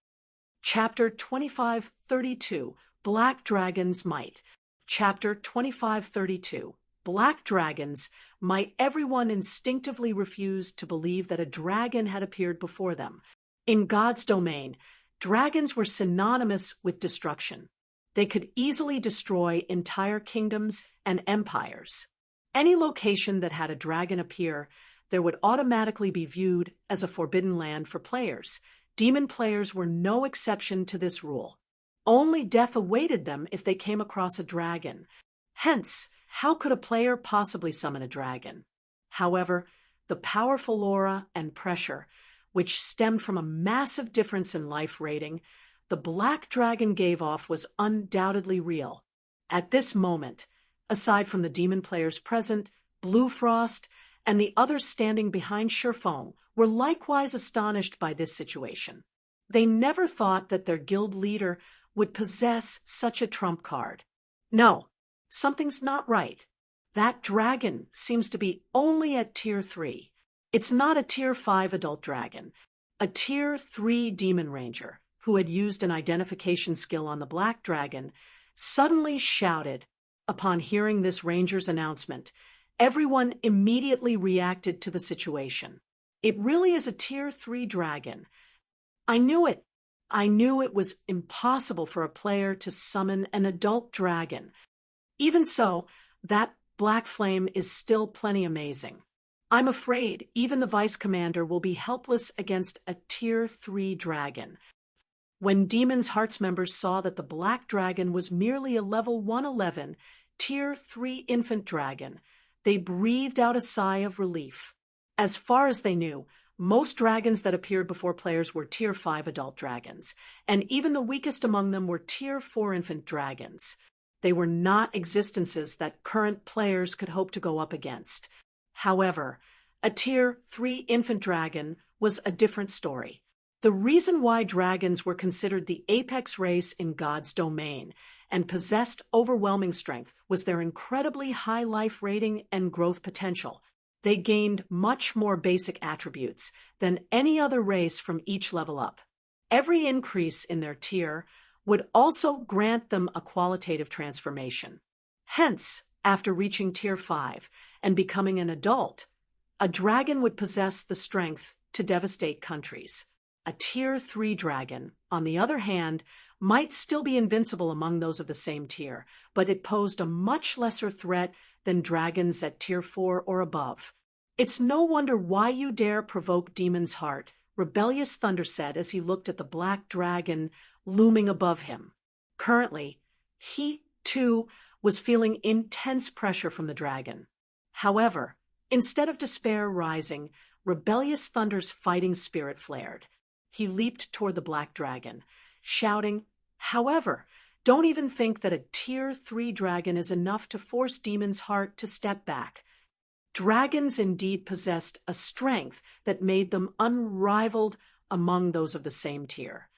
Chapter 2532, Black Dragon's Might. Chapter 2532, Black Dragons Might. Everyone instinctively refused to believe that a dragon had appeared before them. In God's domain, dragons were synonymous with destruction. They could easily destroy entire kingdoms and empires. Any location that had a dragon appear, there would automatically be viewed as a forbidden land for players. Demon players were no exception to this rule. Only death awaited them if they came across a dragon. Hence, how could a player possibly summon a dragon? However, the powerful aura and pressure, which stemmed from a massive difference in life rating, the black dragon gave off was undoubtedly real. At this moment, aside from the demon players present, Blue Frost and the others standing behind Shifeng were likewise astonished by this situation. They never thought that their guild leader would possess such a trump card. No, something's not right. That dragon seems to be only at Tier 3. It's not a Tier 5 adult dragon. A Tier 3 demon ranger, who had used an identification skill on the black dragon, suddenly shouted. Upon hearing this ranger's announcement, everyone immediately reacted to the situation. It really is a Tier 3 dragon. I knew it. I knew it was impossible for a player to summon an adult dragon. Even so, that black flame is still plenty amazing. I'm afraid even the vice commander will be helpless against a Tier 3 dragon. When Demon's Hearts members saw that the black dragon was merely a level 111 Tier 3 infant dragon, they breathed out a sigh of relief. As far as they knew, most dragons that appeared before players were Tier 5 adult dragons, and even the weakest among them were Tier 4 infant dragons. They were not existences that current players could hope to go up against. However, a Tier 3 infant dragon was a different story. The reason why dragons were considered the apex race in God's domain and possessed overwhelming strength was their incredibly high life rating and growth potential. They gained much more basic attributes than any other race from each level up. Every increase in their tier would also grant them a qualitative transformation. Hence, after reaching Tier 5 and becoming an adult, a dragon would possess the strength to devastate countries. A Tier 3 dragon, on the other hand, might still be invincible among those of the same tier, but it posed a much lesser threat than dragons at Tier 4 or above. It's no wonder why you dare provoke Demon's Heart, Rebellious Thunder said as he looked at the black dragon looming above him. Currently, he, too, was feeling intense pressure from the dragon. However, Instead of despair rising, rebellious thunder's fighting spirit flared. He leaped toward the black dragon, shouting, "However, don't even think that a Tier 3 dragon is enough to force Demon's heart to step back. Dragons indeed possessed a strength that made them unrivaled among those of the same tier.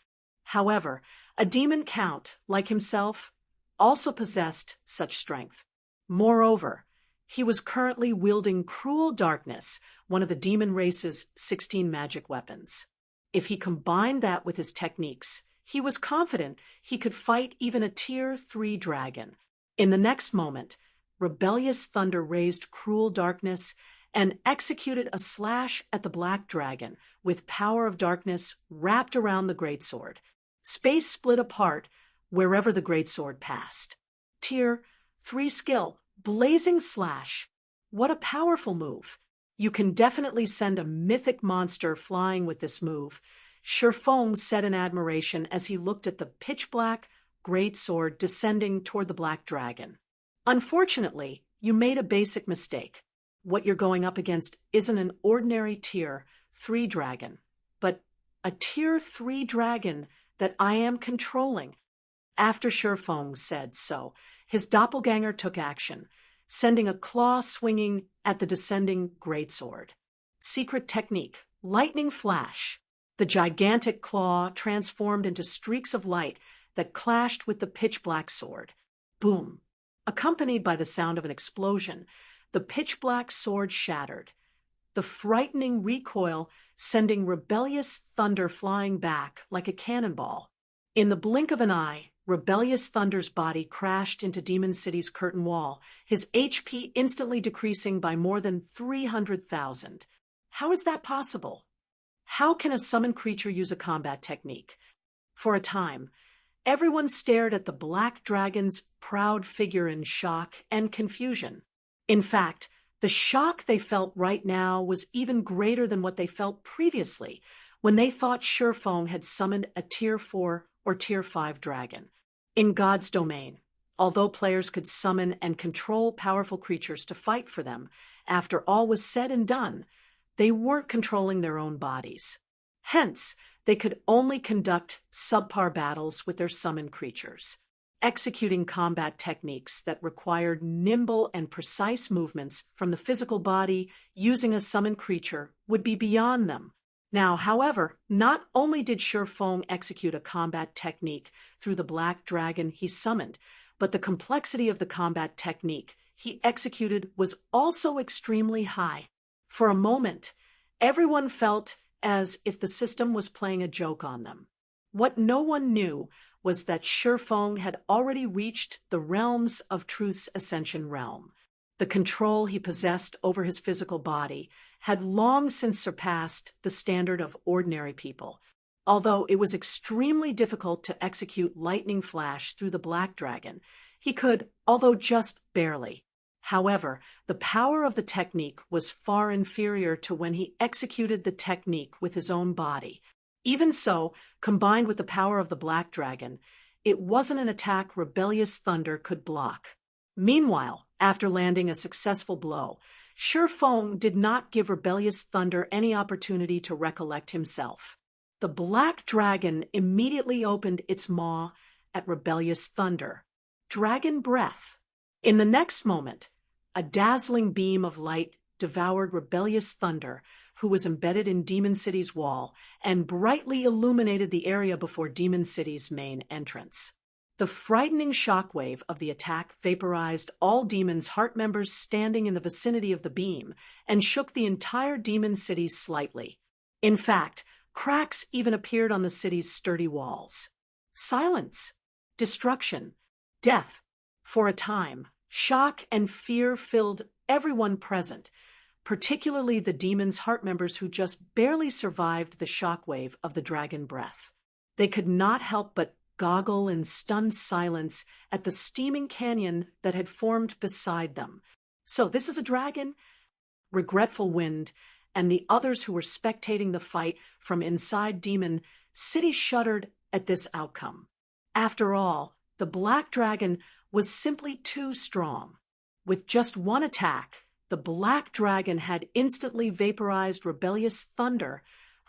However, a demon count, like himself, also possessed such strength. Moreover, he was currently wielding cruel darkness, one of the demon race's 16 magic weapons. If he combined that with his techniques, he was confident he could fight even a Tier 3 dragon. In the next moment, rebellious thunder raised cruel darkness and executed a slash at the black dragon with power of darkness wrapped around the greatsword. Space split apart wherever the greatsword passed. Tier 3 skill, blazing slash. What a powerful move. You can definitely send a mythic monster flying with this move. Shifeng said in admiration as he looked at the pitch-black greatsword descending toward the black dragon. Unfortunately, you made a basic mistake. What you're going up against isn't an ordinary Tier 3 dragon, but a Tier 3 dragon that I am controlling. After Shifeng said so, his doppelganger took action, sending a claw swinging at the descending greatsword. Secret technique, lightning flash. The gigantic claw transformed into streaks of light that clashed with the pitch-black sword. Boom! Accompanied by the sound of an explosion, the pitch-black sword shattered, the frightening recoil sending rebellious thunder flying back like a cannonball. In the blink of an eye, rebellious thunder's body crashed into Demon City's curtain wall, his HP instantly decreasing by more than 300,000. How is that possible? How can a summoned creature use a combat technique? For a time, everyone stared at the black dragon's proud figure in shock and confusion. In fact, the shock they felt right now was even greater than what they felt previously when they thought Shifeng had summoned a Tier 4 or Tier 5 dragon. In God's domain, although players could summon and control powerful creatures to fight for them, after all was said and done, they weren't controlling their own bodies. Hence, they could only conduct subpar battles with their summoned creatures. Executing combat techniques that required nimble and precise movements from the physical body using a summoned creature would be beyond them. Now, however, not only did Shifeng execute a combat technique through the black dragon he summoned, but the complexity of the combat technique he executed was also extremely high. For a moment, everyone felt as if the system was playing a joke on them. What no one knew was that Shifeng had already reached the realms of Truth's Ascension realm. The control he possessed over his physical body had long since surpassed the standard of ordinary people. Although it was extremely difficult to execute lightning flash through the black dragon, he could, although just barely. However, the power of the technique was far inferior to when he executed the technique with his own body. Even so, combined with the power of the black dragon, it wasn't an attack rebellious thunder could block. Meanwhile, after landing a successful blow, Shifeng did not give rebellious thunder any opportunity to recollect himself. The black dragon immediately opened its maw at rebellious thunder. Dragon breath. In the next moment, a dazzling beam of light devoured rebellious thunder, who was embedded in Demon City's wall, and brightly illuminated the area before Demon City's main entrance. The frightening shockwave of the attack vaporized all Demon's heart members standing in the vicinity of the beam and shook the entire Demon City slightly. In fact, cracks even appeared on the city's sturdy walls. Silence, destruction, death. For a time, shock and fear filled everyone present, particularly the Demon's heart members who just barely survived the shockwave of the dragon breath. They could not help but goggle in stunned silence at the steaming canyon that had formed beside them. So this is a dragon? Regretful Wind and the others who were spectating the fight from inside Demon City shuddered at this outcome. After all, the black dragon was simply too strong. With just one attack, the Black Dragon had instantly vaporized Rebellious Thunder,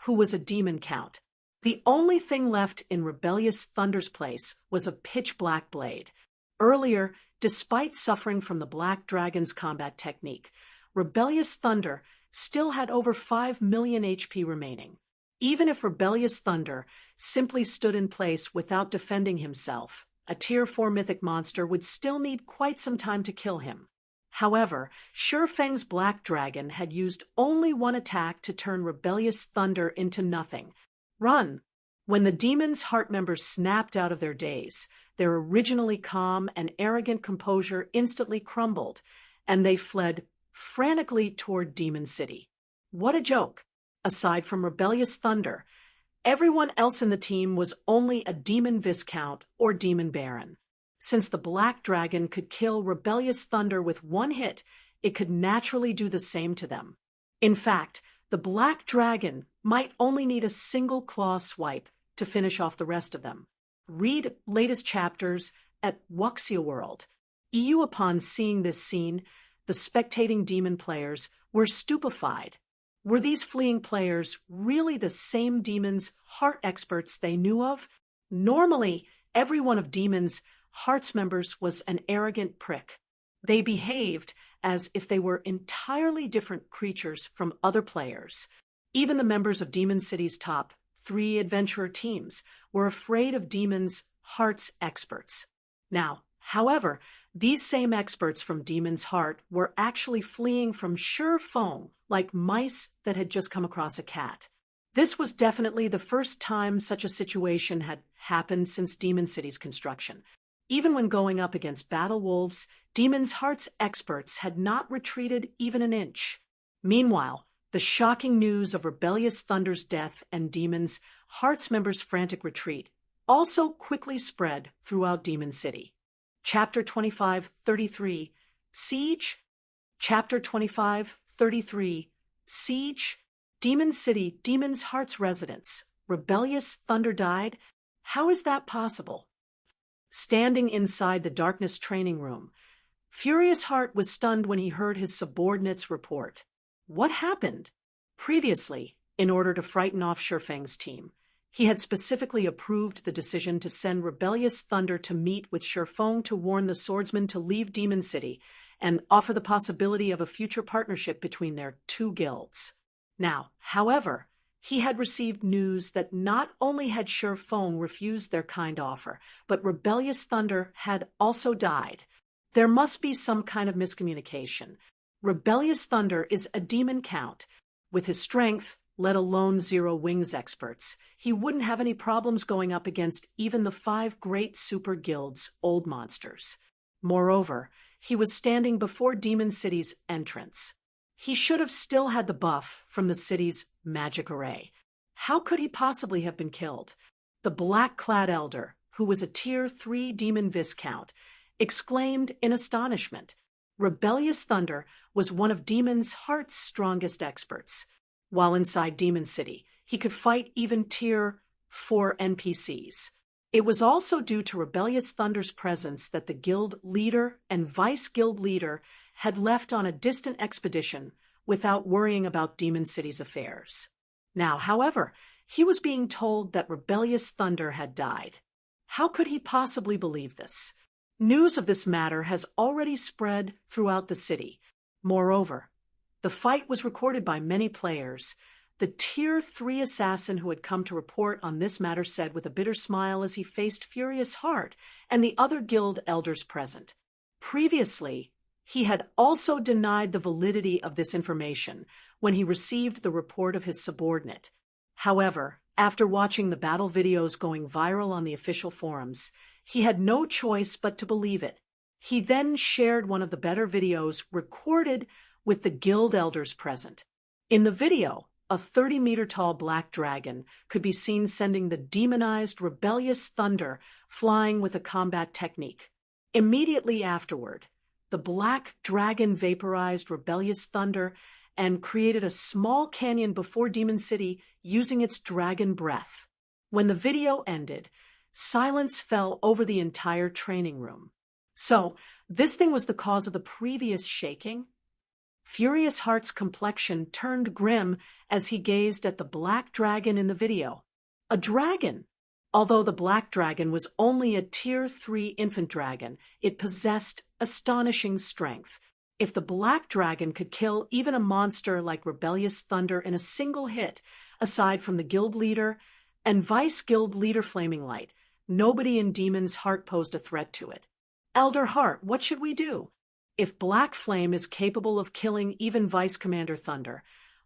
who was a demon count. The only thing left in Rebellious Thunder's place was a pitch-black blade. Earlier, despite suffering from the Black Dragon's combat technique, Rebellious Thunder still had over 5 million HP remaining. Even if Rebellious Thunder simply stood in place without defending himself, a Tier 4 mythic monster would still need quite some time to kill him. However, Shurfeng's Black Dragon had used only one attack to turn Rebellious Thunder into nothing. Run! When the demon's heart members snapped out of their daze, their originally calm and arrogant composure instantly crumbled, and they fled frantically toward Demon City. What a joke! Aside from Rebellious Thunder, everyone else in the team was only a Demon Viscount or Demon Baron. Since the Black Dragon could kill Rebellious Thunder with one hit, it could naturally do the same to them. In fact, the Black Dragon might only need a single claw swipe to finish off the rest of them. Read latest chapters at Wuxia World. EU. Upon seeing this scene, the spectating demon players were stupefied. Were these fleeing players really the same demons' heart experts they knew of? Normally, every one of Demon's Heart's members was an arrogant prick. They behaved as if they were entirely different creatures from other players. Even the members of Demon City's top 3 adventurer teams were afraid of Demon's Heart's experts. Now, however, these same experts from Demon's Heart were actually fleeing from Shurfeng like mice that had just come across a cat. This was definitely the first time such a situation had happened since Demon City's construction. Even when going up against battle wolves, Demon's Heart's experts had not retreated even an inch. Meanwhile, the shocking news of Rebellious Thunder's death and Demon's Heart's members' frantic retreat also quickly spread throughout Demon City. Chapter 25:33 Siege. Chapter 25:33 Siege. Demon City, Demon's Heart's residence. Rebellious Thunder died? How is that possible? Standing inside the darkness training room, Furious Heart was stunned when he heard his subordinates report. What happened? Previously, in order to frighten off Shurfeng's team, he had specifically approved the decision to send Rebellious Thunder to meet with Shurfeng to warn the swordsmen to leave Demon City and offer the possibility of a future partnership between their 2 guilds. Now, however, he had received news that not only had Shurfeng refused their kind offer, but Rebellious Thunder had also died. There must be some kind of miscommunication. Rebellious Thunder is a demon count. With his strength, let alone 0 wings experts, he wouldn't have any problems going up against even the 5 great super guilds' old monsters. Moreover, he was standing before Demon City's entrance. He should have still had the buff from the city's magic array. How could he possibly have been killed? The black-clad elder, who was a Tier 3 demon viscount, exclaimed in astonishment. Rebellious Thunder was one of Demon's Heart's strongest experts. While inside Demon City, he could fight even Tier 4 NPCs. It was also due to Rebellious Thunder's presence that the guild leader and vice-guild leader had left on a distant expedition without worrying about Demon City's affairs. Now, however, he was being told that Rebellious Thunder had died. How could he possibly believe this? News of this matter has already spread throughout the city. Moreover, the fight was recorded by many players. The Tier 3 assassin who had come to report on this matter said with a bitter smile as he faced Furious Heart and the other guild elders present. Previously, he had also denied the validity of this information when he received the report of his subordinate. However, after watching the battle videos going viral on the official forums, he had no choice but to believe it. He then shared one of the better videos recorded with the guild elders present. In the video, a 30-meter-tall black dragon could be seen sending the demonized Rebellious Thunder flying with a combat technique. Immediately afterward, the black dragon vaporized Rebellious Thunder and created a small canyon before Demon City using its dragon breath. When the video ended, silence fell over the entire training room. So, this thing was the cause of the previous shaking? Furious Heart's complexion turned grim as he gazed at the black dragon in the video. A dragon! Although the black dragon was only a Tier 3 infant dragon, it possessed astonishing strength. If the black dragon could kill even a monster like Rebellious Thunder in a single hit, aside from the guild leader and vice guild leader Flaming Light, nobody in Demon's Heart posed a threat to it. Elder Heart, what should we do? If Black Flame is capable of killing even Vice Commander Thunder,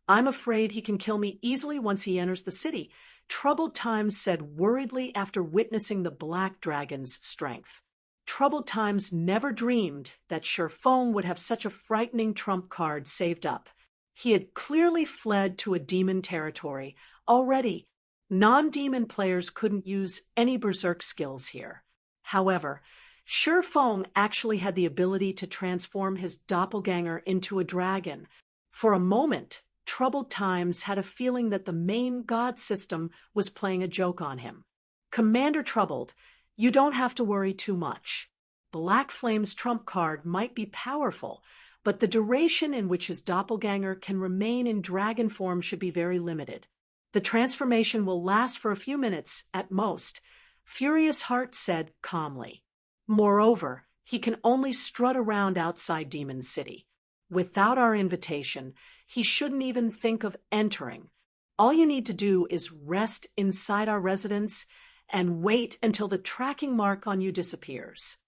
I'm afraid he can kill me easily once he enters the city, Troubled Times said worriedly after witnessing the Black Dragon's strength. Troubled Times never dreamed that Sherfong would have such a frightening trump card saved up. He had clearly fled to a demon territory already. Non-demon players couldn't use any berserk skills here. However, Sherfong actually had the ability to transform his doppelganger into a dragon. For a moment, Troubled Times had a feeling that the main god system was playing a joke on him. Commander Troubled, you don't have to worry too much. Black Flame's trump card might be powerful, but the duration in which his doppelganger can remain in dragon form should be very limited. The transformation will last for a few minutes at most, Furious Heart said calmly. Moreover, he can only strut around outside Demon City. Without our invitation, he shouldn't even think of entering. All you need to do is rest inside our residence and wait until the tracking mark on you disappears.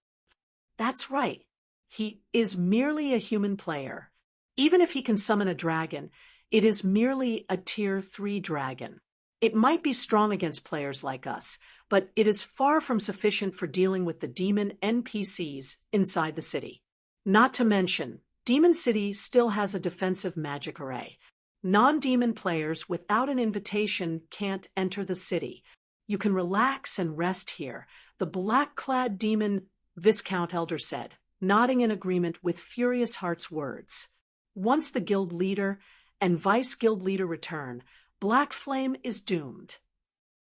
That's right. He is merely a human player. Even if he can summon a dragon, it is merely a Tier 3 dragon. It might be strong against players like us, but it is far from sufficient for dealing with the demon NPCs inside the city. Not to mention, Demon City still has a defensive magic array. Non-demon players without an invitation can't enter the city. You can relax and rest here, the black-clad demon Viscount Elder said, nodding in agreement with Furious Heart's words. Once the guild leader and vice guild leader return, Black Flame is doomed.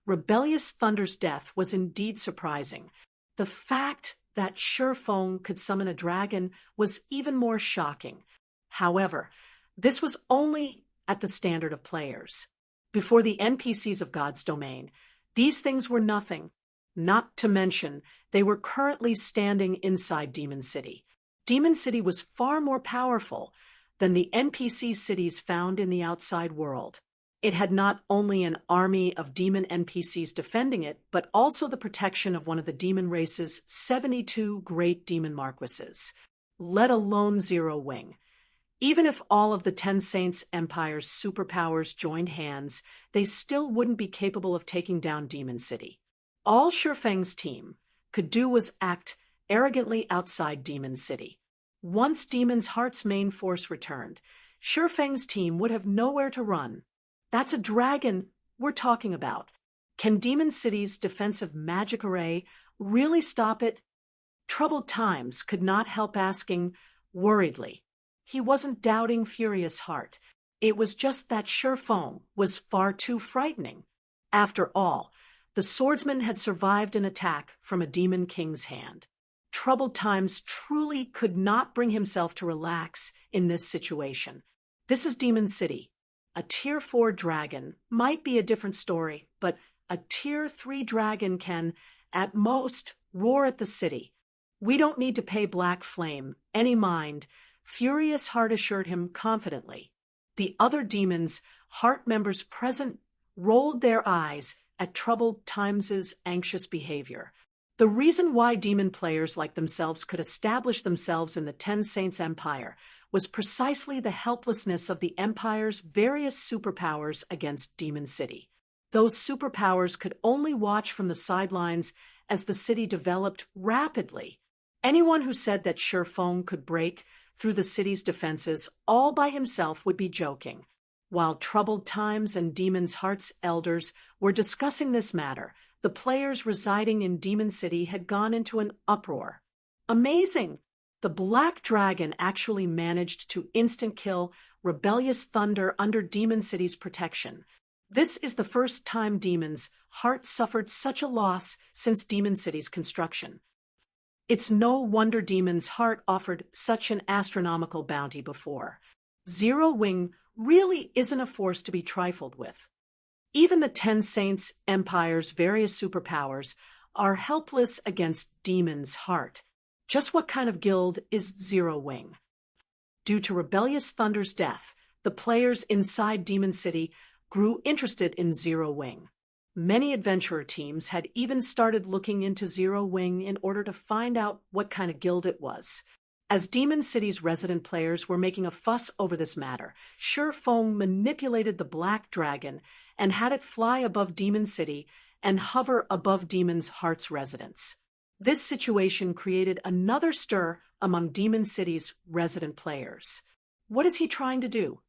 Rebellious Thunder's death was indeed surprising. The fact that Sherfong could summon a dragon was even more shocking. However, this was only at the standard of players. Before the NPCs of God's domain, these things were nothing. Not to mention, they were currently standing inside Demon City. Demon City was far more powerful than the NPC cities found in the outside world. It had not only an army of demon NPCs defending it, but also the protection of one of the demon race's 72 great demon marquises, let alone Zero Wing. Even if all of the Ten Saints Empire's superpowers joined hands, they still wouldn't be capable of taking down Demon City. All Sherfeng's team could do was act arrogantly outside Demon City. Once Demon's Heart's main force returned, Sherfeng's team would have nowhere to run. That's a dragon we're talking about. Can Demon City's defensive magic array really stop it? Troubled Times could not help asking worriedly. He wasn't doubting Furious Heart. It was just that Sherfong was far too frightening. After all, the swordsman had survived an attack from a demon king's hand. Troubled Times truly could not bring himself to relax in this situation. This is Demon City. A Tier 4 dragon might be a different story, but a Tier 3 dragon can, at most, roar at the city. We don't need to pay Black Flame any mind, Furious Heart assured him confidently. The other demons, Heart members present, rolled their eyes at Troubled Times' anxious behavior. The reason why demon players like themselves could establish themselves in the Ten Saints Empire was precisely the helplessness of the Empire's various superpowers against Demon City. Those superpowers could only watch from the sidelines as the city developed rapidly. Anyone who said that Sherfong could break through the city's defenses all by himself would be joking. While Troubled Times and Demon's Heart's elders were discussing this matter, the players residing in Demon City had gone into an uproar. Amazing! The Black Dragon actually managed to instant-kill Rebellious Thunder under Demon City's protection. This is the first time Demon's Heart suffered such a loss since Demon City's construction. It's no wonder Demon's Heart offered such an astronomical bounty before. Zero Wing really isn't a force to be trifled with. Even the Ten Saints Empire's various superpowers are helpless against Demon's heart. Just what kind of guild is Zero Wing? Due to rebellious Thunder's death, the players inside Demon City grew interested in Zero Wing. Many adventurer teams had even started looking into Zero Wing in order to find out what kind of guild it was. As Demon City's resident players were making a fuss over this matter, Shifeng manipulated the Black Dragon and had it fly above Demon City and hover above Demon's Heart's residents. This situation created another stir among Demon City's resident players. What is he trying to do?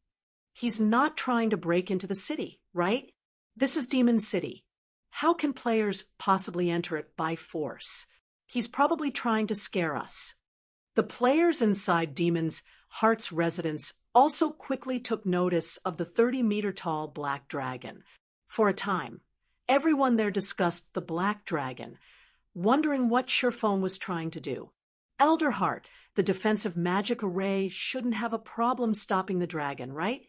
He's not trying to break into the city, right? This is Demon City. How can players possibly enter it by force? He's probably trying to scare us. The players inside Demon's Heart's residence also quickly took notice of the 30-meter-tall Black Dragon. For a time, everyone there discussed the Black Dragon, wondering what Shifeng was trying to do. Elder Heart, the defensive magic array, shouldn't have a problem stopping the dragon, right?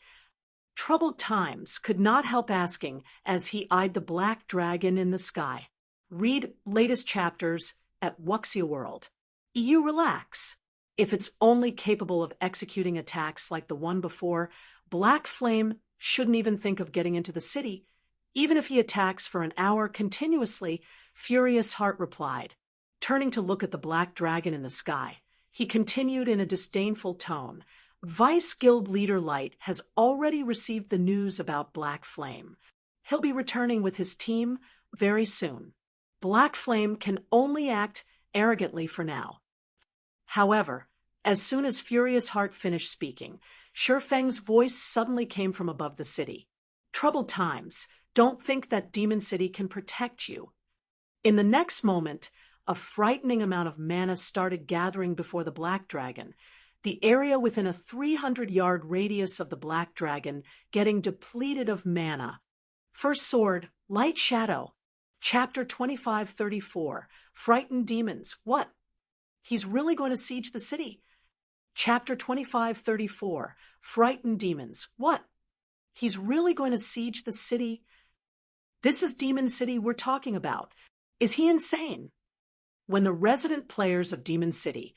Troubled Times could not help asking as he eyed the Black Dragon in the sky. Read latest chapters at Wuxia World. You relax. If it's only capable of executing attacks like the one before, Black Flame shouldn't even think of getting into the city. Even if he attacks for an hour continuously, Furious Heart replied. Turning to look at the Black Dragon in the sky, he continued in a disdainful tone. Vice Guild Leader Light has already received the news about Black Flame. He'll be returning with his team very soon. Black Flame can only act arrogantly for now. However, as soon as Furious Heart finished speaking, Shifeng's voice suddenly came from above the city. Troubled Times, don't think that Demon City can protect you. In the next moment, a frightening amount of mana started gathering before the Black Dragon, the area within a 300-yard radius of the Black Dragon getting depleted of mana. First Sword, Light Shadow. Chapter 2534, Frightened Demons. What? He's really going to siege the city. Chapter 2534, Frightened Demons. What? He's really going to siege the city? This is Demon City we're talking about. Is he insane? When the resident players of Demon City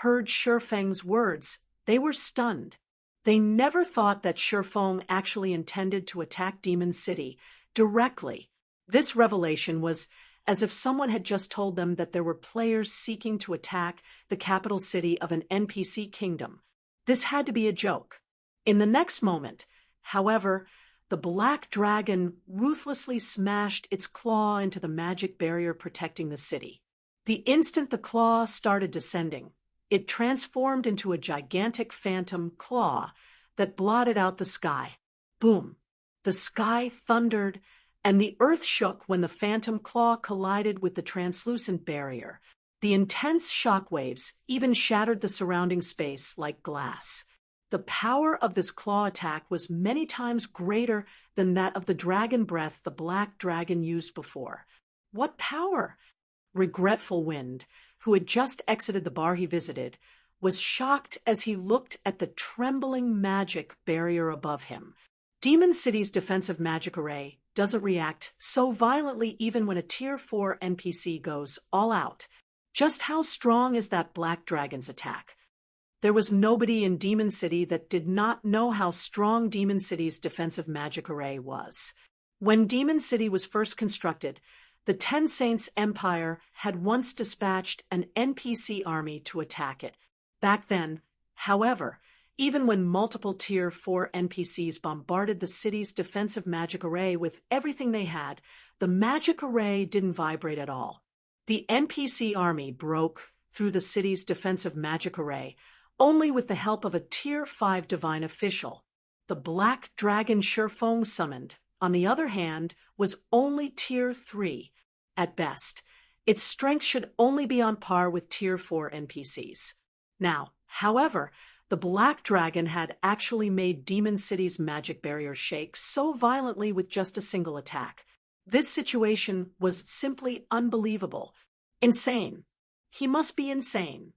heard Shifeng's words, they were stunned. They never thought that Shifeng actually intended to attack Demon City directly. This revelation was as if someone had just told them that there were players seeking to attack the capital city of an NPC kingdom. This had to be a joke. In the next moment, however, the Black Dragon ruthlessly smashed its claw into the magic barrier protecting the city. The instant the claw started descending, it transformed into a gigantic phantom claw that blotted out the sky. Boom! The sky thundered, and the earth shook when the phantom claw collided with the translucent barrier. The intense shockwaves even shattered the surrounding space like glass. The power of this claw attack was many times greater than that of the dragon breath the Black Dragon used before. What power? Regretful Wind, who had just exited the bar he visited, was shocked as he looked at the trembling magic barrier above him. Demon City's defensive magic array doesn't react so violently even when a Tier 4 NPC goes all out. Just how strong is that Black Dragon's attack? There was nobody in Demon City that did not know how strong Demon City's defensive magic array was. When Demon City was first constructed, the Ten Saints Empire had once dispatched an NPC army to attack it. Back then, however, even when multiple Tier 4 NPCs bombarded the city's defensive magic array with everything they had, the magic array didn't vibrate at all. The NPC army broke through the city's defensive magic array only with the help of a Tier 5 divine official. The Black Dragon Shifeng summoned, on the other hand, was only Tier 3. At best, its strength should only be on par with Tier 4 NPCs. Now, however, the Black Dragon had actually made Demon City's magic barrier shake so violently with just a single attack. This situation was simply unbelievable. Insane. He must be insane.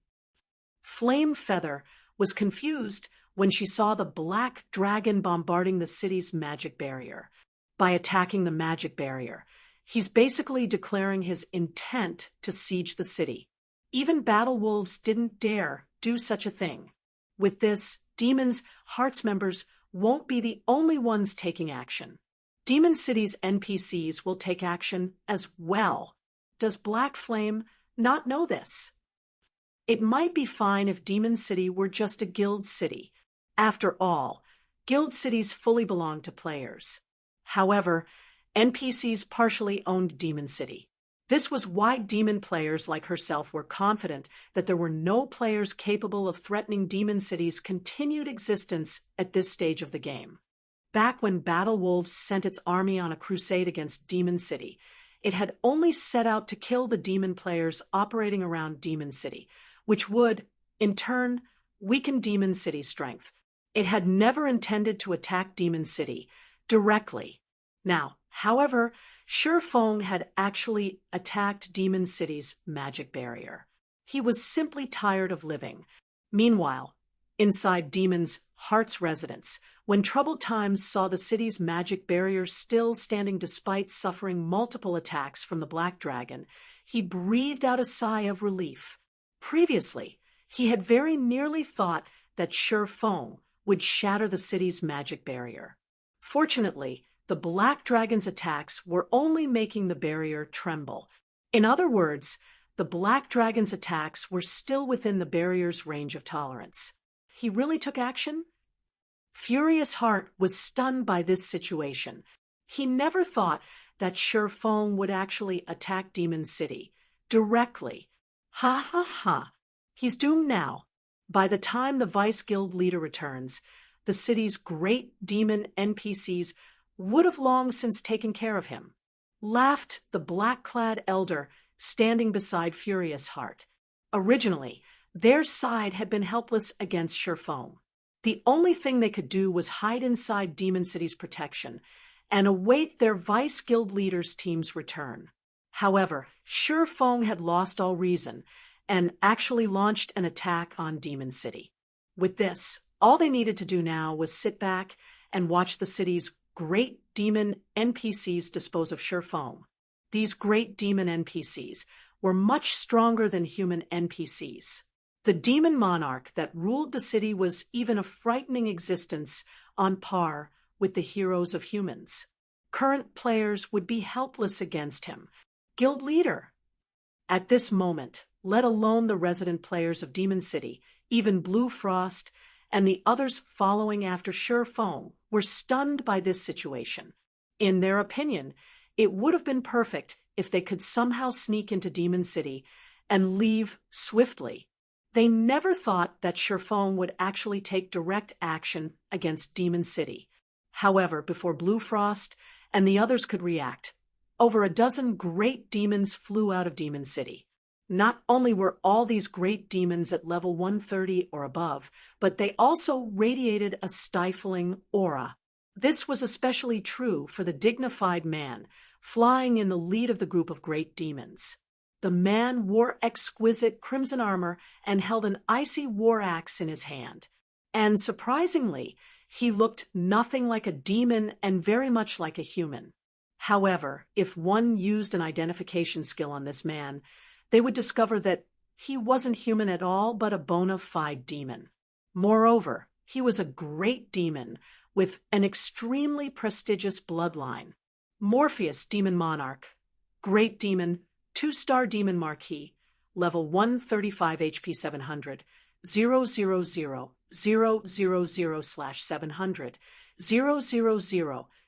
Flame Feather was confused when she saw the black dragon bombarding the city's magic barrier. By attacking the magic barrier, he's basically declaring his intent to siege the city. Even battle wolves didn't dare do such a thing. With this, Demon's Hearts members won't be the only ones taking action. Demon City's NPCs will take action as well. Does Black Flame not know this? It might be fine if Demon City were just a guild city. After all, guild cities fully belong to players. However, NPCs partially owned Demon City. This was why demon players like herself were confident that there were no players capable of threatening Demon City's continued existence at this stage of the game. Back when Battle Wolves sent its army on a crusade against Demon City, it had only set out to kill the demon players operating around Demon City, which would, in turn, weaken Demon City's strength. It had never intended to attack Demon City directly. Now, however, Feng had actually attacked Demon City's magic barrier. He was simply tired of living. Meanwhile, inside Demon's Heart's residence, when troubled times saw the city's magic barrier still standing despite suffering multiple attacks from the Black Dragon, he breathed out a sigh of relief. Previously, he had very nearly thought that Feng would shatter the city's magic barrier. Fortunately, the Black Dragon's attacks were only making the barrier tremble. In other words, the Black Dragon's attacks were still within the barrier's range of tolerance. He really took action? Furious Heart was stunned by this situation. He never thought that Feng would actually attack Demon City directly. Ha ha ha. He's doomed now. By the time the Vice Guild leader returns, the city's great demon NPCs would have long since taken care of him. Laughed the black-clad elder standing beside Furious Heart. Originally, their side had been helpless against Feng. The only thing they could do was hide inside Demon City's protection and await their Vice Guild leader's team's return. However, Feng had lost all reason and actually launched an attack on Demon City. With this, all they needed to do now was sit back and watch the city's great demon NPCs dispose of Feng. These great demon NPCs were much stronger than human NPCs. The demon monarch that ruled the city was even a frightening existence on par with the heroes of humans. Current players would be helpless against him. Guild leader. At this moment, let alone the resident players of Demon City, even Blue Frost, and the others following after Feng were stunned by this situation. In their opinion, it would have been perfect if they could somehow sneak into Demon City and leave swiftly. They never thought that Feng would actually take direct action against Demon City. However, before Blue Frost and the others could react, over a dozen great demons flew out of Demon City. Not only were all these great demons at level 130 or above, but they also radiated a stifling aura. This was especially true for the dignified man, flying in the lead of the group of great demons. The man wore exquisite crimson armor and held an icy war axe in his hand. And surprisingly, he looked nothing like a demon and very much like a human. However, if one used an identification skill on this man, they would discover that he wasn't human at all, but a bona fide demon. Moreover, he was a great demon with an extremely prestigious bloodline. Morpheus, Demon Monarch, Great Demon, 2-star Demon Marquis, level 135 HP 700, 000 000/700,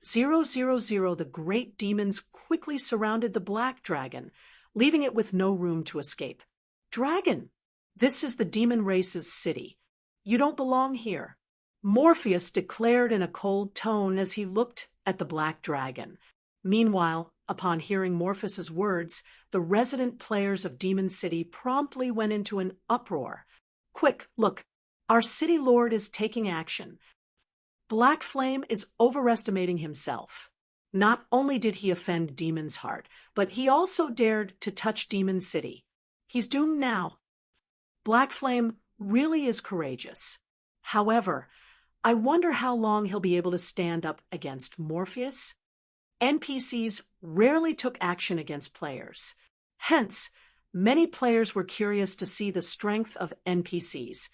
000 the great demons quickly surrounded the Black Dragon, leaving it with no room to escape. Dragon! This is the demon race's city. You don't belong here. Morpheus declared in a cold tone as he looked at the Black Dragon. Meanwhile, upon hearing Morpheus's words, the resident players of Demon City promptly went into an uproar. Quick, look, our city lord is taking action. Black Flame is overestimating himself. Not only did he offend Demon's Heart, but he also dared to touch Demon City. He's doomed now. Black Flame really is courageous. However, I wonder how long he'll be able to stand up against Morpheus. NPCs rarely took action against players. Hence, many players were curious to see the strength of NPCs,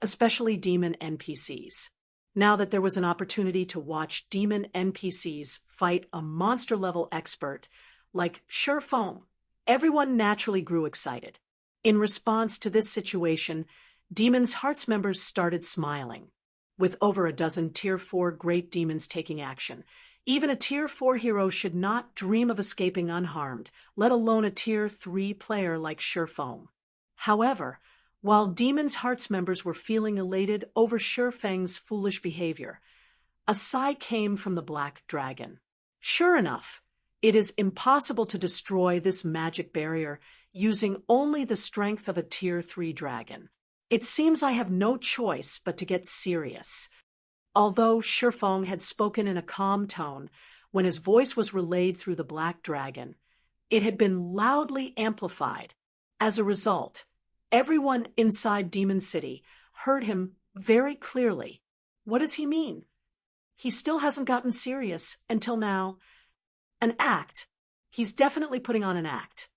especially demon NPCs. Now that there was an opportunity to watch demon NPCs fight a monster-level expert like Sherfong, everyone naturally grew excited. In response to this situation, Demon's Hearts members started smiling. With over a dozen Tier 4 great demons taking action, even a Tier 4 hero should not dream of escaping unharmed, let alone a Tier 3 player like Sherfong. However, while Demon's Hearts members were feeling elated over Sherfang's foolish behavior, a sigh came from the Black Dragon. Sure enough, it is impossible to destroy this magic barrier using only the strength of a Tier 3 dragon. It seems I have no choice but to get serious. Although Sherfong had spoken in a calm tone when his voice was relayed through the Black Dragon, it had been loudly amplified. As a result, everyone inside Demon City heard him very clearly. What does he mean? He still hasn't gotten serious until now. An act. He's definitely putting on an act.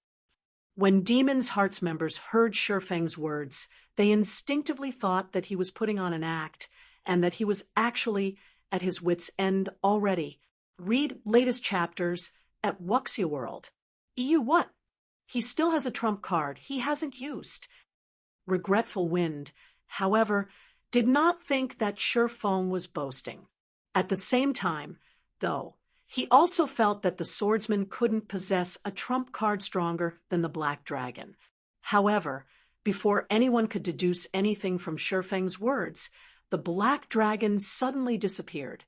When Demon's Hearts members heard Sherfang's words, they instinctively thought that he was putting on an act and that he was actually at his wit's end already. Read latest chapters at Wuxia World. EU what? He still has a trump card he hasn't used. Regretful Wind, however, did not think that Sherfong was boasting. At the same time, though, he also felt that the swordsman couldn't possess a trump card stronger than the Black Dragon. However, before anyone could deduce anything from Sherfang's words, the Black Dragon suddenly disappeared,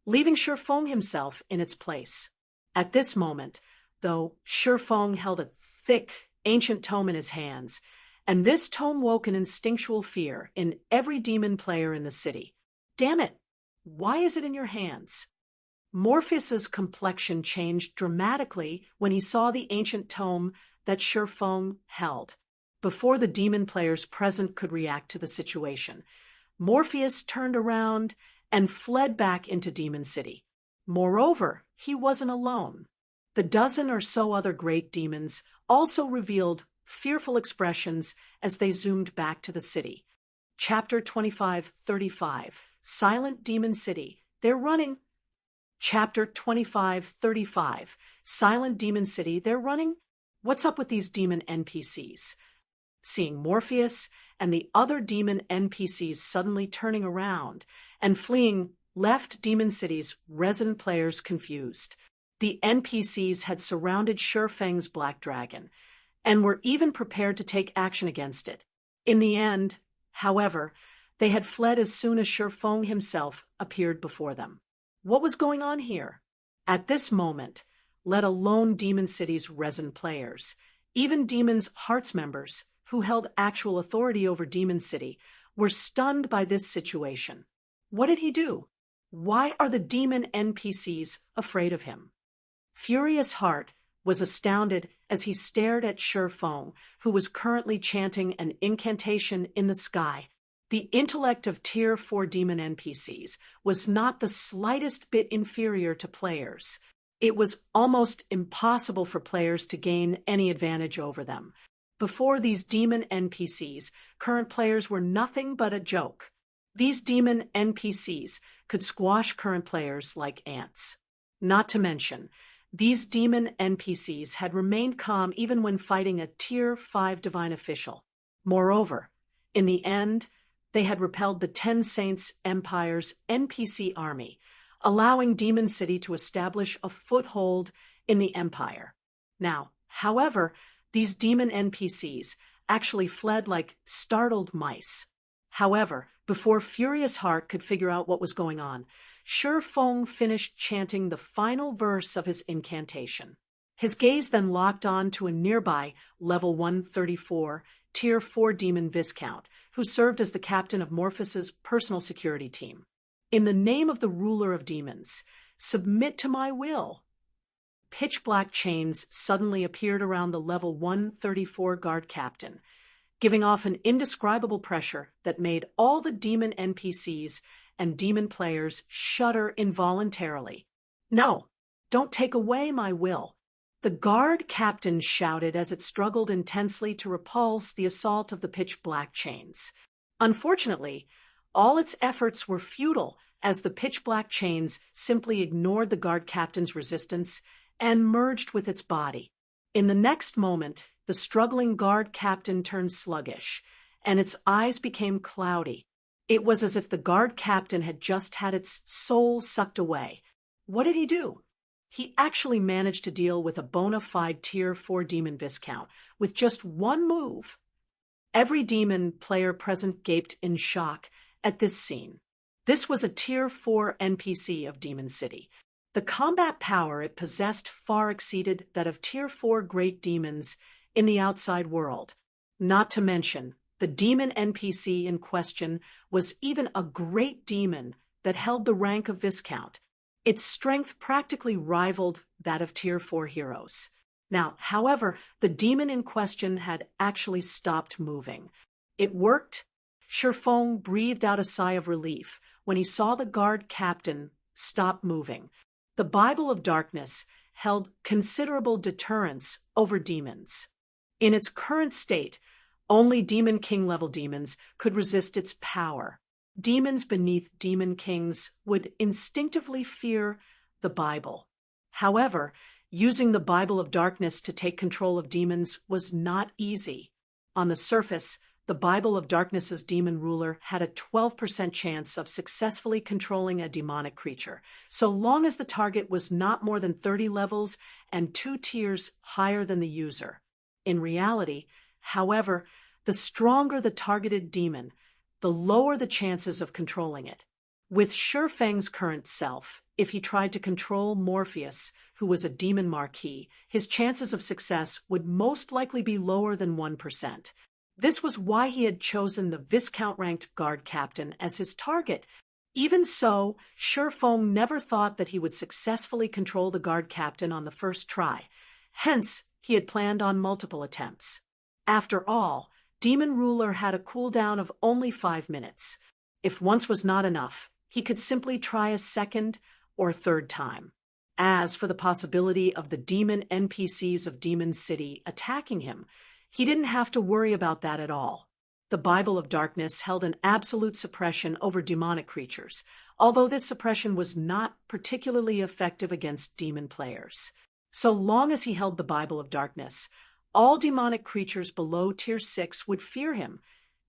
leaving Sherfong himself in its place. At this moment, though, Sherfong held a thick, ancient tome in his hands, and this tome woke an instinctual fear in every demon player in the city. Damn it! Why is it in your hands? Morpheus's complexion changed dramatically when he saw the ancient tome that Sherfong held. Before the demon players present could react to the situation, Morpheus turned around and fled back into Demon City. Moreover, he wasn't alone. The dozen or so other great demons also revealed fearful expressions as they zoomed back to the city. Chapter 25:35, Silent Demon City. They're running. Chapter 25:35, Silent Demon City. They're running? What's up with these demon NPCs? Seeing Morpheus and the other demon NPCs suddenly turning around and fleeing left Demon City's resident players confused. The NPCs had surrounded Sherfang's Black Dragon and were even prepared to take action against it. In the end, however, they had fled as soon as Sherfong himself appeared before them. What was going on here? At this moment, let alone Demon City's resident players, even Demon's Hearts members, who held actual authority over Demon City, were stunned by this situation. What did he do? Why are the demon NPCs afraid of him? Furious Heart was astounded as he stared at Sherfong, who was currently chanting an incantation in the sky. The intellect of Tier 4 demon NPCs was not the slightest bit inferior to players. It was almost impossible for players to gain any advantage over them. Before these demon NPCs, current players were nothing but a joke. These demon NPCs could squash current players like ants. Not to mention, these demon NPCs had remained calm even when fighting a Tier 5 divine official. Moreover, in the end, they had repelled the 10 Saints Empire's NPC army, allowing Demon City to establish a foothold in the Empire. Now, however, these demon NPCs actually fled like startled mice. However, before Furious Heart could figure out what was going on, Sherfong finished chanting the final verse of his incantation. His gaze then locked on to a nearby level 134 Tier 4 demon Viscount, who served as the captain of Morpheus's personal security team. In the name of the ruler of demons, submit to my will. Pitch black chains suddenly appeared around the level 134 guard captain, giving off an indescribable pressure that made all the demon NPCs and demon players shudder involuntarily. "No, don't take away my will," the guard captain shouted as it struggled intensely to repulse the assault of the pitch-black chains. Unfortunately, all its efforts were futile as the pitch-black chains simply ignored the guard captain's resistance and merged with its body. In the next moment, the struggling guard captain turned sluggish, and its eyes became cloudy. It was as if the guard captain had just had its soul sucked away. What did he do? He actually managed to deal with a bona fide Tier 4 demon Viscount with just one move. Every demon player present gaped in shock at this scene. This was a Tier 4 NPC of Demon City. The combat power it possessed far exceeded that of Tier 4 great demons in the outside world. Not to mention, the demon NPC in question was even a great demon that held the rank of Viscount. Its strength practically rivaled that of Tier 4 heroes. Now, however, the demon in question had actually stopped moving. It worked. Sherfong breathed out a sigh of relief when he saw the guard captain stop moving. The Bible of Darkness held considerable deterrence over demons. In its current state, only Demon King level demons could resist its power. Demons beneath Demon Kings would instinctively fear the Bible. However, using the Bible of Darkness to take control of demons was not easy. On the surface, the Bible of Darkness's demon ruler had a 12% chance of successfully controlling a demonic creature, so long as the target was not more than 30 levels and 2 tiers higher than the user. In reality, however, the stronger the targeted demon, the lower the chances of controlling it. With Sherfang's current self, if he tried to control Morpheus, who was a demon marquis, his chances of success would most likely be lower than 1%. This was why he had chosen the Viscount-ranked guard captain as his target. Even so, Sherfong never thought that he would successfully control the guard captain on the first try. Hence, he had planned on multiple attempts. After all, Demon Ruler had a cooldown of only 5 minutes. If once was not enough, he could simply try a second or third time. As for the possibility of the demon NPCs of Demon City attacking him, he didn't have to worry about that at all. The Bible of Darkness held an absolute suppression over demonic creatures, although this suppression was not particularly effective against demon players. So long as he held the Bible of Darkness, all demonic creatures below Tier 6 would fear him.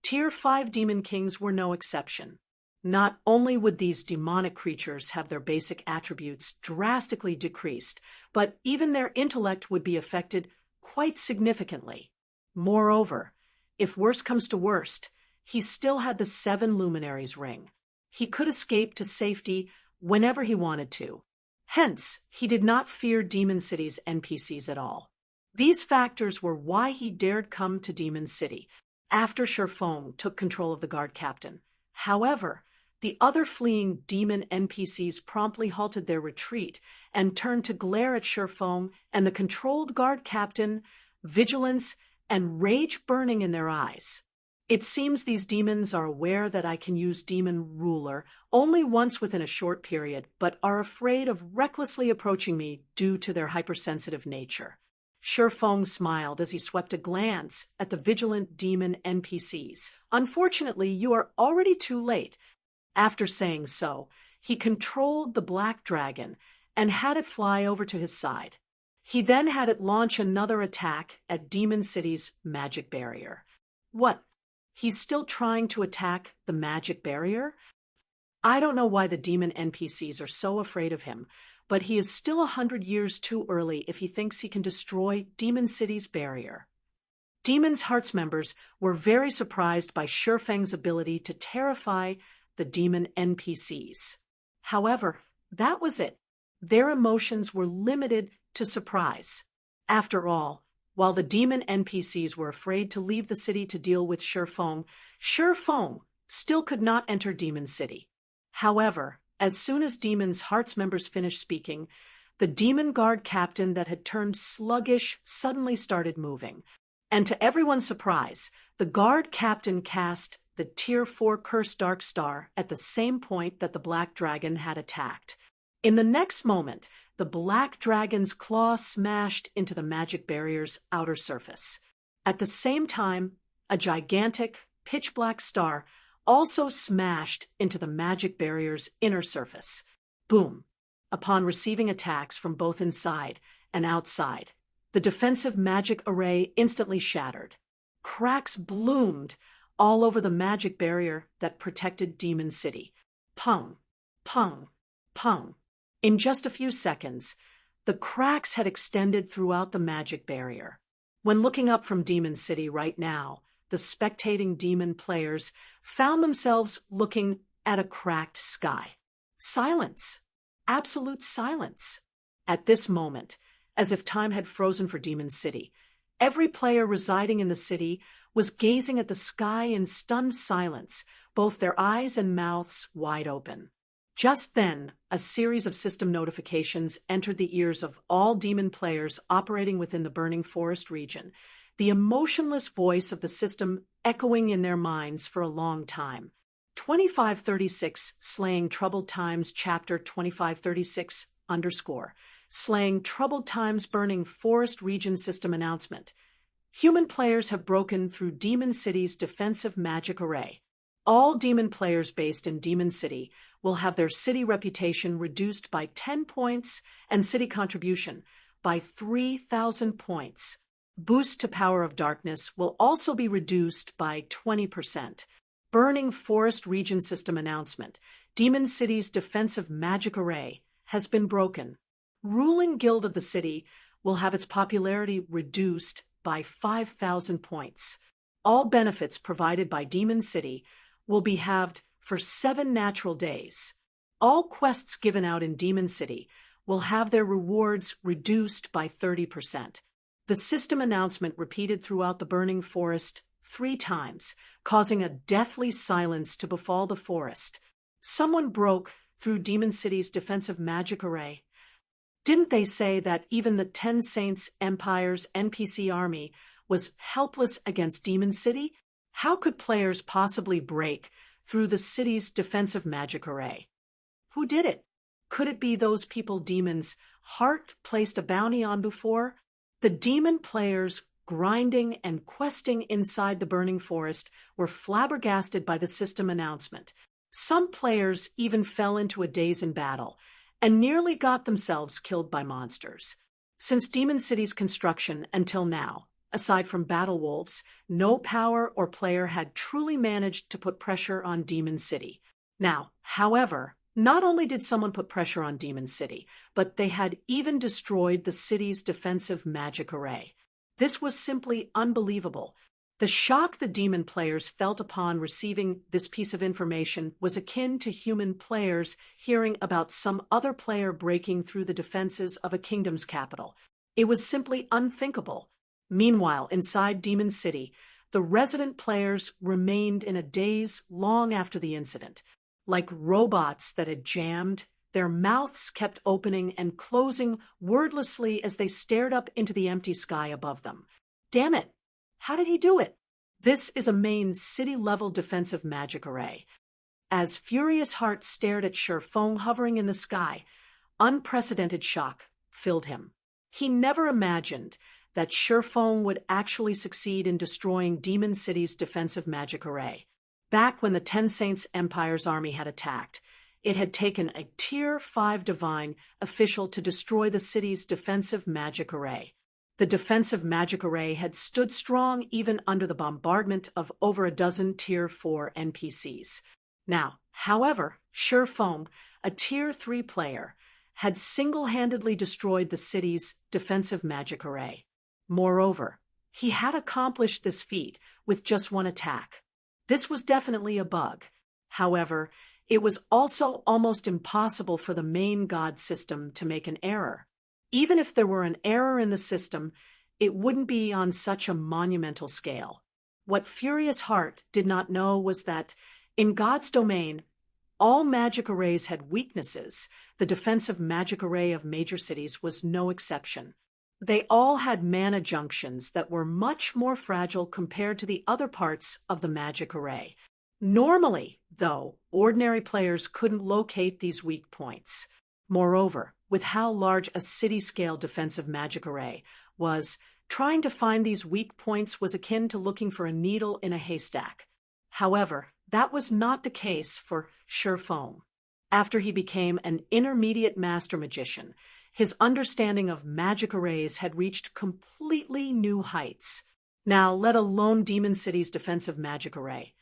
Tier 5 Demon Kings were no exception. Not only would these demonic creatures have their basic attributes drastically decreased, but even their intellect would be affected quite significantly. Moreover, if worst comes to worst, he still had the 7 Luminaries ring. He could escape to safety whenever he wanted to. Hence, he did not fear Demon City's NPCs at all. These factors were why he dared come to Demon City, after Sherfong took control of the guard captain. However, the other fleeing demon NPCs promptly halted their retreat and turned to glare at Sherfong and the controlled guard captain, vigilance and rage burning in their eyes. It seems these demons are aware that I can use Demon Ruler only once within a short period, but are afraid of recklessly approaching me due to their hypersensitive nature. Sherfong smiled as he swept a glance at the vigilant demon NPCs. Unfortunately, you are already too late. After saying so, he controlled the black dragon and had it fly over to his side. He then had it launch another attack at Demon City's magic barrier. What? He's still trying to attack the magic barrier? I don't know why the demon NPCs are so afraid of him, but he is still 100 years too early if he thinks he can destroy Demon City's barrier. Demon's Hearts members were very surprised by Sherfang's ability to terrify the demon NPCs. However, that was it. Their emotions were limited to surprise. After all, while the demon NPCs were afraid to leave the city to deal with Sherfong still could not enter Demon City. However, as soon as Demon's Hearts members finished speaking, the demon guard captain that had turned sluggish suddenly started moving, And to everyone's surprise, the guard captain cast the Tier 4 Cursed Dark Star at the same point that the Black Dragon had attacked. In the next moment, the Black Dragon's claw smashed into the magic barrier's outer surface. At the same time, a gigantic, pitch-black star also smashed into the magic barrier's inner surface. Boom! Upon receiving attacks from both inside and outside, the defensive magic array instantly shattered. Cracks bloomed all over the magic barrier that protected Demon City. Pung, pung, pung. In just a few seconds, the cracks had extended throughout the magic barrier. When looking up from Demon City right now, the spectating demon players found themselves looking at a cracked sky. Silence. Absolute silence. At this moment, as if time had frozen for Demon City, every player residing in the city was gazing at the sky in stunned silence, both their eyes and mouths wide open. Just then, a series of system notifications entered the ears of all demon players operating within the Burning Forest region, the emotionless voice of the system echoing in their minds for a long time. 2536 Slaying Troubled Times Chapter 2536 _ Slaying Troubled Times Burning Forest Region System Announcement. Human players have broken through Demon City's defensive magic array. All demon players based in Demon City will have their city reputation reduced by 10 points and city contribution by 3,000 points. Boost to Power of Darkness will also be reduced by 20%. Burning Forest Region System Announcement. Demon City's defensive magic array has been broken. Ruling Guild of the city will have its popularity reduced by 5,000 points. All benefits provided by Demon City will be halved for 7 natural days. All quests given out in Demon City will have their rewards reduced by 30%. The system announcement repeated throughout the Burning Forest 3 times, causing a deathly silence to befall the forest. Someone broke through Demon City's defensive magic array. Didn't they say that even the 10 Saints Empire's NPC army was helpless against Demon City? How could players possibly break through the city's defensive magic array? Who did it? Could it be those people Demon's heart placed a bounty on before? The demon players grinding and questing inside the Burning Forest were flabbergasted by the system announcement. Some players even fell into a daze in battle and nearly got themselves killed by monsters. Since Demon City's construction until now, aside from battle wolves, no power or player had truly managed to put pressure on Demon City. Now, however, not only did someone put pressure on Demon City, but they had even destroyed the city's defensive magic array. This was simply unbelievable. The shock the demon players felt upon receiving this piece of information was akin to human players hearing about some other player breaking through the defenses of a kingdom's capital. It was simply unthinkable. Meanwhile, inside Demon City, the resident players remained in a daze long after the incident. Like robots that had jammed, their mouths kept opening and closing wordlessly as they stared up into the empty sky above them. Damn it! How did he do it? This is a main city-level defensive magic array. As Furious Heart stared at Sherfong hovering in the sky, unprecedented shock filled him. He never imagined that Sherfong would actually succeed in destroying Demon City's defensive magic array. Back when the 10 Saints Empire's army had attacked, it had taken a Tier 5 Divine official to destroy the city's defensive magic array. The defensive magic array had stood strong even under the bombardment of over a dozen Tier 4 NPCs. Now, however, Sherfong, a Tier 3 player, had single-handedly destroyed the city's defensive magic array. Moreover, he had accomplished this feat with just one attack. This was definitely a bug. However, it was also almost impossible for the main god system to make an error. Even if there were an error in the system, it wouldn't be on such a monumental scale. What Furious Heart did not know was that, in God's domain, all magic arrays had weaknesses. The defensive magic array of major cities was no exception. They all had mana junctions that were much more fragile compared to the other parts of the magic array. Normally, though, ordinary players couldn't locate these weak points. Moreover, with how large a city-scale defensive magic array was, trying to find these weak points was akin to looking for a needle in a haystack. However, that was not the case for Shifeng. After he became an intermediate master magician, his understanding of magic arrays had reached completely new heights. Now, let alone Demon City's defensive magic array.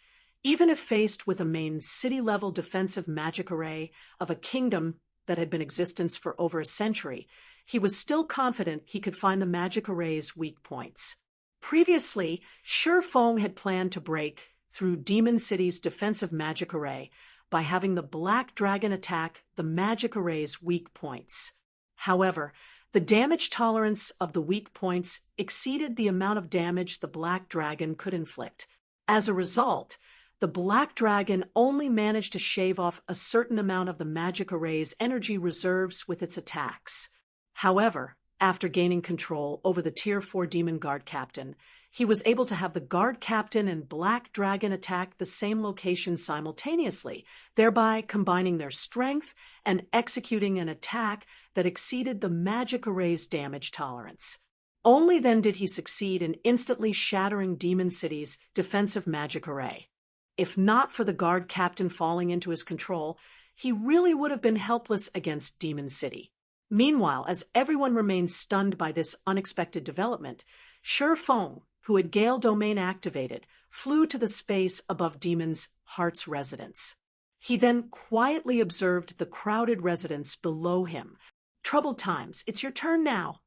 Even if faced with a main city-level defensive magic array of a kingdom that had been in existence for over a century, he was still confident he could find the magic array's weak points. Previously, Shifeng had planned to break through Demon City's defensive magic array by having the Black Dragon attack the magic array's weak points. However, the damage tolerance of the weak points exceeded the amount of damage the Black Dragon could inflict. As a result, the Black Dragon only managed to shave off a certain amount of the magic array's energy reserves with its attacks. However, after gaining control over the Tier 4 Demon Guard Captain, he was able to have the Guard Captain and Black Dragon attack the same location simultaneously, thereby combining their strength and executing an attack that exceeded the magic array's damage tolerance. Only then did he succeed in instantly shattering Demon City's defensive magic array. If not for the Guard Captain falling into his control, he really would have been helpless against Demon City. Meanwhile, as everyone remained stunned by this unexpected development, Shifeng, who had Gale Domain activated, flew to the space above Demon's Heart's residence. He then quietly observed the crowded residence below him. "Troubled Times, it's your turn now,"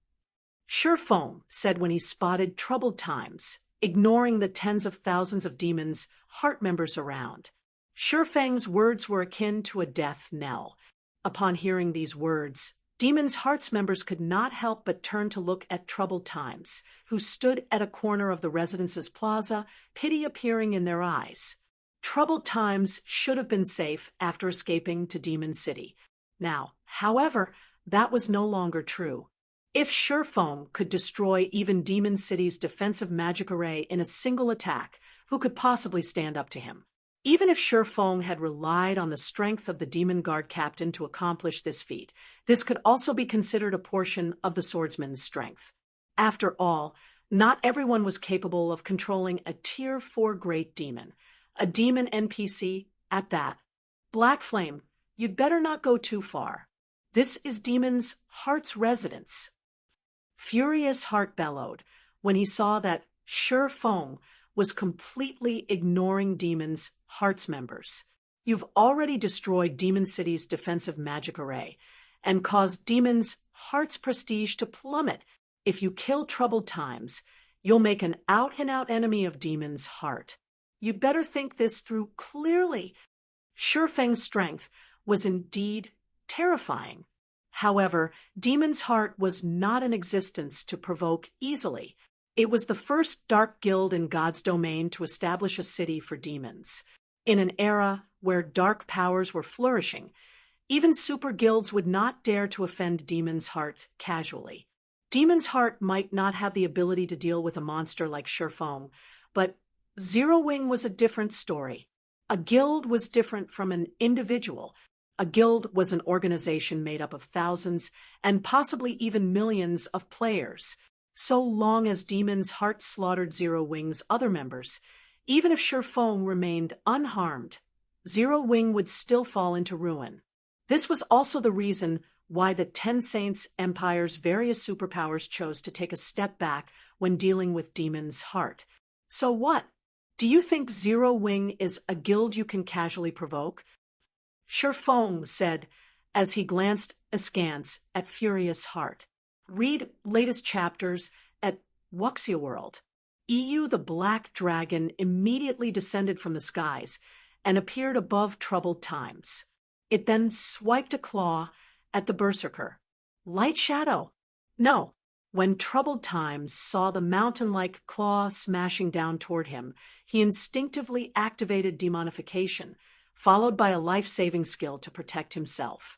Shifeng said when he spotted Troubled Times, ignoring the tens of thousands of Demon's Heart members around. Shifeng's words were akin to a death knell. Upon hearing these words, Demon's Heart's members could not help but turn to look at Troubled Times, who stood at a corner of the residence's plaza, pity appearing in their eyes. Troubled Times should have been safe after escaping to Demon City. Now, however, that was no longer true. If Shifeng could destroy even Demon City's defensive magic array in a single attack, who could possibly stand up to him? Even if Shifeng had relied on the strength of the Demon Guard Captain to accomplish this feat, this could also be considered a portion of the swordsman's strength. After all, not everyone was capable of controlling a Tier 4 Great Demon, a demon NPC at that. Black Flame, you'd better not go too far. This is Demon's Heart's residence. Furious Heart bellowed when he saw that Shifeng was completely ignoring Demon's Heart's members. You've already destroyed Demon City's defensive magic array and caused Demon's Heart's prestige to plummet. If you kill Troubled Times, you'll make an out-and-out enemy of Demon's Heart. You'd better think this through clearly. Shifeng's strength was indeed terrifying. However, Demon's Heart was not in existence to provoke easily. It was the first dark guild in God's domain to establish a city for demons. In an era where dark powers were flourishing, even super guilds would not dare to offend Demon's Heart casually. Demon's Heart might not have the ability to deal with a monster like Shifeng, but Zero Wing was a different story. A guild was different from an individual. A guild was an organization made up of thousands and possibly even millions of players. So long as Demon's Heart slaughtered Zero Wing's other members, even if Shifeng remained unharmed, Zero Wing would still fall into ruin. This was also the reason why the Ten Saints Empire's various superpowers chose to take a step back when dealing with Demon's Heart. So what? Do you think Zero Wing is a guild you can casually provoke? Shifeng said as he glanced askance at Furious Heart. Read latest chapters at Wuxia World. EU the Black Dragon immediately descended from the skies and appeared above Troubled Times. It then swiped a claw at the Berserker. Light Shadow. No. When Troubled Times saw the mountain-like claw smashing down toward him, he instinctively activated demonification, followed by a life-saving skill to protect himself.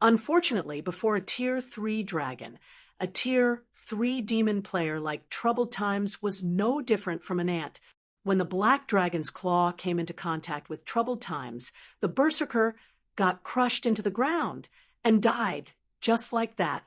Unfortunately, before a Tier 3 dragon, A tier 3 demon player like Troubled Times was no different from an ant. When the black dragon's claw came into contact with Troubled Times, the berserker got crushed into the ground and died just like that.